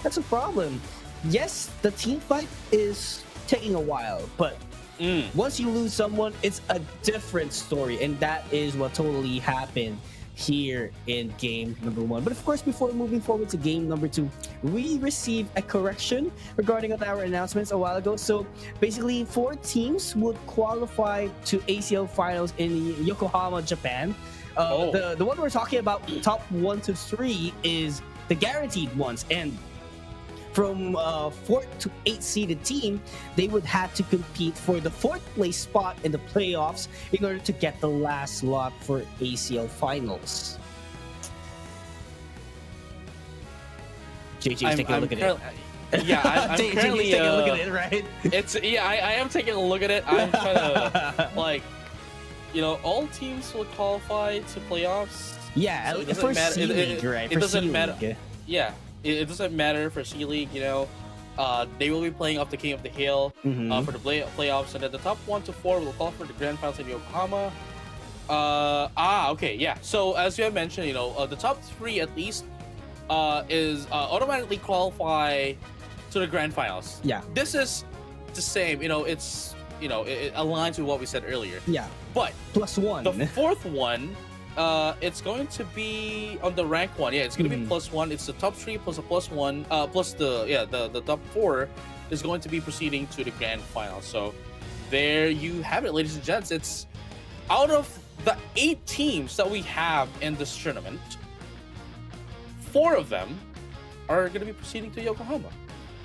That's a problem. Yes, the team fight is taking a while, but once you lose someone, it's a different story, and that is what totally happened here in game number 1. But of course, before moving forward to game number 2, we received a correction regarding on our announcements a while ago. So basically, 4 teams would qualify to ACL finals in Yokohama, Japan. The one we're talking about, top 1 to 3, is the guaranteed ones, and from 4th to 8th seeded team, they would have to compete for the 4th place spot in the playoffs in order to get the last slot for ACL finals. JJ's taking a look at it. Yeah, I'm currently taking a look at it, right? I am taking a look at it. I'm trying to all teams will qualify to playoffs. Yeah, so for C-League, right? It doesn't matter. Yeah. It doesn't matter for C-League, they will be playing off the King of the Hill for the playoffs, and then the top 1 to 4 will call for the grand finals in Yokohama. Okay, yeah. So as you have mentioned, the top 3 at least is automatically qualify to the grand finals. Yeah. This is the same, it's it aligns with what we said earlier. Yeah. But +1. The 4th one, it's going to be on the rank 1. Yeah, it's going to be +1. It's the top 3 plus a +1, plus the top 4 is going to be proceeding to the grand final. So there you have it, ladies and gents. It's out of the 8 teams that we have in this tournament, 4 of them are going to be proceeding to Yokohama,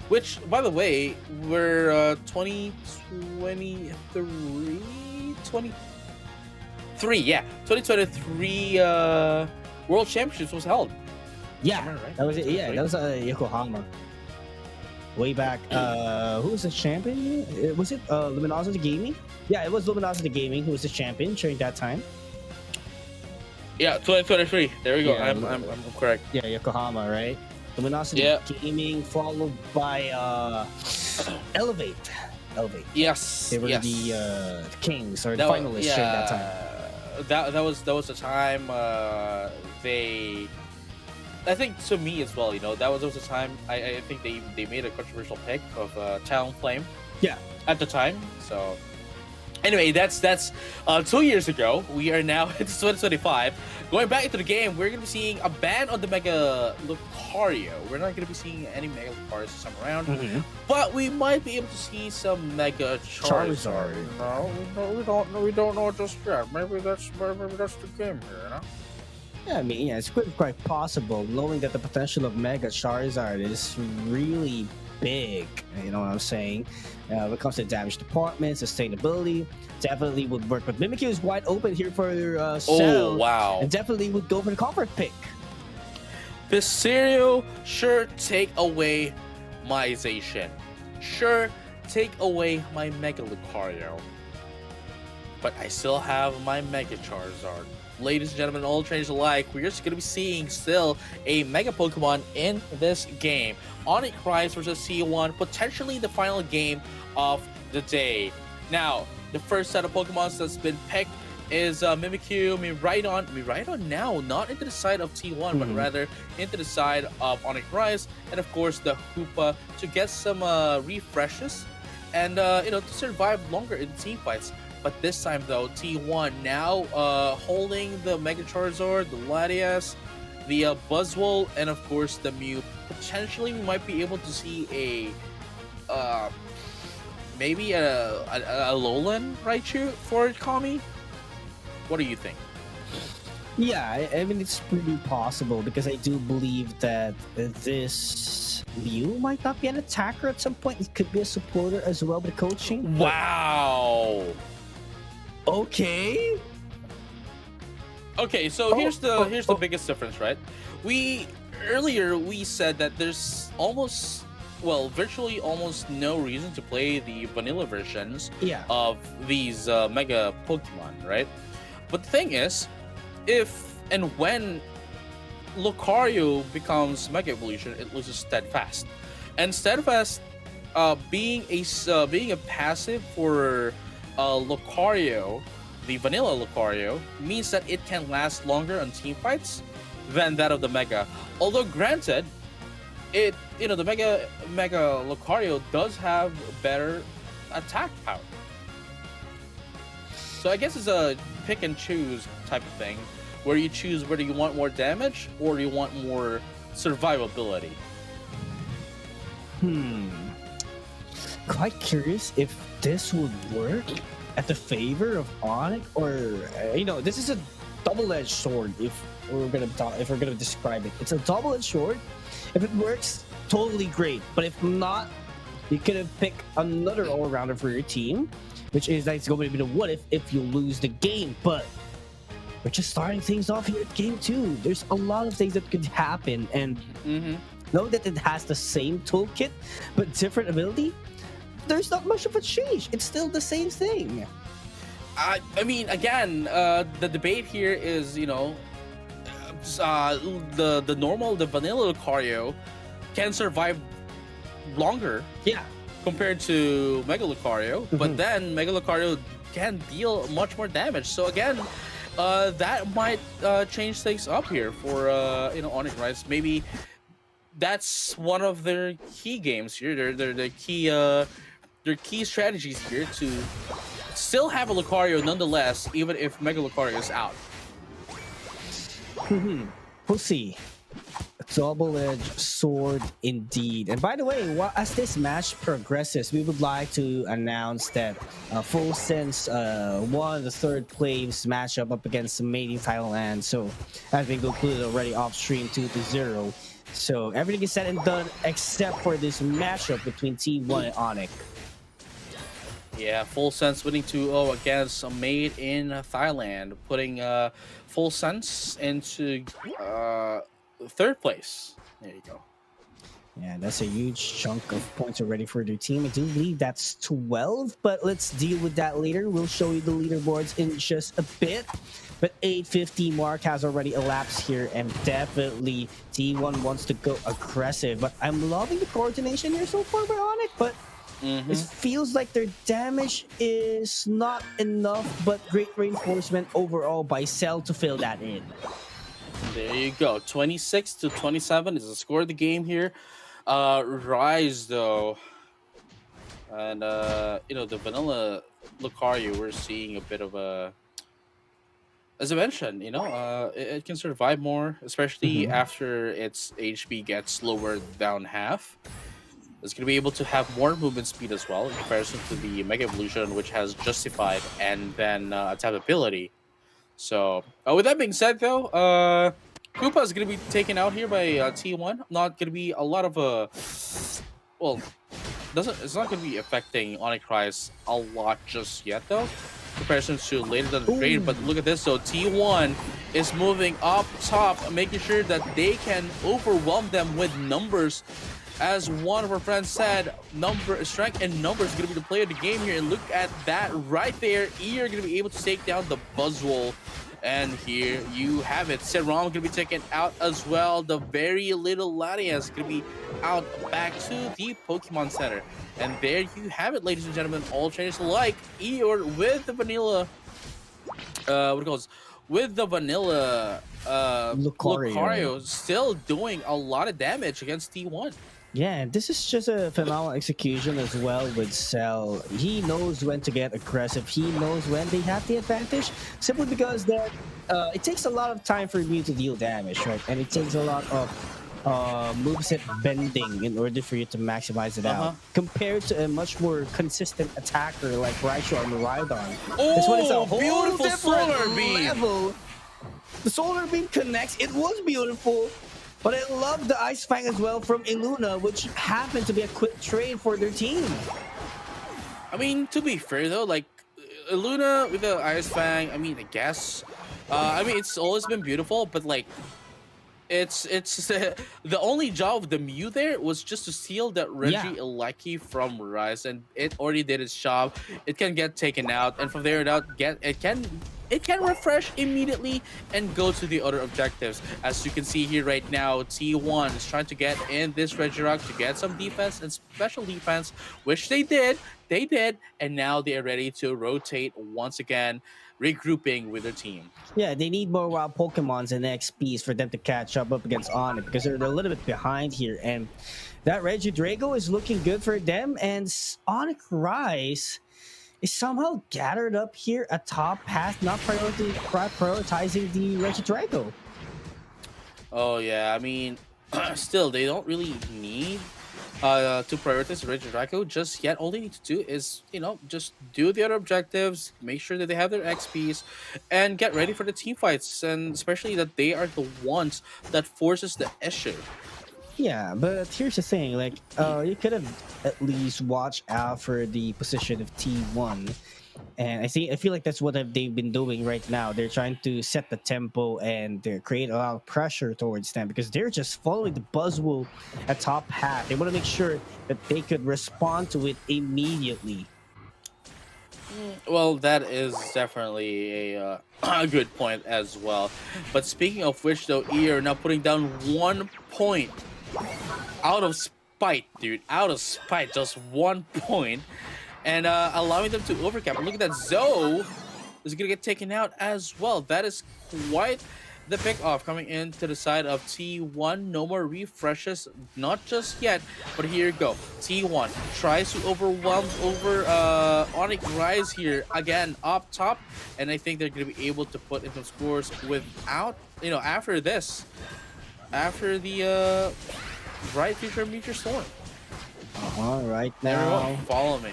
which, by the way, we're 2023 World Championships was held. Yeah, right? that was it. Yeah, that was Yokohama. Way back, who was the champion? Was it Luminosity Gaming? Yeah, it was Luminosity Gaming who was the champion during that time. Yeah, 2023. There we go. Yeah, I'm correct. Yeah, Yokohama, right? Luminosity Gaming followed by Elevate. Yes. They were the kings or the finalists during that time. That was the time I think to me as well, that was the time I think they made a controversial pick of Talonflame. Yeah. At the time. So anyway, that's 2 years ago. We are now into 2025. Going back into the game, we're gonna be seeing a ban on the Mega Lucario. We're not gonna be seeing any Mega Lucarios this time around, but we might be able to see some Mega Charizard. No, we don't know just yet. Maybe that's the game here, Yeah, I mean, it's quite possible, knowing that the potential of Mega Charizard is really big. You know what I'm saying? When it comes to damage department, sustainability, definitely would work. But Mimikyu is wide open here for Cell. Wow. And definitely would go for the comfort pick. Viscerio, sure, take away my Zacian. Sure, take away my Mega Lucario. But I still have my Mega Charizard. Ladies and gentlemen, all trainers alike, we're just going to be seeing still a Mega Pokemon in this game. Onyx Rise versus T1, potentially the final game of the day. Now, the first set of Pokemon that's been picked is Mimikyu, Miraidon now, not into the side of T1, but rather into the side of Onyx Rise, and of course the Hoopa to get some refreshes and to survive longer in team fights. But this time though, T1 now holding the Mega Charizard, the Latias, the Buzzwole, and of course the Mew. Potentially we might be able to see a maybe a Alolan Raichu for Kami. What do you think? Yeah, I mean, it's pretty possible because I do believe that this Mew might not be an attacker at some point. It could be a supporter as well with coaching. Wow. Okay. Okay, so here's the biggest difference, right? Earlier we said that there's virtually almost no reason to play the vanilla versions of these Mega Pokemon, right? But the thing is, if and when Lucario becomes Mega Evolution, it loses Steadfast, and Steadfast being a passive for Lucario, the vanilla Lucario, means that it can last longer on team fights than that of the Mega. Although granted, the Mega Lucario does have better attack power. So I guess it's a pick and choose type of thing, where you choose whether you want more damage or you want more survivability. Quite curious if this would work at the favor of Onyx, or this is a double-edged sword. If we're gonna describe it, it's a double-edged sword. If it works, totally great. But if not, you could have picked another all-rounder for your team, which is like it's going to be the what if you lose the game. But we're just starting things off here at game 2. There's a lot of things that could happen, and know that it has the same toolkit but different ability. There's not much of a change. It's still the same thing. I mean, again, the debate here is, the vanilla Lucario can survive longer. Yeah. Compared to Mega Lucario, but then Mega Lucario can deal much more damage. So again, that might change things up here for Onyx Rise. Maybe that's one of their key games here. Their key strategies here to still have a Lucario nonetheless, even if Mega Lucario is out. We'll see. Double-edged sword indeed. And by the way, as this match progresses, we would like to announce that Full Sense won the third place matchup up against Made in Thailand. So has been concluded already off stream 2-0. So everything is said and done except for this matchup between T1 and Onyx. Yeah, Full Sense winning 2-0 against Made in Thailand, putting Full Sense into third place. There you go. Yeah, that's a huge chunk of points already for their team. I do believe that's 12, but let's deal with that later. We'll show you the leaderboards in just a bit. But 850 mark has already elapsed here, and definitely T1 wants to go aggressive. But I'm loving the coordination here so far by Onyx, but it feels like their damage is not enough, but great reinforcement overall by Cell to fill that in. There you go. 26-27 is the score of the game here. Rise though, and the vanilla Lucario, we're seeing a bit of a, as I mentioned, it can survive more, especially after its HP gets lowered down half. It's going to be able to have more movement speed as well in comparison to the Mega Evolution, which has Justified and then attack ability. So, with that being said, though, Koopa is going to be taken out here by T1. Not going to be a lot of well, doesn't it's not going to be affecting Onyx Rise a lot just yet though, comparison to later than the trade. But look at this, so T1 is moving up top, making sure that they can overwhelm them with numbers. As one of our friends said, strength and numbers is going to be the play of the game here. And look at that right there. You're going to be able to take down the Buzzwole. And here you have it. Serum going to be taken out as well. The very little Latias is going to be out back to the Pokemon Center. And there you have it, ladies and gentlemen. All trainers alike. Eeyore with the vanilla... what it calls? With the vanilla... Lucario still doing a lot of damage against T1. Yeah, this is just a phenomenal execution as well with Cell. He knows when to get aggressive. He knows when they have the advantage, simply because that it takes a lot of time for you to deal damage, right? And it takes a lot of moveset bending in order for you to maximize it out, compared to a much more consistent attacker like Raichu or Miraidon. Oh, this one is a whole beautiful different solar beam. level. The solar beam connects. It was beautiful. But I love the Ice Fang as well from Illuna, which happened to be a quick trade for their team. I mean, to be fair though, like Illuna with the Ice Fang, I mean, I guess. I mean, it's always been beautiful, but like, it's the only job of the Mew there was just to steal that Regieleki from Rise, and it already did its job. It can get taken out, and from there out, it can refresh immediately and go to the other objectives. As you can see here right now, T1 is trying to get in this Regirock to get some defense and special defense, which they did, and now they are ready to rotate once again, regrouping with their team. Yeah, they need more wild Pokemons and XPs for them to catch up against Onyx, because they're a little bit behind here. And that Regidrago is looking good for them, and Onyx Rise is somehow gathered up here atop path, not prioritizing the Regidrago. Oh yeah, I mean, still they don't really need to prioritize Regidrago just yet. All they need to do is, you know, just do the other objectives, make sure that they have their XPs, and get ready for the team fights, and especially that they are the ones that forces the issue. Yeah, but here's the thing, like, you could have at least watched out for the position of T1. And I feel like that's what they've been doing right now. They're trying to set the tempo and create a lot of pressure towards them, because they're just following the Buzzwole at top half. They want to make sure that they could respond to it immediately. Well, that is definitely a good point as well. But speaking of which, though, are now putting down 1 point out of spite, dude. Out of spite, just 1 point. And allowing them to overcap. Look at that, Zoe is gonna get taken out as well. That is quite the pick off coming into the side of T1. No more refreshes, not just yet, but here you go. T1 tries to overwhelm Onyx Rise here again up top, and I think they're gonna be able to put in some scores without, you know, after this, after the Bright Future Meteor Storm. All right, now everyone follow me.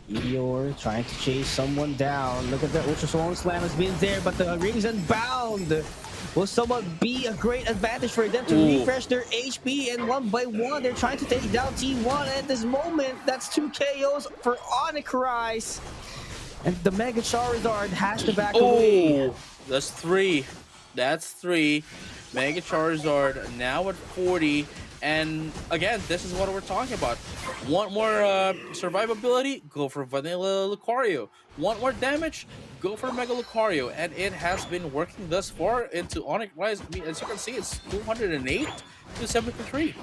Eeyore trying to chase someone down. Look at the Ultra Swollen Slam has been there, but the Rings Unbound will somewhat be a great advantage for them to refresh their HP. And one by one, they're trying to take down T1. At this moment, that's 2 KOs for Onyx Rise. And the Mega Charizard has to back away. That's 3. That's 3. Mega Charizard now at 40. And again, this is what we're talking about. Want more survivability? Go for Vanilla Lucario. Want more damage? Go for Mega Lucario. And it has been working thus far into Onyx Rise. I mean, as you can see, it's 208 to 73.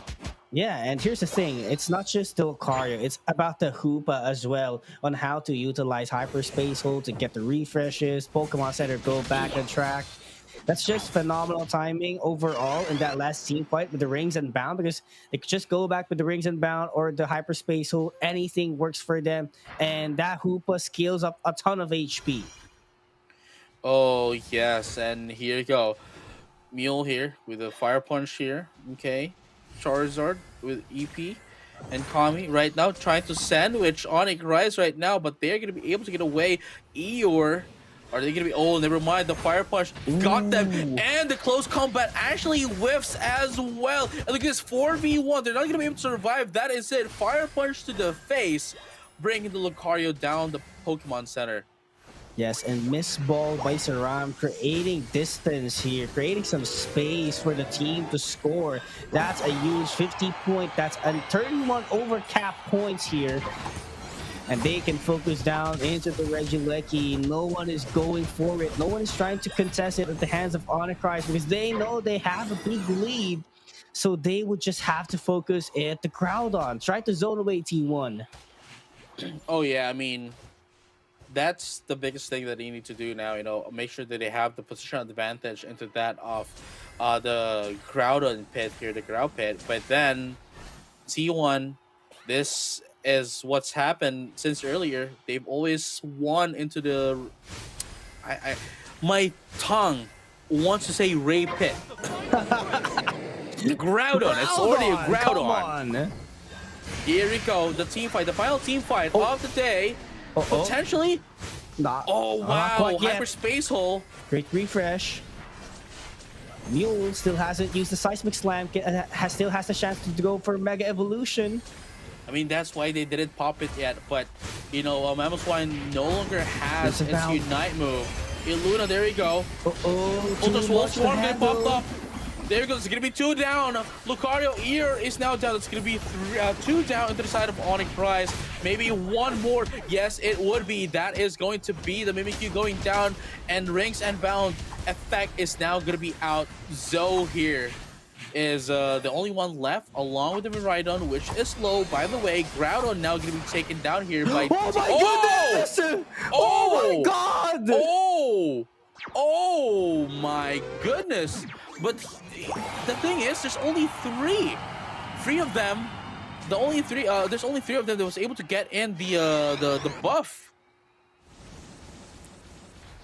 Yeah, and here's the thing. It's not just the Lucario. It's about the Hoopa as well, on how to utilize Hyperspace Hold to get the refreshes. Pokemon Center go back on track. That's just phenomenal timing overall in that last team fight with the Rings Unbound, because they could just go back with the Rings Unbound or the Hyperspace Hold. Anything works for them, and that Hoopa scales up a ton of HP. Oh, yes, and here you go. Mule here with a Fire Punch here, okay. Charizard with EP and Kami right now trying to sandwich Onyx Rise right now, but they're going to be able to get away. Eeyore Are they gonna be? Oh, never mind. The fire punch got them, and the close combat actually whiffs as well. And look at this 4v1. They're not gonna be able to survive. That is it. Fire punch to the face, bringing the Lucario down the Pokemon Center. Yes, and miss ball by Saram, creating distance here, creating some space for the team to score. That's a huge 50 point. That's a 31 over cap points here. And they can focus down into the Regieleki. No one is going for it. No one is trying to contest it at the hands of Onyx because they know they have a big lead. So they would just have to focus at the Groudon. Try to zone away T1. Oh yeah, I mean, that's the biggest thing that they need to do now. You know, make sure that they have the position advantage into that of the Groudon pit here, the Groud pit. But then T1, this is what's happened since earlier. They've always won into the my tongue wants to say Ray Pit. Groudon. It's already a Groudon. Here we go. The team fight, the final team fight of the day. Potentially. Oh wow! Hyperspace hole. Great refresh. Mule still hasn't used the seismic slam. Still has the chance to go for Mega Evolution. I mean, that's why they didn't pop it yet. But, you know, Mamoswine no longer has its Unite move. Illuna, there you go. Ultra Swole Swarm getting popped up. There it goes. It's going to be 2 down. Lucario Ear is now down. It's going to be 2 down into the side of Onyx Prize. Maybe 1 more. Yes, it would be. That is going to be the Mimikyu going down. And Rings and Bound effect is now going to be out. Zoe here is the only one left, along with the Miraidon, which is low. By the way, Groudon now going to be taken down here by... Oh my goodness! Oh my god! Oh my goodness! But the thing is, there's only 3 of them. There's only 3 of them that was able to get in the buff.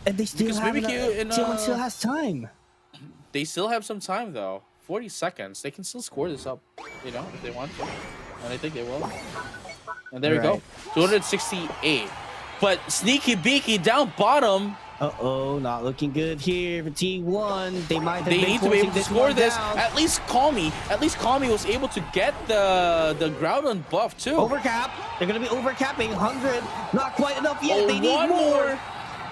And they still have still has time. They still have some time though. 40 seconds. They can still score this up, you know, if they want to. And I think they will. And there we go. 268. But Sneaky Beaky down bottom. Uh-oh, not looking good here for T1. They need to be able to score this. At least Kami was able to get the Groudon buff too. Overcap. They're gonna be overcapping 100. Not quite enough yet. Oh, they need more.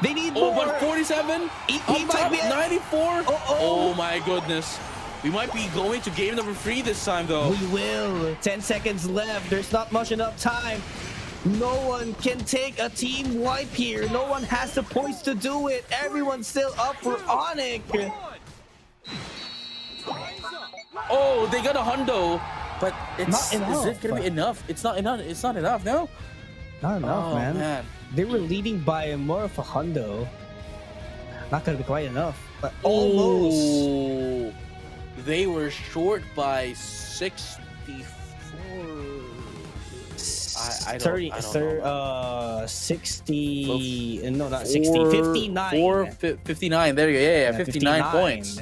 They need more. But 47. He up might top, be 94. Oh my goodness. We might be going to game number 3 this time though. We will. 10 seconds left. There's not much enough time. No one can take a team wipe here. No one has the points to do it. Everyone's still up for Onyx. Oh, they got a hundo, but not enough. Is it gonna be enough? It's not enough. It's not enough. No. Not enough, man. They were leading by more of a hundo. Not gonna be quite enough, but almost. Oh, they were short by 64. I don't know. 60. No, not 60. 59. 59. There you go. Yeah, 59 points.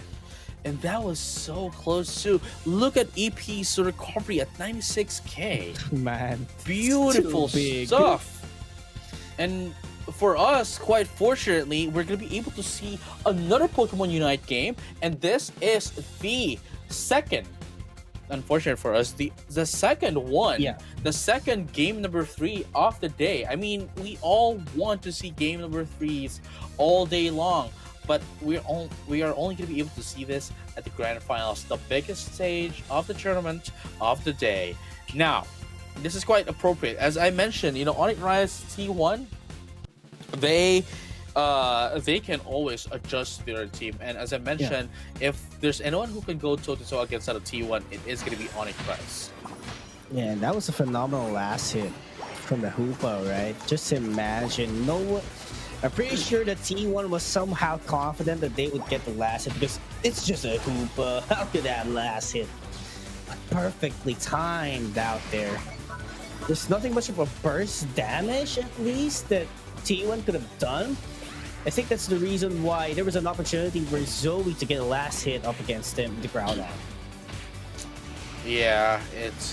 And that was so close too. Look at EP's recovery at 96k. Man, beautiful stuff. And for us, quite fortunately, we're gonna be able to see another Pokemon Unite game, and this is the second. Unfortunate for us, the second one, the second game number 3 of the day. I mean, we all want to see game number 3s all day long, but we are only going to be able to see this at the grand finals, the biggest stage of the tournament of the day. Now, this is quite appropriate, as I mentioned. You know, Onyx Rise T1, they can always adjust their team, and as I mentioned, if there's anyone who can go toe-to-toe against that of T1, it is going to be Onyx Rise. Yeah, and that was a phenomenal last hit from the Hoopa, right? Just imagine, I'm pretty sure the T1 was somehow confident that they would get the last hit because it's just a Hoopa. How could that last hit? Perfectly timed out there. There's nothing much of a burst damage, at least, that T1 could have done. I think that's the reason why there was an opportunity for Zoe to get a last hit up against him, the Groudon. Yeah, it's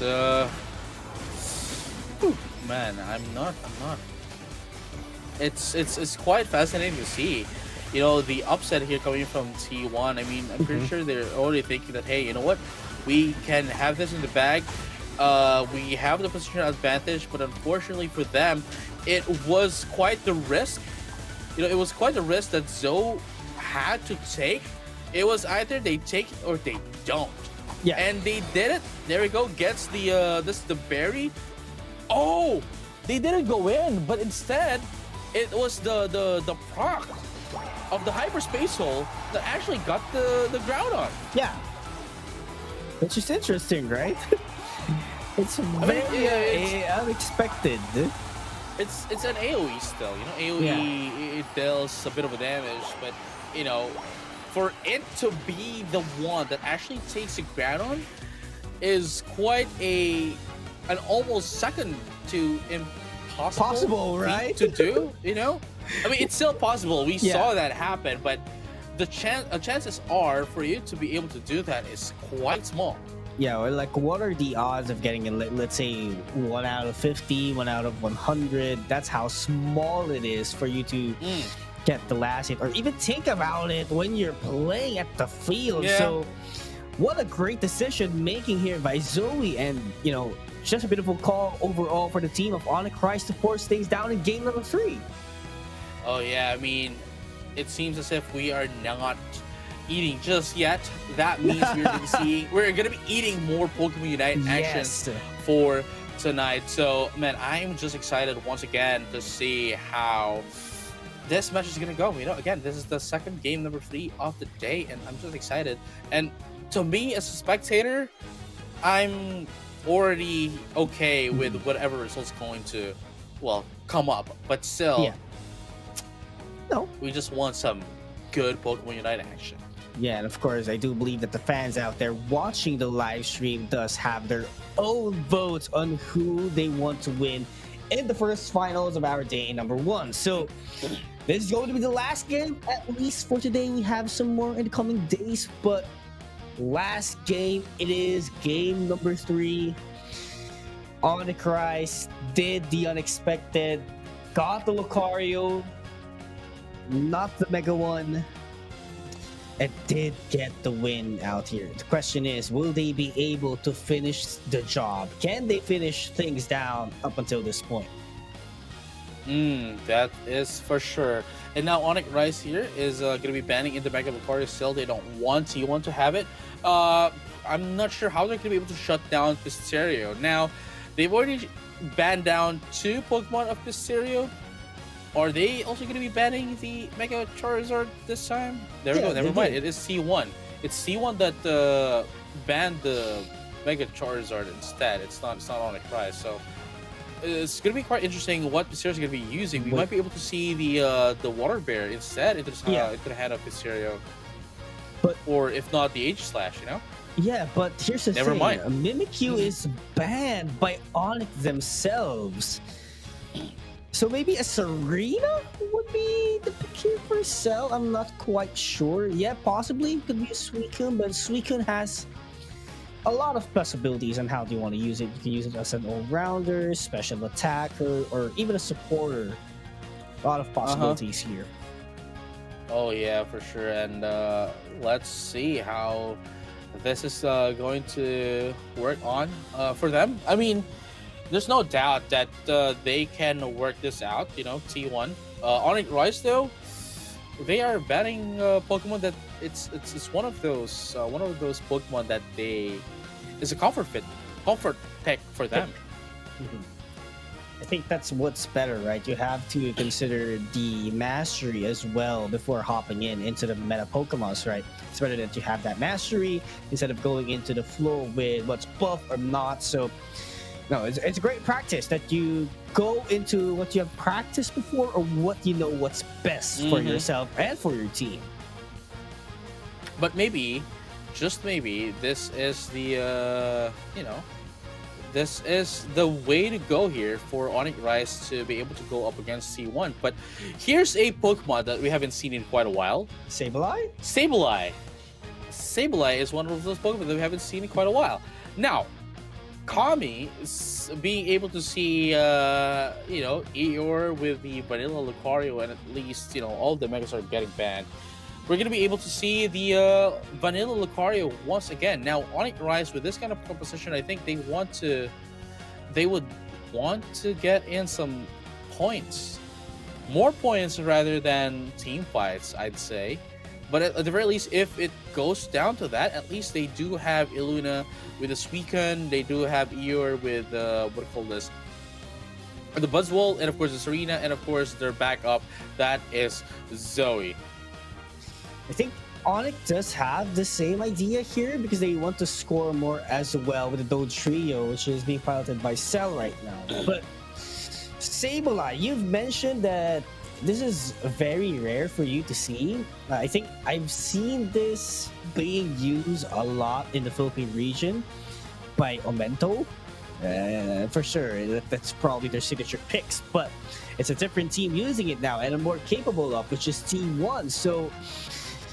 man, I'm not it's quite fascinating to see. You know, the upset here coming from T1. I mean, I'm pretty sure they're already thinking that, hey, you know what, we can have this in the bag. We have the position advantage, but unfortunately for them, it was quite the risk. You know, it was quite the risk that Zoe had to take. It was either they take it or they don't. Yeah. And they did it. There we go. Gets the the berry. Oh, they didn't go in, but instead, it was the proc of the hyperspace hole that actually got the ground on. Yeah. Which is interesting, right? It's very unexpected. It's an AoE still, you know. AoE, it deals a bit of a damage, but you know, for it to be the one that actually takes a ground on is quite an almost second to impossible right? to do. You know, I mean, it's still possible. We saw that happen, but the chances are for you to be able to do that is quite small. Yeah, or like, what are the odds of getting in, let's say, 1 out of 50, 1 out of 100? That's how small it is for you to get the last hit, or even think about it when you're playing at the field. Yeah. So, what a great decision making here by Zoe, and you know, just a beautiful call overall for the team of Onyx Rise to force things down in game number 3. Oh yeah, I mean, it seems as if we are not eating just yet. That means we're gonna be eating more Pokemon Unite actions for tonight. So man, I'm just excited once again to see how this match is gonna go. You know, again, this is the second game number 3 of the day, and I'm just excited. And to me, as a spectator, I'm already okay with whatever result's going to, well, come up. But still, we just want some good Pokemon Unite action. Yeah, and of course, I do believe that the fans out there watching the live stream does have their own votes on who they want to win in the first finals of our day number 1. So this is going to be the last game, at least for today. We have some more in the coming days, but last game, it is game number 3. Onyx Rise did the unexpected, got the Lucario, not the Mega one, and did get the win out here. The question is, will they be able to finish the job? Can they finish things down up until this point? That is for sure. And now Onyx Rise here is going to be banning in the Mega Lucario still. They don't want T1 to have it. I'm not sure how they're going to be able to shut down Pisterio. Now, they've already banned down 2 Pokemon of Pisterio. Are they also going to be banning the Mega Charizard this time? There we go. Never mind. It is C1. It's C1 that banned the Mega Charizard instead. It's not Onyx Rise. So it's going to be quite interesting what Pisterio is going to be using. We might be able to see the Water Bear instead into the hand of Pisterio. Or if not, the H-Slash, you know? Yeah, but here's the thing. Never mind. Mimikyu is banned by Onyx themselves. So maybe a Serena would be the pick here for Cell. I'm not quite sure. Yeah, possibly could be a Suicune, but Suicune has a lot of possibilities on how do you want to use it. You can use it as an all-rounder, special attacker, or even a supporter. A lot of possibilities here. Oh yeah, for sure. And let's see how this is going to work on for them. I mean, there's no doubt that they can work this out. You know, T1. Onyx Rise though, they are banning Pokemon that it's one of those Pokemon that is a comfort pick for them. I think that's what's better, right? You have to consider the mastery as well before hopping into the meta Pokemons, right? It's better that you have that mastery instead of going into the flow with what's buff or not. So, no, it's a great practice that you go into what you have practiced before or what you know what's best for yourself and for your team. But maybe, just maybe, this is the, this is the way to go here for Onyx Rise to be able to go up against C1. But here's a Pokemon that we haven't seen in quite a while. Sableye? Sableye. Sableye is one of those Pokemon that we haven't seen in quite a while. Now, Kami being able to see, you know, Eeyore with the Vanilla Lucario, and at least, you know, all the Megas are getting banned. We're going to be able to see the Vanilla Lucario once again. Now, Onyx Rise, with this kind of composition, I think they would want to get in some points. More points rather than team fights, I'd say. But at the very least, if it goes down to that, at least they do have Illuna with the Suicune. They do have Eeyore with what do you call this? The Buzzwole, and of course the Serena, and of course their backup, that is Zoe. I think Onyx does have the same idea here because they want to score more as well with the Doge Trio, which is being piloted by Cell right now. But Sableye, you've mentioned that this is very rare for you to see. I think I've seen this being used a lot in the Philippine region by Omento. For sure, that's probably their signature picks, but it's a different team using it now and a more capable of, which is Team 1. So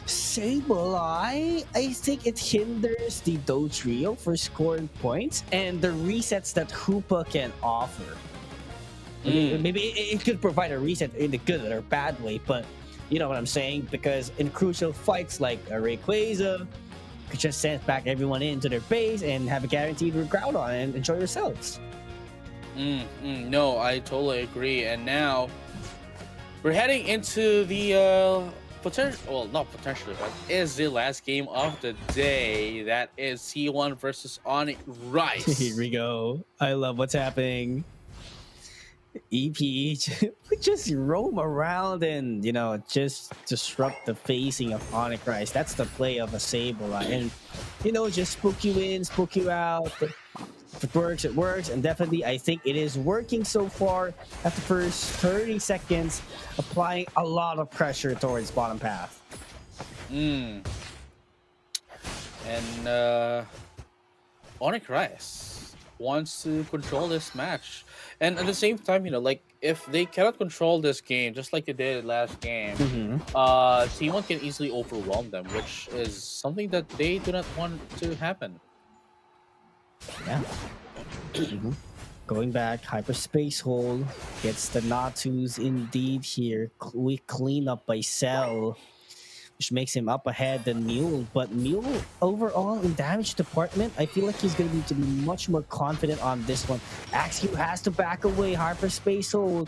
Sableye, I think it hinders the Do Trio for scoring points and the resets that Hoopa can offer. Maybe it could provide a reset in the good or bad way, but you know what I'm saying? Because in crucial fights like a Rayquaza, could just send back everyone into their base and have a guaranteed crowd on and enjoy yourselves. No, I totally agree. And now we're heading into the not potentially, but is the last game of the day. That is C1 versus Onyx Rise. Here we go. I love what's happening. EP just roam around and, you know, just disrupt the facing of Onyx Rise. That's the play of a Sableye. And, you know, just spook you in, spook you out. If it works, it works. And definitely, I think it is working so far at the first 30 seconds, applying a lot of pressure towards bottom path. And Onyx Rise wants to control this match. And at the same time, you know, like, if they cannot control this game, just like they did last game, T1 can easily overwhelm them, which is something that they do not want to happen. Yeah. Going back, Hyperspace Hole gets the Natus indeed here. Quick cleanup by Cell, which makes him up ahead than Mule. But Mule, overall, in damage department, I feel like he's going to need to be much more confident on this one. Axew has to back away. Hyperspace Hole,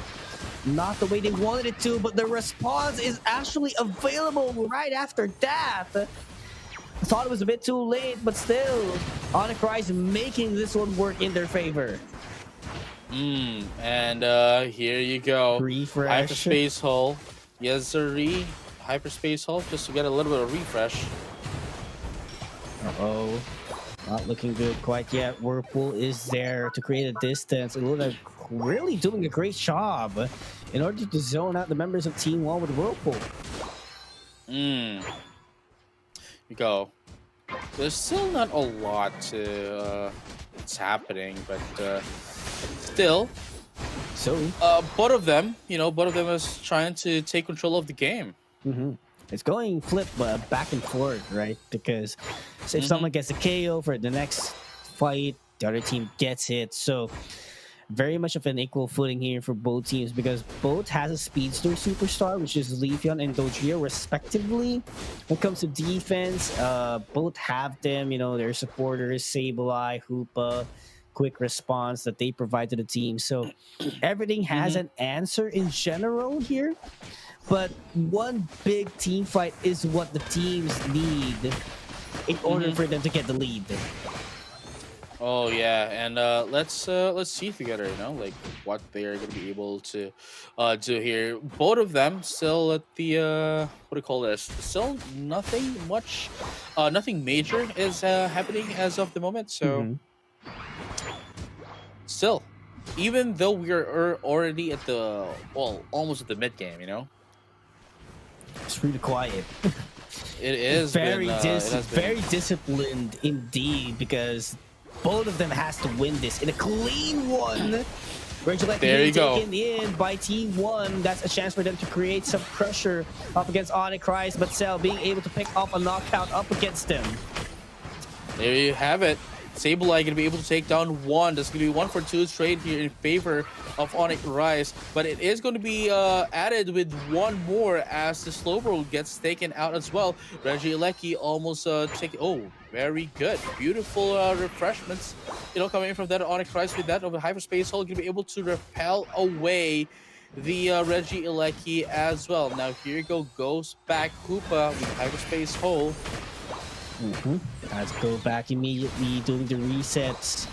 not the way they wanted it to, but the response is actually available right after that. I thought it was a bit too late, but still, Onyx Rise making this one work in their favor. And here you go. Refresh. Hyperspace Hole. Yes, sir. Hyperspace Hole just to get a little bit of refresh. Uh-oh. Not looking good quite yet. Whirlpool is there to create a distance. Luna really doing a great job in order to zone out the members of Team 1 with Whirlpool. You go. There's still not a lot to it's happening, but still. So both of them, is trying to take control of the game. It's going flip back and forth, right? Because say if someone gets a KO for the next fight, the other team gets it. So very much of an equal footing here for both teams because both has a speedster superstar, which is Leafeon and Dodrio respectively. When it comes to defense, both have them, you know, their supporters, Sableye, Hoopa, quick response that they provide to the team. So everything has an answer in general here. But one big team fight is what the teams need in order for them to get the lead. Oh yeah, and let's see together, you know, like what they are gonna be able to do here. Both of them still at the what do you call this? Still nothing much, nothing major is happening as of the moment. So still, even though we are already at the almost at the mid game, you know. It's really quiet. It is very disciplined indeed because both of them has to win this in a clean one. Rachel taken in by Team 1. That's a chance for them to create some pressure up against Onyx Rise, but Cell being able to pick off a knockout up against them. There you have it. Sableye gonna be able to take down one. That's gonna be 1 for 2 straight here in favor of Onyx Rise, but it is going to be added with one more as the Slowbro gets taken out as well. Regieleki almost oh, very good, beautiful refreshments, coming in from that Onyx Rise with that of the hyperspace hole, gonna be able to repel away the Regieleki as well. Now here goes back Hoopa with hyperspace hole. Let's go back immediately doing the resets.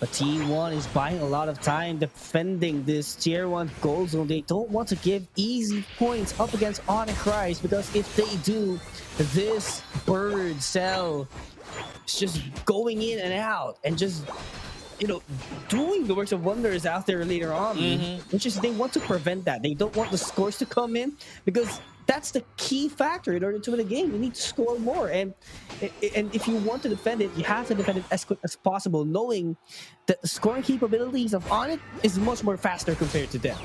But T1 is buying a lot of time defending this tier 1 gold zone. They don't want to give easy points up against Onyx Rise, because if they do, this bird cell is just going in and out and just doing the works of wonders out there later on. Which is, they want to prevent that. They don't want the scores to come in, because that's the key factor in order to win a game. You need to score more, and if you want to defend it, you have to defend it as quick as possible, knowing that the scoring capabilities of Onyx is much more faster compared to them.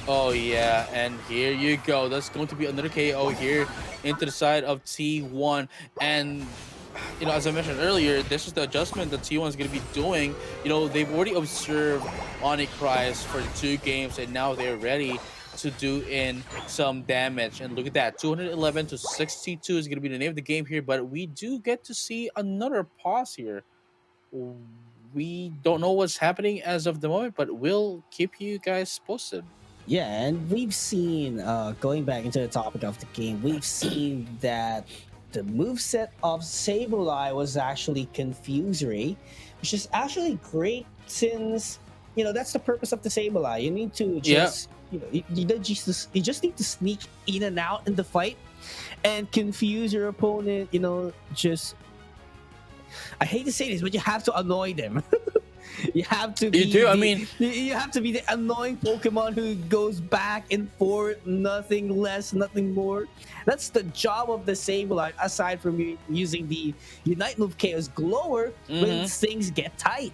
Oh yeah, and here you go. That's going to be another KO here into the side of T1, and as I mentioned earlier, this is the adjustment that T1 is going to be doing. They've already observed Onyx Rise for 2 games, and now they're ready to do in some damage. And look at that, 211 to 62 is going to be the name of the game here, but we do get to see another pause here. We don't know what's happening as of the moment, but we'll keep you guys posted. Yeah, and we've seen, going back into the topic of the game, we've seen that the moveset of Sableye was actually Confusory, which is actually great, since that's the purpose of the Sableye. You need to just you just need to sneak in and out in the fight and confuse your opponent. Just, I hate to say this, but you have to annoy them. You have to be you have to be the annoying Pokemon who goes back and forth, nothing less, nothing more. That's the job of the Sableye, aside from using the Unite move Chaos Glower when things get tight.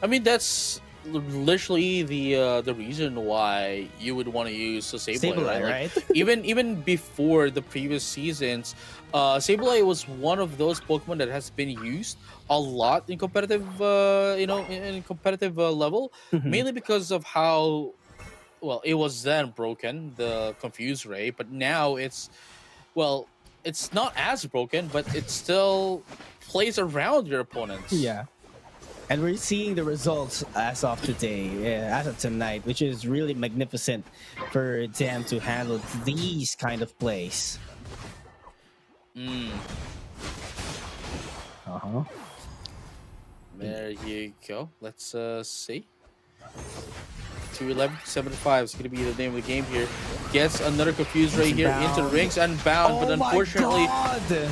That's literally the reason why you would want to use the Sableye, right? even before the previous seasons, Sableye was one of those Pokemon that has been used a lot in competitive, in competitive level, mainly because of how it was then broken, the Confuse Ray, but now it's not as broken, but it still plays around your opponents. Yeah. And we're seeing the results as of today, as of tonight, which is really magnificent for them to handle these kind of plays. There you go. Let's see. 211 75 is going to be the name of the game here. Gets another Confuse Ray here into the rings and bound, but unfortunately,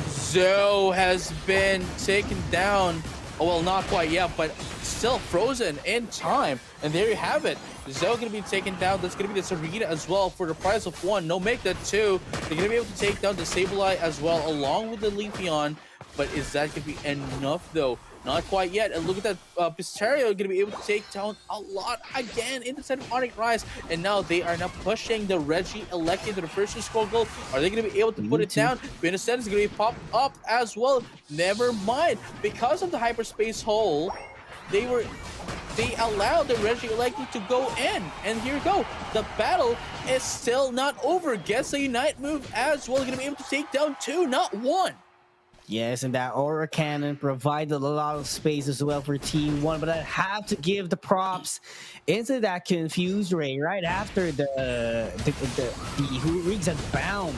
Zoe has been taken down. Oh, well, not quite yet, but still frozen in time. And there you have it. Zoe going to be taken down. That's going to be the Serena as well for the price of 1. No, make that 2. They're going to be able to take down the Sableye as well, along with the Leafeon. But is that going to be enough, though? Not quite yet. And look at that, Pistario going to be able to take down a lot again in the set of Onyx Rise. And now they are now pushing the Regieleki to the first 2 score goal. Are they going to be able to put it down? Venusette is going to be popped up as well. Never mind. Because of the hyperspace hole, they allowed the Regieleki to go in. And here we go. The battle is still not over. Gets a Unite move as well. Going to be able to take down 2, not 1. Yes, and that Aura Cannon provided a lot of space as well for Team 1, but I have to give the props into that Confuse Ray right after the Rings and Bound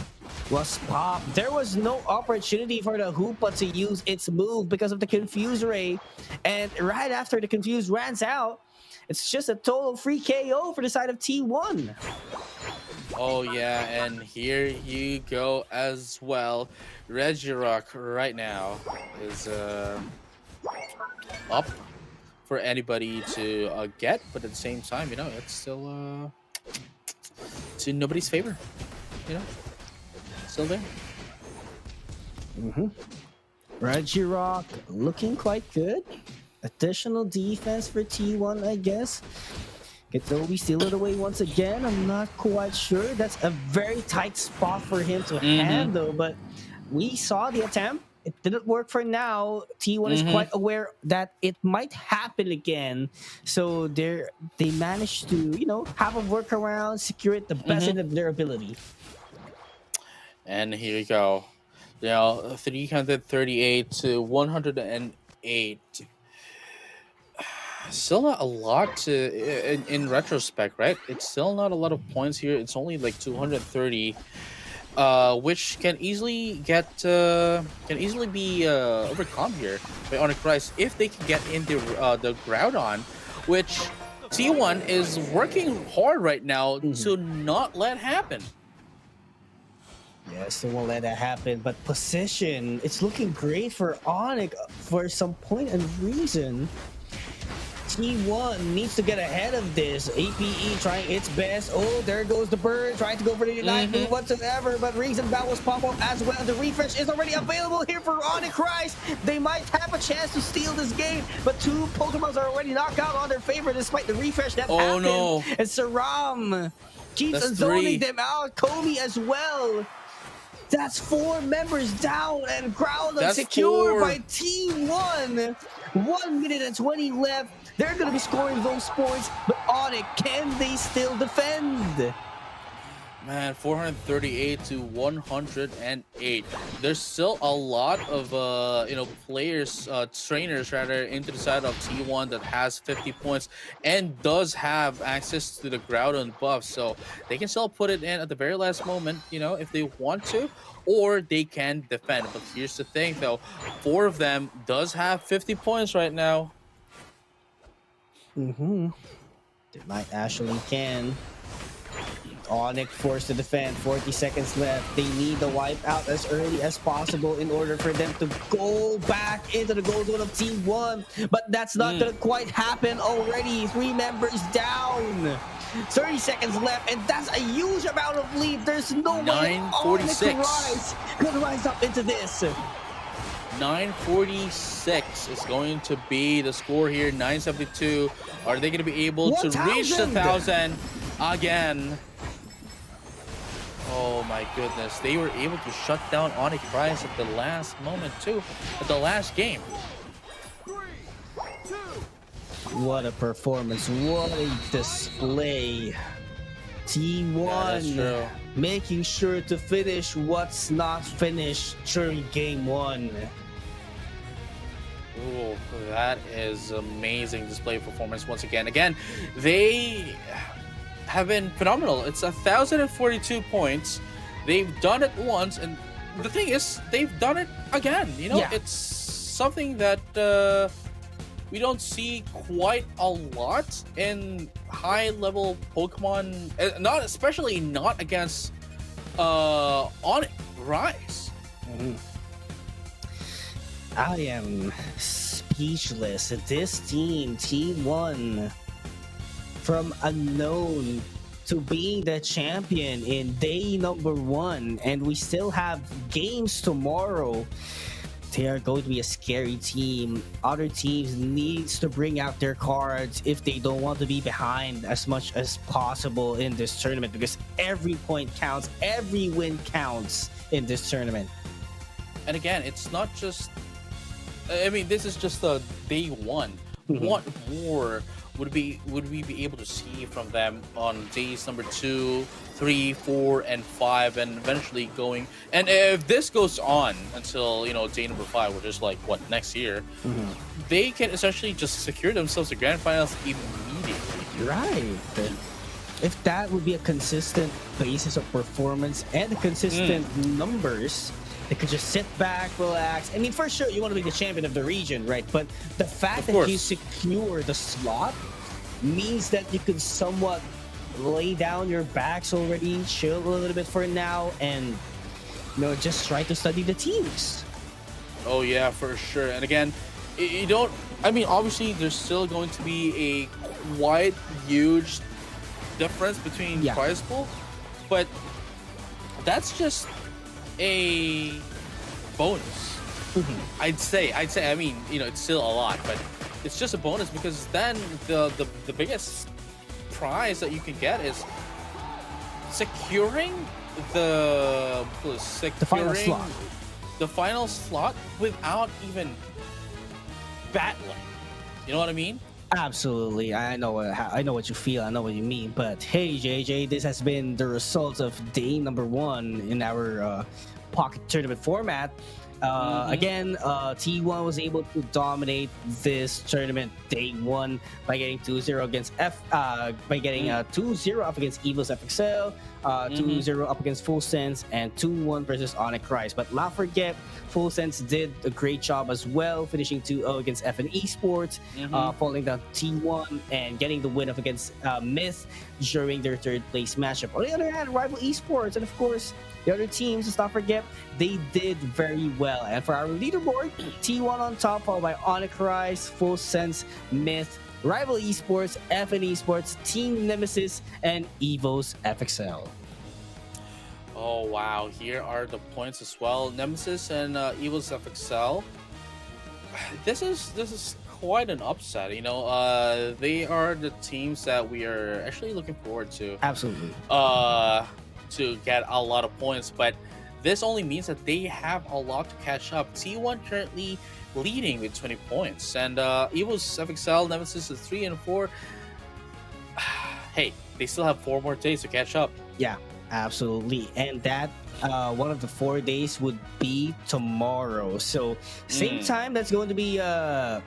was popped. There was no opportunity for the Hoopa to use its move because of the Confuse Ray, and right after the Confuse runs out, it's just a total free KO for the side of T1. Oh yeah, and here you go as well. Regirock right now is up for anybody to get, but at the same time, it's still it's in nobody's favor. Still there. Regirock looking quite good. Additional defense for T1, I guess. Getobi steal it away once again. I'm not quite sure. That's a very tight spot for him to handle, but we saw the attempt. it didn't work for now. T1 is quite aware that it might happen again. So they managed to, have a workaround, secure it the best end of their ability. And here you go. 338 to 108. Still not a lot in retrospect, right? It's still not a lot of points here. It's only like 230, which can easily be overcome here by Onyx Rise if they can get in the Groudon, which T1 is working hard right now to not let happen. Yes, they won't let that happen. But position, it's looking great for Onyx for some point and reason. T1 needs to get ahead of this. APE trying its best. Oh, there goes the bird, trying to go for the Unite move whatsoever, but Reason Battles pop up as well. The refresh is already available here for Onyx Rise. They might have a chance to steal this game, but two Pokemons are already knocked out on their favor despite the refresh that happened. No. And Saram keeps zoning them out. Komi as well. That's 4 members down and Groudon secured by T1. 1 minute and 20 left. They're going to be scoring those points, but Onyx, can they still defend? Man, 438 to 108. There's still a lot of trainers rather into the side of T1 that has 50 points and does have access to the Groudon buff, so they can still put it in at the very last moment, if they want to, or they can defend. But here's the thing, though, 4 of them does have 50 points right now. They might actually can. Onyx forced to defend. 40 seconds left. They need the wipe out as early as possible in order for them to go back into the goal zone of T1. But that's not going to quite happen already. 3 members down. 30 seconds left, and that's a huge amount of lead. There's no way Onyx could rise up into this. 946 is going to be the score here. 972. Are they going to be able to reach the 1,000 again? Oh my goodness. They were able to shut down Onyx Rise at the last moment too. At the last game. 3, 2. What a performance. What a display. T1 making sure to finish what's not finished during game 1. Oh, that is amazing display performance once again. Again, they have been phenomenal. It's 1,042 points. They've done it once, and the thing is, they've done it again. It's something that we don't see quite a lot in high-level Pokemon, especially not against Onyx Rise. I am speechless. This team, T1, from unknown to being the champion in day number 1, and we still have games tomorrow. They are going to be a scary team. Other teams needs to bring out their cards if they don't want to be behind as much as possible in this tournament, because every point counts, every win counts in this tournament. And again, it's not just, this is just the day 1. What more would we be able to see from them on days number 2, 3, 4, and 5, and eventually going? And if this goes on until day number 5, which is like next year, they can essentially just secure themselves the grand finals immediately. Right. If that would be a consistent basis of performance and consistent numbers, they could just sit back, relax. For sure, you want to be the champion of the region, right? But the fact that you secure the slot means that you could somewhat lay down your backs already, chill a little bit for now, and just try to study the teams. Oh yeah, for sure. And again, you don't. Obviously, there's still going to be a quite huge difference between prize pool, but that's just a bonus. I'd say it's still a lot, but it's just a bonus, because then the biggest prize that you can get is securing the final slot. the final slot without even battling. You know what I mean? Absolutely, I know what you feel. I know what you mean. But hey, JJ, this has been the result of day number 1 in our pocket tournament format. Again, T1 was able to dominate this tournament day 1 by getting 2-0 against by getting 2-0 up against EVOS FXL, 2-0 up against Full Sense, and 2-1 versus Onyx Rise. But not forget, Full Sense did a great job as well, finishing 2-0 against FN Esports, falling down T1 and getting the win up against Myth during their 3rd place matchup. On the other hand, Rival Esports and of course the other teams, let's not forget, they did very well. And for our leaderboard, T1 on top, followed by Onyx Rise, Full Sense, Myth, Rival Esports, FN Esports, Team Nemesis, and EVOS FXL. Oh wow, here are the points as well. Nemesis and EVOS FXL. This is quite an upset. You know, they are the teams that we are actually looking forward to. Absolutely. To get a lot of points, but this only means that they have a lot to catch up. T1 currently leading with 20 points, and EVOS FXL, Nemesis is 3 and 4. Hey, they still have 4 more days to catch up. Yeah, absolutely. And that one of the 4 days would be tomorrow. So same time, that's going to be how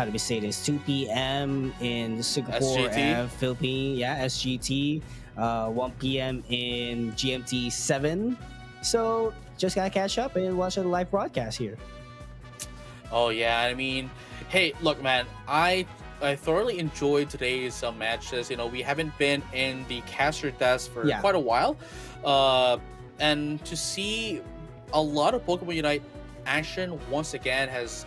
do we say this, 2 p.m. in Singapore SGT? and Philippines. Yeah, SGT. 1 p.m. in GMT 7. So just gotta catch up and watch the live broadcast here. Oh yeah, I mean, hey, look, man, I thoroughly enjoyed today's matches. You know, we haven't been in the caster desk for quite a while, and to see a lot of Pokemon Unite action once again has,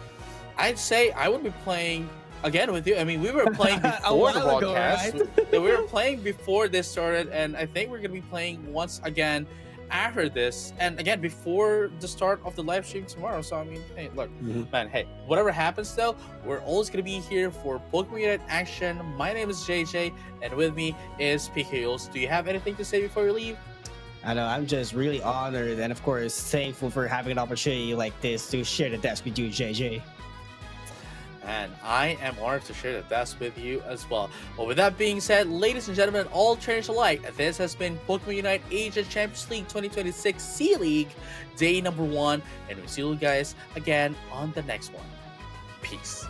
I'd say I would be playing again with you. I mean, we were playing before the broadcast. Ago, right? We were playing before this started, and I think we're gonna be playing once again after this, and again before the start of the live stream tomorrow. So I mean, hey, look, man, hey, whatever happens though, we're always gonna be here for Pokemon Unite action. My name is JJ, and with me is PKOs. Do you have anything to say before we leave? I know, I'm just really honored and of course thankful for having an opportunity like this to share the desk with you, JJ. And I am honored to share the desk with you as well. Well, with that being said, ladies and gentlemen, all trainers alike, this has been Pokemon Unite Asia Champions League 2026 C-League, day number 1, and we'll see you guys again on the next one. Peace.